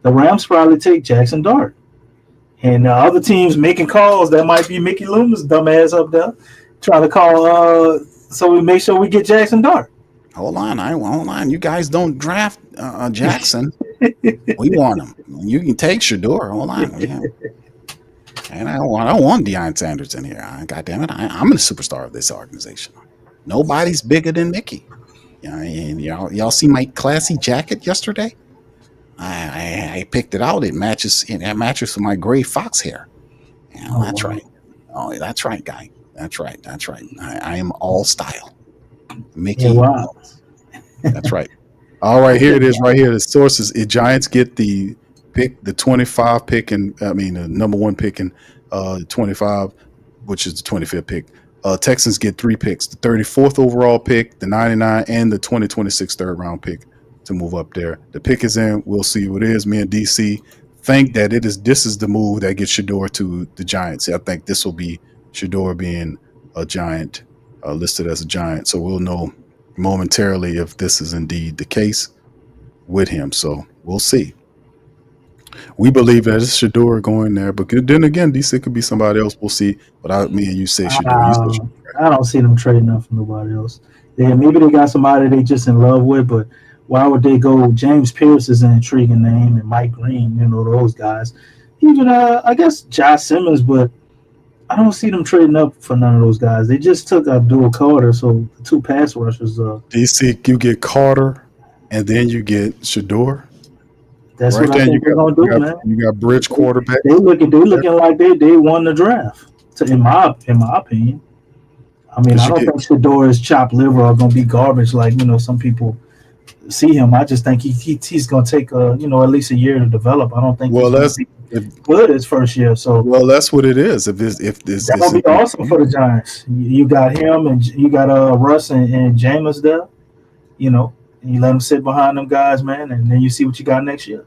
The Rams probably take Jackson Dart, and other teams making calls. That might be Mickey Loomis' dumbass up there, trying to call. So we make sure we get Jackson Dart. Hold on. You guys don't draft Jackson. We want him. You can take Shedeur. Hold on. Yeah. And I don't want Deion Sanders in here. God damn it. I'm the superstar of this organization. Nobody's bigger than Mickey. Y'all see my classy jacket yesterday? I picked it out. It matches with my gray fox hair. That's right. Oh, that's right, guy. That's right. I am all style. Mickey. Yeah, wow. That's right. All right, here it is right here. The sources, Giants get the pick, the 25 pick, and the number 1 pick in 25, which is the 25th pick. Texans get 3 picks, the 34th overall pick, the 99, and the 2026 third round pick to move up there. The pick is in. We'll see what it is. Me and DC think that this is the move that gets Shedeur to the Giants. I think this will be Shedeur being a Giant, listed as a Giant. So we'll know momentarily if this is indeed the case with him. So we'll see. We believe that it's Shedeur going there, but then again, DC could be somebody else. We'll see. But me and you say Shedeur. I don't see them trading up for nobody else. Maybe they got somebody they just in love with, but why would they go? James Pierce is an intriguing name, and Mike Green, those guys. Even I guess Josh Simmons, but I don't see them trading up for none of those guys. They just took Abdul Carter, so the 2 pass rushers. DC, you get Carter, and then you get Shedeur. That's right, what I think they're gonna do, man. You got bridge quarterback. They looking like they won the draft. In my opinion. I don't think Shedeur is chopped liver or gonna be garbage like some people see him. I just think he's gonna take at least a year to develop. I don't think he's good his first year. So that's what it is. If this that would be awesome for the Giants. You got him and you got Russ and Jameis there. You let them sit behind them guys, man, and then you see what you got next year.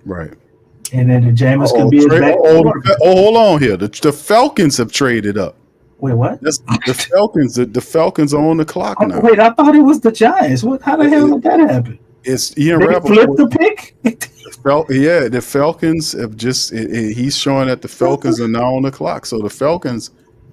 Right. And then the Jameis can be his back. Hold on here. The Falcons have traded up. Wait, what? The Falcons. The Falcons are on the clock now. Wait, I thought it was the Giants. How the hell did that happen? It's Ian They Rappaport. flipped the pick. The Falcons have just. He's showing that the Falcons are now on the clock. So the Falcons,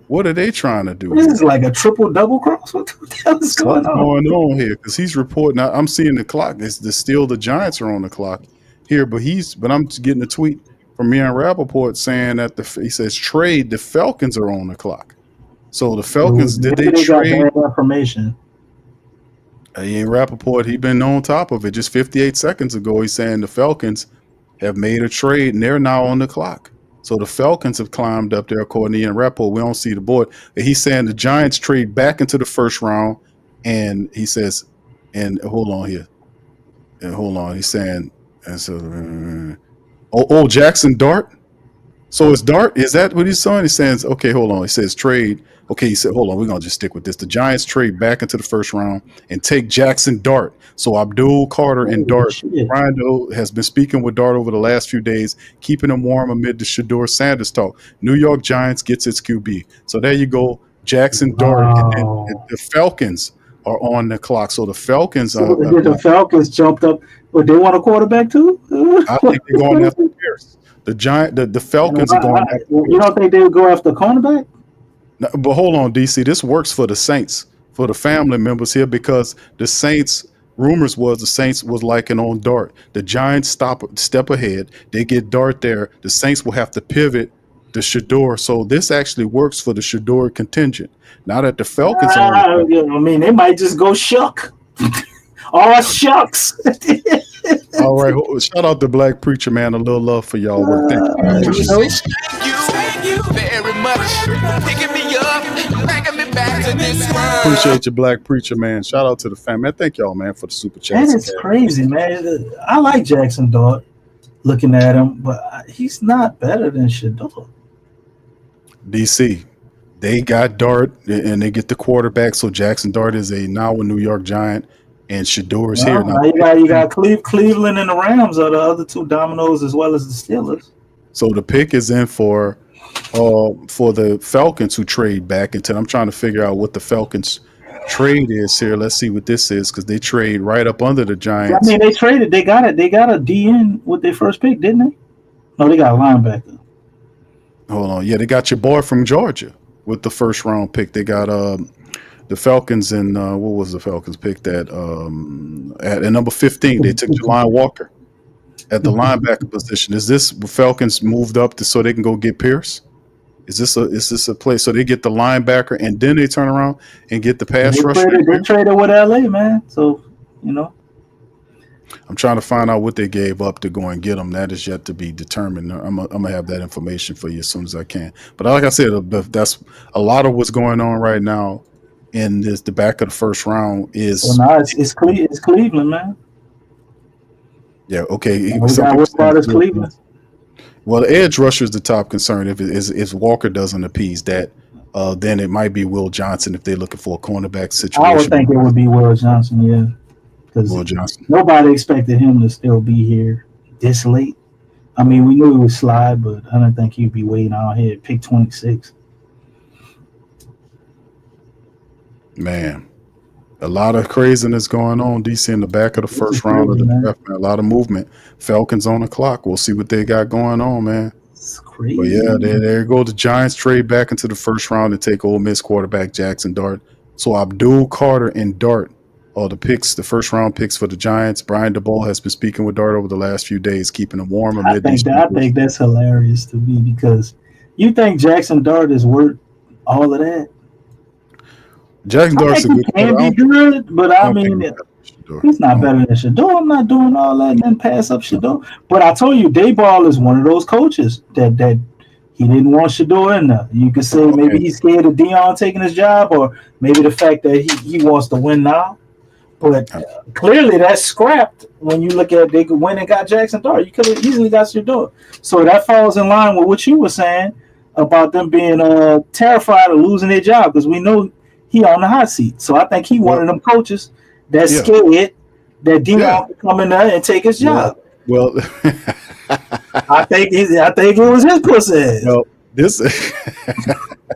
what are they trying to do? This is like a triple double cross. What the hell is going on? Going on here? Because he's reporting. Now, I'm seeing the clock. Still the Giants are on the clock here, but I'm getting a tweet from Ian Rappaport saying that he says trade. The Falcons are on the clock. So the Falcons did they trade? Got bad information. Ian Rappaport, he been on top of it. Just 58 seconds ago, he's saying the Falcons have made a trade and they're now on the clock. So the Falcons have climbed up there, according to Ian Rappaport. We don't see the board. He's saying the Giants trade back into the first round, and he says, and hold on here. And hold on. He's saying, and so, Jackson Dart? So it's Dart? Is that what he's saying? He's saying, okay, hold on. He says trade. Okay, he said, hold on, we're going to just stick with this. The Giants trade back into the first round and take Jackson Dart. So Abdul Carter and Dart. Brian Doe has been speaking with Dart over the last few days, keeping him warm amid the Shedeur Sanders talk. New York Giants gets its QB. So there you go, Jackson Dart. And the Falcons are on the clock. So the Falcons the Falcons jumped up, but they want a quarterback too? I think they're going after Pierce. The Falcons are going after You don't think they would go after cornerback? No, but hold on, DC. This works for the Saints, for the family members here, because the Saints, rumors was the Saints was liking on Dart. The Giants step ahead. They get Dart there. The Saints will have to pivot to Shedeur. So this actually works for the Shedeur contingent. Now that the Falcons are they might just go shuck. Oh, shucks. All right. Shout out to Black Preacher, man. A little love for y'all work. Thank you very much. Picking me up, bringing me back to this world. Appreciate you, Black Preacher, man. Shout out to the family. Man, thank y'all, man, for the super chat. That is crazy, man. I like Jackson Dart looking at him, but he's not better than Shedeur. DC, they got Dart and they get the quarterback. So Jackson Dart is now a New York Giant. And Shedeur is here now. You got Cleveland and the Rams are the other two dominoes, as well as the Steelers. So the pick is in for the Falcons, who trade back into. I'm trying to figure out what the Falcons trade is here. Let's see what this is, because they trade right up under the Giants. I mean, they traded. They got it. They got a DN with their first pick, didn't they? No, they got a linebacker. Hold on. Yeah, they got your boy from Georgia with the first round pick. They got the Falcons and what was the Falcons picked at number 15? They took Jelani Walker at the linebacker position. Is this Falcons moved up so they can go get Pierce? Is this a play so they get the linebacker and then they turn around and get the pass rusher? They traded with LA, man. So I'm trying to find out what they gave up to go and get them. That is yet to be determined. I'm gonna have that information for you as soon as I can. But like I said, that's a lot of what's going on right now. In the back of the first round is it's Cleveland, man. Yeah, okay. What about is Cleveland? Well, the edge rusher is the top concern. If Walker doesn't appease that, then it might be Will Johnson if they're looking for a cornerback situation. I would think it would be Will Johnson, yeah. Because nobody expected him to still be here this late. I mean, we knew he would slide, but I don't think he'd be waiting out here at pick 26. Man, a lot of craziness going on, DC, in the back of the first round of the draft, man. A lot of movement. Falcons on the clock. We'll see what they got going on, man. It's crazy. But yeah, there go the Giants trade back into the first round to take Ole Miss quarterback Jackson Dart. So Abdul Carter and Dart are the first round picks for the Giants. Brian DeBoer has been speaking with Dart over the last few days, keeping him warm amid I think that's hilarious to me, because you think Jackson Dart is worth all of that? Jackson Dart's can be good, but I mean, he's not better than Shedeur. I'm not doing all that and then pass up Shedeur. But I told you, Dayball is one of those coaches that he didn't want Shedeur in there. You could say maybe he's scared of Dion taking his job, or maybe the fact that he wants to win now. But clearly that's scrapped when you look at they could win and got Jackson Dart. You could have easily got Shedeur. So that falls in line with what you were saying about them being terrified of losing their job, because we know he on the hot seat. So I think he one of them coaches that's scared that Dion could come in there and take his job. Well, I think it was his pussy. No, this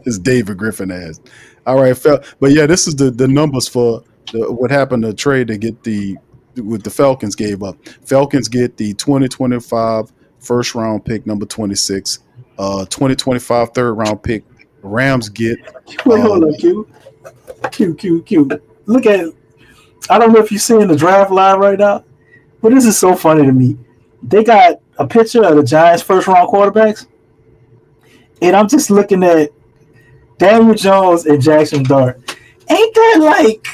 is David Griffin ass. All right, but yeah, this is the numbers for what happened to trade to get the the Falcons gave up. Falcons get the 2025 first round pick, number 26, 2025 third round pick. Rams get. Wait, hold on, Q. Look at it. I don't know if you're seeing the draft live right now, but this is so funny to me. They got a picture of the Giants' first round quarterbacks, and I'm just looking at Daniel Jones and Jackson Dart. Ain't that like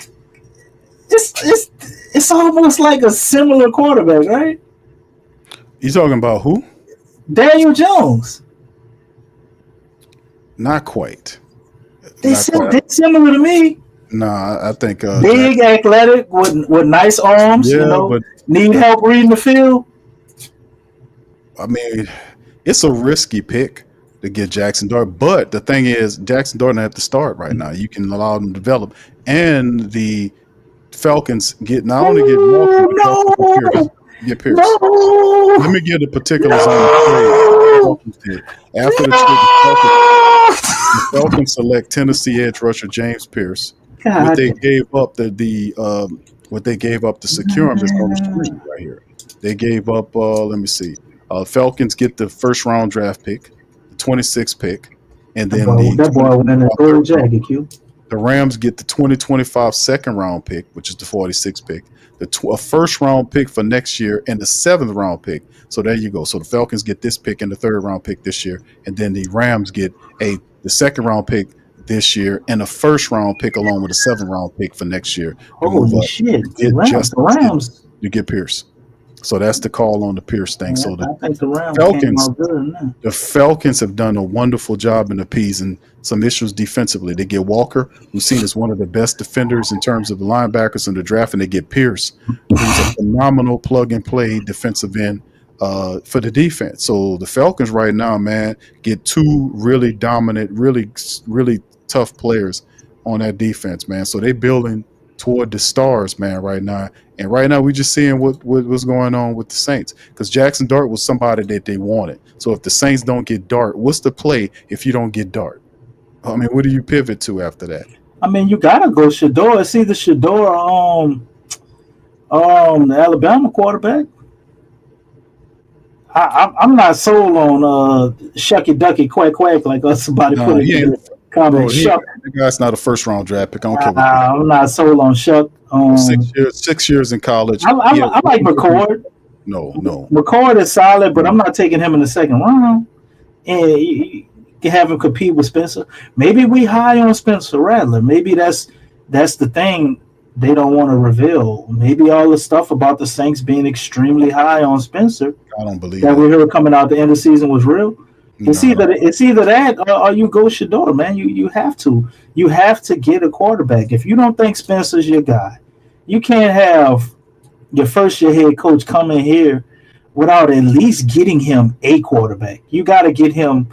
it's almost like a similar quarterback, right? You talking about who? Daniel Jones. Not quite. They're similar to me. Nah, I think big, athletic, with nice arms. Yeah, but need help reading the field. I mean, it's a risky pick to get Jackson Dart, but the thing is, Jackson Dart doesn't have to start right now. You can allow them to develop, and the Falcons not only get Walker, get Pierce. No. Let me give the particulars on the trade. After the trade, the Falcons select Tennessee edge rusher James Pierce. What they gave up what they gave up to secure him is on the screen right here. They gave up. Let me see. Falcons get the first round draft pick, the 26th pick, and then the Rams get the 2025 second round pick, which is the 46th pick, a first round pick for next year, and the 7th round pick. So there you go. So the Falcons get this pick and the 3rd round pick this year, and then the Rams get the 2nd round pick this year and a 1st round pick along with a 7th round pick for next year. Holy shit! The Rams to get Pierce. So that's the call on the Pierce thing. Yeah, so I think the Rams the Falcons have done a wonderful job in appeasing some issues defensively. They get Walker, who's seen as one of the best defenders in terms of the linebackers in the draft, and they get Pierce, who's a phenomenal plug-and-play defensive end for the defense. So the Falcons right now, man, get 2 really dominant, really, really tough players on that defense, man. So they building toward the stars, man, right now. And right now, we're just seeing what's going on with the Saints, because Jackson Dart was somebody that they wanted. So if the Saints don't get Dart, what's the play if you don't get Dart? I mean, what do you pivot to after that? I mean, you gotta go Shador. It's either Shador or the Alabama quarterback. I'm not sold on Shucky Ducky Quack Quack like somebody put it in the comment. Shuck. That guy's not a first round draft pick. I don't care. I'm not sold on Shuck. 6 years in college. I like McCord. No. McCord is solid, but I'm not taking him in the 2nd round. And you can have him compete with Spencer. Maybe we high on Spencer Rattler. Maybe that's the thing they don't want to reveal. Maybe all the stuff about the Saints being extremely high on Spencer, I don't believe that we heard coming out the end of the season was real. No. It's either that or you go Shador, man. You have to get a quarterback. If you don't think Spencer's your guy, you can't have your first year head coach come in here without at least getting him a quarterback. You got to get him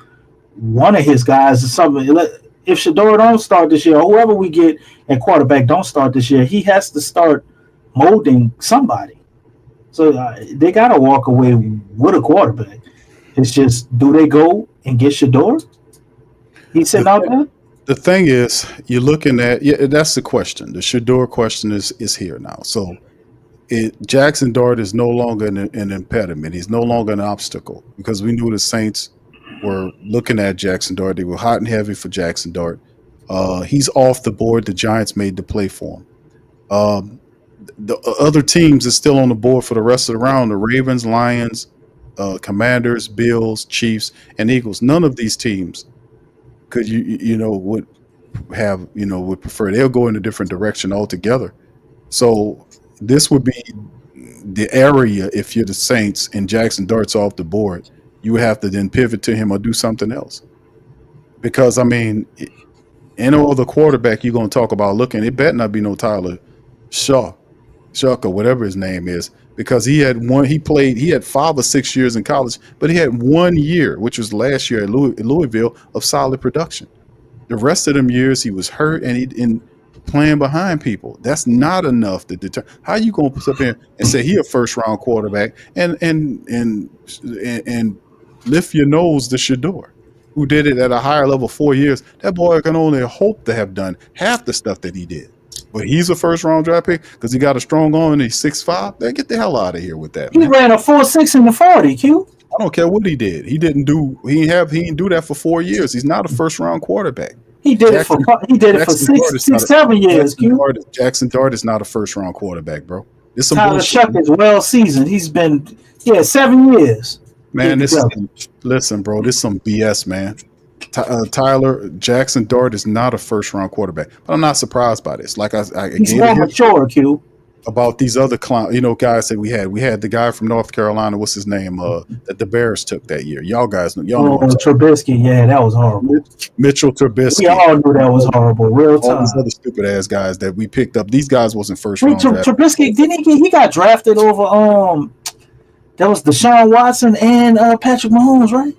one of his guys or something. If Shador don't start this year, or whoever we get at quarterback don't start this year, he has to start molding somebody. So they got to walk away with a quarterback. It's just, do they go and get Shador? He's sitting out there? The thing is, you're looking at, that's the question. The Shador question is here now. So Jackson Dart is no longer an impediment. He's no longer an obstacle, because we knew the Saints were looking at Jackson Dart. They were hot and heavy for Jackson Dart. He's off the board. The Giants made the play for him. The other teams are still on the board for the rest of the round. The Ravens, Lions, Commanders, Bills, Chiefs, and Eagles. None of these teams could would prefer. They'll go in a different direction altogether. So this would be the area, if you're the Saints and Jackson Dart's off the board, you would have to then pivot to him or do something else. Because, I mean, any other quarterback you're going to talk about looking, it better not be no Tyler Shuck or whatever his name is, because he had 5 or 6 years in college, but he had 1 year, which was last year at Louisville, of solid production. The rest of them years he was hurt and playing behind people. That's not enough to deter. How you gonna put up here and say he a first round quarterback and lift your nose to Shador, who did it at a higher level 4 years? That boy can only hope to have done half the stuff that he did. But he's a first round draft pick because he got a strong arm and he's 6'5". Man, get the hell out of here with that. He Man. ran a 4.6 in the 40. Q. I don't care what he did. He didn't do that for 4 years. He's not a first round quarterback. He did it for 7 years. Q. Jackson Dart is not a first round quarterback, bro. It's some Tyler bullshit. Shuck is well seasoned. He's been 7 years. Man, listen, bro. This is some BS, man. Tyler Jackson Dart is not a first round quarterback, but I'm not surprised by this. Like he's more mature, Q. About these other guys that we had the guy from North Carolina. What's his name? That the Bears took that year. Y'all guys know. Trubisky. Yeah, that was horrible. Mitchell Trubisky. We all knew that was horrible. Real time. All these other stupid ass guys that we picked up. These guys wasn't first round. Trubisky he got drafted over that was Deshaun Watson and Patrick Mahomes, right?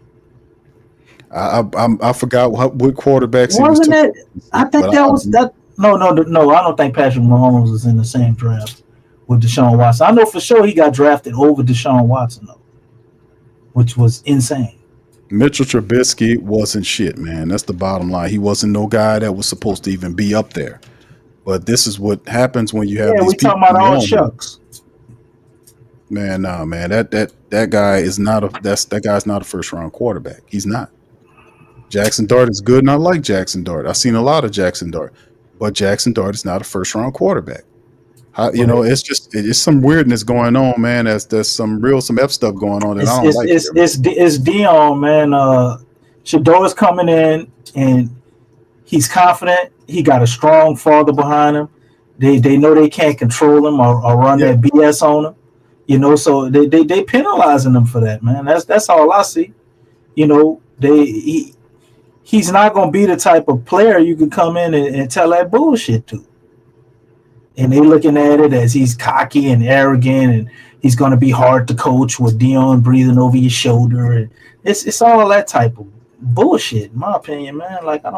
I forgot what quarterbacks. Wasn't it? I think that was that. No. I don't think Patrick Mahomes was in the same draft with Deshaun Watson. I know for sure he got drafted over Deshaun Watson though, which was insane. Mitchell Trubisky wasn't shit, man. That's the bottom line. He wasn't no guy that was supposed to even be up there. But this is what happens when you have these people. Yeah, we talking about all shucks. Man, nah, man. That guy is not that guy's not a first round quarterback. He's not. Jackson Dart is good, and I like Jackson Dart. I've seen a lot of Jackson Dart, but Jackson Dart is not a first round quarterback. It's some weirdness going on, man. There's some F stuff going on that I don't like. It's Dion, man. Shador's coming in and he's confident. He got a strong father behind him. They know they can't control him or run that BS on him. So they penalizing him for that, man. That's all I see. He's not going to be the type of player you can come in and tell that bullshit to. And they looking at it as he's cocky and arrogant and he's going to be hard to coach with Dion breathing over your shoulder. And it's all that type of bullshit, in my opinion, man. Like, I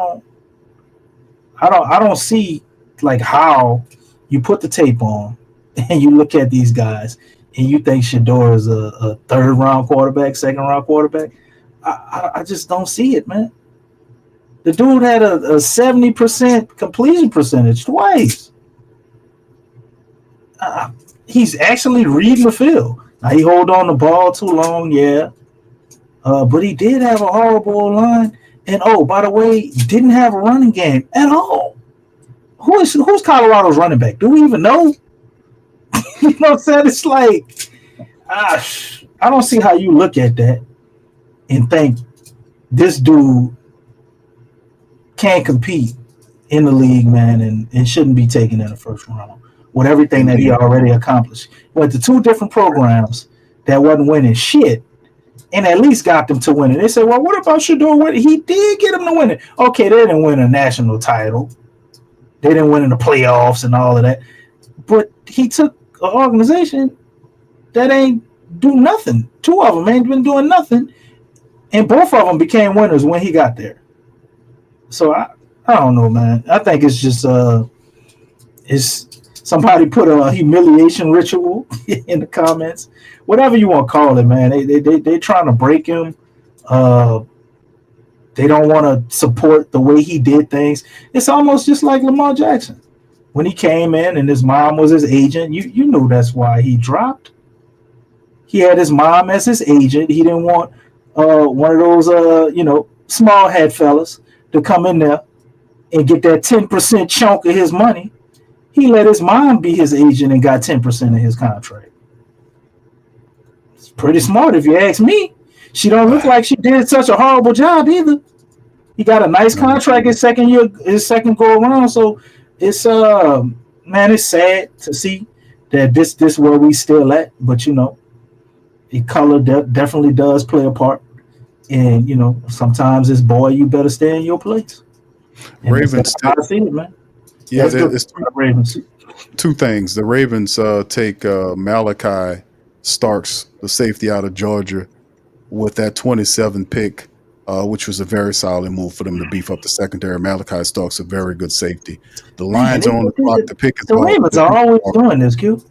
don't see like how you put the tape on and you look at these guys and you think Shador is a third round quarterback, second round quarterback. I just don't see it, man. The dude had a 70% completion percentage twice. He's actually reading the field. Now, he hold on the ball too long, but he did have a horrible line. And, by the way, didn't have a running game at all. Who's Colorado's running back? Do we even know? You know what I'm saying? It's like, I don't see how you look at that and think this dude can't compete in the league, man, and shouldn't be taken in the first round with everything that he already accomplished. Went to two different programs that wasn't winning shit and at least got them to win it. They said, well, what about Shador? He did get them to win it. Okay, they didn't win a national title. They didn't win in the playoffs and all of that. But he took an organization that ain't do nothing. Two of them ain't been doing nothing. And both of them became winners when he got there. So I don't know, man. I think it's just it's somebody put a humiliation ritual in the comments. Whatever you want to call it, man. They trying to break him. They don't want to support the way he did things. It's almost just like Lamar Jackson. When he came in and his mom was his agent, you knew that's why he dropped. He had his mom as his agent. He didn't want one of those small head fellas to come in there and get that 10% chunk of his money. He let his mom be his agent and got 10% of his contract. It's pretty smart if you ask me. She don't look like she did such a horrible job either. He got a nice contract his second go around. So it's man, it's sad to see that this where we still at. But the color definitely does play a part. And sometimes it's boy, you better stay in your place. And Ravens, I see it, man. Yeah, it's Ravens. Two things. The Ravens take Malachi Starks, the safety out of Georgia, with that 27 pick, which was a very solid move for them to beef up the secondary. Malachi Starks, a very good safety. The Lions are on the clock. The Ravens are always doing this, Q.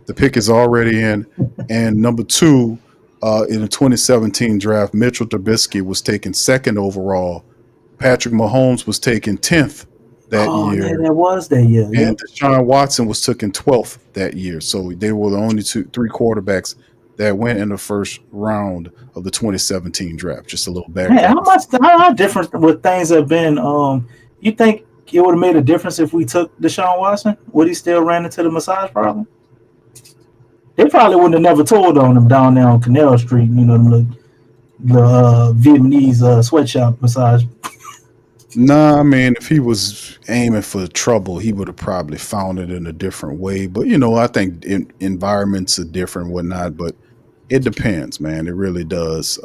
The pick is already in. And number two, in the 2017 draft, Mitchell Trubisky was taken second overall. Patrick Mahomes was taken 10th that year. Yeah, that was that year. And Deshaun Watson was taken 12th that year. So they were the only three quarterbacks that went in the first round of the 2017 draft. Just a little background. How different would things have been? You think it would have made a difference if we took Deshaun Watson? Would he still ran into the massage problem? They probably wouldn't have never told on him down there on Canal Street, the Vietnamese sweatshop massage. Nah, I mean, if he was aiming for trouble, he would have probably found it in a different way. But, I think environments are different and whatnot, but it depends, man. It really does.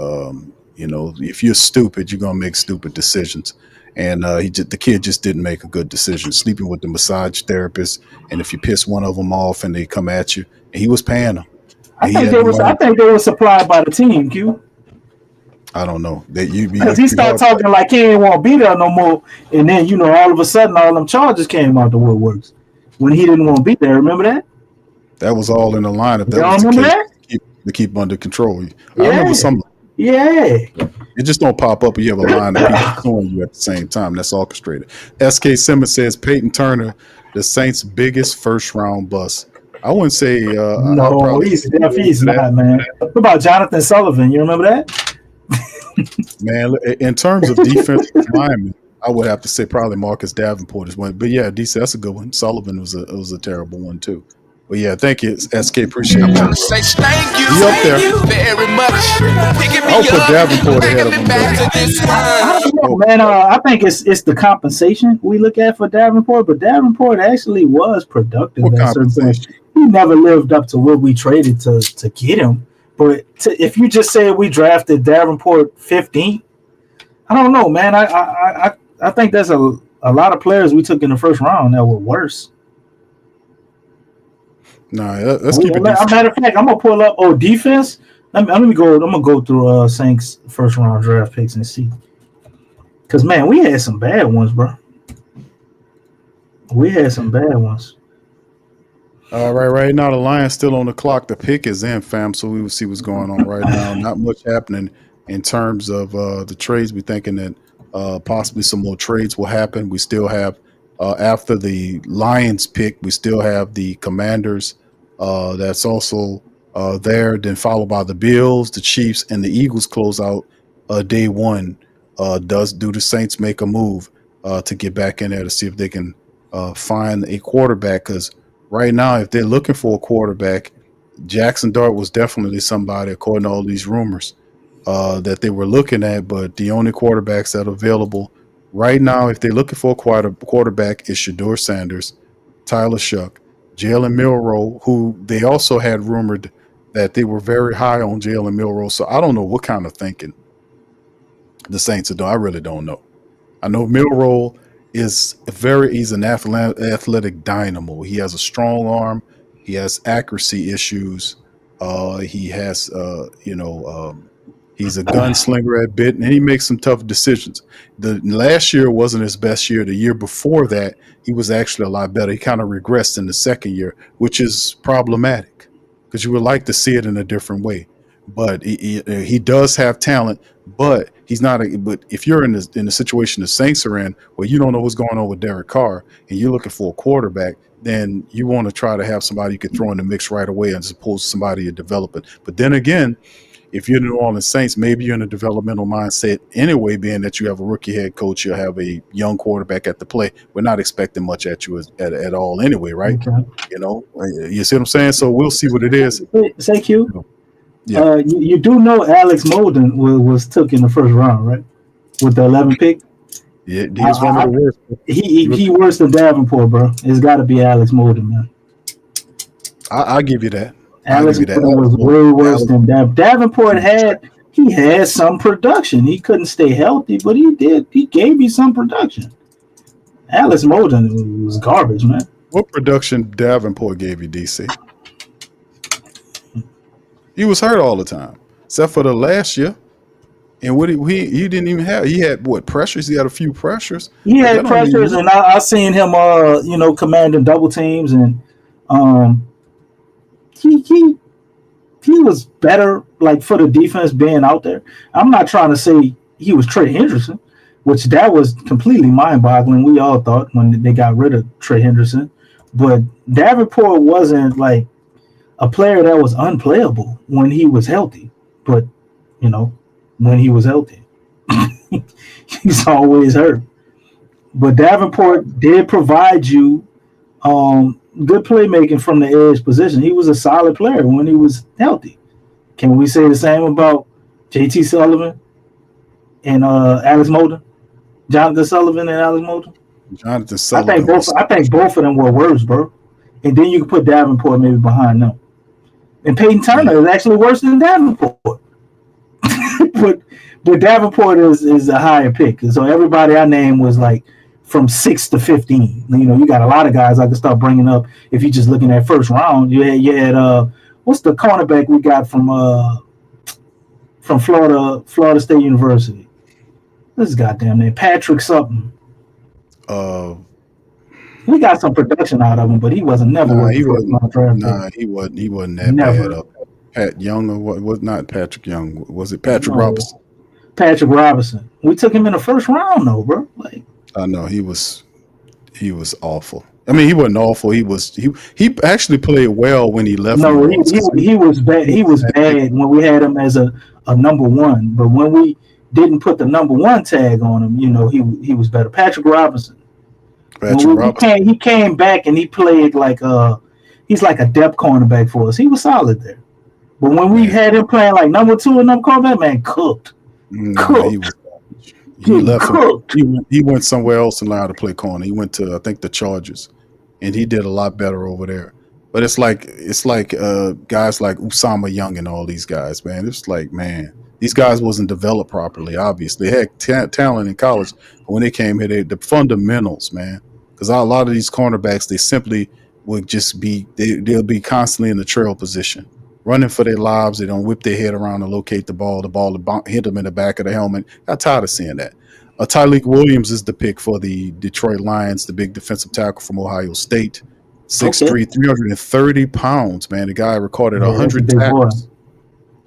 If you're stupid, you're going to make stupid decisions. And the kid just didn't make a good decision, sleeping with the massage therapist. And if you piss one of them off and they come at you, and he was paying them. I think they were supplied by the team, Q. I don't know. Because he started talking like he didn't want to be there no more. And then, all of a sudden, all them charges came out the woodworks when he didn't want to be there. Remember that? That was all in the lineup. That was remember that? To keep him under control. I remember some. Yeah. It just don't pop up and you have a line of people suing you at the same time. That's orchestrated. S.K. Simmons says Peyton Turner, the Saints' biggest first-round bust. I wouldn't say no, he's not, man. What about Jonathan Sullivan? You remember that? Man, in terms of defensive linemen, I would have to say probably Marcus Davenport is one. But yeah, DC, that's a good one. Sullivan was a terrible one too. But yeah, thank you, SK. Appreciate it. Say thank you, He up there. very much. I'll put Davenport ahead of him. I don't know, man. I think it's the compensation we look at for Davenport, but Davenport actually was productive at certain points. He never lived up to what we traded to get him. But if you just say we drafted Davenport 15th, I don't know, man. I think there's a lot of players we took in the first round that were worse. Nah, let's keep it. Matter of fact, I'm gonna pull up defense. Let me go. I'm gonna go through Saints first round draft picks and see. Cause man, we had some bad ones, bro. We had some bad ones. Right now the Lions still on the clock. The pick is in, fam. So we will see what's going on right now. Not much happening in terms of the trades. We're thinking that possibly some more trades will happen. We still have after the Lions pick, we still have the Commanders. That's also there. Then followed by the Bills, the Chiefs, and the Eagles close out day one. Do the Saints make a move to get back in there to see if they can find a quarterback? Because right now, if they're looking for a quarterback, Jackson Dart was definitely somebody, according to all these rumors, that they were looking at. But the only quarterbacks that are available right now, if they're looking for a quarterback, is Shedeur Sanders, Tyler Shuck, Jalen Milroe, who they also had rumored that they were very high on Jalen Milroe. So I don't know what kind of thinking the Saints are doing. I really don't know. I know Milroe he's an athletic dynamo. He has a strong arm. He has accuracy issues. He has, he's a gunslinger at bit, and he makes some tough decisions. The last year wasn't his best year. The year before that, he was actually a lot better. He kind of regressed in the second year, which is problematic because you would like to see it in a different way. But he does have talent, but he's not. But if you're in the situation the Saints are in, where you don't know what's going on with Derek Carr, and you're looking for a quarterback, then you want to try to have somebody you can throw in the mix right away, as opposed to somebody you're developing. But then again, if you're the New Orleans Saints, maybe you're in a developmental mindset anyway, being that you have a rookie head coach, you'll have a young quarterback at the play. We're not expecting much at you at all anyway, right? Okay. You see what I'm saying? So we'll see what it is. Say Q. Yeah. You do know Alex Molden was took in the first round, right? With the 11 pick. Yeah, he's one of the worst. He worse than Davenport, bro. It's got to be Alex Molden, man. I'll give you that. Alex Molden was way worse than Davenport. Had some production. He couldn't stay healthy, but he did. He gave you some production. Alex Molden was garbage, man. What production Davenport gave you, DC? He was hurt all the time, except for the last year. And what he didn't even have. He had what pressures? He had a few pressures. He had pressures, and I seen him, commanding double teams, and he was better, like for the defense being out there. I'm not trying to say he was Trey Hendrickson, which that was completely mind-boggling. We all thought when they got rid of Trey Henderson, but Davenport wasn't like a player that was unplayable when he was healthy. But when he was healthy, he's always hurt. But Davenport did provide you good playmaking from the edge position. He was a solid player when he was healthy. Can we say the same about JT Sullivan and Alex Molden? Jonathan Sullivan and Alex Molden? Jonathan Sullivan. I think both of them were worse, bro. And then you can put Davenport maybe behind them. And Peyton Turner is actually worse than Davenport. but Davenport is a higher pick. And so everybody I named was like from 6 to 15. You got a lot of guys I could start bringing up if you're just looking at first round. You had what's the cornerback we got from Florida State University? This is goddamn name, Patrick something. We got some production out of him, but he wasn't never. He wasn't that never. bad. Pat Young or what? Was not Patrick Young? Was it Patrick Robinson? Patrick Robinson. We took him in the first round, though, bro. I know he was awful. I mean, he wasn't awful. He actually played well when he left. No, he was bad. He was bad when we had him as a number one. But when we didn't put the number one tag on him, he was better. Patrick Robinson. He came back and he played he's like a depth cornerback for us. He was solid there. But when we had him playing like number two and number cornerback, man, cooked. He left. He went somewhere else and learned how to play corner. He went to, I think, the Chargers, and he did a lot better over there. But it's like guys like Usama Young and all these guys, man. It's like, man, these guys wasn't developed properly. Obviously, they had talent in college, but when they came here, the fundamentals, man. Because a lot of these cornerbacks, they simply would just they'll be constantly in the trail position, running for their lives. They don't whip their head around and locate the ball hit them in the back of the helmet. Got tired of seeing that. Tyreek Williams is the pick for the Detroit Lions, the big defensive tackle from Ohio State. 6'3", 330 pounds, man. The guy recorded 100 tackles.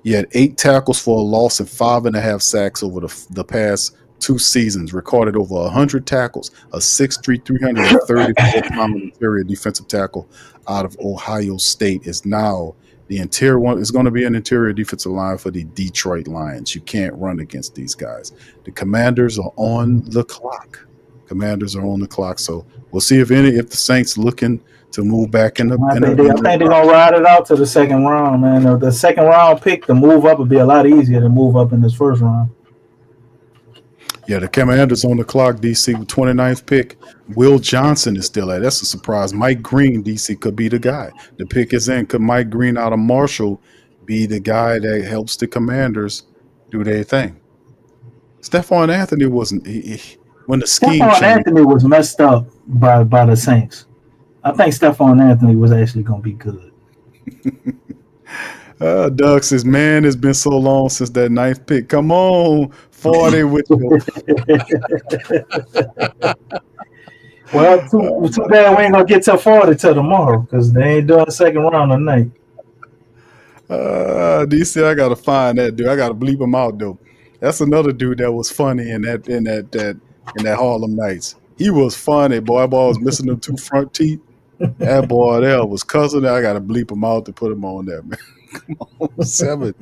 He had 8 tackles for a loss and 5.5 sacks over the past 2 seasons. Recorded over 100 tackles. A 6'3", 334-pound interior defensive tackle out of Ohio State is now the interior one. Is going to be an interior defensive line for the Detroit Lions. You can't run against these guys. The Commanders are on the clock. So we'll see if the Saints looking to move back in the. I think they're gonna ride it out to the second round, man. The second round pick to move up would be a lot easier than move up in this first round. Yeah, the Commanders on the clock, DC, with 29th pick. Will Johnson is still at. That's a surprise. Mike Green, DC, could be the guy. The pick is in. Could Mike Green out of Marshall be the guy that helps the Commanders do their thing? Stephon Anthony wasn't. When the scheme Stephon changed. Anthony was messed up by the Saints. I think Stephon Anthony was actually going to be good. Doug says, man, it's been so long since that 9th pick. Come on, 40 with you. Well, too bad we ain't going to get to 40 till tomorrow because they ain't doing the second round tonight. DC, I got to find that dude. I got to bleep him out, though. That's another dude that was funny in that Harlem Nights. He was funny, boy. That boy was missing them 2 front teeth. That boy there was cussing. I got to bleep him out to put him on there, man. Come on, 7.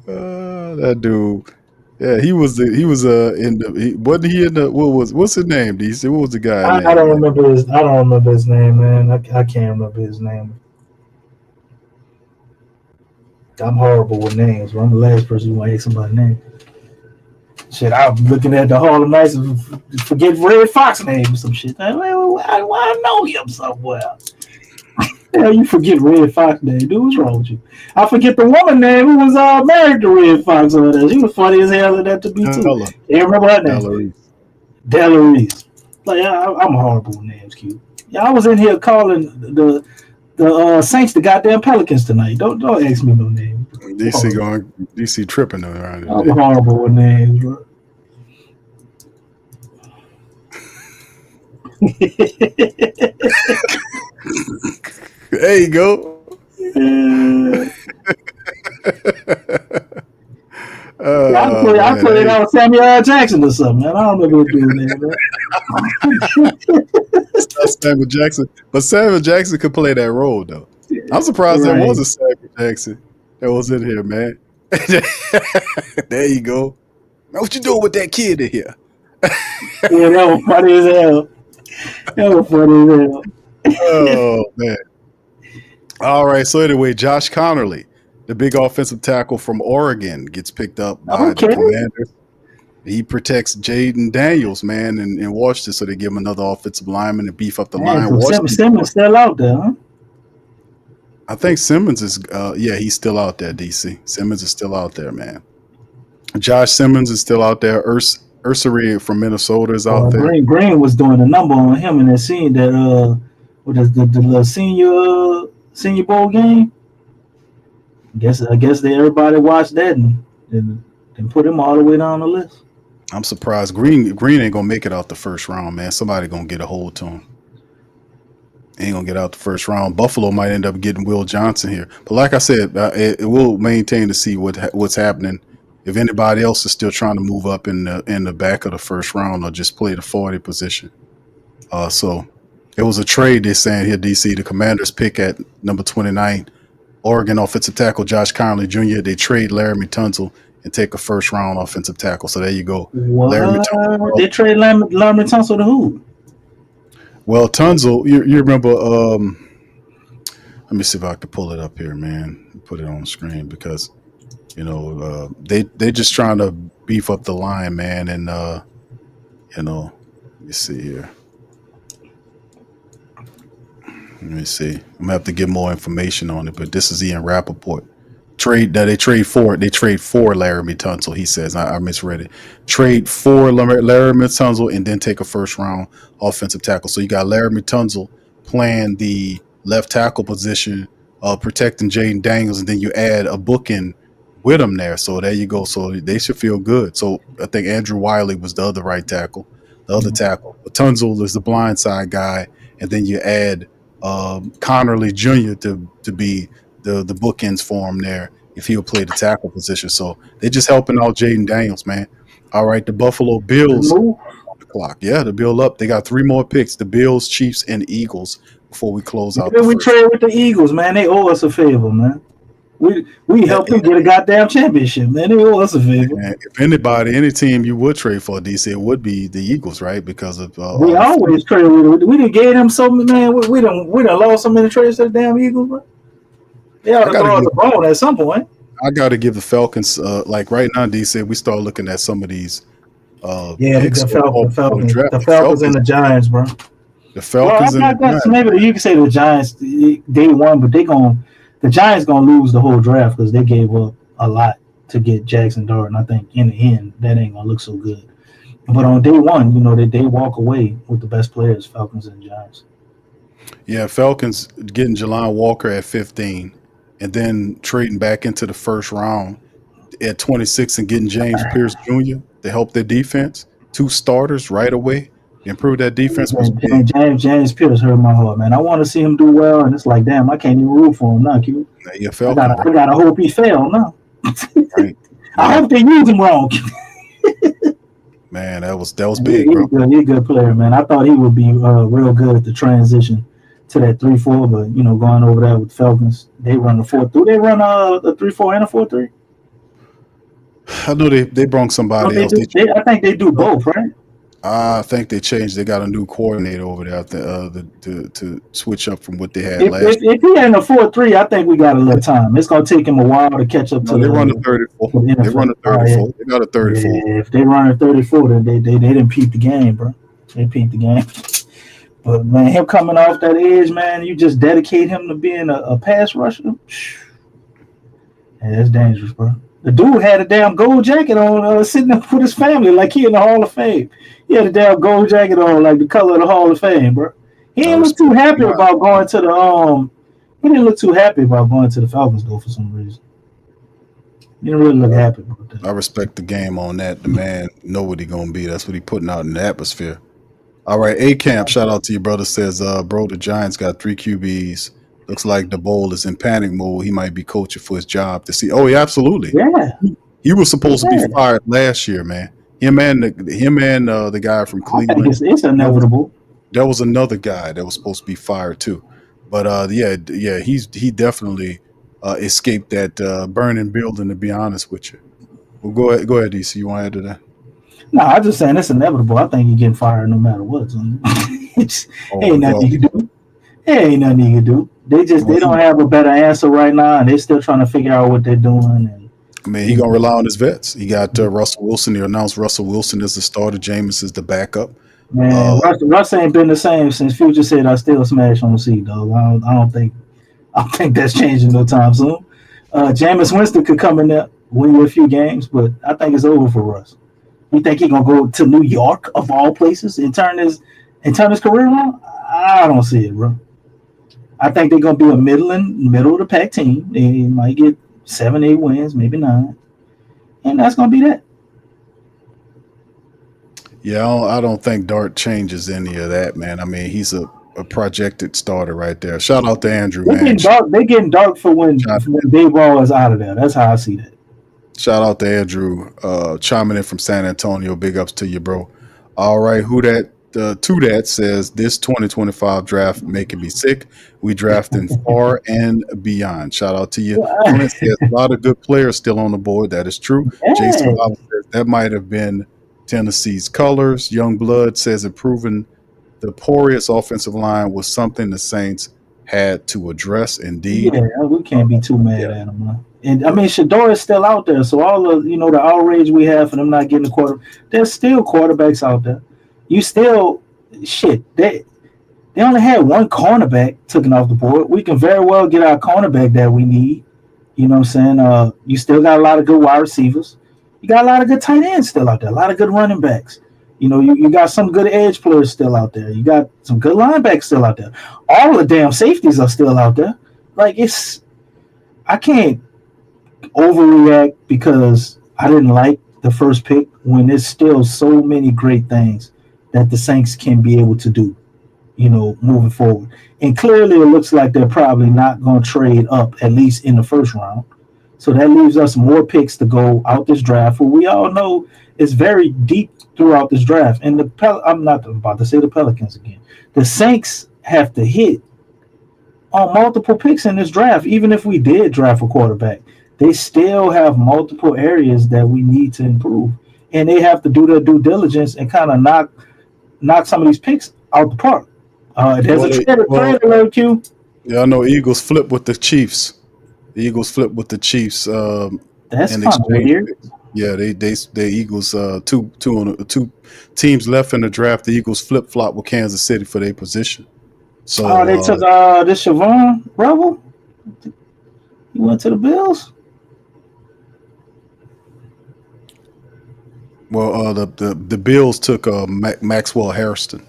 That dude. Yeah, wasn't he in the what's his name, DC? What was the guy? I don't remember his name, man. I can't remember his name. I'm horrible with names, but I'm the last person who want to ask somebody's name. Shit, I'm looking at the Harlem Nights and forget Red Fox name or some shit. Why I know him somewhere? Hell, you forget Red Fox name, dude. What's wrong with you? I forget the woman name who was married to Red Fox over there. She was funny as hell in that to be too. You remember her name? Della Reese. Like I'm horrible with names, Q. Yeah, I was in here calling the Saints the goddamn Pelicans tonight. Don't ask me no name. DC tripping around. I'm horrible with names, bro. There you go. I I played on Samuel L. Jackson or something, man. I don't know what doing there, That's Samuel Jackson. But Samuel Jackson could play that role, though. I'm surprised there was a Samuel Jackson that was in here, man. There you go. Man, what you doing with that kid in here? Yeah, that was funny as hell. Oh, man. All right. So, anyway, Josh Connerly, the big offensive tackle from Oregon, gets picked up by the Commanders. He protects Jaden Daniels, man, in Washington, so they give him another offensive lineman to beef up the line. Simmons still out there, huh? I think Simmons is, he's still out there, DC. Simmons is still out there, man. Josh Simmons is still out there. Ursary from Minnesota is out there. Green was doing a number on him in that scene that what is the senior bowl game. I guess everybody watched that and put him all the way down the list. I'm surprised Green ain't gonna make it out the first round, man. Somebody gonna get a hold to him. Ain't gonna get out the first round. Buffalo might end up getting Will Johnson here, but like I said, it will maintain to see what's happening. If anybody else is still trying to move up in the back of the first round or just play the 40 position. So it was a trade, they're saying here, DC. The Commanders pick at number 29, Oregon offensive tackle Josh Connerly Jr. They trade Laramie Tunsil and take a first round offensive tackle. So there you go. What? They trade Laramie Tunsil to who? Well, Tunsil, you remember, let me see if I can pull it up here, man. Put it on the screen because they just trying to beef up the line, man, and let me see here. Let me see. I'm gonna have to get more information on it, but this is Ian Rappaport. They trade for Laramie Tunsil. He says I misread it. Trade for Laramie Tunsil and then take a first round offensive tackle. So you got Laramie Tunsil playing the left tackle position, protecting Jaden Daniels, and then you add a bookend with him there. So there you go. So they should feel good. So I think Andrew Wiley was the other right tackle, the other tackle. But Tunsil is the blind side guy, and then you add Connerly Jr. to be the bookends for him there if he'll play the tackle position. So they're just helping out Jaden Daniels, man. All right, the Buffalo Bills on the clock. Yeah, the Bill up. They got 3 more picks. The Bills, Chiefs, and Eagles before we close out. We trade with the Eagles, man. They owe us a favor, man. We helped them get a goddamn championship, man. They owe us a favor. Man, if any team you would trade for, DC, it would be the Eagles, right? Because of we always trade with them. We didn't gave them so many, man. We done lost so many trades to the damn Eagles, bro. They ought to throw us a bone at some point. I got to give the Falcons, like right now, DC, we start looking at some of these. The Falcons and the Giants, bro. The Falcons and the Giants. Maybe you can say the Giants day one, but the Giants gonna lose the whole draft because they gave up a lot to get Jackson Dart, and I think in the end that ain't gonna look so good. But on day one, they walk away with the best players, Falcons and Giants. Yeah, Falcons getting Jelon Walker at 15, and then trading back into the first round at 26 and getting James Pierce Jr. to help their defense. 2 starters right away. Improve that defense. James Pierce hurt my heart, man. I want to see him do well, and it's like, damn, I can't even root for him now, Q. Yeah, I gotta hope he fail now. Right. I hope they use him wrong. Man, that was big, bro. He's a good player, man. I thought he would be real good at the transition to that 3-4, but going over there with the Falcons, they run a 4-3. Do they run a 3-4 and a 4-3? I know they brought somebody else. I think they do both, right? I think they changed. They got a new coordinator over there to switch up from what they had last. If he ain't a 4-3, I think we got a little time. It's gonna take him a while to catch up to. They run a 34. They run a 34. They got a 34. Yeah, if they run a 34, then they didn't peep the game, bro. They peeped the game. But man, him coming off that edge, man, you just dedicate him to being a pass rusher. Yeah, that's dangerous, bro. The dude had a damn gold jacket on, sitting up with his family like he in the Hall of Fame. He had a damn gold jacket on, like the color of the Hall of Fame, bro. He didn't look too happy about going to the He didn't look too happy about going to the Falcons though for some reason. He didn't really look happy about that. I respect the game on that. The man know what he gonna be. That's what he putting out in the atmosphere. All right, A-Camp, shout out to your brother. Says, bro, the Giants got 3 QBs. Looks like the bowl is in panic mode. He might be coaching for his job to see. Oh, yeah, absolutely. Yeah. He was supposed to be fired last year, man. Him and the guy from Cleveland. It's inevitable. There was another guy that was supposed to be fired too, but he definitely escaped that burning building. To be honest with you, well, go ahead, DC. You want to add to that? No, I'm just saying it's inevitable. I think you're getting fired no matter what. Ain't nothing you can do. Ain't nothing you can do. They don't have a better answer right now, and they're still trying to figure out what they're doing. And I mean, he gonna rely on his vets. He got Russell Wilson. He announced Russell Wilson as the starter. Jameis is the backup. Man, Russ ain't been the same since Future said I still smash on the seat, dog. I don't think that's changing no time soon. Jameis Winston could come in there, win you a few games, but I think it's over for Russ. You think he gonna go to New York of all places and turn his career around? I don't see it, bro. I think they're gonna be a middle of the pack team. They might get 7-8 wins, maybe 9, and that's gonna be that. Yeah, I don't think Dart changes any of that, man. I mean, he's a projected starter right there. Shout out to Andrew, man. They're getting dark for when Dayball is out of there. That's how I see that. Shout out to Andrew, chiming in from San Antonio. Big ups to you, bro. All right, Who Dat? To that says this 2025 draft making me sick. We drafting far and beyond. Shout out to you. Clint says a lot of good players still on the board. That is true. Yeah. Jason Robert says that might have been Tennessee's colors. Young Blood says improving the porous offensive line was something the Saints had to address. Indeed. Yeah, we can't be too mad at them, man. And I mean, Shador is still out there, so all of the outrage we have for them not getting a quarter, there's still quarterbacks out there. You still they only had one cornerback taken off the board. We can very well get our cornerback that we need. You know what I'm saying? You still got a lot of good wide receivers. You got a lot of good tight ends still out there. A lot of good running backs. You got some good edge players still out there. You got some good linebackers still out there. All the damn safeties are still out there. Like I can't overreact because I didn't like the first pick when there's still so many great things that the Saints can be able to do, moving forward. And clearly it looks like they're probably not going to trade up, at least in the first round. So that leaves us more picks to go out this draft, where we all know it's very deep throughout this draft. And I'm not about to say the Pelicans again. The Saints have to hit on multiple picks in this draft. Even if we did draft a quarterback, they still have multiple areas that we need to improve. And they have to do their due diligence and kind of knock some of these picks out the park. There's a trade alert, Q. Yeah, I know Eagles flip with the Chiefs. The Eagles flip with the Chiefs. That's kind of weird. Yeah, they Eagles two teams left in the draft. The Eagles flip flop with Kansas City for their position. So they took this Siobhan Rebel. He went to the Bills. Well, the Bills took Maxwell Harrison.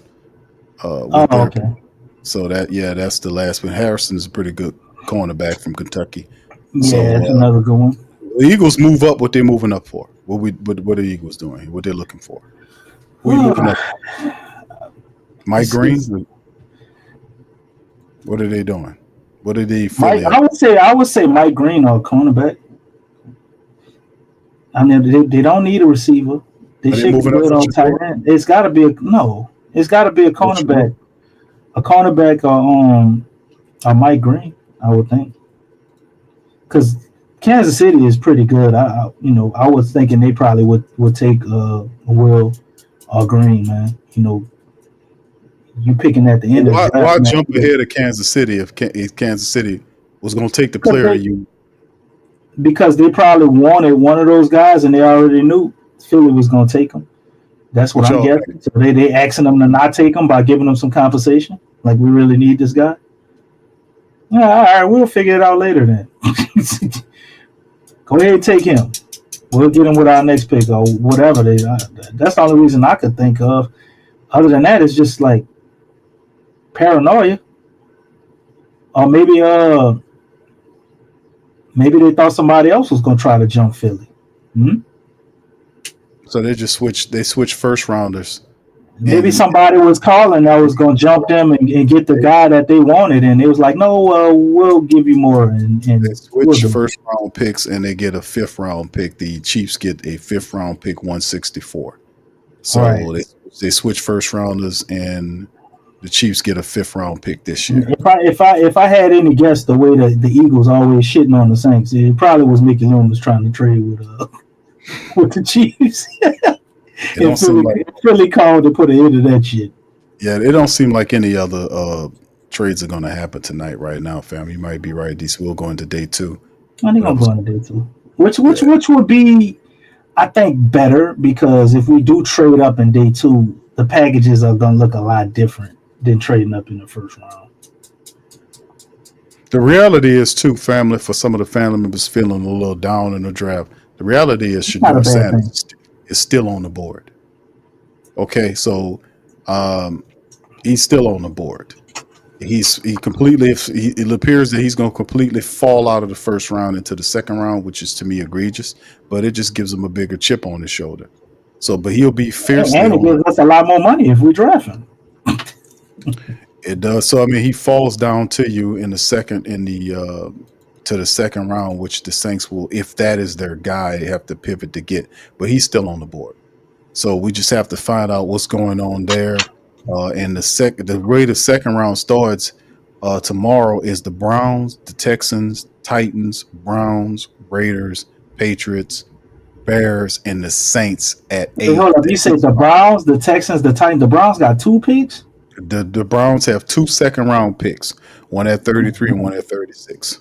Okay. So that's the last one. Harrison is a pretty good cornerback from Kentucky. Yeah, so, that's another good one. The Eagles move up. What they're moving up for? What are the Eagles doing? What they're looking for? What are you looking up for? Mike Green. What are they doing? What are they? I would say Mike Green or cornerback. I mean, they don't need a receiver. They should be good on tight end. It's got to be a cornerback. A cornerback or Mike Green, I would think. Because Kansas City is pretty good. I was thinking they probably would take Will or Green, man. You picking at the end. Why jump ahead of Kansas City if Kansas City was going to take the player Because they probably wanted one of those guys, and they already knew Philly was going to take him. That's what I'm guessing. So they asking them to not take him by giving them some compensation. Like, we really need this guy. Yeah, all right, we'll figure it out later then. Go ahead and take him. We'll get him with our next pick or whatever. That's the only reason I could think of. Other than that, it's just like paranoia. Or maybe they thought somebody else was going to try to jump Philly. So they just switched first rounders Maybe somebody was calling that was going to jump them and get the guy that they wanted, and it was like, no, we'll give you more. And they switch first round picks, and they get a 5th round pick. The Chiefs get a 5th round pick, 164. So they switch first rounders, and the Chiefs get a 5th round pick this year. If I had any guess, the way that the Eagles always shitting on the Saints, it probably was Mickey Loomis trying to trade with the Chiefs. It's really called to put an end to that shit. Yeah, it don't seem like any other trades are going to happen tonight right now, fam. You might be right. DC will go into day 2. I think I'm going to day 2. Which would be, I think, better, because if we do trade up in day 2, the packages are going to look a lot different than trading up in the first round. The reality is, too, family, for some of the family members feeling a little down in the draft, the reality is Shedeur Sanders is still on the board. Okay, so he's still on the board. It appears that he's going to completely fall out of the first round into the second round, which is to me egregious, but it just gives him a bigger chip on his shoulder. So, but he'll be fiercely. And it gives us a lot more money if we draft him. It does. So, I mean, he falls down to you in the second, to the second round, which the Saints will, if that is their guy, they have to pivot to get. But he's still on the board. So we just have to find out what's going on there. And the way the second round starts tomorrow is the Browns, the Texans, Titans, Browns, Raiders, Patriots, Bears, and the Saints at 8. Hey, hold up. You say the Browns, the Texans, the Titans. The Browns got 2 picks? The Browns have 2 second round picks, one at 33 and one at 36.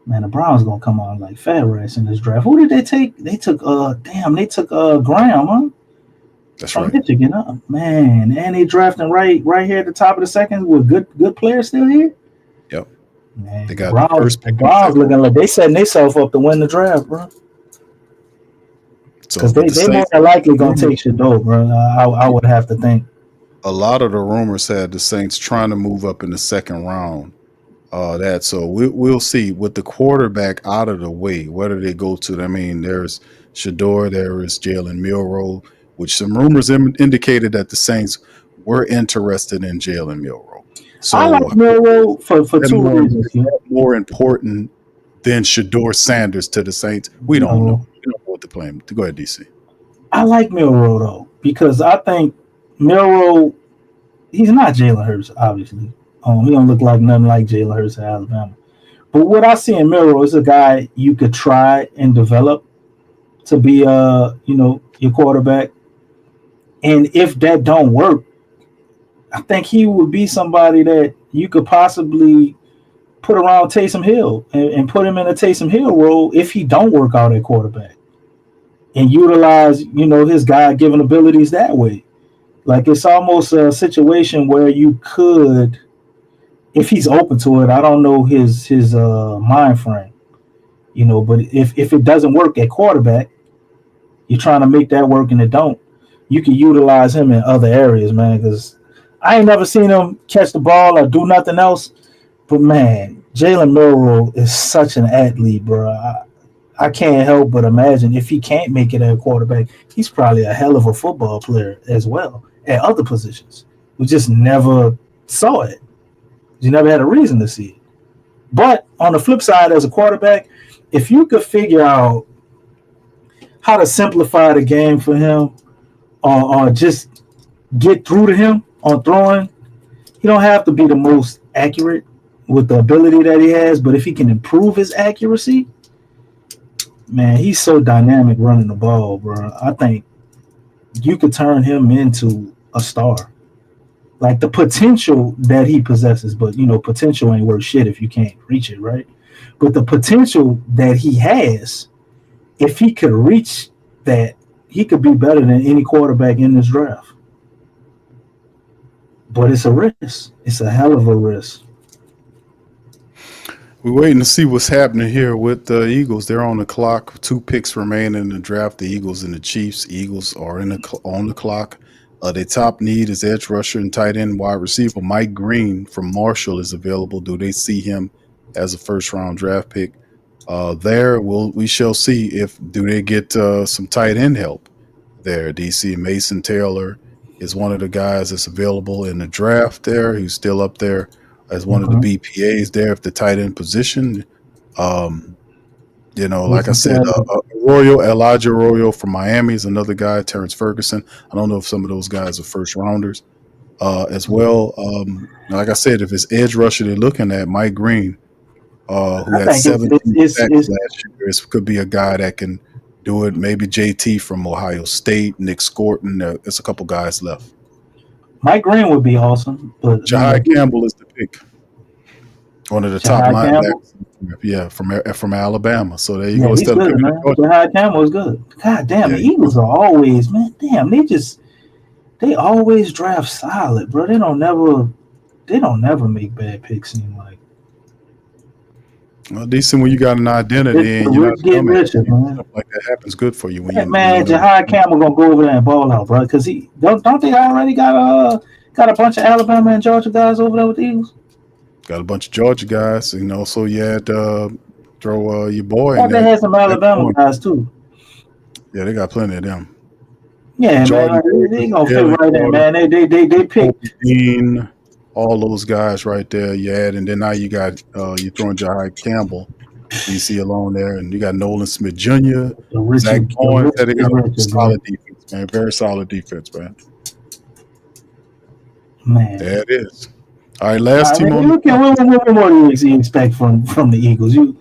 Man, the Browns gonna come on like fat rats in this draft. Who did they take? They took Graham, huh? That's right. Michigan, huh? Man, and they drafting right here at the top of the second with good players still here. Yep. Man, they got Browns, the first pick. Browns looking like they setting themselves up to win the draft, bro. Because they more than likely gonna take Shedeur, bro. I would have to think. A lot of the rumors had the Saints trying to move up in the second round. So we'll see with the quarterback out of the way. Where do they go to? I mean, there's Shedeur, there is Jalen Milroe, which some rumors indicated that the Saints were interested in Jalen Milroe. So I like Milroe for 2 reasons. More important than Shedeur Sanders to the Saints. We don't know. We don't know what to play. Go ahead, DC. I like Milroe though, because I think Milroe, he's not Jalen Hurts, obviously. He don't look like nothing like Jalen Hurts at Alabama. But what I see in Milroe is a guy you could try and develop to be your quarterback. And if that don't work, I think he would be somebody that you could possibly put around Taysom Hill and put him in a Taysom Hill role if he don't work out at quarterback. And utilize, his God-given abilities that way. Like, it's almost a situation where you could, if he's open to it, I don't know his mind frame, but if it doesn't work at quarterback, you're trying to make that work and it don't, you can utilize him in other areas, man, because I ain't never seen him catch the ball or do nothing else. But, man, Jalen Milroe is such an athlete, bro. I can't help but imagine if he can't make it at quarterback, he's probably a hell of a football player as well at other positions. We just never saw it. You never had a reason to see it. But on the flip side, as a quarterback, if you could figure out how to simplify the game for him or just get through to him on throwing, he don't have to be the most accurate with the ability that he has, but if he can improve his accuracy, man, he's so dynamic running the ball, bro. I think you could turn him into a star. Like the potential that he possesses, but potential ain't worth shit if you can't reach it, right? But the potential that he has, if he could reach that, he could be better than any quarterback in this draft. But it's a risk. It's a hell of a risk. We're waiting to see what's happening here with the Eagles. They're on the clock. 2 picks remain in the draft, the Eagles and the Chiefs. Eagles are on the clock. Their top need is edge rusher and tight end wide receiver. Mike Green from Marshall is available. Do they see him as a first-round draft pick? We shall see do they get some tight end help there. DC Mason Taylor is one of the guys that's available in the draft there. He's still up there as one of the BPAs there at the tight end position. Like I said, Elijah Arroyo from Miami is another guy. Terrence Ferguson. I don't know if some of those guys are first rounders as well. Like I said, if it's edge rusher they're looking at, Mike Green, who had 17 sacks last year, this could be a guy that can do it. Maybe JT from Ohio State, Nick Scorton. There's a couple guys left. Mike Green would be awesome, but Jai Campbell is the pick. One of the top linebackers, from Alabama. So there you go. He's good, man. Jai Campbell is good. God damn, the Eagles are always, man. Damn, they always draft solid, bro. They don't never make bad picks. Seem like. Well, decent when you got an identity and you're not getting richer, man. Stuff like that happens good for you when Jai Campbell gonna go over there and ball out, bro. Because don't they already got a bunch of Alabama and Georgia guys over there with the Eagles? Got a bunch of Georgia guys, so you had to throw your boy. They had some Alabama guys too. Yeah, they got plenty of them. Yeah, Jordan, man, they gonna fit right in, man. They picked all those guys right there. You had, and then now you got you throwing Jai Campbell, DC alone there, and you got Nolan Smith Jr., Zach Bowen. They got solid defense, man. Very solid defense, man. Man, there it is. All right, last team on. What more do you expect from the Eagles? You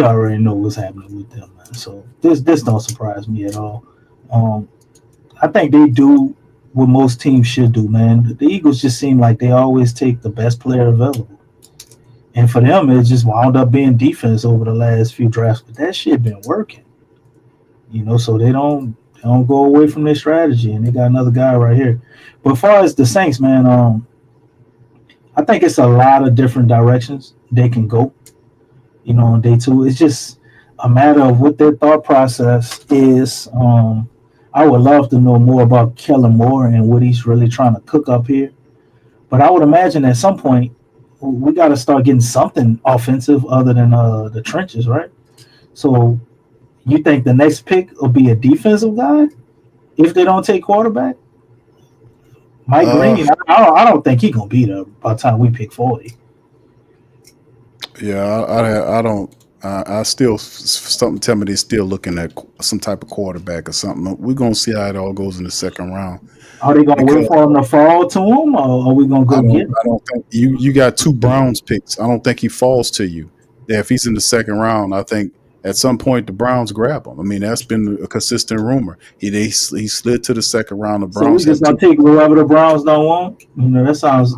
already know what's happening with them, man. So this don't surprise me at all. I think they do what most teams should do, man. The Eagles just seem like they always take the best player available, and for them, it just wound up being defense over the last few drafts. But that shit been working, So they don't go away from their strategy, and they got another guy right here. But as far as the Saints, man, I think it's a lot of different directions they can go, on day two. It's just a matter of what their thought process is. I would love to know more about Kellen Moore and what he's really trying to cook up here. But I would imagine at some point we got to start getting something offensive other than the trenches, right? So you think the next pick will be a defensive guy if they don't take quarterback? Mike Green, I don't think he's going to be there by the time we pick 40. Yeah, I don't. I still, something tell me they're still looking at some type of quarterback or something. We're going to see how it all goes in the second round. Are they going to wait for him to fall to him, or are we going to go get him? I don't think you got 2 Browns picks. I don't think he falls to you. Yeah, if he's in the second round, I think at some point the Browns grab him. I mean, that's been a consistent rumor. He slid to the second round. The Browns. So we just gonna take whoever the Browns don't want. That sounds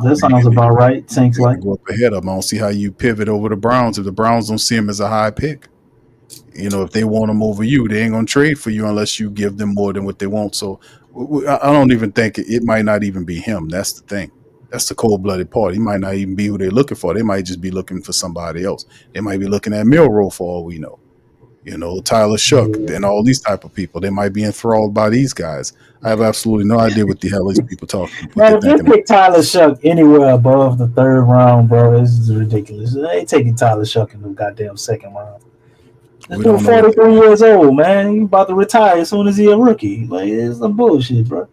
about right. Seems like go up ahead of them. I don't see how you pivot over the Browns if the Browns don't see him as a high pick. If they want him over you, they ain't gonna trade for you unless you give them more than what they want. So I don't even think it might not even be him. That's the thing. That's the cold-blooded part. He might not even be who they're looking for. They might just be looking for somebody else. They might be looking at Milroe for all we know. Tyler Shuck and all these type of people. They might be enthralled by these guys. I have absolutely no idea what the hell these people talking. Man, if they pick Tyler Shuck anywhere above the third round, bro, this is ridiculous. They ain't taking Tyler Shuck in the goddamn second round. This dude 43 years old, man. He about to retire as soon as he a rookie. Like, it's some bullshit, bro.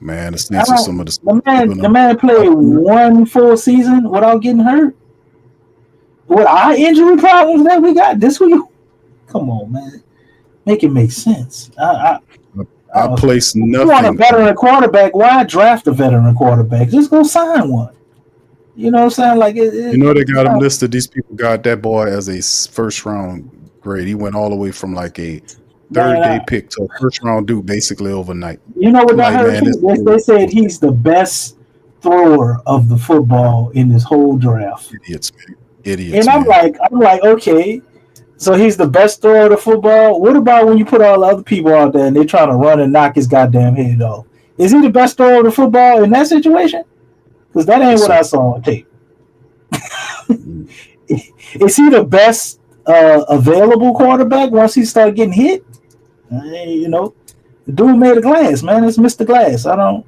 Man, it's some of the man played one full season without getting hurt. With our injury problems that we got this week. Come on, man. Make it make sense. I place nothing. You want a veteran quarterback? Why draft a veteran quarterback? Just go sign one. You know what I'm saying? Like they got him listed. These people got that boy as a first round grade. He went all the way from like a third day pick to a first round dude basically overnight. You know what I heard? They said he's the best thrower of the football in this whole draft. Idiots, man. Idiots. And I'm like, okay. So he's the best thrower of the football. What about when you put all the other people out there and they're trying to run and knock his goddamn head off? Is he the best thrower of the football in that situation? Because that ain't what I saw on tape. Is he the best available quarterback once he started getting hit? The dude made of glass, man. It's Mr. Glass. I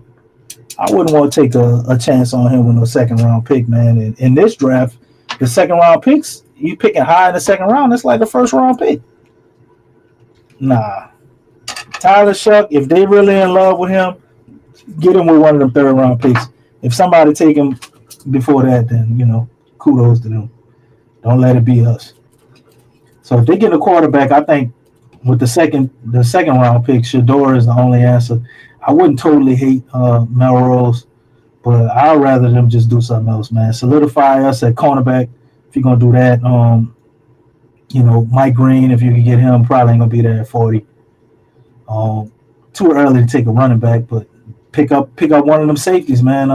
wouldn't want to take a chance on him with no second round pick, man. And in this draft, the second round picks, you picking high in the second round, it's like the first round pick. Nah. Tyler Shuck, if they really in love with him, get him with one of them third round picks. If somebody take him before that, then kudos to them. Don't let it be us. So if they get a quarterback, I think with the second round pick, Shador is the only answer. I wouldn't totally hate Melrose, but I'd rather them just do something else, man. Solidify us at cornerback if you're gonna do that. Mike Green, if you can get him, probably ain't gonna be there at 40. Too early to take a running back, but pick up one of them safeties, man.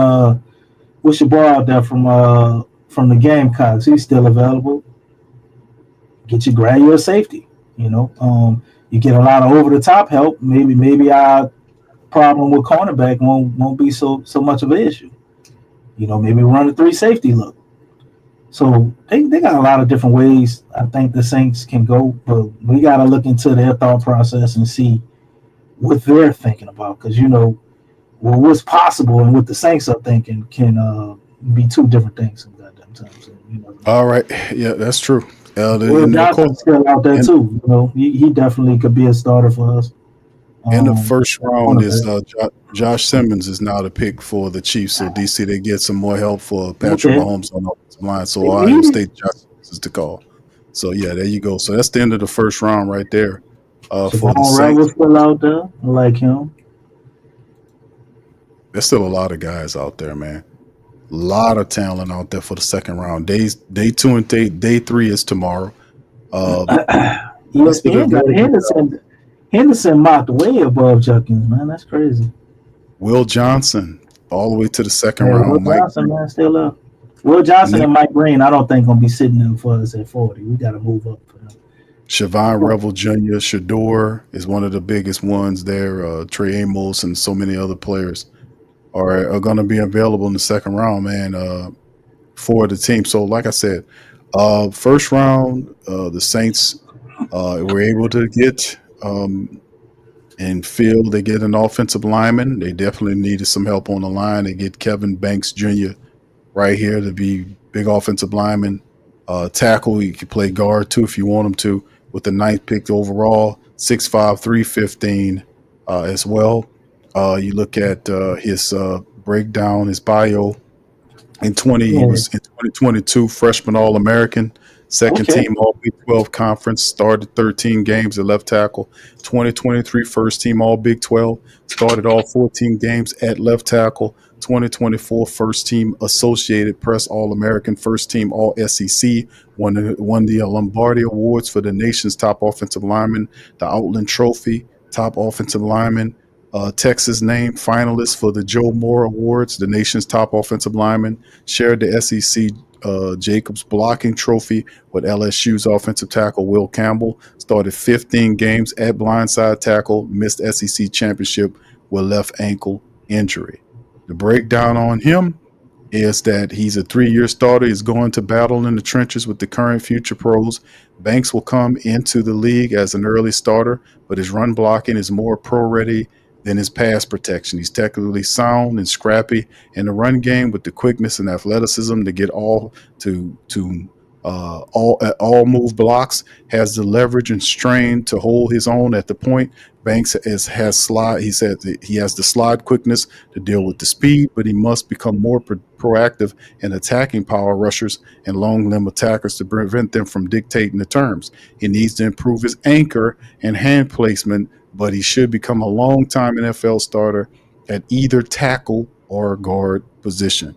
What's your boy out there from the Gamecocks? He's still available. Grab you a safety. You get a lot of over the top help. Maybe our problem with cornerback won't be so much of an issue. Maybe run a 3 safety look. So they got a lot of different ways I think the Saints can go, but we got to look into their thought process and see what they're thinking about, because what's possible and what the Saints are thinking can be two different things. All right, yeah, that's true. Will Johnson's still out there too. He definitely could be a starter for us. In the first round is Josh Simmons is now the pick for the Chiefs. So DC, they get some more help for Patrick Mahomes on the offensive line. So Ohio State Josh Simmons is the call. So yeah, there you go. So that's the end of the first round right there. For the Saints. Still out there. I like him. There's still a lot of guys out there, man. A lot of talent out there for the second round. Day 2 and day 3 is tomorrow. Henderson mocked way above Judkins, man. That's crazy. Will Johnson all the way to the second round. Will Johnson, man, still up. Will Johnson and Mike Green, I don't think gonna be sitting there for us at 40. We got to move up for them. Siobhan Revel Jr., Shador is one of the biggest ones there. Trey Amos and so many other players are going to be available in the second round, man, for the team. So, like I said, first round, the Saints were able to get and feel they get an offensive lineman. They definitely needed some help on the line. They get Kelvin Banks Jr. right here to be big offensive lineman. Tackle, you can play guard too if you want him to, with the 9th pick overall, 6'5", 315 as well. You look at his breakdown, his bio. He was in 2022 freshman All-American, second team All Big 12 conference, started 13 games at left tackle. 2023 first team All Big 12, started all 14 games at left tackle. 2024 first team Associated Press All-American, first team All SEC, won the Lombardi Awards for the nation's top offensive lineman, the Outland Trophy, top offensive lineman, Texas named finalist for the Joe Moore Awards, the nation's top offensive lineman, shared the SEC Jacobs blocking trophy with LSU's offensive tackle Will Campbell, started 15 games at blindside tackle, missed SEC championship with left ankle injury. The breakdown on him is that he's a 3-year starter. He's going to battle in the trenches with the current future pros. Banks will come into the league as an early starter, but his run blocking is more pro-ready than his pass protection. He's technically sound and scrappy in the run game with the quickness and athleticism to get all move blocks, has the leverage and strain to hold his own at the point. Banks has slide. He said that he has the slide quickness to deal with the speed, but he must become more proactive in attacking power rushers and long limb attackers to prevent them from dictating the terms. He needs to improve his anchor and hand placement, but he should become a long-time NFL starter at either tackle or guard position.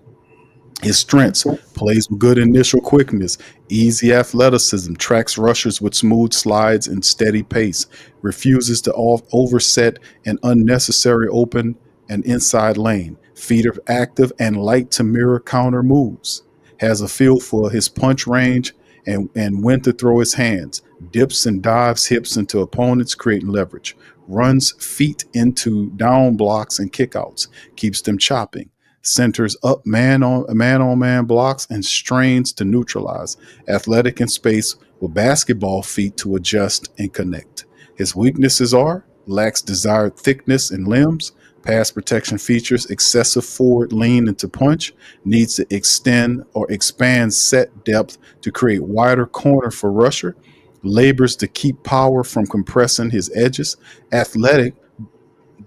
His strengths: plays with good initial quickness, easy athleticism, tracks rushers with smooth slides and steady pace, refuses to overset an unnecessary open and inside lane, feet are active and light to mirror counter moves, has a feel for his punch range and when to throw his hands, dips and dives hips into opponents, creating leverage, runs feet into down blocks and kickouts, keeps them chopping, centers up man-on-man blocks and strains to neutralize, athletic in space with basketball feet to adjust and connect. His weaknesses are: lacks desired thickness in limbs, pass protection features, excessive forward lean into punch, needs to extend or expand set depth to create wider corner for rusher, labors to keep power from compressing his edges, athletic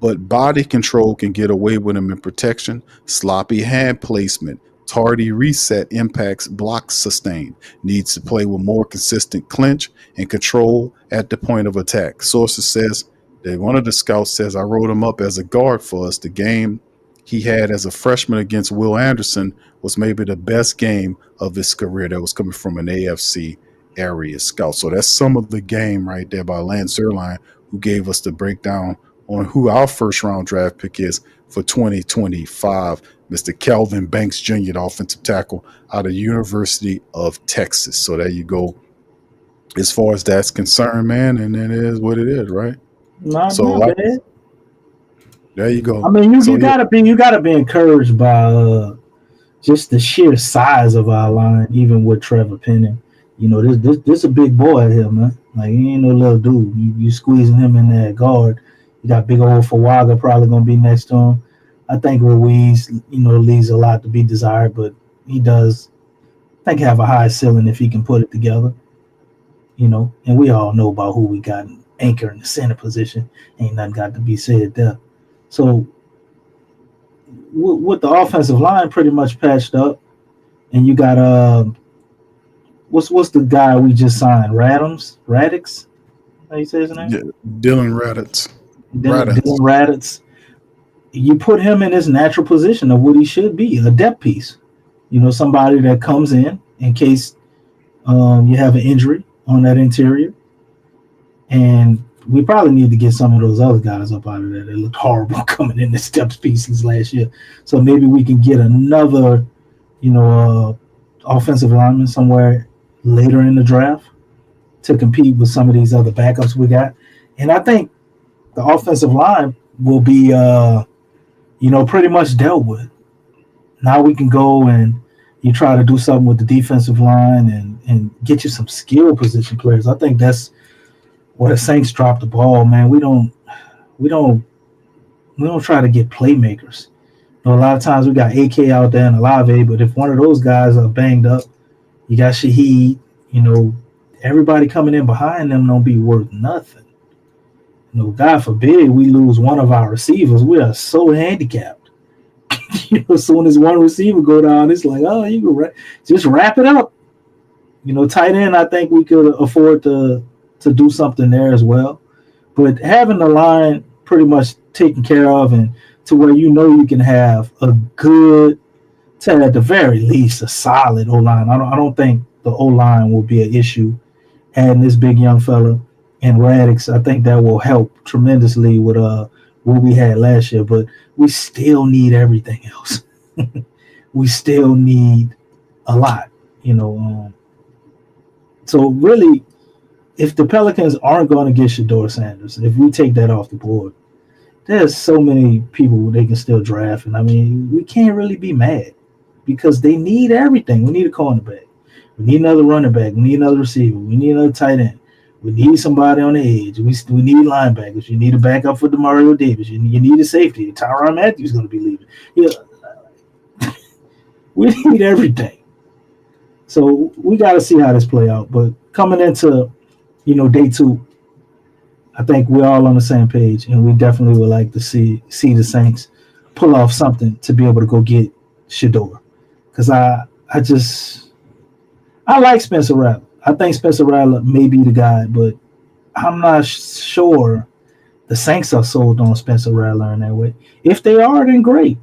but body control can get away with him in protection. Sloppy hand placement, tardy reset impacts blocks sustained. Needs to play with more consistent clinch and control at the point of attack. Sources says that one of the scouts says, I wrote him up as a guard for us. The game he had as a freshman against Will Anderson was maybe the best game of his career. That was coming from an AFC area scout. So that's some of the game right there by Lance Zierlein, who gave us the breakdown on who our first round draft pick is for 2025. Mr. Kelvin Banks Jr., the offensive tackle out of University of Texas. So there you go. As far as that's concerned, man, and it is what it is, right? Not bad. There you go. I mean, you gotta be encouraged by just the sheer size of our line, even with Trevor Penning. You know, this a big boy here, man. Like, he ain't no little dude. You squeezing him in that guard. You got big old Fawaga probably gonna be next to him. I think Ruiz, leaves a lot to be desired, but he does, I think, have a high ceiling if he can put it together. And we all know about who we got anchor in the center position. Ain't nothing got to be said there. So with the offensive line pretty much patched up, and you got what's the guy we just signed? Radix? How you say his name? Yeah, Dylan Raditz. Dylan Raditz. You put him in his natural position of what he should be, a depth piece. Somebody that comes in case you have an injury on that interior. And we probably need to get some of those other guys up out of there. They looked horrible coming in as depth pieces last year. So maybe we can get another, offensive lineman somewhere later in the draft to compete with some of these other backups we got. And I think the offensive line will be, pretty much dealt with. Now we can go and you try to do something with the defensive line and get you some skill position players. I think that's where the Saints drop the ball, man. We don't try to get playmakers. A lot of times we got AK out there and Olave, but if one of those guys are banged up, you got Shaheed, everybody coming in behind them don't be worth nothing. God forbid we lose one of our receivers. We are so handicapped. As soon as one receiver go down, it's like, oh, you can just wrap it up. Tight end, I think we could afford to do something there as well. But having the line pretty much taken care of and to where you can have a good, at the very least, a solid O-line. I don't think the O-line will be an issue. Adding this big young fella and Radix, I think that will help tremendously with what we had last year. But we still need everything else. We still need a lot, So really, if the Pelicans aren't going to get Shedeur Sanders, if we take that off the board, there's so many people they can still draft. And, we can't really be mad because they need everything. We need a cornerback. We need another running back. We need another receiver. We need another tight end. We need somebody on the edge. We need linebackers. You need a backup for Demario Davis. You need a safety. Tyrann Mathieu is going to be leaving. We need everything. So we got to see how this play out. But coming into, day 2, I think we're all on the same page, and we definitely would like to see the Saints pull off something to be able to go get Shedeur. Because I like Spencer Rattler. I think Spencer Rattler may be the guy, but I'm not sure the Saints are sold on Spencer Rattler in that way. If they are, then great.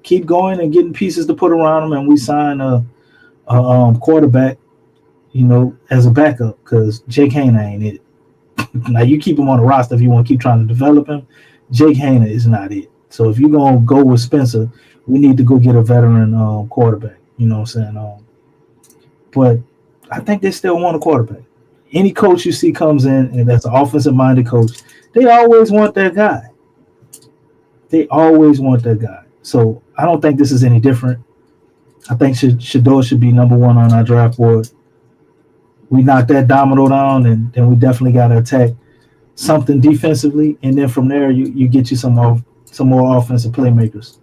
Keep going and getting pieces to put around them, and we sign a quarterback, as a backup, because Jake Hayner ain't it. Now, you keep him on the roster if you want to keep trying to develop him. Jake Hayner is not it. So if you're going to go with Spencer, we need to go get a veteran quarterback. You know what I'm saying? But I think they still want a quarterback. Any coach you see comes in, and that's an offensive-minded coach, they always want that guy. So I don't think this is any different. I think Shedeur should be number 1 on our draft board. We knock that domino down, and then we definitely got to attack something defensively, and then from there you get you some more offensive playmakers.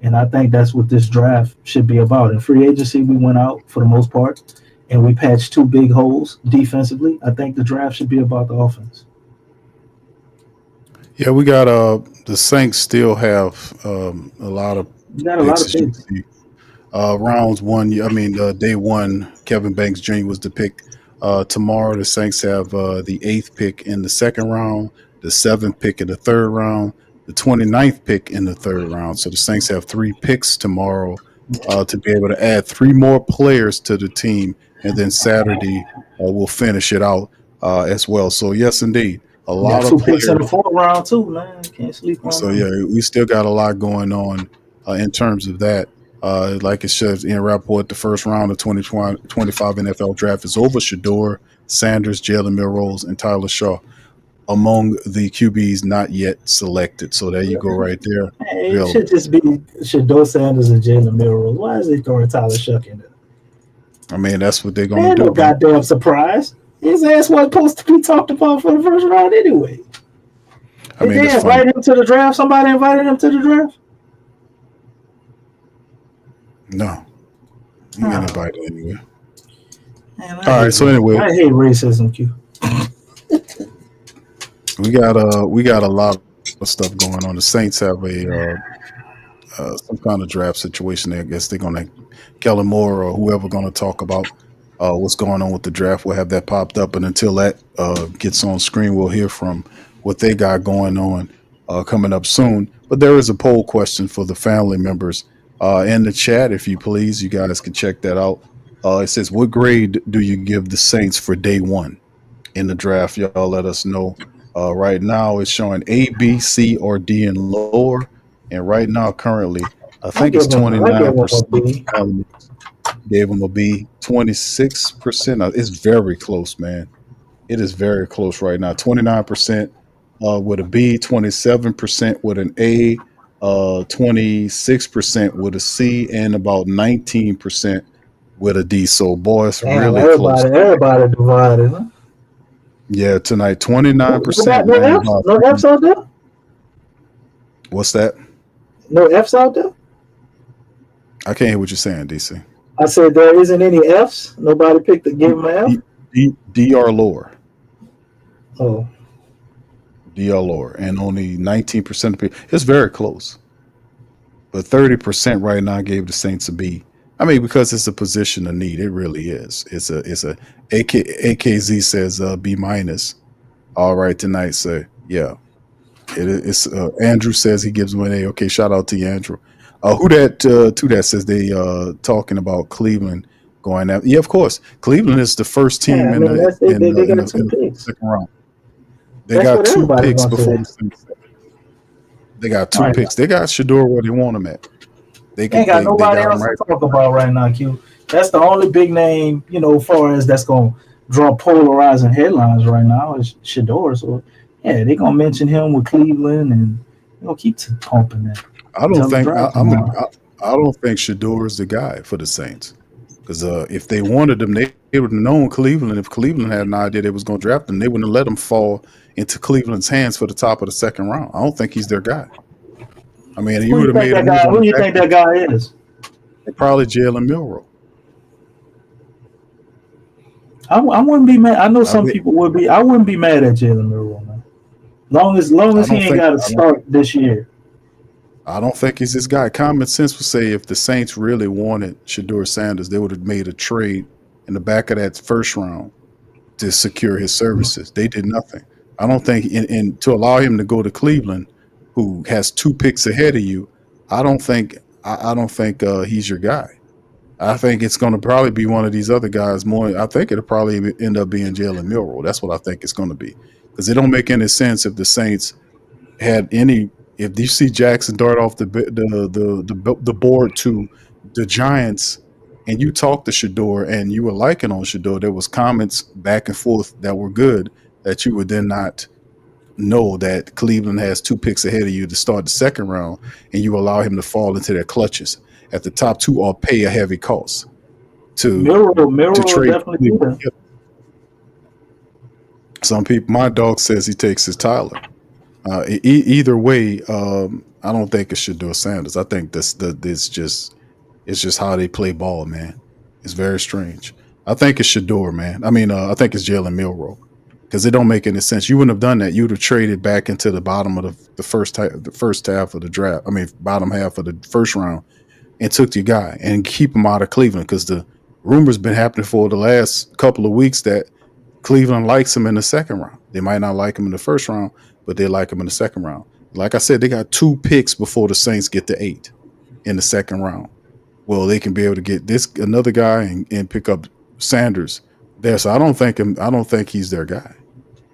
And I think that's what this draft should be about. In free agency, we went out for the most part, and we patched 2 big holes defensively. I think the draft should be about the offense. Yeah, we got the Saints still have a lot of You got a lot picks of as you can picks. see. Rounds one, day one, Kelvin Banks Jr. was the pick. Tomorrow, the Saints have the 8th pick in the second round, the 7th pick in the third round, the 29th pick in the third round. So the Saints have 3 picks tomorrow to be able to add 3 more players to the team. And then Saturday, we'll finish it out as well. So, yes, indeed, a You got lot of 2 picks in players. the 4th round too, man. Can't sleep on So, them. yeah, we still got a lot going on in terms of that. Like it says in Rapport, the first round of 2025 NFL draft is over. Shador, Sanders, Jalen Milroe, and Tyler Shaw among the QBs not yet selected. So there you go right there. Hey, it Bill. should just be Shador Sanders and Jalen Milroe. Why is he throwing Tyler Shuck in there? I mean, that's what they're going Man, to do. no goddamn surprise. His ass wasn't supposed to be talked about for the first round anyway. I mean, Did they it's funny. invite him to the draft? Somebody invited him to the draft? No. You get invited anyway. Man, All right, so anyway. I hate racism, Q. We got a lot of stuff going on. The Saints have a some kind of draft situation there. I guess they're going to Kellen Moore or whoever going to talk about what's going on with the draft. We'll have that popped up, and until that gets on screen, we'll hear from what they got going on coming up soon. But there is a poll question for the family members in the chat. If you please, you guys can check that out. It says, "What grade do you give the Saints for day one in the draft?" Y'all let us know. Right now, it's showing A, B, C, or D and lower. And right now, currently, I think it's 29%. Gave them a B. 26%. It's very close, man. It is very close right now. 29% with a B, 27% with an A, 26% with a C, and about 19% with a D. So, boy, it's really close. Everybody divided, huh? Yeah, tonight, 29%. No F's out there? What's that? No F's out there? I can't hear what you're saying, DC. I said there isn't any F's? Nobody picked to give him an F? D or lower. Oh. D or lower. And only 19% of people. It's very close. But 30% right now gave the Saints a B. I mean, because it's a position of need. It really is. It's a AKZ says B minus. All right tonight. So yeah. It's Andrew says he gives him an A. Okay, shout out to you, Andrew. Who that says they talking about Cleveland going out. Yeah, of course. Cleveland is the first team in the second round. They got 2 picks before the Saints. They got 2 picks. They got Shador where they want him at. They ain't got nobody else to talk about right now, Q. That's the only big name, as far as that's going to draw polarizing headlines right now is Shador. So, yeah, they're going to mention him with Cleveland, and they're going to keep pumping that. I don't think Shador is the guy for the Saints. Because if they wanted him, they would have known Cleveland. If Cleveland had an idea they was going to draft him, they wouldn't have let him fall into Cleveland's hands for the top of the second round. I don't think he's their guy. I mean, you would have made a move. Who do you think that guy is? Probably Jalen Milroe. I wouldn't be mad. I know some people would be. I wouldn't be mad at Jalen Milroe, man. Long as he ain't got to start this year. I don't think he's this guy. Common sense would say if the Saints really wanted Shador Sanders, they would have made a trade in the back of that first round to secure his services. They did nothing. I don't think, and to allow him to go to Cleveland, who has 2 picks ahead of you, I don't think he's your guy. I think it's going to probably be one of these other guys more. I think it'll probably end up being Jalen Milroe. That's what I think it's going to be, because it don't make any sense if the Saints had any. If you see Jackson dart off the board to the Giants, and you talk to Shador and you were liking on Shador, there was comments back and forth that were good, that you would then not know that Cleveland has 2 picks ahead of you to start the second round, and you allow him to fall into their clutches at the top 2 or pay a heavy cost to trade. Definitely. Some people, my dog says he takes his Tyler. Either way, I don't think it should do Sanders. I think it's just how they play ball, man. It's very strange. I think it's Shador, man. I mean, I think it's Jalen Milroe. because it don't make any sense. You wouldn't have done that. You would have traded back into the bottom of the first half of the draft. I mean, bottom half of the first round, and took your guy and keep him out of Cleveland, because the rumors been happening for the last couple of weeks that Cleveland likes him in the second round. They might not like him in the first round, but they like him in the second round. Like I said, they got 2 picks before the Saints get to 8 in the second round. Well, they can be able to get another guy and pick up Sanders there. So I don't think he's their guy.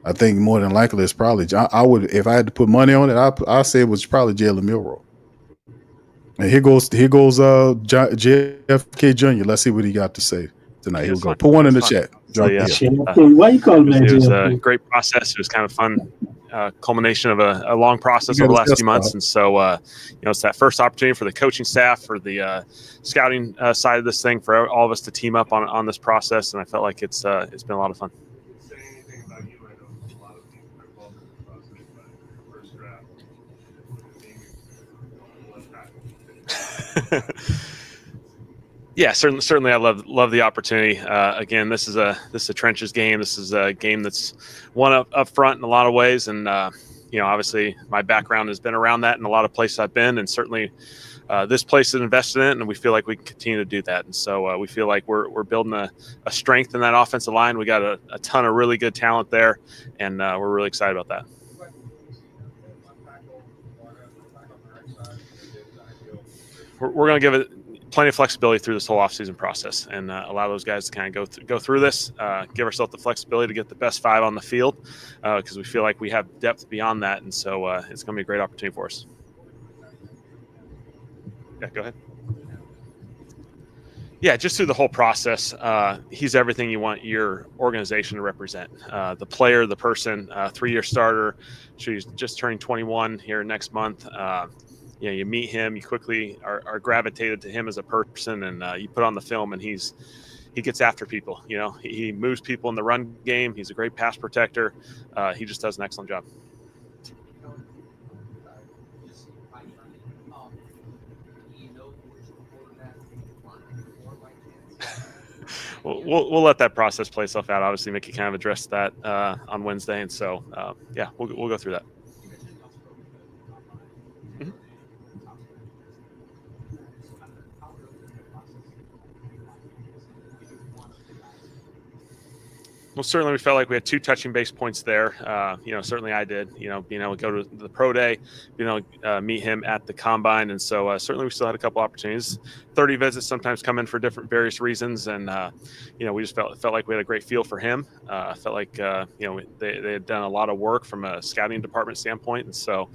I think more than likely it's probably, I would, if I had to put money on it, I say it was probably Jalen Milroe. And here goes JFK Jr. Let's see what he got to say tonight. Here we go. Put one in the chat. Why you calling me? It was a great process. It was kind of fun. Culmination of a long process over the last few months. And so, it's that first opportunity for the coaching staff, for the scouting side of this thing, for all of us to team up on this process. And I felt like it's been a lot of fun. Yeah, certainly. I love the opportunity. Again, this is a trenches game. This is a game that's won up front in a lot of ways, and obviously my background has been around that in a lot of places I've been, and certainly this place is invested in it, and we feel like we can continue to do that. And so we feel like we're building a strength in that offensive line. We got a ton of really good talent there, and we're really excited about that. We're going to give it plenty of flexibility through this whole offseason process, and allow those guys to kind of go through this, give ourselves the flexibility to get the best 5 on the field, because we feel like we have depth beyond that. And so it's going to be a great opportunity for us. Yeah, go ahead. Yeah, just through the whole process, he's everything you want your organization to represent. The player, the person, 3-year starter. She's just turning 21 here next month. You meet him, you quickly are gravitated to him as a person, and you put on the film, and he gets after people. He moves people in the run game. He's a great pass protector. He just does an excellent job. We'll let that process play itself out. Obviously, Mickey kind of addressed that on Wednesday, and so we'll go through that. Well, certainly we felt like we had 2 touching base points there. Certainly I did, being able to go to the pro day, being able to meet him at the combine. And so certainly we still had a couple opportunities. 30 visits sometimes come in for various reasons. And, we just felt like we had a great feel for him. Felt like, they had done a lot of work from a scouting department standpoint. And so,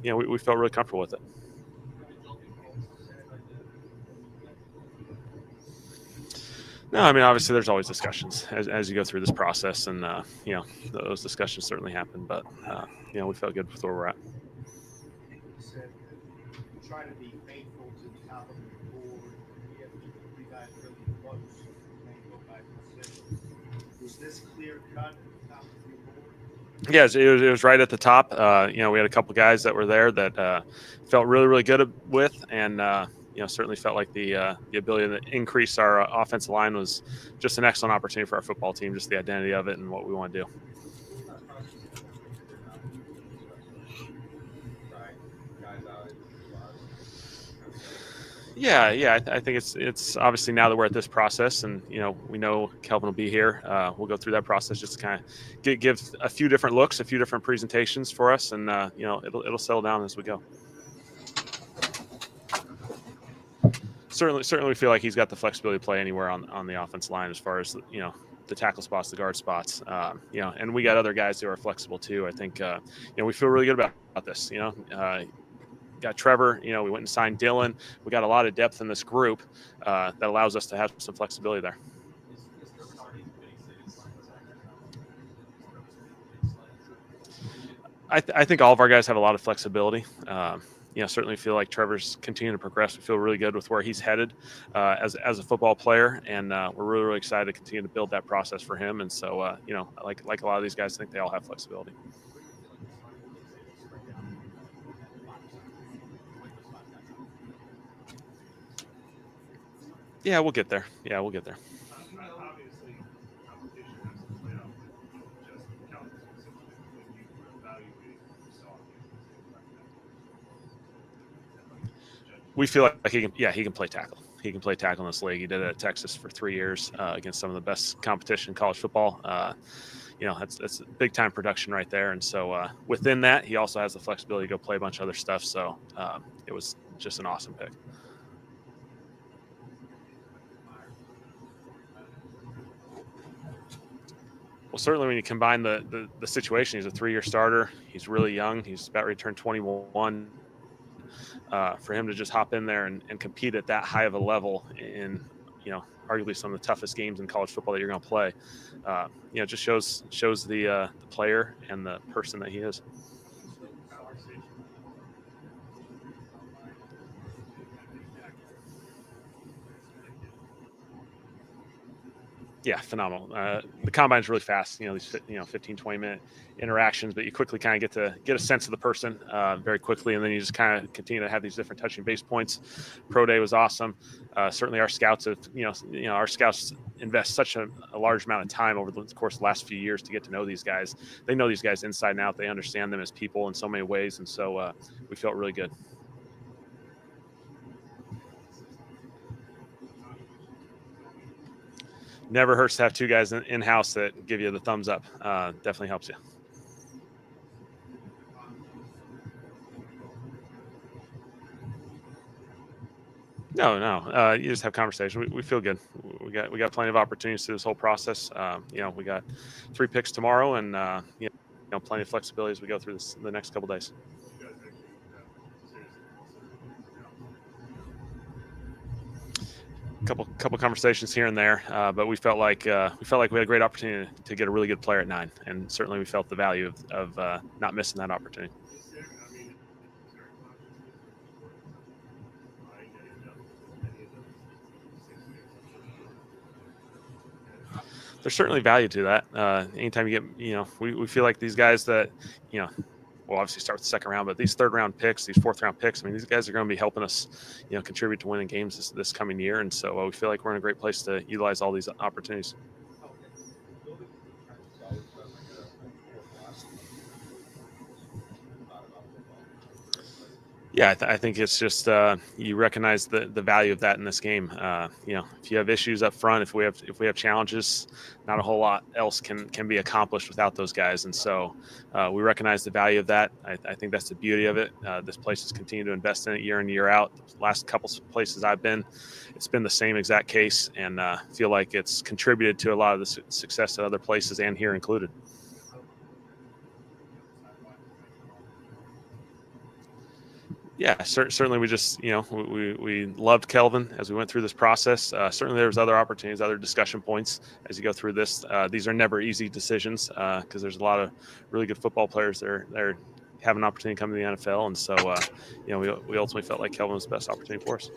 we felt really comfortable with it. No, I mean, obviously there's always discussions as you go through this process, and, those discussions certainly happen, but, we felt good with where we're at. Try to be faithful to the top of the board. You guys really close. Was this clear cut at the top of your board? Yes, it was right at the top. We had a couple guys that were there that felt really, really good with, and, certainly felt like the ability to increase our offensive line was just an excellent opportunity for our football team, just the identity of it and what we want to do. Yeah. I think it's obviously, now that we're at this process, and we know Kelvin will be here. We'll go through that process just to kind of give a few different looks, a few different presentations for us, and it'll settle down as we go. Certainly, we feel like he's got the flexibility to play anywhere on the offensive line, as far as the tackle spots, the guard spots. And we got other guys who are flexible too. I think we feel really good about this. Got Trevor. We went and signed Dylan. We got a lot of depth in this group that allows us to have some flexibility there. I think all of our guys have a lot of flexibility. Certainly feel like Trevor's continuing to progress. We feel really good with where he's headed as a football player, and we're really, really excited to continue to build that process for him. And so, like a lot of these guys, I think they all have flexibility. Yeah, we'll get there. we feel like he can play tackle. He can play tackle in this league. He did it at Texas for 3 years against some of the best competition in college football. That's big time production right there. And so within that, he also has the flexibility to go play a bunch of other stuff. So it was just an awesome pick. Well, certainly when you combine the situation, he's a 3-year starter. He's really young. He's about ready to turn 21. For him to just hop in there and compete at that high of a level in, arguably some of the toughest games in college football that you're going to play, just shows the player and the person that he is. Yeah, phenomenal. The combine's really fast, these 15, 20-minute interactions, but you quickly kind of get a sense of the person very quickly, and then you just kind of continue to have these different touching base points. Pro day was awesome. Certainly our scouts have, our scouts invest such a large amount of time over the course of the last few years to get to know these guys. They know these guys inside and out. They understand them as people in so many ways, and so we felt really good. Never hurts to have two guys in-house that give you the thumbs up. Definitely helps you. No. You just have conversation. We feel good. We got plenty of opportunities through this whole process. We got 3 picks tomorrow, and plenty of flexibility as we go through the next couple days. Couple conversations here and there, but we felt like we had a great opportunity to get a really good player at 9, and certainly we felt the value of not missing that opportunity. There's certainly value to that. Anytime you get, we feel like these guys that, we'll obviously start with the second round, but these 3rd round picks, these 4th round picks, these guys are going to be helping us, contribute to winning games this coming year. And so we feel like we're in a great place to utilize all these opportunities. Yeah, I think it's just you recognize the value of that in this game. If you have issues up front, if we have challenges, not a whole lot else can be accomplished without those guys. And so we recognize the value of that. I think that's the beauty of it. This place has continued to invest in it year in, year out. The last couple places I've been, it's been the same exact case, and feel like it's contributed to a lot of the success at other places and here included. Yeah, certainly we just, we loved Kelvin as we went through this process. Certainly there was other opportunities, other discussion points as you go through this. These are never easy decisions because there's a lot of really good football players that have an opportunity to come to the NFL. And so, we ultimately felt like Kelvin was the best opportunity for us.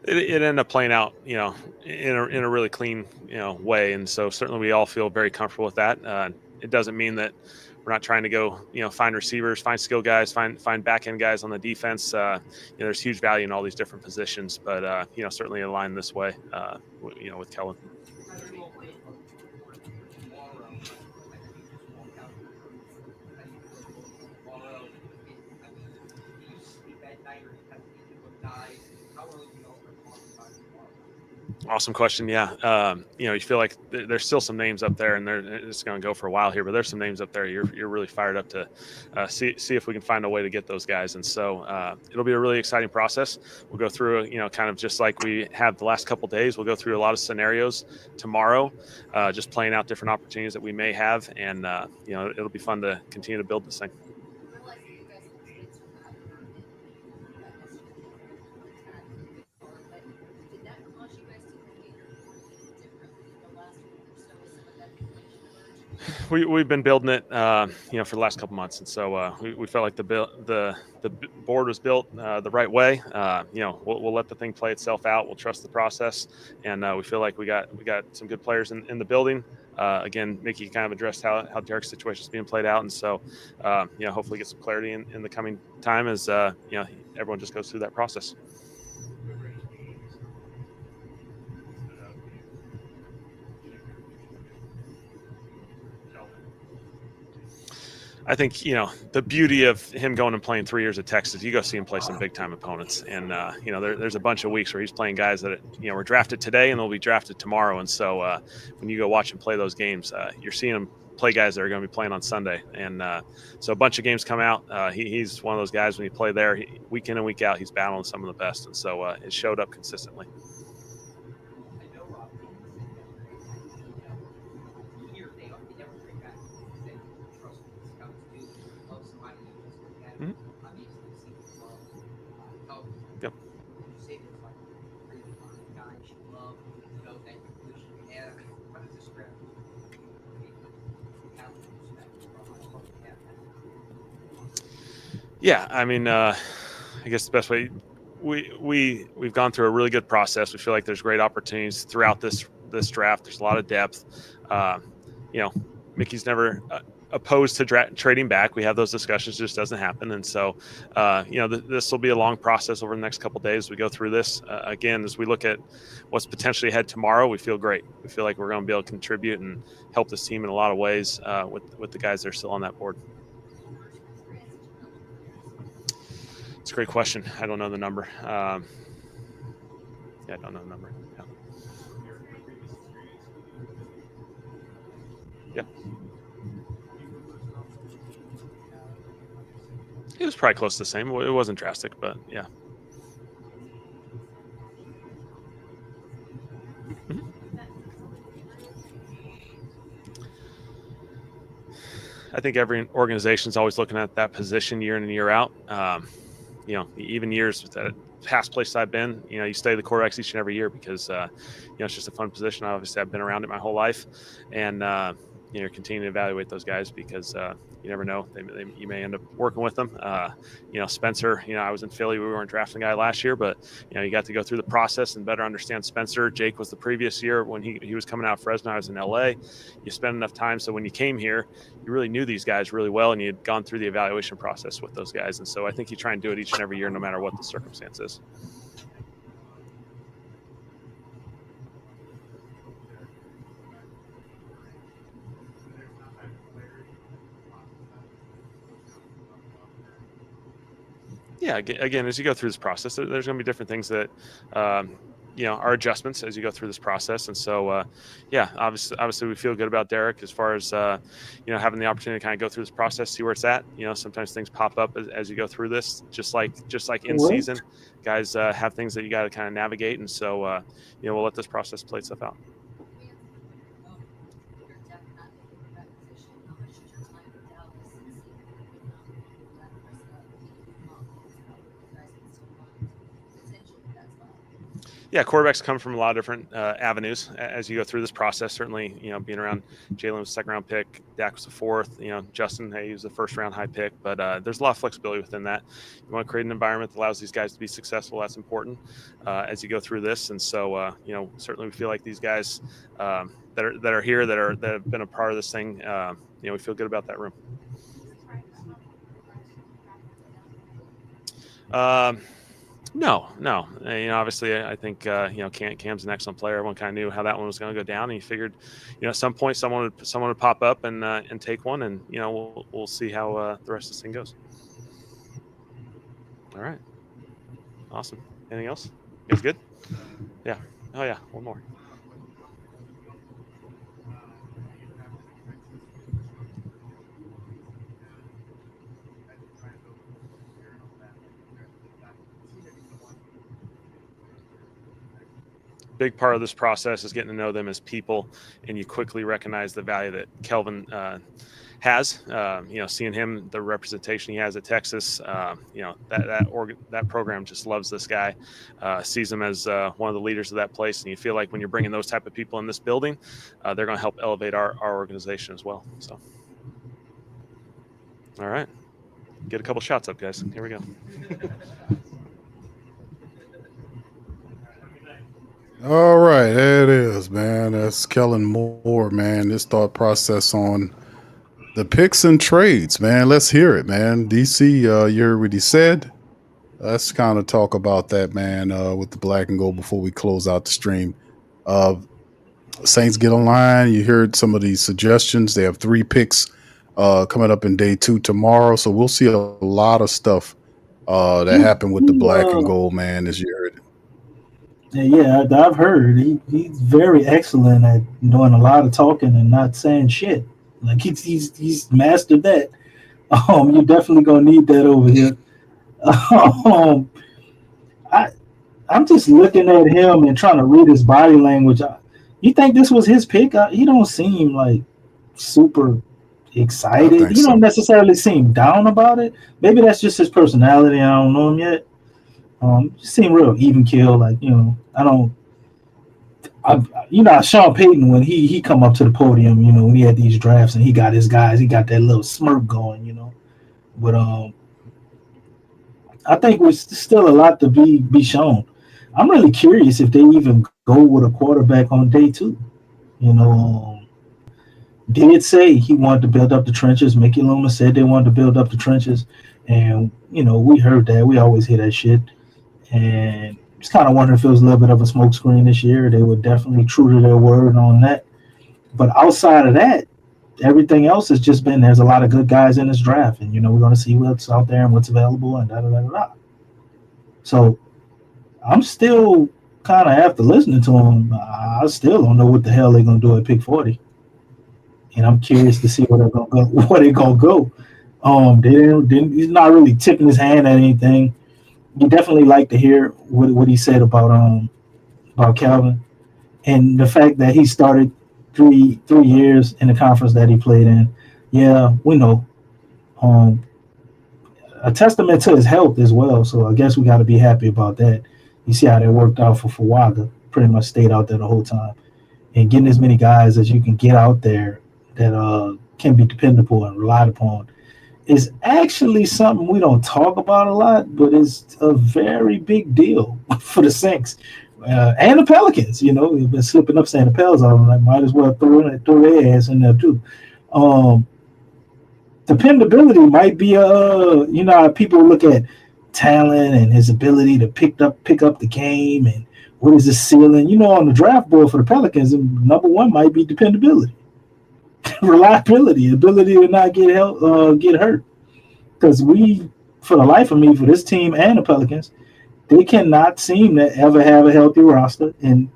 It ended up playing out, in a really clean, way. And so certainly we all feel very comfortable with that. It doesn't mean that we're not trying to go, find receivers, find skill guys, find back end guys on the defense. There's huge value in all these different positions, but, certainly aligned this way, with Kelvin. Awesome question. Yeah. You feel like there's still some names up there, and it's going to go for a while here, but there's some names up there. You're really fired up to see if we can find a way to get those guys. And so it'll be a really exciting process. We'll go through, kind of just like we have the last couple of days, we'll go through a lot of scenarios tomorrow, just playing out different opportunities that we may have. And, it'll be fun to continue to build this thing. We've been building it, for the last couple months, and so we felt like the board was built the right way. We'll let the thing play itself out. We'll trust the process, and we feel like we got some good players in the building. Again, Mickey kind of addressed how Derek's situation is being played out, and so hopefully get some clarity in the coming time as everyone just goes through that process. I think, the beauty of him going and playing 3 years at Texas, you go see him play some big time opponents. And, there's a bunch of weeks where he's playing guys that, were drafted today and they'll be drafted tomorrow. And so when you go watch him play those games, you're seeing him play guys that are going to be playing on Sunday. And so a bunch of games come out. He's one of those guys when you play there, week in and week out, he's battling some of the best. And so it showed up consistently. Yep. Yeah, I mean, I guess the best way we've gone through a really good process. We feel like there's great opportunities throughout this draft. There's a lot of depth. Mickey's never opposed to trading back. We have those discussions, it just doesn't happen. And so, this will be a long process over the next couple of days. We go through this again, as we look at what's potentially ahead tomorrow, we feel great. We feel like we're going to be able to contribute and help this team in a lot of ways with the guys that are still on that board. It's a great question. I don't know the number. I don't know the number. Yeah. It was probably close to the same. It wasn't drastic, but yeah. Mm-hmm. I think every organization is always looking at that position year in and year out. Even years with that past place I've been, you stay the quarterbacks each and every year because, it's just a fun position. Obviously, I've been around it my whole life, and you're continuing to evaluate those guys because you never know. You may end up working with them. Spencer, I was in Philly. We weren't drafting a guy last year, but, you got to go through the process and better understand Spencer. Jake was the previous year when he was coming out of Fresno. I was in L.A. You spent enough time. So when you came here, you really knew these guys really well, and you had gone through the evaluation process with those guys. And so I think you try and do it each and every year, no matter what the circumstance is. Yeah, again, as you go through this process, there's going to be different things that, are adjustments as you go through this process. And so, obviously we feel good about Derek as far as, having the opportunity to kind of go through this process, see where it's at. Sometimes things pop up as you go through this, just like in season, guys have things that you got to kind of navigate. And so, we'll let this process play itself out. Yeah, quarterbacks come from a lot of different avenues as you go through this process. Certainly, being around Jalen was a second-round pick, Dak was the fourth. Justin, he was the first-round high pick. But there's a lot of flexibility within that. You want to create an environment that allows these guys to be successful. That's important as you go through this. And so, certainly we feel like these guys that are here that have been a part of this thing. We feel good about that room. No. Obviously, I think Cam's an excellent player. Everyone kind of knew how that one was going to go down, and you figured, at some point someone would pop up and take one, and we'll see how the rest of this thing goes. All right, awesome. Anything else? You guys good? Yeah. Oh yeah, one more. Big part of this process is getting to know them as people, and you quickly recognize the value that Kelvin has. Seeing him, the representation he has at Texas, that program just loves this guy, sees him as one of the leaders of that place, and you feel like when you're bringing those type of people in this building, they're going to help elevate our organization as well. So, all right, get a couple shots up, guys. Here we go. All right, there it is, man. That's Kellen Moore, man. This thought process on the picks and trades, man. Let's hear it, man. DC, you heard what he said. Let's kind of talk about that, man, with the black and gold before we close out the stream. Saints get online. You heard some of these suggestions. They have 3 picks coming up in day 2 tomorrow. So we'll see a lot of stuff that happened with the black and gold man this year. Yeah, I've heard he's very excellent at doing a lot of talking and not saying shit. Like he's mastered that. You're definitely gonna need that over here. I'm just looking at him and trying to read his body language. You think this was his pick? He don't seem like super excited. He don't necessarily seem down about it. Maybe that's just his personality. I don't know him yet. Just seem real even keel. Like, Sean Payton, when he come up to the podium, when he had these drafts and he got his guys, he got that little smirk going, But I think there's still a lot to be shown. I'm really curious if they even go with a quarterback on day 2. Did say he wanted to build up the trenches. Mickey Loomis said they wanted to build up the trenches. And, we heard that. We always hear that shit. And just kind of wondering if it was a little bit of a smokescreen this year. They were definitely true to their word on that. But outside of that, everything else has just been there's a lot of good guys in this draft. And, we're going to see what's out there and what's available and da-da-da-da-da. So I'm still kind of, after listening to him, I still don't know what the hell they're going to do at pick 40. And I'm curious to see where they're going to go. He's not really tipping his hand at anything. You definitely like to hear what he said about Kelvin and the fact that he started three years in the conference that he played in. Yeah, we know. A testament to his health as well. So I guess we got to be happy about that. You see how that worked out for Fuaga. Pretty much stayed out there the whole time. And getting as many guys as you can get out there that can be dependable and relied upon is actually something we don't talk about a lot, but it's a very big deal for the Saints and the Pelicans. We've been slipping up saying the Pels all night. Might as well throw their ass in there too. Dependability might be how people look at talent and his ability to pick up the game and what is his ceiling. On the draft board for the Pelicans, number 1 might be dependability. Reliability, ability to not get hurt. Because for the life of me, for this team and the Pelicans, they cannot seem to ever have a healthy roster. And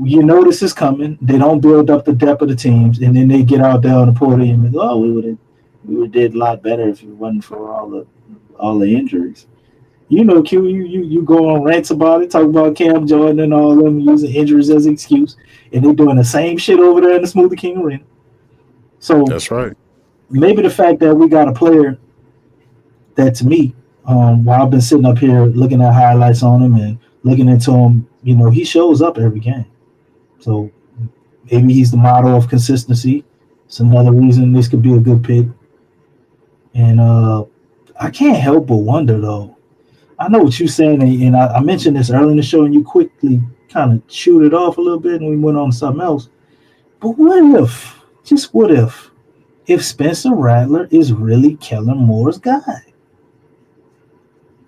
this is coming. They don't build up the depth of the teams, and then they get out there on the podium and go, we would have did a lot better if it wasn't for all the injuries. Q, you go on rants about it, talk about Cam Jordan and all of them using injuries as an excuse, and they're doing the same shit over there in the Smoothie King Arena. So that's right. Maybe the fact that we got a player that, to me, while I've been sitting up here looking at highlights on him and looking into him, he shows up every game. So maybe he's the model of consistency. It's another reason this could be a good pick. And I can't help but wonder, though. I know what you're saying, and I mentioned this early in the show, and you quickly kind of chewed it off a little bit, and we went on to something else. But what if Spencer Rattler is really Kellen Moore's guy?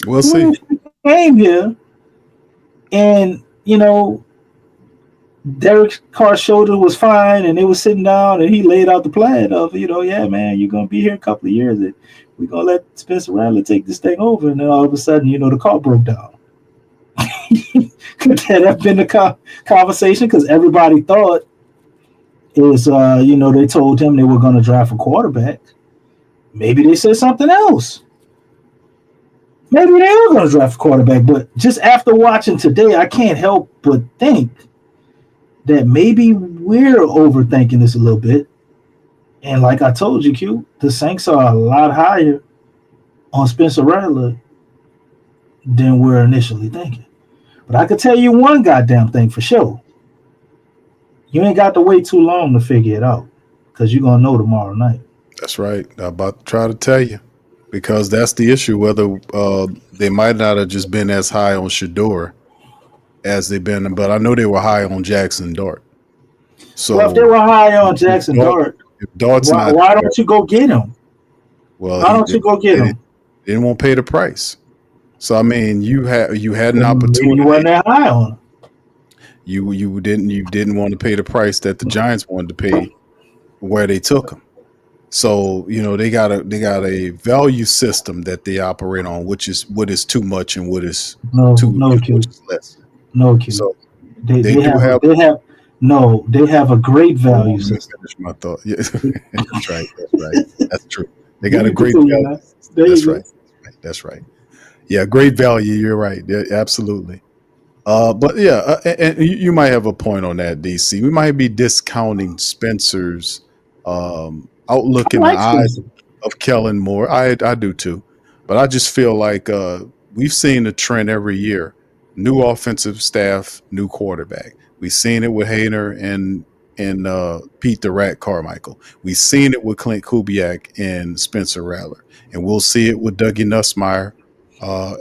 We'll see. He came here, and Derek Carr's shoulder was fine, and they were sitting down, and he laid out the plan of, yeah, man, you're gonna be here a couple of years, and we're gonna let Spencer Rattler take this thing over, and then all of a sudden, the car broke down. Could that have been the conversation? Because everybody thought it was, they told him they were going to draft a quarterback. Maybe they said something else. Maybe they were going to draft a quarterback. But just after watching today, I can't help but think that maybe we're overthinking this a little bit. And like I told you, Q, the Saints are a lot higher on Spencer Rattler than we're initially thinking. But I could tell you one goddamn thing for sure. You ain't got to wait too long to figure it out, because you're going to know tomorrow night. That's right. I'm about to try to tell you, because that's the issue, whether they might not have just been as high on Shador as they've been, but I know they were high on Jackson Dart. So if they were high on Jackson Dart, why don't you go get him? Well, why don't you go get him? They didn't want to pay the price. So I mean, you had an opportunity. You weren't that high on him. You didn't want to pay the price that the Giants wanted to pay where they took him. So, they got a value system that they operate on, which is what is too much and what is No, too no, Q. which is less. No, Q. So They do have they have a great value let me system. finish my thought. Yeah, that's right. That's true. They got a great value. That's right. Yeah, great value. You're right. Yeah, absolutely. But yeah, and you might have a point on that, DC. We might be discounting Spencer's outlook in the eyes of Kellen Moore. I do too, but I just feel like we've seen the trend every year: new offensive staff, new quarterback. We've seen it with Hayner and Pete the Rat Carmichael. We've seen it with Clint Kubiak and Spencer Rattler, and we'll see it with Dougie Nussmeier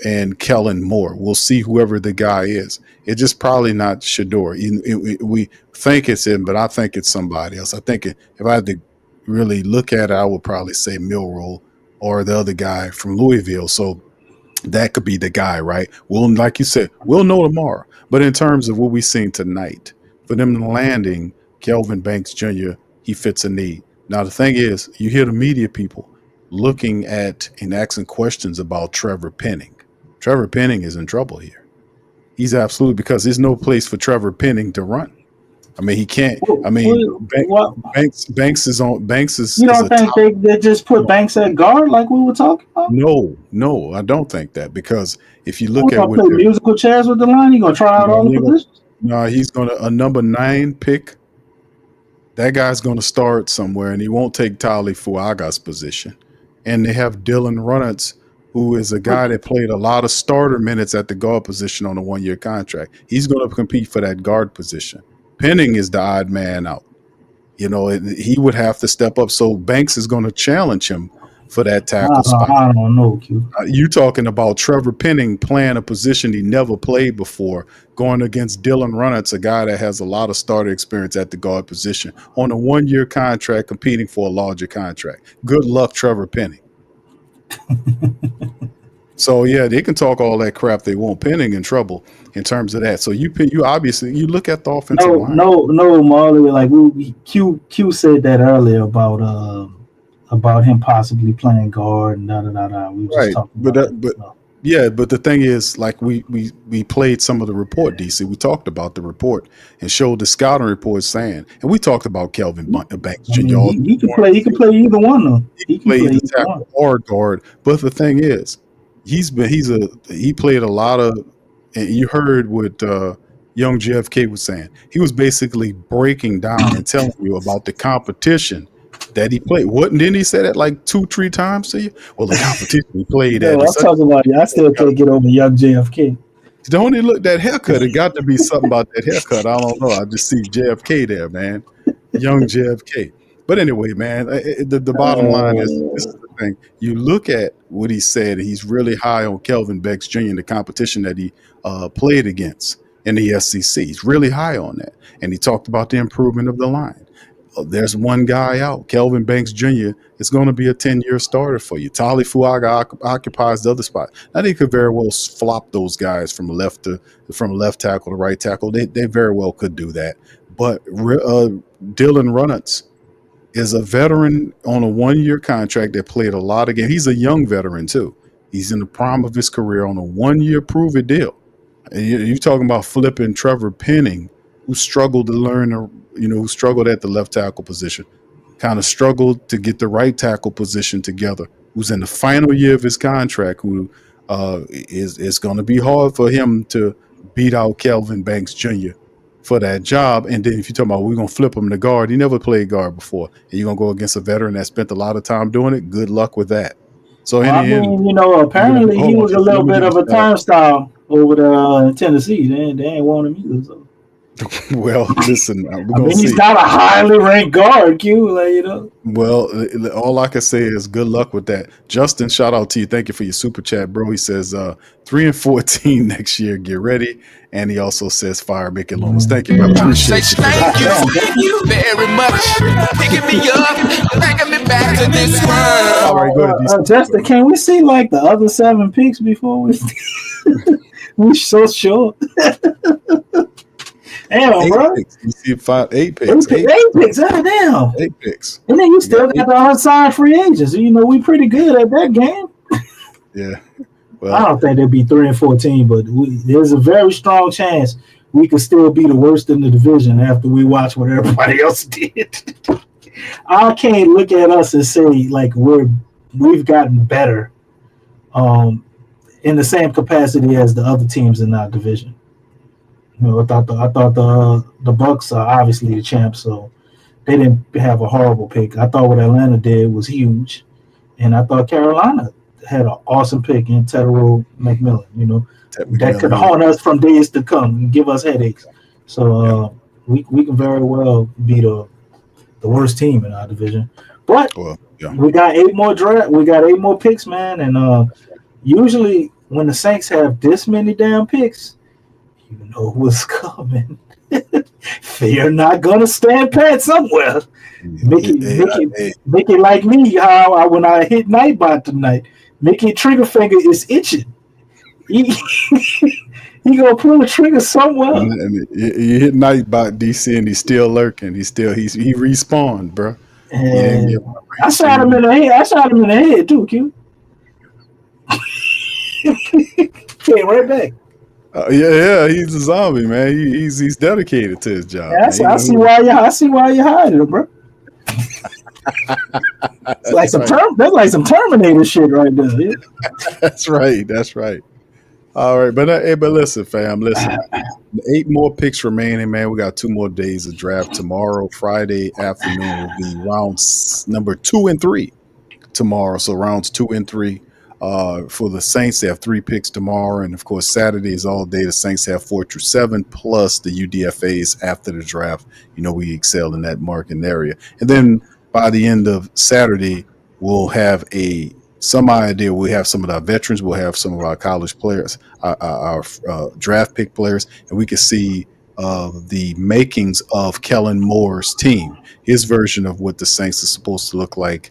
and Kellen Moore. We'll see whoever the guy is. It's just probably not Shador. We think it's him, but I think it's somebody else. I think if I had to really look at it, I would probably say Milroe or the other guy from Louisville. So that could be the guy, right? Well, like you said, we'll know tomorrow. But in terms of what we've seen tonight, for them landing Kelvin Banks Jr., he fits a need. Now, the thing is, you hear the media people looking at and asking questions about Trevor Penning. Trevor Penning is in trouble here. He's absolutely, because there's no place for Trevor Penning to run. I mean, he can't. I mean, Banks is on. Banks is. You don't think they just put Banks at guard like we were talking about? No, I don't think that, because if you look at play musical chairs with the line, you gonna try out all the positions? No, he's gonna a number 9 pick. That guy's gonna start somewhere, and he won't take Tali Fuaga's position. And they have Dylan Runnels, who is a guy that played a lot of starter minutes at the guard position on a 1-year contract. He's going to compete for that guard position. Penning is the odd man out. He would have to step up. So Banks is going to challenge him for that tackle spot. I don't know, Q. You talking about Trevor Penning playing a position he never played before, going against Dylan Runnels, a guy that has a lot of starter experience at the guard position, on a 1-year contract, competing for a larger contract. Good luck, Trevor Penning. So yeah, they can talk all that crap they want. Penning in trouble in terms of that. So you obviously you look at the offensive line. No, Marley. Like Q said that earlier about him possibly playing guard and da. We were just talking about that. Yeah, but the thing is, like we played some of the report, DC. We talked about the report and showed the scouting report saying, and we talked about Kelvin Banks Jr. He can play either one though. He can play either tackle or guard. But the thing is, he played a lot of, and you heard what young JFK was saying. He was basically breaking down and telling you about the competition that he played. Didn't he say that like 2-3 times to you? Well, the competition he played at. I'm talking about you. I still can't get over young JFK. Don't he look that haircut? It got to be something about that haircut. I don't know. I just see JFK there, man. Young JFK. But anyway, man, the bottom line is, this is the thing. You look at what he said, he's really high on Kelvin Banks Jr. in the competition that he played against in the SEC. He's really high on that. And he talked about the improvement of the line. There's one guy out. Kelvin Banks Jr. is going to be a 10-year starter for you. Tali Fuaga occupies the other spot. Now, they could very well flop those guys from left tackle to right tackle. They very well could do that. But Dylan Runnels is a veteran on a 1-year contract that played a lot of games. He's a young veteran, too. He's in the prime of his career on a 1-year prove-it deal. And you're talking about flipping Trevor Penning, who struggled to who struggled at the left tackle position, kind of struggled to get the right tackle position together, who's in the final year of his contract, who is going to be hard for him to beat out Kelvin Banks Jr. for that job. And then if you're talking about we're going to flip him to guard, he never played guard before, and you're going to go against a veteran that spent a lot of time doing it, good luck with that. So apparently he was a little bit of a turnstile over there in Tennessee. They ain't want him either. So. Well, listen, he's not a highly ranked guard, Q. Well, all I can say is good luck with that. Justin, shout out to you. Thank you for your super chat, bro. He says 3-14 next year. Get ready. And he also says fire Mickey Lomas. Thank you, brother. Appreciate you. Thank you very much. Picking me up, bringing me back to this world. All right, go ahead. Justin, can we see like the other 7 picks before we? We're so short. Damn, bro. Picks. You see 8 picks. Eight picks. Damn. 8 picks. And then you still got the unsigned free agents. You know, we pretty good at that game. Yeah. Well, I don't think they'll be 3-14, but there's a very strong chance we could still be the worst in the division after we watch what everybody else did. I can't look at us and say like we've gotten better in the same capacity as the other teams in our division. You know, I thought the Bucks are obviously the champs, so they didn't have a horrible pick. I thought what Atlanta did was huge, and I thought Carolina had an awesome pick in Ted McMillan. You know, that could haunt us from days to come and give us headaches. So we can very well be the worst team in our division. But we got 8 more we got 8 more picks, man. And usually when the Saints have this many damn picks, you know what's coming. They're not gonna stand pat somewhere. Mickey like me, how when I hit Nightbot tonight, Mickey trigger finger is itching. He gonna pull the trigger somewhere. You hit Nightbot DC and he's still lurking. He respawned, bro. And I shot him in the head. I shot him in the head too, Q. Came right back. Yeah, he's a zombie, man. He's dedicated to his job. Yeah, I see why you hiding him, bro. It's like that's like some Terminator shit right there. Yeah. That's right. All right, but listen, fam, listen. 8 more picks remaining, man. We got 2 more days of draft tomorrow. Friday afternoon will be rounds number 2 and 3 tomorrow. So rounds 2 and 3. For the Saints, they have 3 picks tomorrow, and of course Saturday is all day. The Saints have 4 through 7 plus the UDFAs after the draft. You know, we excel in that market area, and then by the end of Saturday, we'll have some idea. We have some of our veterans. We'll have some of our college players, our draft pick players, and we can see the makings of Kellen Moore's team, his version of what the Saints are supposed to look like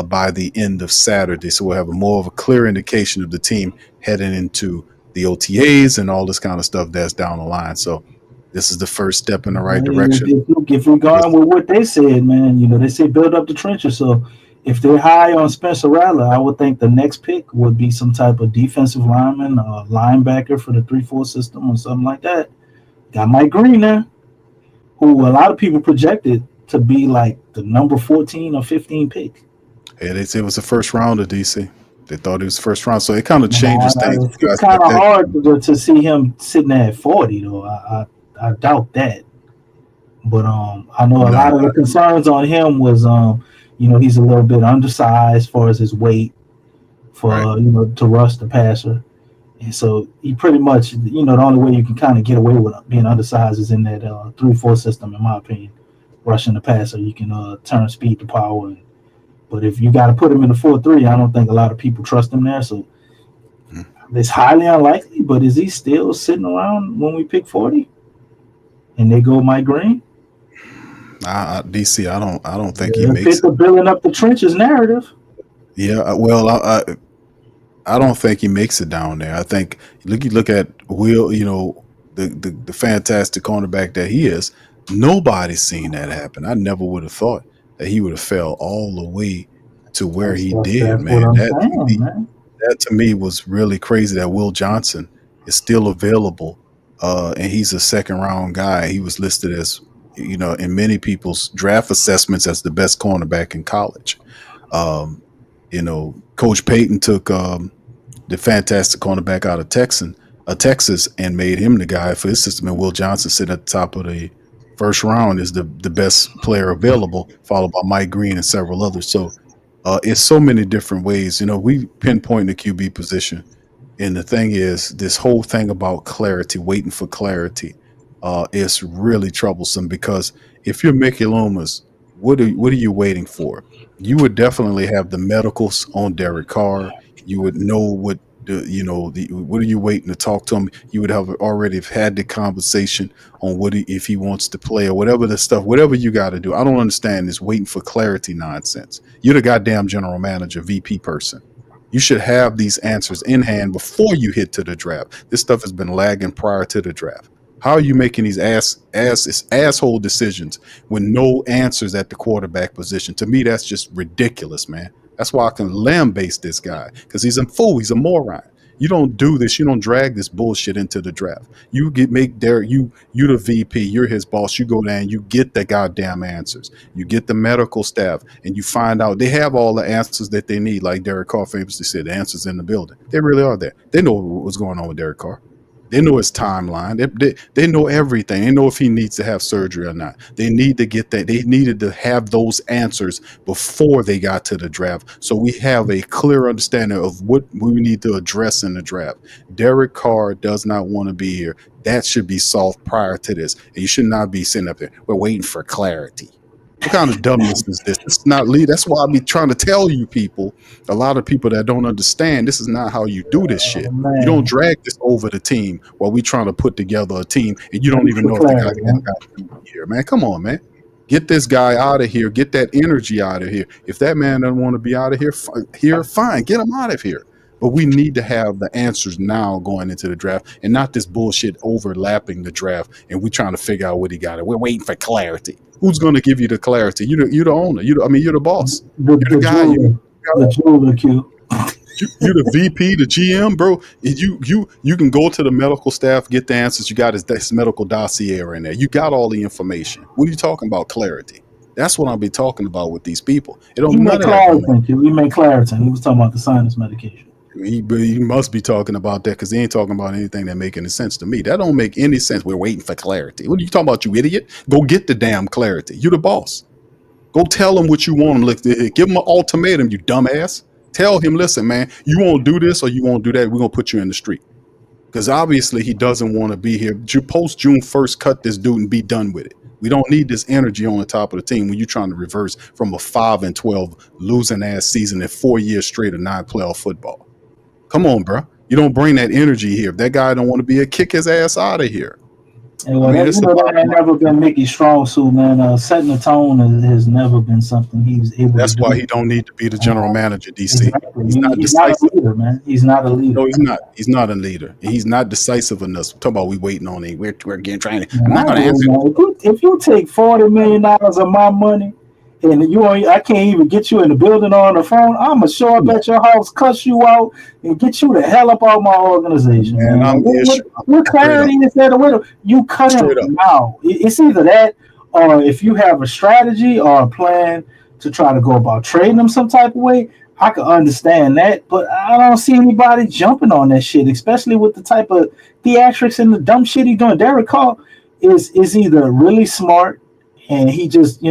by the end of Saturday. So we'll have more of a clear indication of the team heading into the OTAs and all this kind of stuff that's down the line. So this is the first step in the right direction. If we're going with what they said, man, you know, they say build up the trenches. So if they're high on Spencer Rattler, I would think the next pick would be some type of defensive lineman, linebacker for the 3-4 system or something like that. Got Mike Green there, who a lot of people projected to be like the number 14 or 15 pick. Yeah, they said it was the first round of DC. They thought it was first round, so it kind of changes things. It's kind of hard to see him sitting there at 40, though. I doubt that. But I know a lot of the concerns on him was, you know, he's a little bit undersized as far as his weight for, you know, to rush the passer. And so he pretty much, you know, the only way you can kind of get away with being undersized is in that 3-4 system, in my opinion. Rushing the passer, you can turn speed to power. But if you got to put him in the 4-3, I don't think a lot of people trust him there. So it's highly unlikely. But is he still sitting around when we pick 40? And they go Mike Green? DC, I don't think he It makes fits the building up the trenches narrative. Yeah, well, I don't think he makes it down there. I think you look at Will, you know, the fantastic cornerback that he is. Nobody's seen that happen. I never would have thought that he would have fell all the way to where he did, man. That to me was really crazy that Will Johnson is still available, and he's a 2nd round guy. He was listed as, you know, in many people's draft assessments as the best cornerback in college. You know, Coach Payton took the fantastic cornerback out of Texas and made him the guy for his system, and Will Johnson sitting at the top of the first round is the best player available, followed by Mike Green and several others. So it's so many different ways. You know, we pinpoint the QB position, and the thing is, this whole thing about clarity, waiting for clarity, is really troublesome, because if you're Mickey Loomis, what are you waiting for? You would definitely have the medicals on Derek Carr. You would know what what are you waiting to talk to him? You would have already had the conversation on if he wants to play or whatever the stuff, whatever you got to do. I don't understand this waiting for clarity nonsense. You're the goddamn general manager, VP person. You should have these answers in hand before you hit to the draft. This stuff has been lagging prior to the draft. How are you making these asshole decisions with no answers at the quarterback position? To me, that's just ridiculous, man. That's why I can lambaste this guy, because he's a fool. He's a moron. You don't do this. You don't drag this bullshit into the draft. You make Derek, you the VP, you're his boss. You go there and you get the goddamn answers. You get the medical staff and you find out they have all the answers that they need. Like Derek Carr famously said, the answers in the building. They really are there. They know what's going on with Derek Carr. They know his timeline. They know everything. They know if he needs to have surgery or not. They need to get that. They needed to have those answers before they got to the draft. So we have a clear understanding of what we need to address in the draft. Derek Carr does not want to be here. That should be solved prior to this. And you should not be sitting up there. We're waiting for clarity. What kind of dumbness is this? It's not lead. That's why I be trying to tell you people, a lot of people that don't understand, this is not how you do this shit. You don't drag this over the team while we trying to put together a team and you don't even know if the guy got here, man. Come on, man. Get this guy out of here. Get that energy out of here. If that man doesn't want to be out of here, fine. Get him out of here. But we need to have the answers now going into the draft and not this bullshit overlapping the draft and we trying to figure out what he got. We're waiting for clarity. Who's going to give you the clarity? You're the owner. You're the boss. You're the guy. You're the VP, the GM, bro. You can go to the medical staff, get the answers. You got his medical dossier in there. You got all the information. What are you talking about? Clarity. That's what I'll be talking about with these people. It don't matter. We made clarity. He was talking about the sinus medication. He must be talking about that because he ain't talking about anything that make any sense to me. That don't make any sense. We're waiting for clarity. What are you talking about, you idiot? Go get the damn clarity. You're the boss. Go tell him what you want him. Look, give him an ultimatum, you dumbass. Tell him, listen, man, you won't do this or you won't do that. We're going to put you in the street. Because obviously he doesn't want to be here. Post June 1st, cut this dude and be done with it. We don't need this energy on the top of the team when you're trying to reverse from a 5-12 losing ass season and 4 years straight of non-playoff football. Come on, bro. You don't bring that energy here. If that guy don't want to be here, kick his ass out of here. And that ain't never been Mickey's strong suit, man. Setting the tone has never been something he's able to do. That's why he don't need to be the general manager, DC. Exactly. He's not a leader, man. He's not a leader. No, he's not. He's not a leader. He's not decisive enough. Talk about we waiting on him. We're again trying to. I'm not going to answer. If you take $40 million of my money, and I can't even get you in the building or on the phone, I'm going to show up at your house, cuss you out, and get you the hell up out my organization. Man, what clarity is there? You cut him now. It's either that, or if you have a strategy or a plan to try to go about trading him some type of way, I can understand that. But I don't see anybody jumping on that shit, especially with the type of theatrics and the dumb shit he's doing. Derek Carr is either really smart and he just,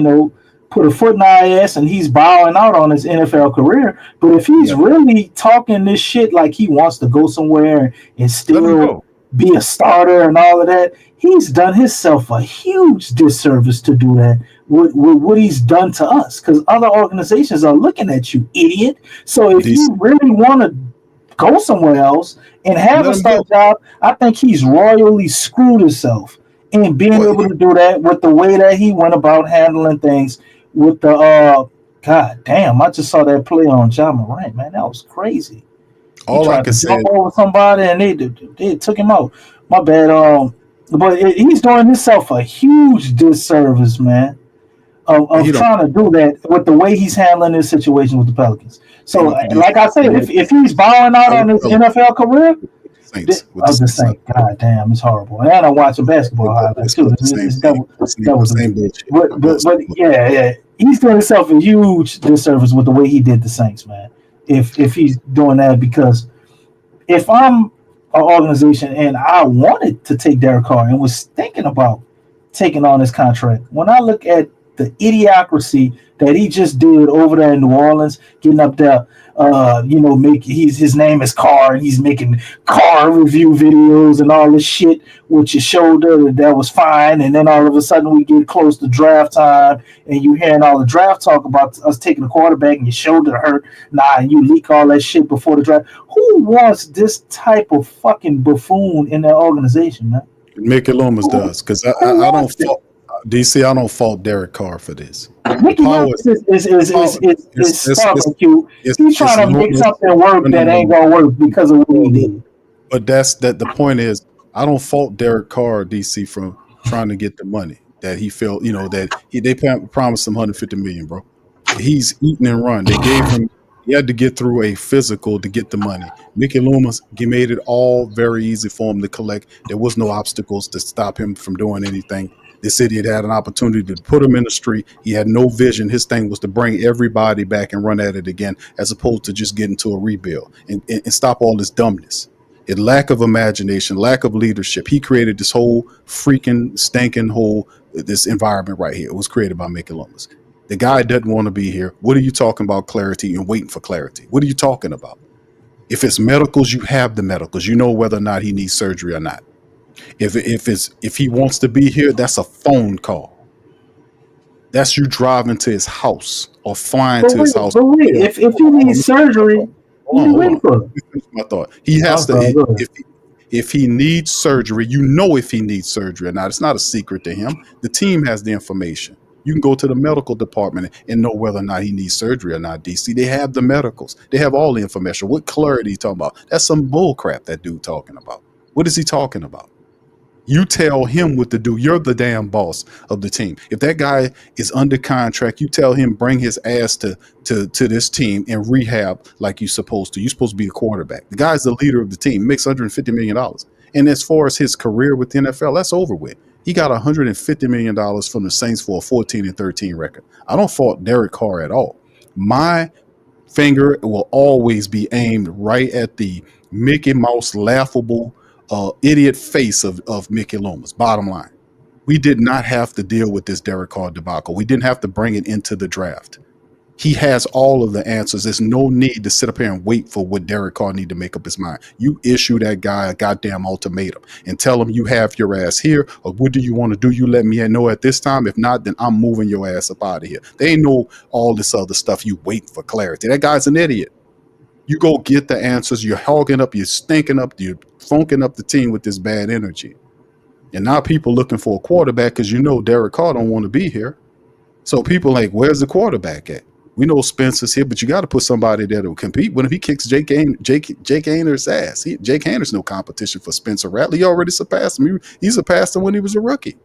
put a foot in our ass and he's bowing out on his NFL career. But if he's really talking this shit like he wants to go somewhere and still be a starter and all of that, he's done himself a huge disservice to do that with what he's done to us, because other organizations are looking at you, idiot. So if you really want to go somewhere else and have a start job, I think he's royally screwed himself in being able to do that with the way that he went about handling things with the God damn, I just saw that play on Ja Morant, man. That was crazy. All I can say over somebody and they took him out. My bad. But he's doing himself a huge disservice, man, of trying to do that with the way he's handling this situation with the Pelicans. So, like I said, if he's bowing out on his NFL career, the Saints. God damn, it's horrible. And I'm watching basketball highlights too. But yeah, he's doing himself a huge disservice with the way he did the Saints, man. If he's doing that, because if I'm an organization and I wanted to take Derek Carr and was thinking about taking on this contract, when I look at the idiocracy that he just did over there in New Orleans, getting up there, his name is Carr, and he's making car review videos and all this shit with your shoulder that was fine, and then all of a sudden we get close to draft time, and you hearing all the draft talk about us taking a quarterback and your shoulder hurt, and you leak all that shit before the draft. Who wants this type of fucking buffoon in their organization, man? Mickey Loomis does, because I don't fault DC. I don't fault Derek Carr for this. Mickey Loomis is fucking cute. He's trying to make something work that ain't gonna work because of what he did. But the point is, I don't fault Derek Carr, DC, from trying to get the money that he felt, they promised him $150 million, bro. He's eating and run. They gave him, he had to get through a physical to get the money. Mickey Loomis, he made it all very easy for him to collect. There was no obstacles to stop him from doing anything. The city had an opportunity to put him in the street. He had no vision. His thing was to bring everybody back and run at it again, as opposed to just getting to a rebuild and stop all this dumbness. And lack of imagination, lack of leadership. He created this whole freaking stinking this environment right here. It was created by Mickey Loomis. The guy doesn't want to be here. What are you talking about clarity and waiting for clarity? What are you talking about? If it's medicals, you have the medicals. You know whether or not he needs surgery or not. If he wants to be here, that's a phone call. That's you driving to his house or flying to his house. But wait, if he needs surgery, what are you waiting for? My thought. He has to. If he needs surgery, if he needs surgery or not. It's not a secret to him. The team has the information. You can go to the medical department and know whether or not he needs surgery or not, DC. They have the medicals. They have all the information. What clarity are you talking about? That's some bull crap that dude talking about. What is he talking about? You tell him what to do. You're the damn boss of the team. If that guy is under contract, you tell him bring his ass to this team and rehab like you're supposed to. You're supposed to be a quarterback. The guy's the leader of the team, makes $150 million. And as far as his career with the NFL, that's over with. He got $150 million from the Saints for a 14-13 record. I don't fault Derek Carr at all. My finger will always be aimed right at the Mickey Mouse laughable idiot face of Mickey Loomis. Bottom line, we did not have to deal with this Derek Carr debacle. We didn't have to bring it into the draft. He has all of the answers. There's no need to sit up here and wait for what Derek Carr need to make up his mind. You issue that guy a goddamn ultimatum and tell him you have your ass here, or what do you want to do? You let me know at this time. If not, then I'm moving your ass up out of here. They ain't know all this other stuff. You wait for clarity. That guy's an idiot. You go get the answers. You're hogging up. You're stinking up. You're funking up the team with this bad energy. And now people looking for a quarterback because Derek Carr don't want to be here. So people like, where's the quarterback at? We know Spencer's here, but you got to put somebody there to compete. What if he kicks Jake Hayner's ass? Jake Hayner's no competition for Spencer Rattler. He already surpassed him. He surpassed him when he was a rookie.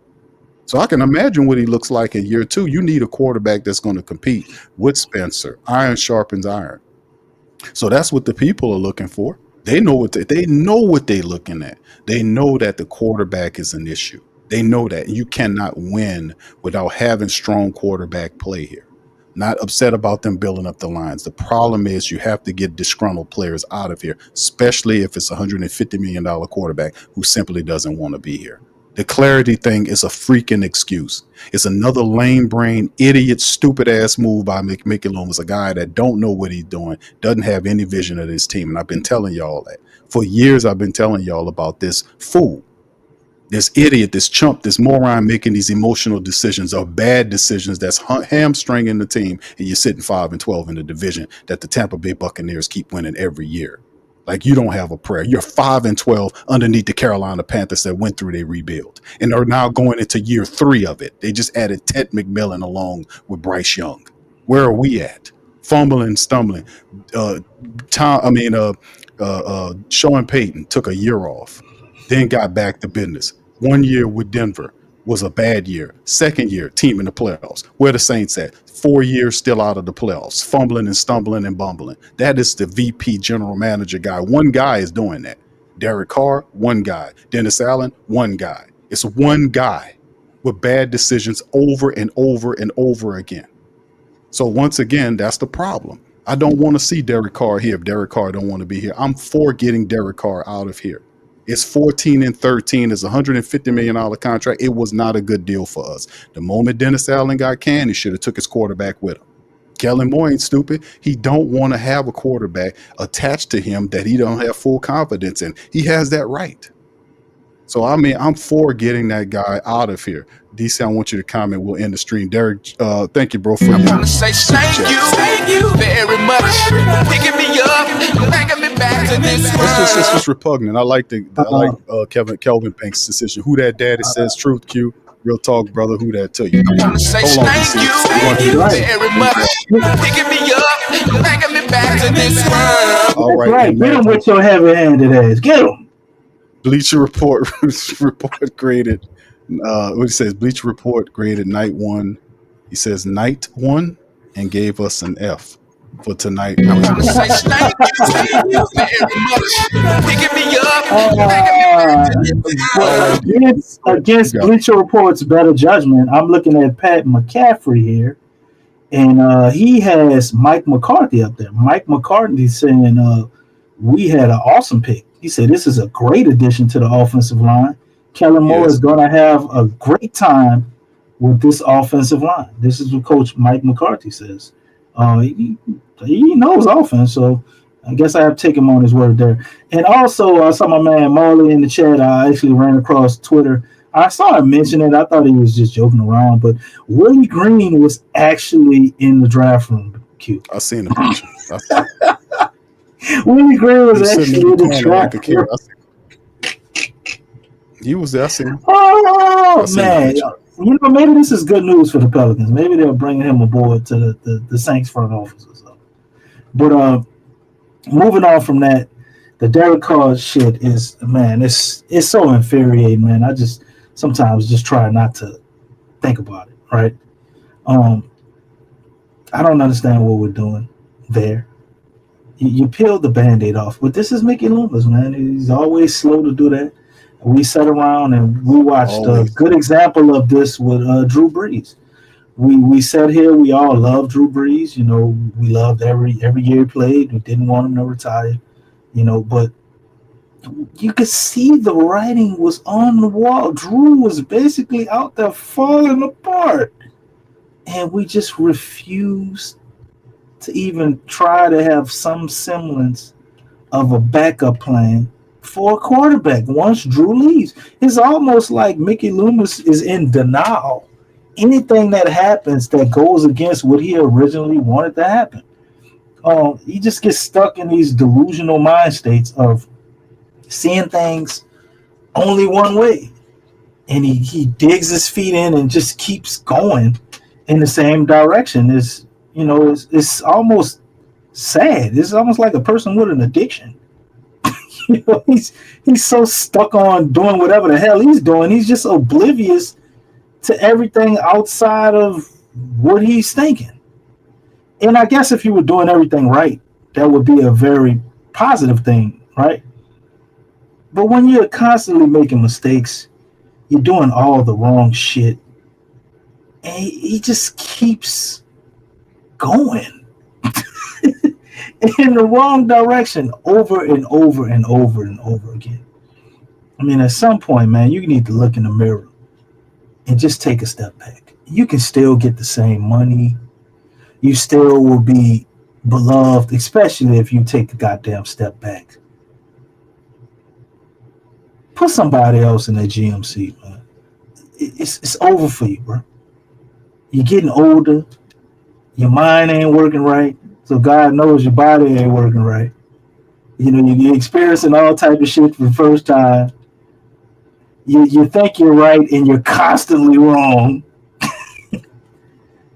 So I can imagine what he looks like in year 2. You need a quarterback that's going to compete with Spencer. Iron sharpens iron. So that's what the people are looking for. They know what they're looking at. They know that the quarterback is an issue. They know that you cannot win without having strong quarterback play here. Not upset about them building up the lines. The problem is you have to get disgruntled players out of here, especially if it's a $150 million quarterback who simply doesn't want to be here. The clarity thing is a freaking excuse. It's another lame brain, idiot, stupid ass move by Mickey Loomis, a guy that don't know what he's doing, doesn't have any vision of this team. And I've been telling y'all that. For years, I've been telling y'all about this fool, this idiot, this chump, this moron making these emotional decisions or bad decisions that's hamstringing the team, and you're sitting 5-12 in the division that the Tampa Bay Buccaneers keep winning every year. Like you don't have a prayer. You're 5-12 underneath the Carolina Panthers that went through their rebuild and are now going into year 3 of it. They just added Ted McMillan along with Bryce Young. Where are we at? Fumbling, stumbling. Sean Payton took a year off, then got back to business. 1 year with Denver was a bad year. Second year, team in the playoffs. Where the Saints at? 4 years still out of the playoffs, fumbling and stumbling and bumbling. That is the VP general manager guy. One guy is doing that. Derek Carr, one guy. Dennis Allen, one guy. It's one guy with bad decisions over and over and over again. So once again, that's the problem. I don't want to see Derek Carr here if Derek Carr don't want to be here. I'm for getting Derek Carr out of here. It's 14-13. It's a $150 million contract. It was not a good deal for us. The moment Dennis Allen got canned, he should have took his quarterback with him. Kellen Moore ain't stupid. He don't want to have a quarterback attached to him that he don't have full confidence in. He has that right. So, I'm for getting that guy out of here. DC, I want you to comment. We'll end the stream. Derek, thank you, bro. I want to say thank you very much. Picking me up, bringing me back to this world. It's just repugnant. I like Kelvin Banks' decision. Who that daddy says truth, Q. Real talk, brother. Who that to you? I want to say thank you very much. Picking me up, bringing me back to this world. All right. Get him with your heavy-handed ass. Get him. Bleacher Report graded. What he says? Bleacher Report graded night 1. He says night 1 and gave us an F for tonight. I was gonna say thank you very much. Picking me up. Against Bleacher Report's better judgment, I'm looking at Pat McCaffrey here, and he has Mike McCarthy up there. Mike McCarthy saying we had an awesome pick. He said this is a great addition to the offensive line. Kellen Moore is going to have a great time with this offensive line. This is what Coach Mike McCarthy says. He knows offense, so I guess I have to take him on his word there. And also, I saw my man Marley in the chat. I actually ran across Twitter. I saw him mention it. I thought he was just joking around, but Willie Green was actually in the draft room. Q. I seen the picture. Willie Green was actually in the draft room. He was there. I seen him. Oh, man. You know, maybe this is good news for the Pelicans. Maybe they're bringing him aboard to the Saints front office or something. But moving on from that, the Derek Carr shit is, man, it's so infuriating, man. I just sometimes just try not to think about it, right? I don't understand what we're doing there. You peeled the Band-Aid off, but this is Mickey Loomis, man. He's always slow to do that. We sat around and we watched a good example of this with Drew Brees. We sat here. We all loved Drew Brees. You know, we loved every year he played. We didn't want him to retire. You know, but you could see the writing was on the wall. Drew was basically out there falling apart, and we just refused to even try to have some semblance of a backup plan for a quarterback once Drew leaves. It's almost like Mickey Loomis is in denial. Anything that happens that goes against what he originally wanted to happen, he just gets stuck in these delusional mind states of seeing things only one way, and he digs his feet in and just keeps going in the same direction. It's almost sad. It's almost like a person with an addiction. You know, he's so stuck on doing whatever the hell he's doing. He's just oblivious to everything outside of what he's thinking. And I guess if you were doing everything right, that would be a very positive thing, right? But when you're constantly making mistakes, you're doing all the wrong shit, and he just keeps going in the wrong direction over and over and over and over again. I mean, at some point, man, you need to look in the mirror and just take a step back. You can still get the same money. You still will be beloved, especially if you take a goddamn step back. Put somebody else in that GM seat, man. It's over for you, bro. You're getting older. Your mind ain't working right. So God knows your body ain't working right. You know, you're experiencing all type of shit for the first time. You think you're right and you're constantly wrong.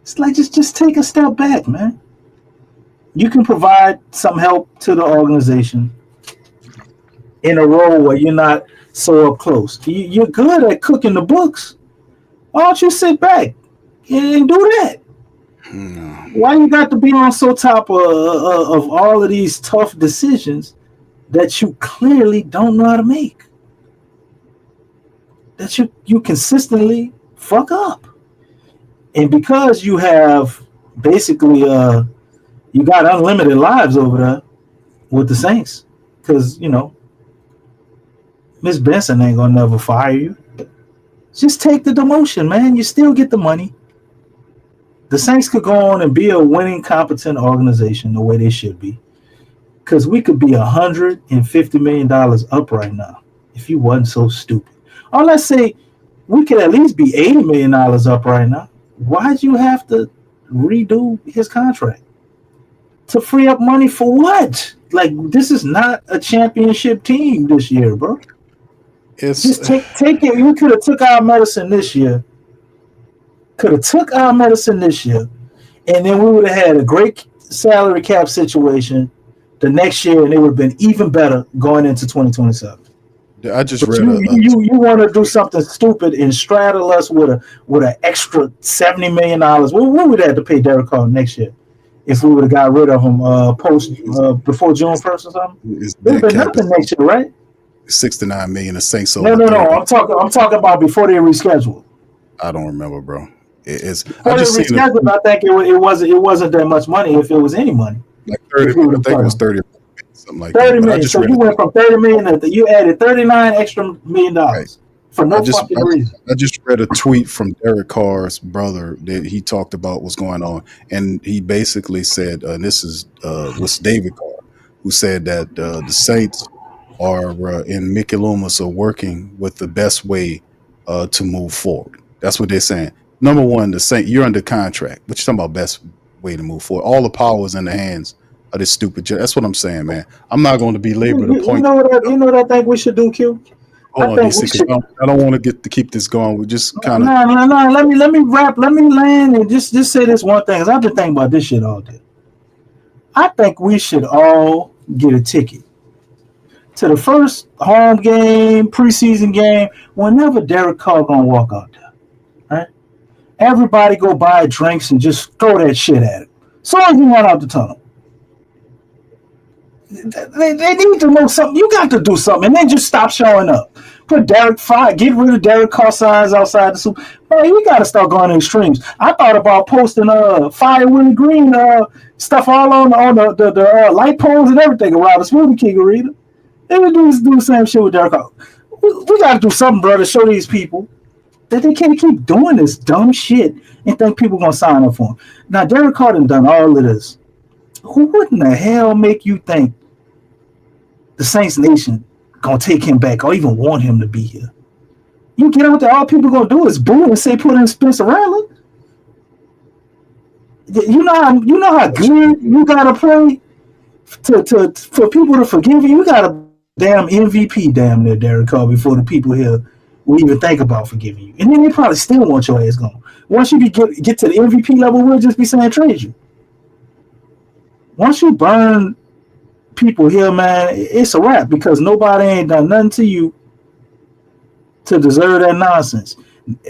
It's like just take a step back, man. You can provide some help to the organization in a role where you're not so up close. You're good at cooking the books. Why don't you sit back and do that? Why you got to be on so top of all of these tough decisions that you clearly don't know how to make? That you consistently fuck up. And because you have basically you got unlimited lives over there with the Saints, because you know Miss Benson ain't gonna never fire you. Just take the demotion, man. You still get the money. The Saints could go on and be a winning, competent organization the way they should be. Because we could be $150 million up right now if you wasn't so stupid. Or let's say we could at least be $80 million up right now. Why'd you have to redo his contract? To free up money for what? Like, this is not a championship team this year, bro. Just take it. We could have took our medicine this year. And then we would have had a great salary cap situation the next year, and it would have been even better going into 2027. I just But read you want to do something stupid and straddle us with an extra $70 million. What would that have to pay Derek Carr next year if we would have got rid of him before June 1st or something? It would have been nothing next year, right? $69 million. The Saints sold. No. I'm talking about before they rescheduled. I don't remember, bro. Before they rescheduled, I think it wasn't that much money if it was any money. Like 30. I think it was 30. Something like 30 that. million. So you went from 30 million to you added $39 extra million for no fucking reason. I just read a tweet from Derek Carr's brother that he talked about what's going on, and he basically said, and this was David Carr, who said that the Saints and Mickey Loomis are working with the best way to move forward. That's what they're saying. Number one, the Saints, you're under contract, but you're talking about best way to move forward. All the power is in the hands of this stupid. That's what I'm saying, man. I'm not going to belabor the point. You know what I think we should do, Q? Hold on, DC, I don't want to keep this going. We just kind of no. Let me land and just say this one thing. Cause I've been thinking about this shit all day. I think we should all get a ticket to the first home game, preseason game, whenever Derek Carr gonna walk out there. Right? Everybody go buy drinks and just throw that shit at him. As soon as he run out the tunnel. They need to know something. You got to do something, and then just stop showing up. Put get rid of Derek Carr signs outside the Super. Man, you got to start going to extremes. I thought about posting Fire Willie Green stuff all on the light poles and everything around the Smoothie King arena. They would do the same shit with Derek Carr. We got to do something, bro, to show these people that they can't keep doing this dumb shit and think people gonna sign up for him. Now, Derek Carr done all of this. Who in the hell make you think the Saints Nation gonna take him back or even want him to be here? You get out there, all people gonna do is boo and say put in Spencer Rattler. You know how good you gotta play for people to forgive you. You gotta damn MVP damn near Derek Carr before the people here will even think about forgiving you. And then they probably still want your ass gone. Once you get to the MVP level, we'll just be saying trade you. Once you burn people here, man, it's a wrap because nobody ain't done nothing to you to deserve that nonsense.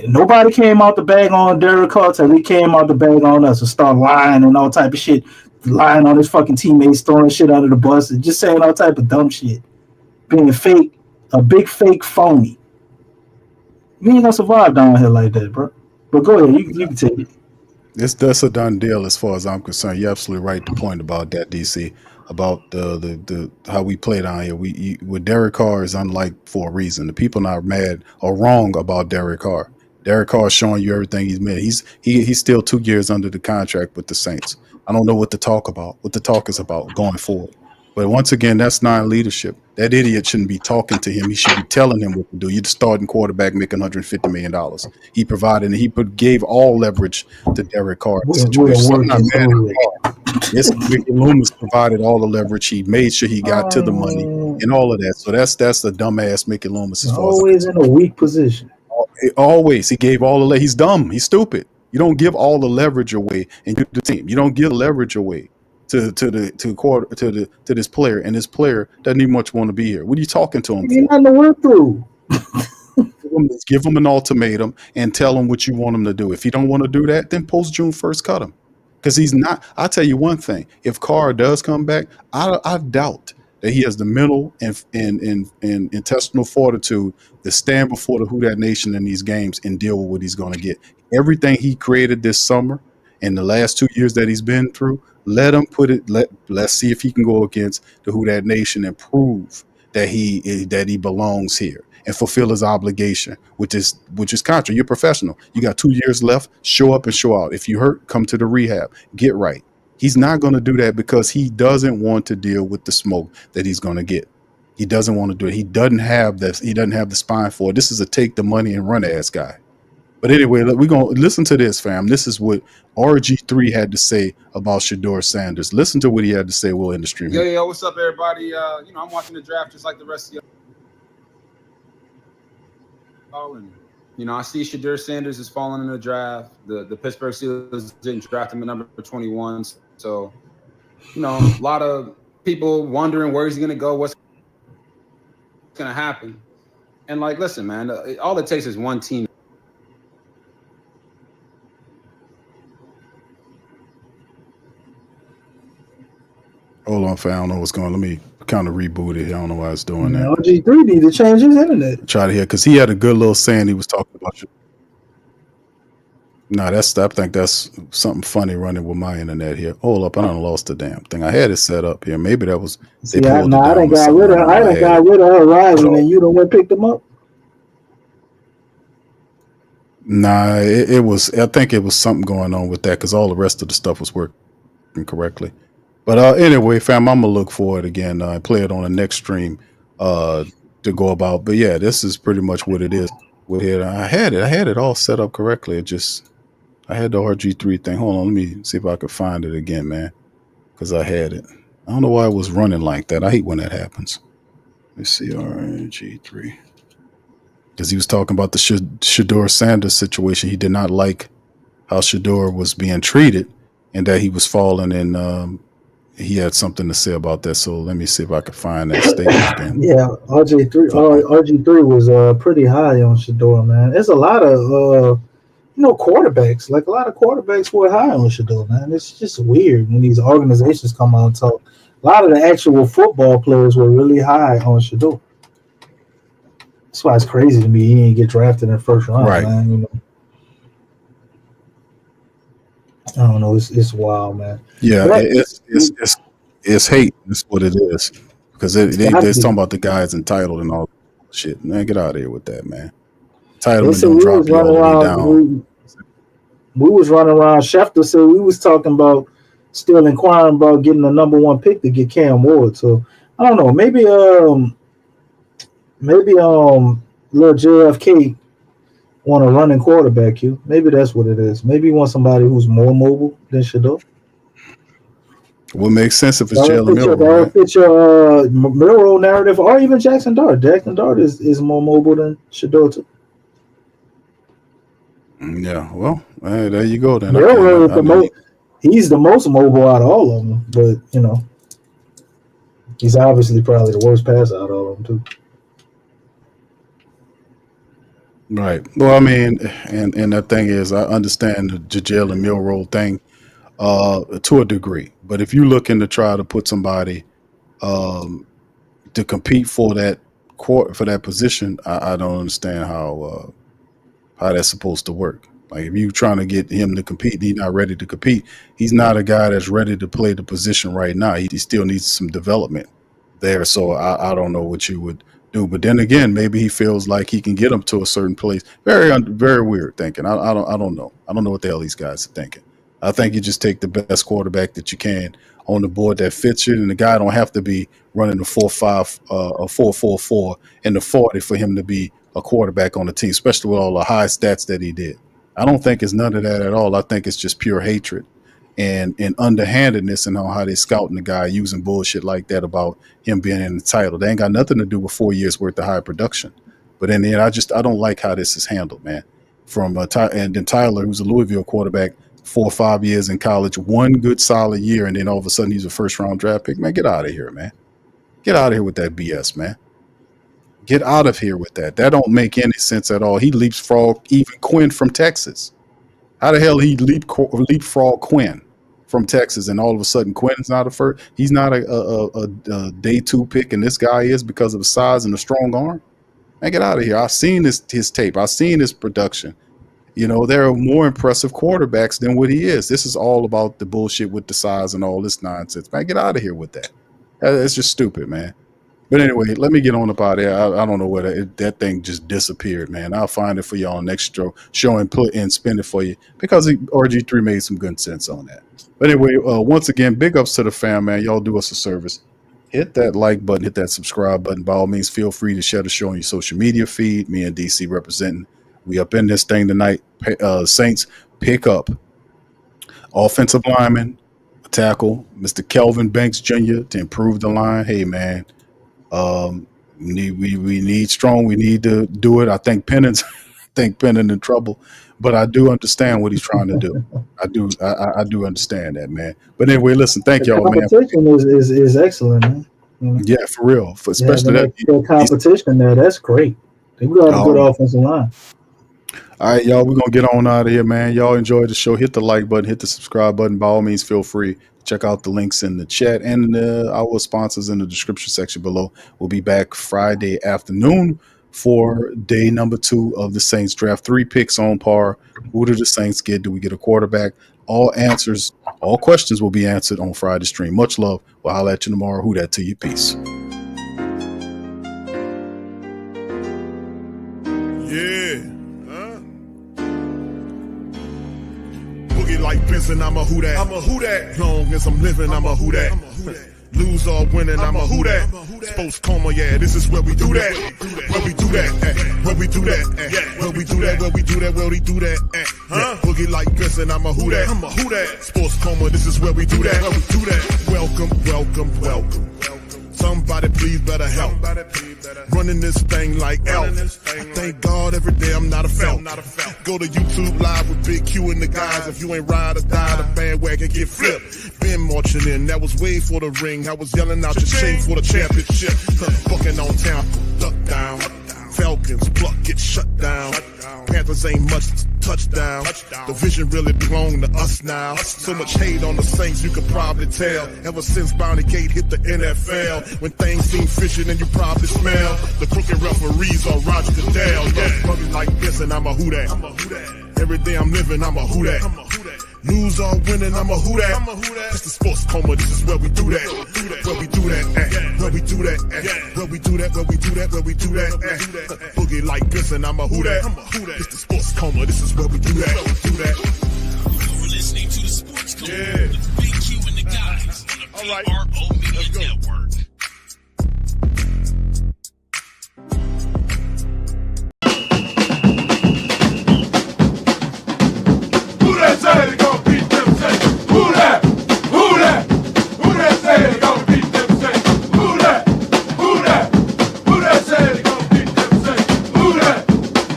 Nobody came out the bag on Derek Carr till he came out the bag on us and start lying and all type of shit, lying on his fucking teammates, throwing shit under the bus, and just saying all type of dumb shit, being fake, a big fake phony. You ain't gonna survive down here like that, bro. But go ahead, you can take it. That's a done deal as far as I'm concerned. You're absolutely right to point about that, DC, about the how we play down here. With Derek Carr is unlike for a reason. The people not mad or wrong about Derek Carr. Derek Carr is showing you everything he's made. He's still 2 years under the contract with the Saints. I don't know what the talk is about going forward. But once again, that's non-leadership. That idiot shouldn't be talking to him. He should be telling him what to do. You're the starting quarterback making $150 million. He provided, and he gave all leverage to Derek Carr. I'm not mad at Carr. Yes, Mickey Loomis provided all the leverage. He made sure he got to the money and all of that. So that's the dumbass Mickey Loomis. As far always in a weak position. Always. He gave all the he's dumb. He's stupid. You don't give all the leverage away and you the team. You don't give leverage away to this player, and this player doesn't even much want to be here. What are you talking to him for? You're not to work through. Give him an ultimatum and tell him what you want him to do. If he don't want to do that, then post June 1st, cut him. Because he's not. I'll tell you one thing. If Carr does come back, I doubt that he has the mental and intestinal fortitude to stand before the Who Dat Nation in these games and deal with what he's going to get. Everything he created this summer and the last 2 years that he's been through, let him put it. Let's see if he can go against the Who Dat Nation and prove that he belongs here and fulfill his obligation, which is contract. You're professional. You got 2 years left. Show up and show out. If you hurt, come to the rehab. Get right. He's not going to do that because he doesn't want to deal with the smoke that he's going to get. He doesn't want to do it. He doesn't have this. He doesn't have the spine for it. This is a take the money and run ass guy. But anyway, we're going to listen to this, fam. This is what RG3 had to say about Shedeur Sanders. Listen to what he had to say. We'll end the stream. Yo, what's up, everybody? I'm watching the draft just like the rest of y'all. And, I see Shedeur Sanders is falling in the draft. The Pittsburgh Steelers didn't draft him at number 21. So, a lot of people wondering where he's going to go, what's going to happen. And like, listen, man, all it takes is one team. Hold on, fam. I don't know what's going on. Let me kind of reboot it. I don't know why it's doing that. RG3 need to change his internet. Try to hear, because he had a good little saying he was talking about you. Nah, I think that's something funny running with my internet here. Hold up, I done lost the damn thing. I had it set up here. Maybe that was. I done got rid of her Horizon, and you done went picked them up. Nah, it was. I think it was something going on with that because all the rest of the stuff was working correctly. But anyway, fam, I'm gonna look for it again. Play it on the next stream to go about. But yeah, this is pretty much what it is. With it, I had it all set up correctly. It just. I had the RG3 thing. Hold on, let me see if I can find it again, man. Because I had it. I don't know why it was running like that. I hate when that happens. Let's see, RG3. Because he was talking about the Shedeur Sanders situation. He did not like how Shedeur was being treated and that he was falling, and he had something to say about that. So let me see if I can find that statement again. Yeah, RG3 was pretty high on Shedeur, man. There's a lot of quarterbacks. Like a lot of quarterbacks were high on Shedeur, man. It's just weird when these organizations come out and talk. A lot of the actual football players were really high on Shedeur. That's why it's crazy to me he didn't get drafted in the first round, right. Man. I don't know. It's wild, man. Yeah, it's hate. That's what it is. Because they're talking about the guys entitled and all that shit. Man, get out of here with that, man. Entitlement don't drop you all the way down. We was running around. Schefter said we was talking about still inquiring about getting the number 1 pick to get Cam Ward. So I don't know. Maybe little JFK want a running quarterback. Maybe that's what it is. Maybe you want somebody who's more mobile than Shedeur. What makes sense if it's Jalen Milroe? That fit your Milroe narrative, or even Jackson Dart. Jackson Dart is more mobile than Shedeur too. Yeah, well, there you go then. He's the most mobile out of all of them, but he's obviously probably the worst passer out of all of them too. Right. Well, I mean, and the thing is, I understand the Jalen Milroe thing to a degree, but if you're looking to try to put somebody to compete for that position, I don't understand how that's supposed to work. Like if you're trying to get him to compete, he's not ready to compete. He's not a guy that's ready to play the position right now. He still needs some development there. So I don't know what you would do. But then again, maybe he feels like he can get him to a certain place. Very weird thinking. I don't know. I don't know what the hell these guys are thinking. I think you just take the best quarterback that you can on the board that fits you, and the guy don't have to be running a 4.5, a 4.44 in the 40 for him to be a quarterback on the team, especially with all the high stats that he did. I don't think it's none of that at all. I think it's just pure hatred and underhandedness and how they scouting the guy using bullshit like that about him being in the title. They ain't got nothing to do with 4 years worth of high production. But in the end, I don't like how this is handled, man. And then Tyler, who's a Louisville quarterback, 4 or 5 years in college, one good solid year, and then all of a sudden he's a first-round draft pick. Man, get out of here, man. Get out of here with that BS, man. Get out of here with that. That don't make any sense at all. He leapfrog even Quinn from Texas. How the hell he leapfrog Quinn from Texas, and all of a sudden Quinn's not a first? He's not a day 2 pick, and this guy is because of the size and the strong arm. Man, get out of here. I've seen his tape. I've seen his production. There are more impressive quarterbacks than what he is. This is all about the bullshit with the size and all this nonsense. Man, get out of here with that. It's just stupid, man. But anyway, let me get on up out of there. I don't know where that thing just disappeared, man. I'll find it for y'all next show and put and spin it for you because RG3 made some good sense on that. But anyway, once again, big ups to the fam, man. Y'all do us a service. Hit that like button, hit that subscribe button. By all means, feel free to share the show on your social media feed. Me and DC representing. We up in this thing tonight. Saints pick up offensive lineman, tackle, Mr. Kelvin Banks Jr. to improve the line. Hey, man. We need strong. We need to do it. I think Pennant's in trouble, but I do understand what he's trying to do. I do understand that, man. But anyway, listen, thank y'all, man. Competition is excellent, man. Yeah, for real. Especially that competition there. That's great. They got a good offensive line. All right, y'all, we're going to get on out of here, man. Y'all enjoyed the show. Hit the like button, hit the subscribe button. By all means, feel free. Check out the links in the chat and our sponsors in the description section below. We'll be back Friday afternoon for day number 2 of the Saints draft. 3 picks on par. Who do the Saints get? Do we get a quarterback? All questions will be answered on Friday's stream. Much love. We'll holler at you tomorrow. Who that to you? Peace. Like Benson, I'm a who that. I'm a who that. Long as I'm living, I'm a who that. Lose or winning, I'm a who that. Sports Coma, yeah, this is where we do that. Where we do that, where we do that, where we do that, where we do that, where we do that, Boogie like Benson, I'm a who that. I'm a who that. Sports Coma, this is where we do that. Where we do that. Welcome, welcome, welcome. Somebody please better help. Running this thing like elf. Thank God every day I'm not a felt. Go to YouTube live with Big Q and the guys. If you ain't ride or die, the bandwagon get flipped. Been marching in, that was way for the ring. I was yelling out your shame for the championship. Bucking on town, duck down. Falcons, pluck, get shut down. Panthers ain't much touchdown. The vision really belong to us now. So much hate on the Saints, you could probably tell. Ever since Bounty Gate hit the NFL, when things seem fishy and you probably smell the crooked referees on Roger Goodell. Yeah, probably like this and I'm a who that. Every day I'm living, I'm a who that. Lose or winning, I'm a who that. It's the Sports Coma, this is where we do that. Where we do that, where we do that, where we do that, where we do that, where we do that, Boogie like this and I'm a who that. It's the Sports Coma, this is where we do that. You're listening to the Sports Coma with Big Q and the guys on the PRO Media Network. Who that say they gonna beat them Saints? Who that? Who that? Who that say they gonna beat them Saints? Who that? Who that? Who that say they gonna beat them Saints? Who that?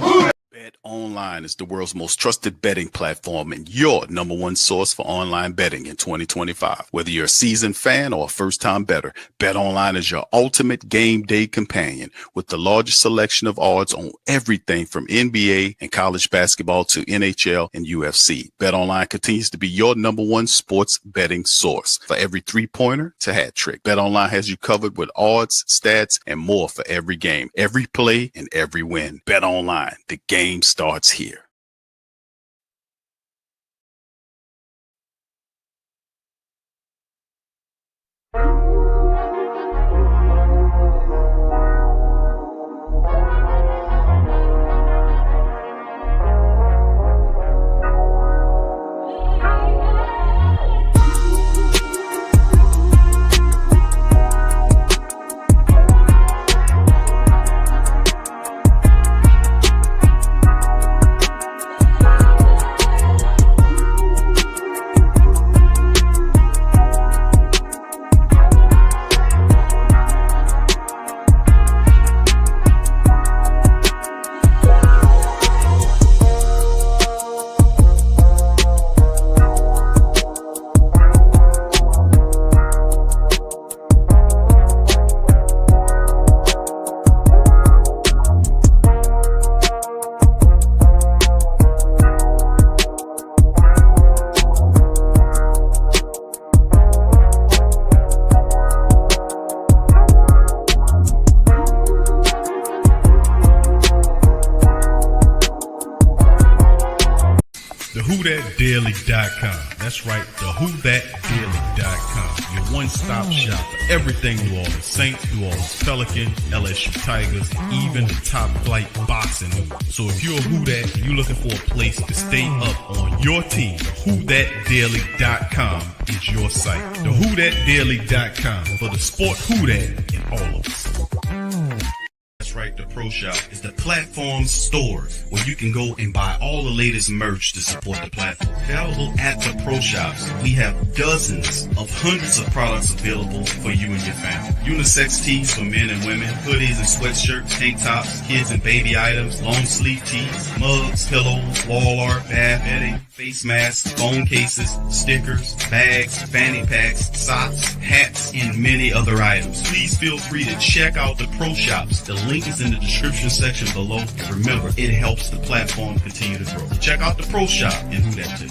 Who that? Bet Online is the world's most trusted betting platform and your number one source for online betting in 2025. Whether you're a seasoned fan or a first-time bettor, Bet Online is your ultimate game day companion with the largest selection of odds on everything from NBA and college basketball to NHL and UFC. Bet Online continues to be your number one sports betting source for every three-pointer to hat trick. Bet Online has you covered with odds, stats, and more for every game, every play, and every win. Bet Online, the game starts here. WhoThatDaily.com. That's right, the WhoThatDaily.com. Your one-stop shop for everything New Orleans Saints, New Orleans Pelicans, LSU Tigers, even the top flight boxing news. So if you're a Who Dat and you're looking for a place to stay up on your team, WhoThatDaily.com is your site. The WhoThatDaily.com for the sport Who Dat in all of us. That's right, the Pro Shop is the platform store where you can go and buy all the latest merch to support the platform. Available at the Pro Shops, we have dozens of hundreds of products available for you and your family. Unisex tees for men and women, hoodies and sweatshirts, tank tops, kids and baby items, long sleeve tees, mugs, pillows, wall art, bath bedding, face masks, phone cases, stickers, bags, fanny packs, socks, hats, and many other items. Please feel free to check out the Pro Shops. The link link is in the description section below. Remember, it helps the platform continue to grow. Check out the Pro Shop and Who Dat too.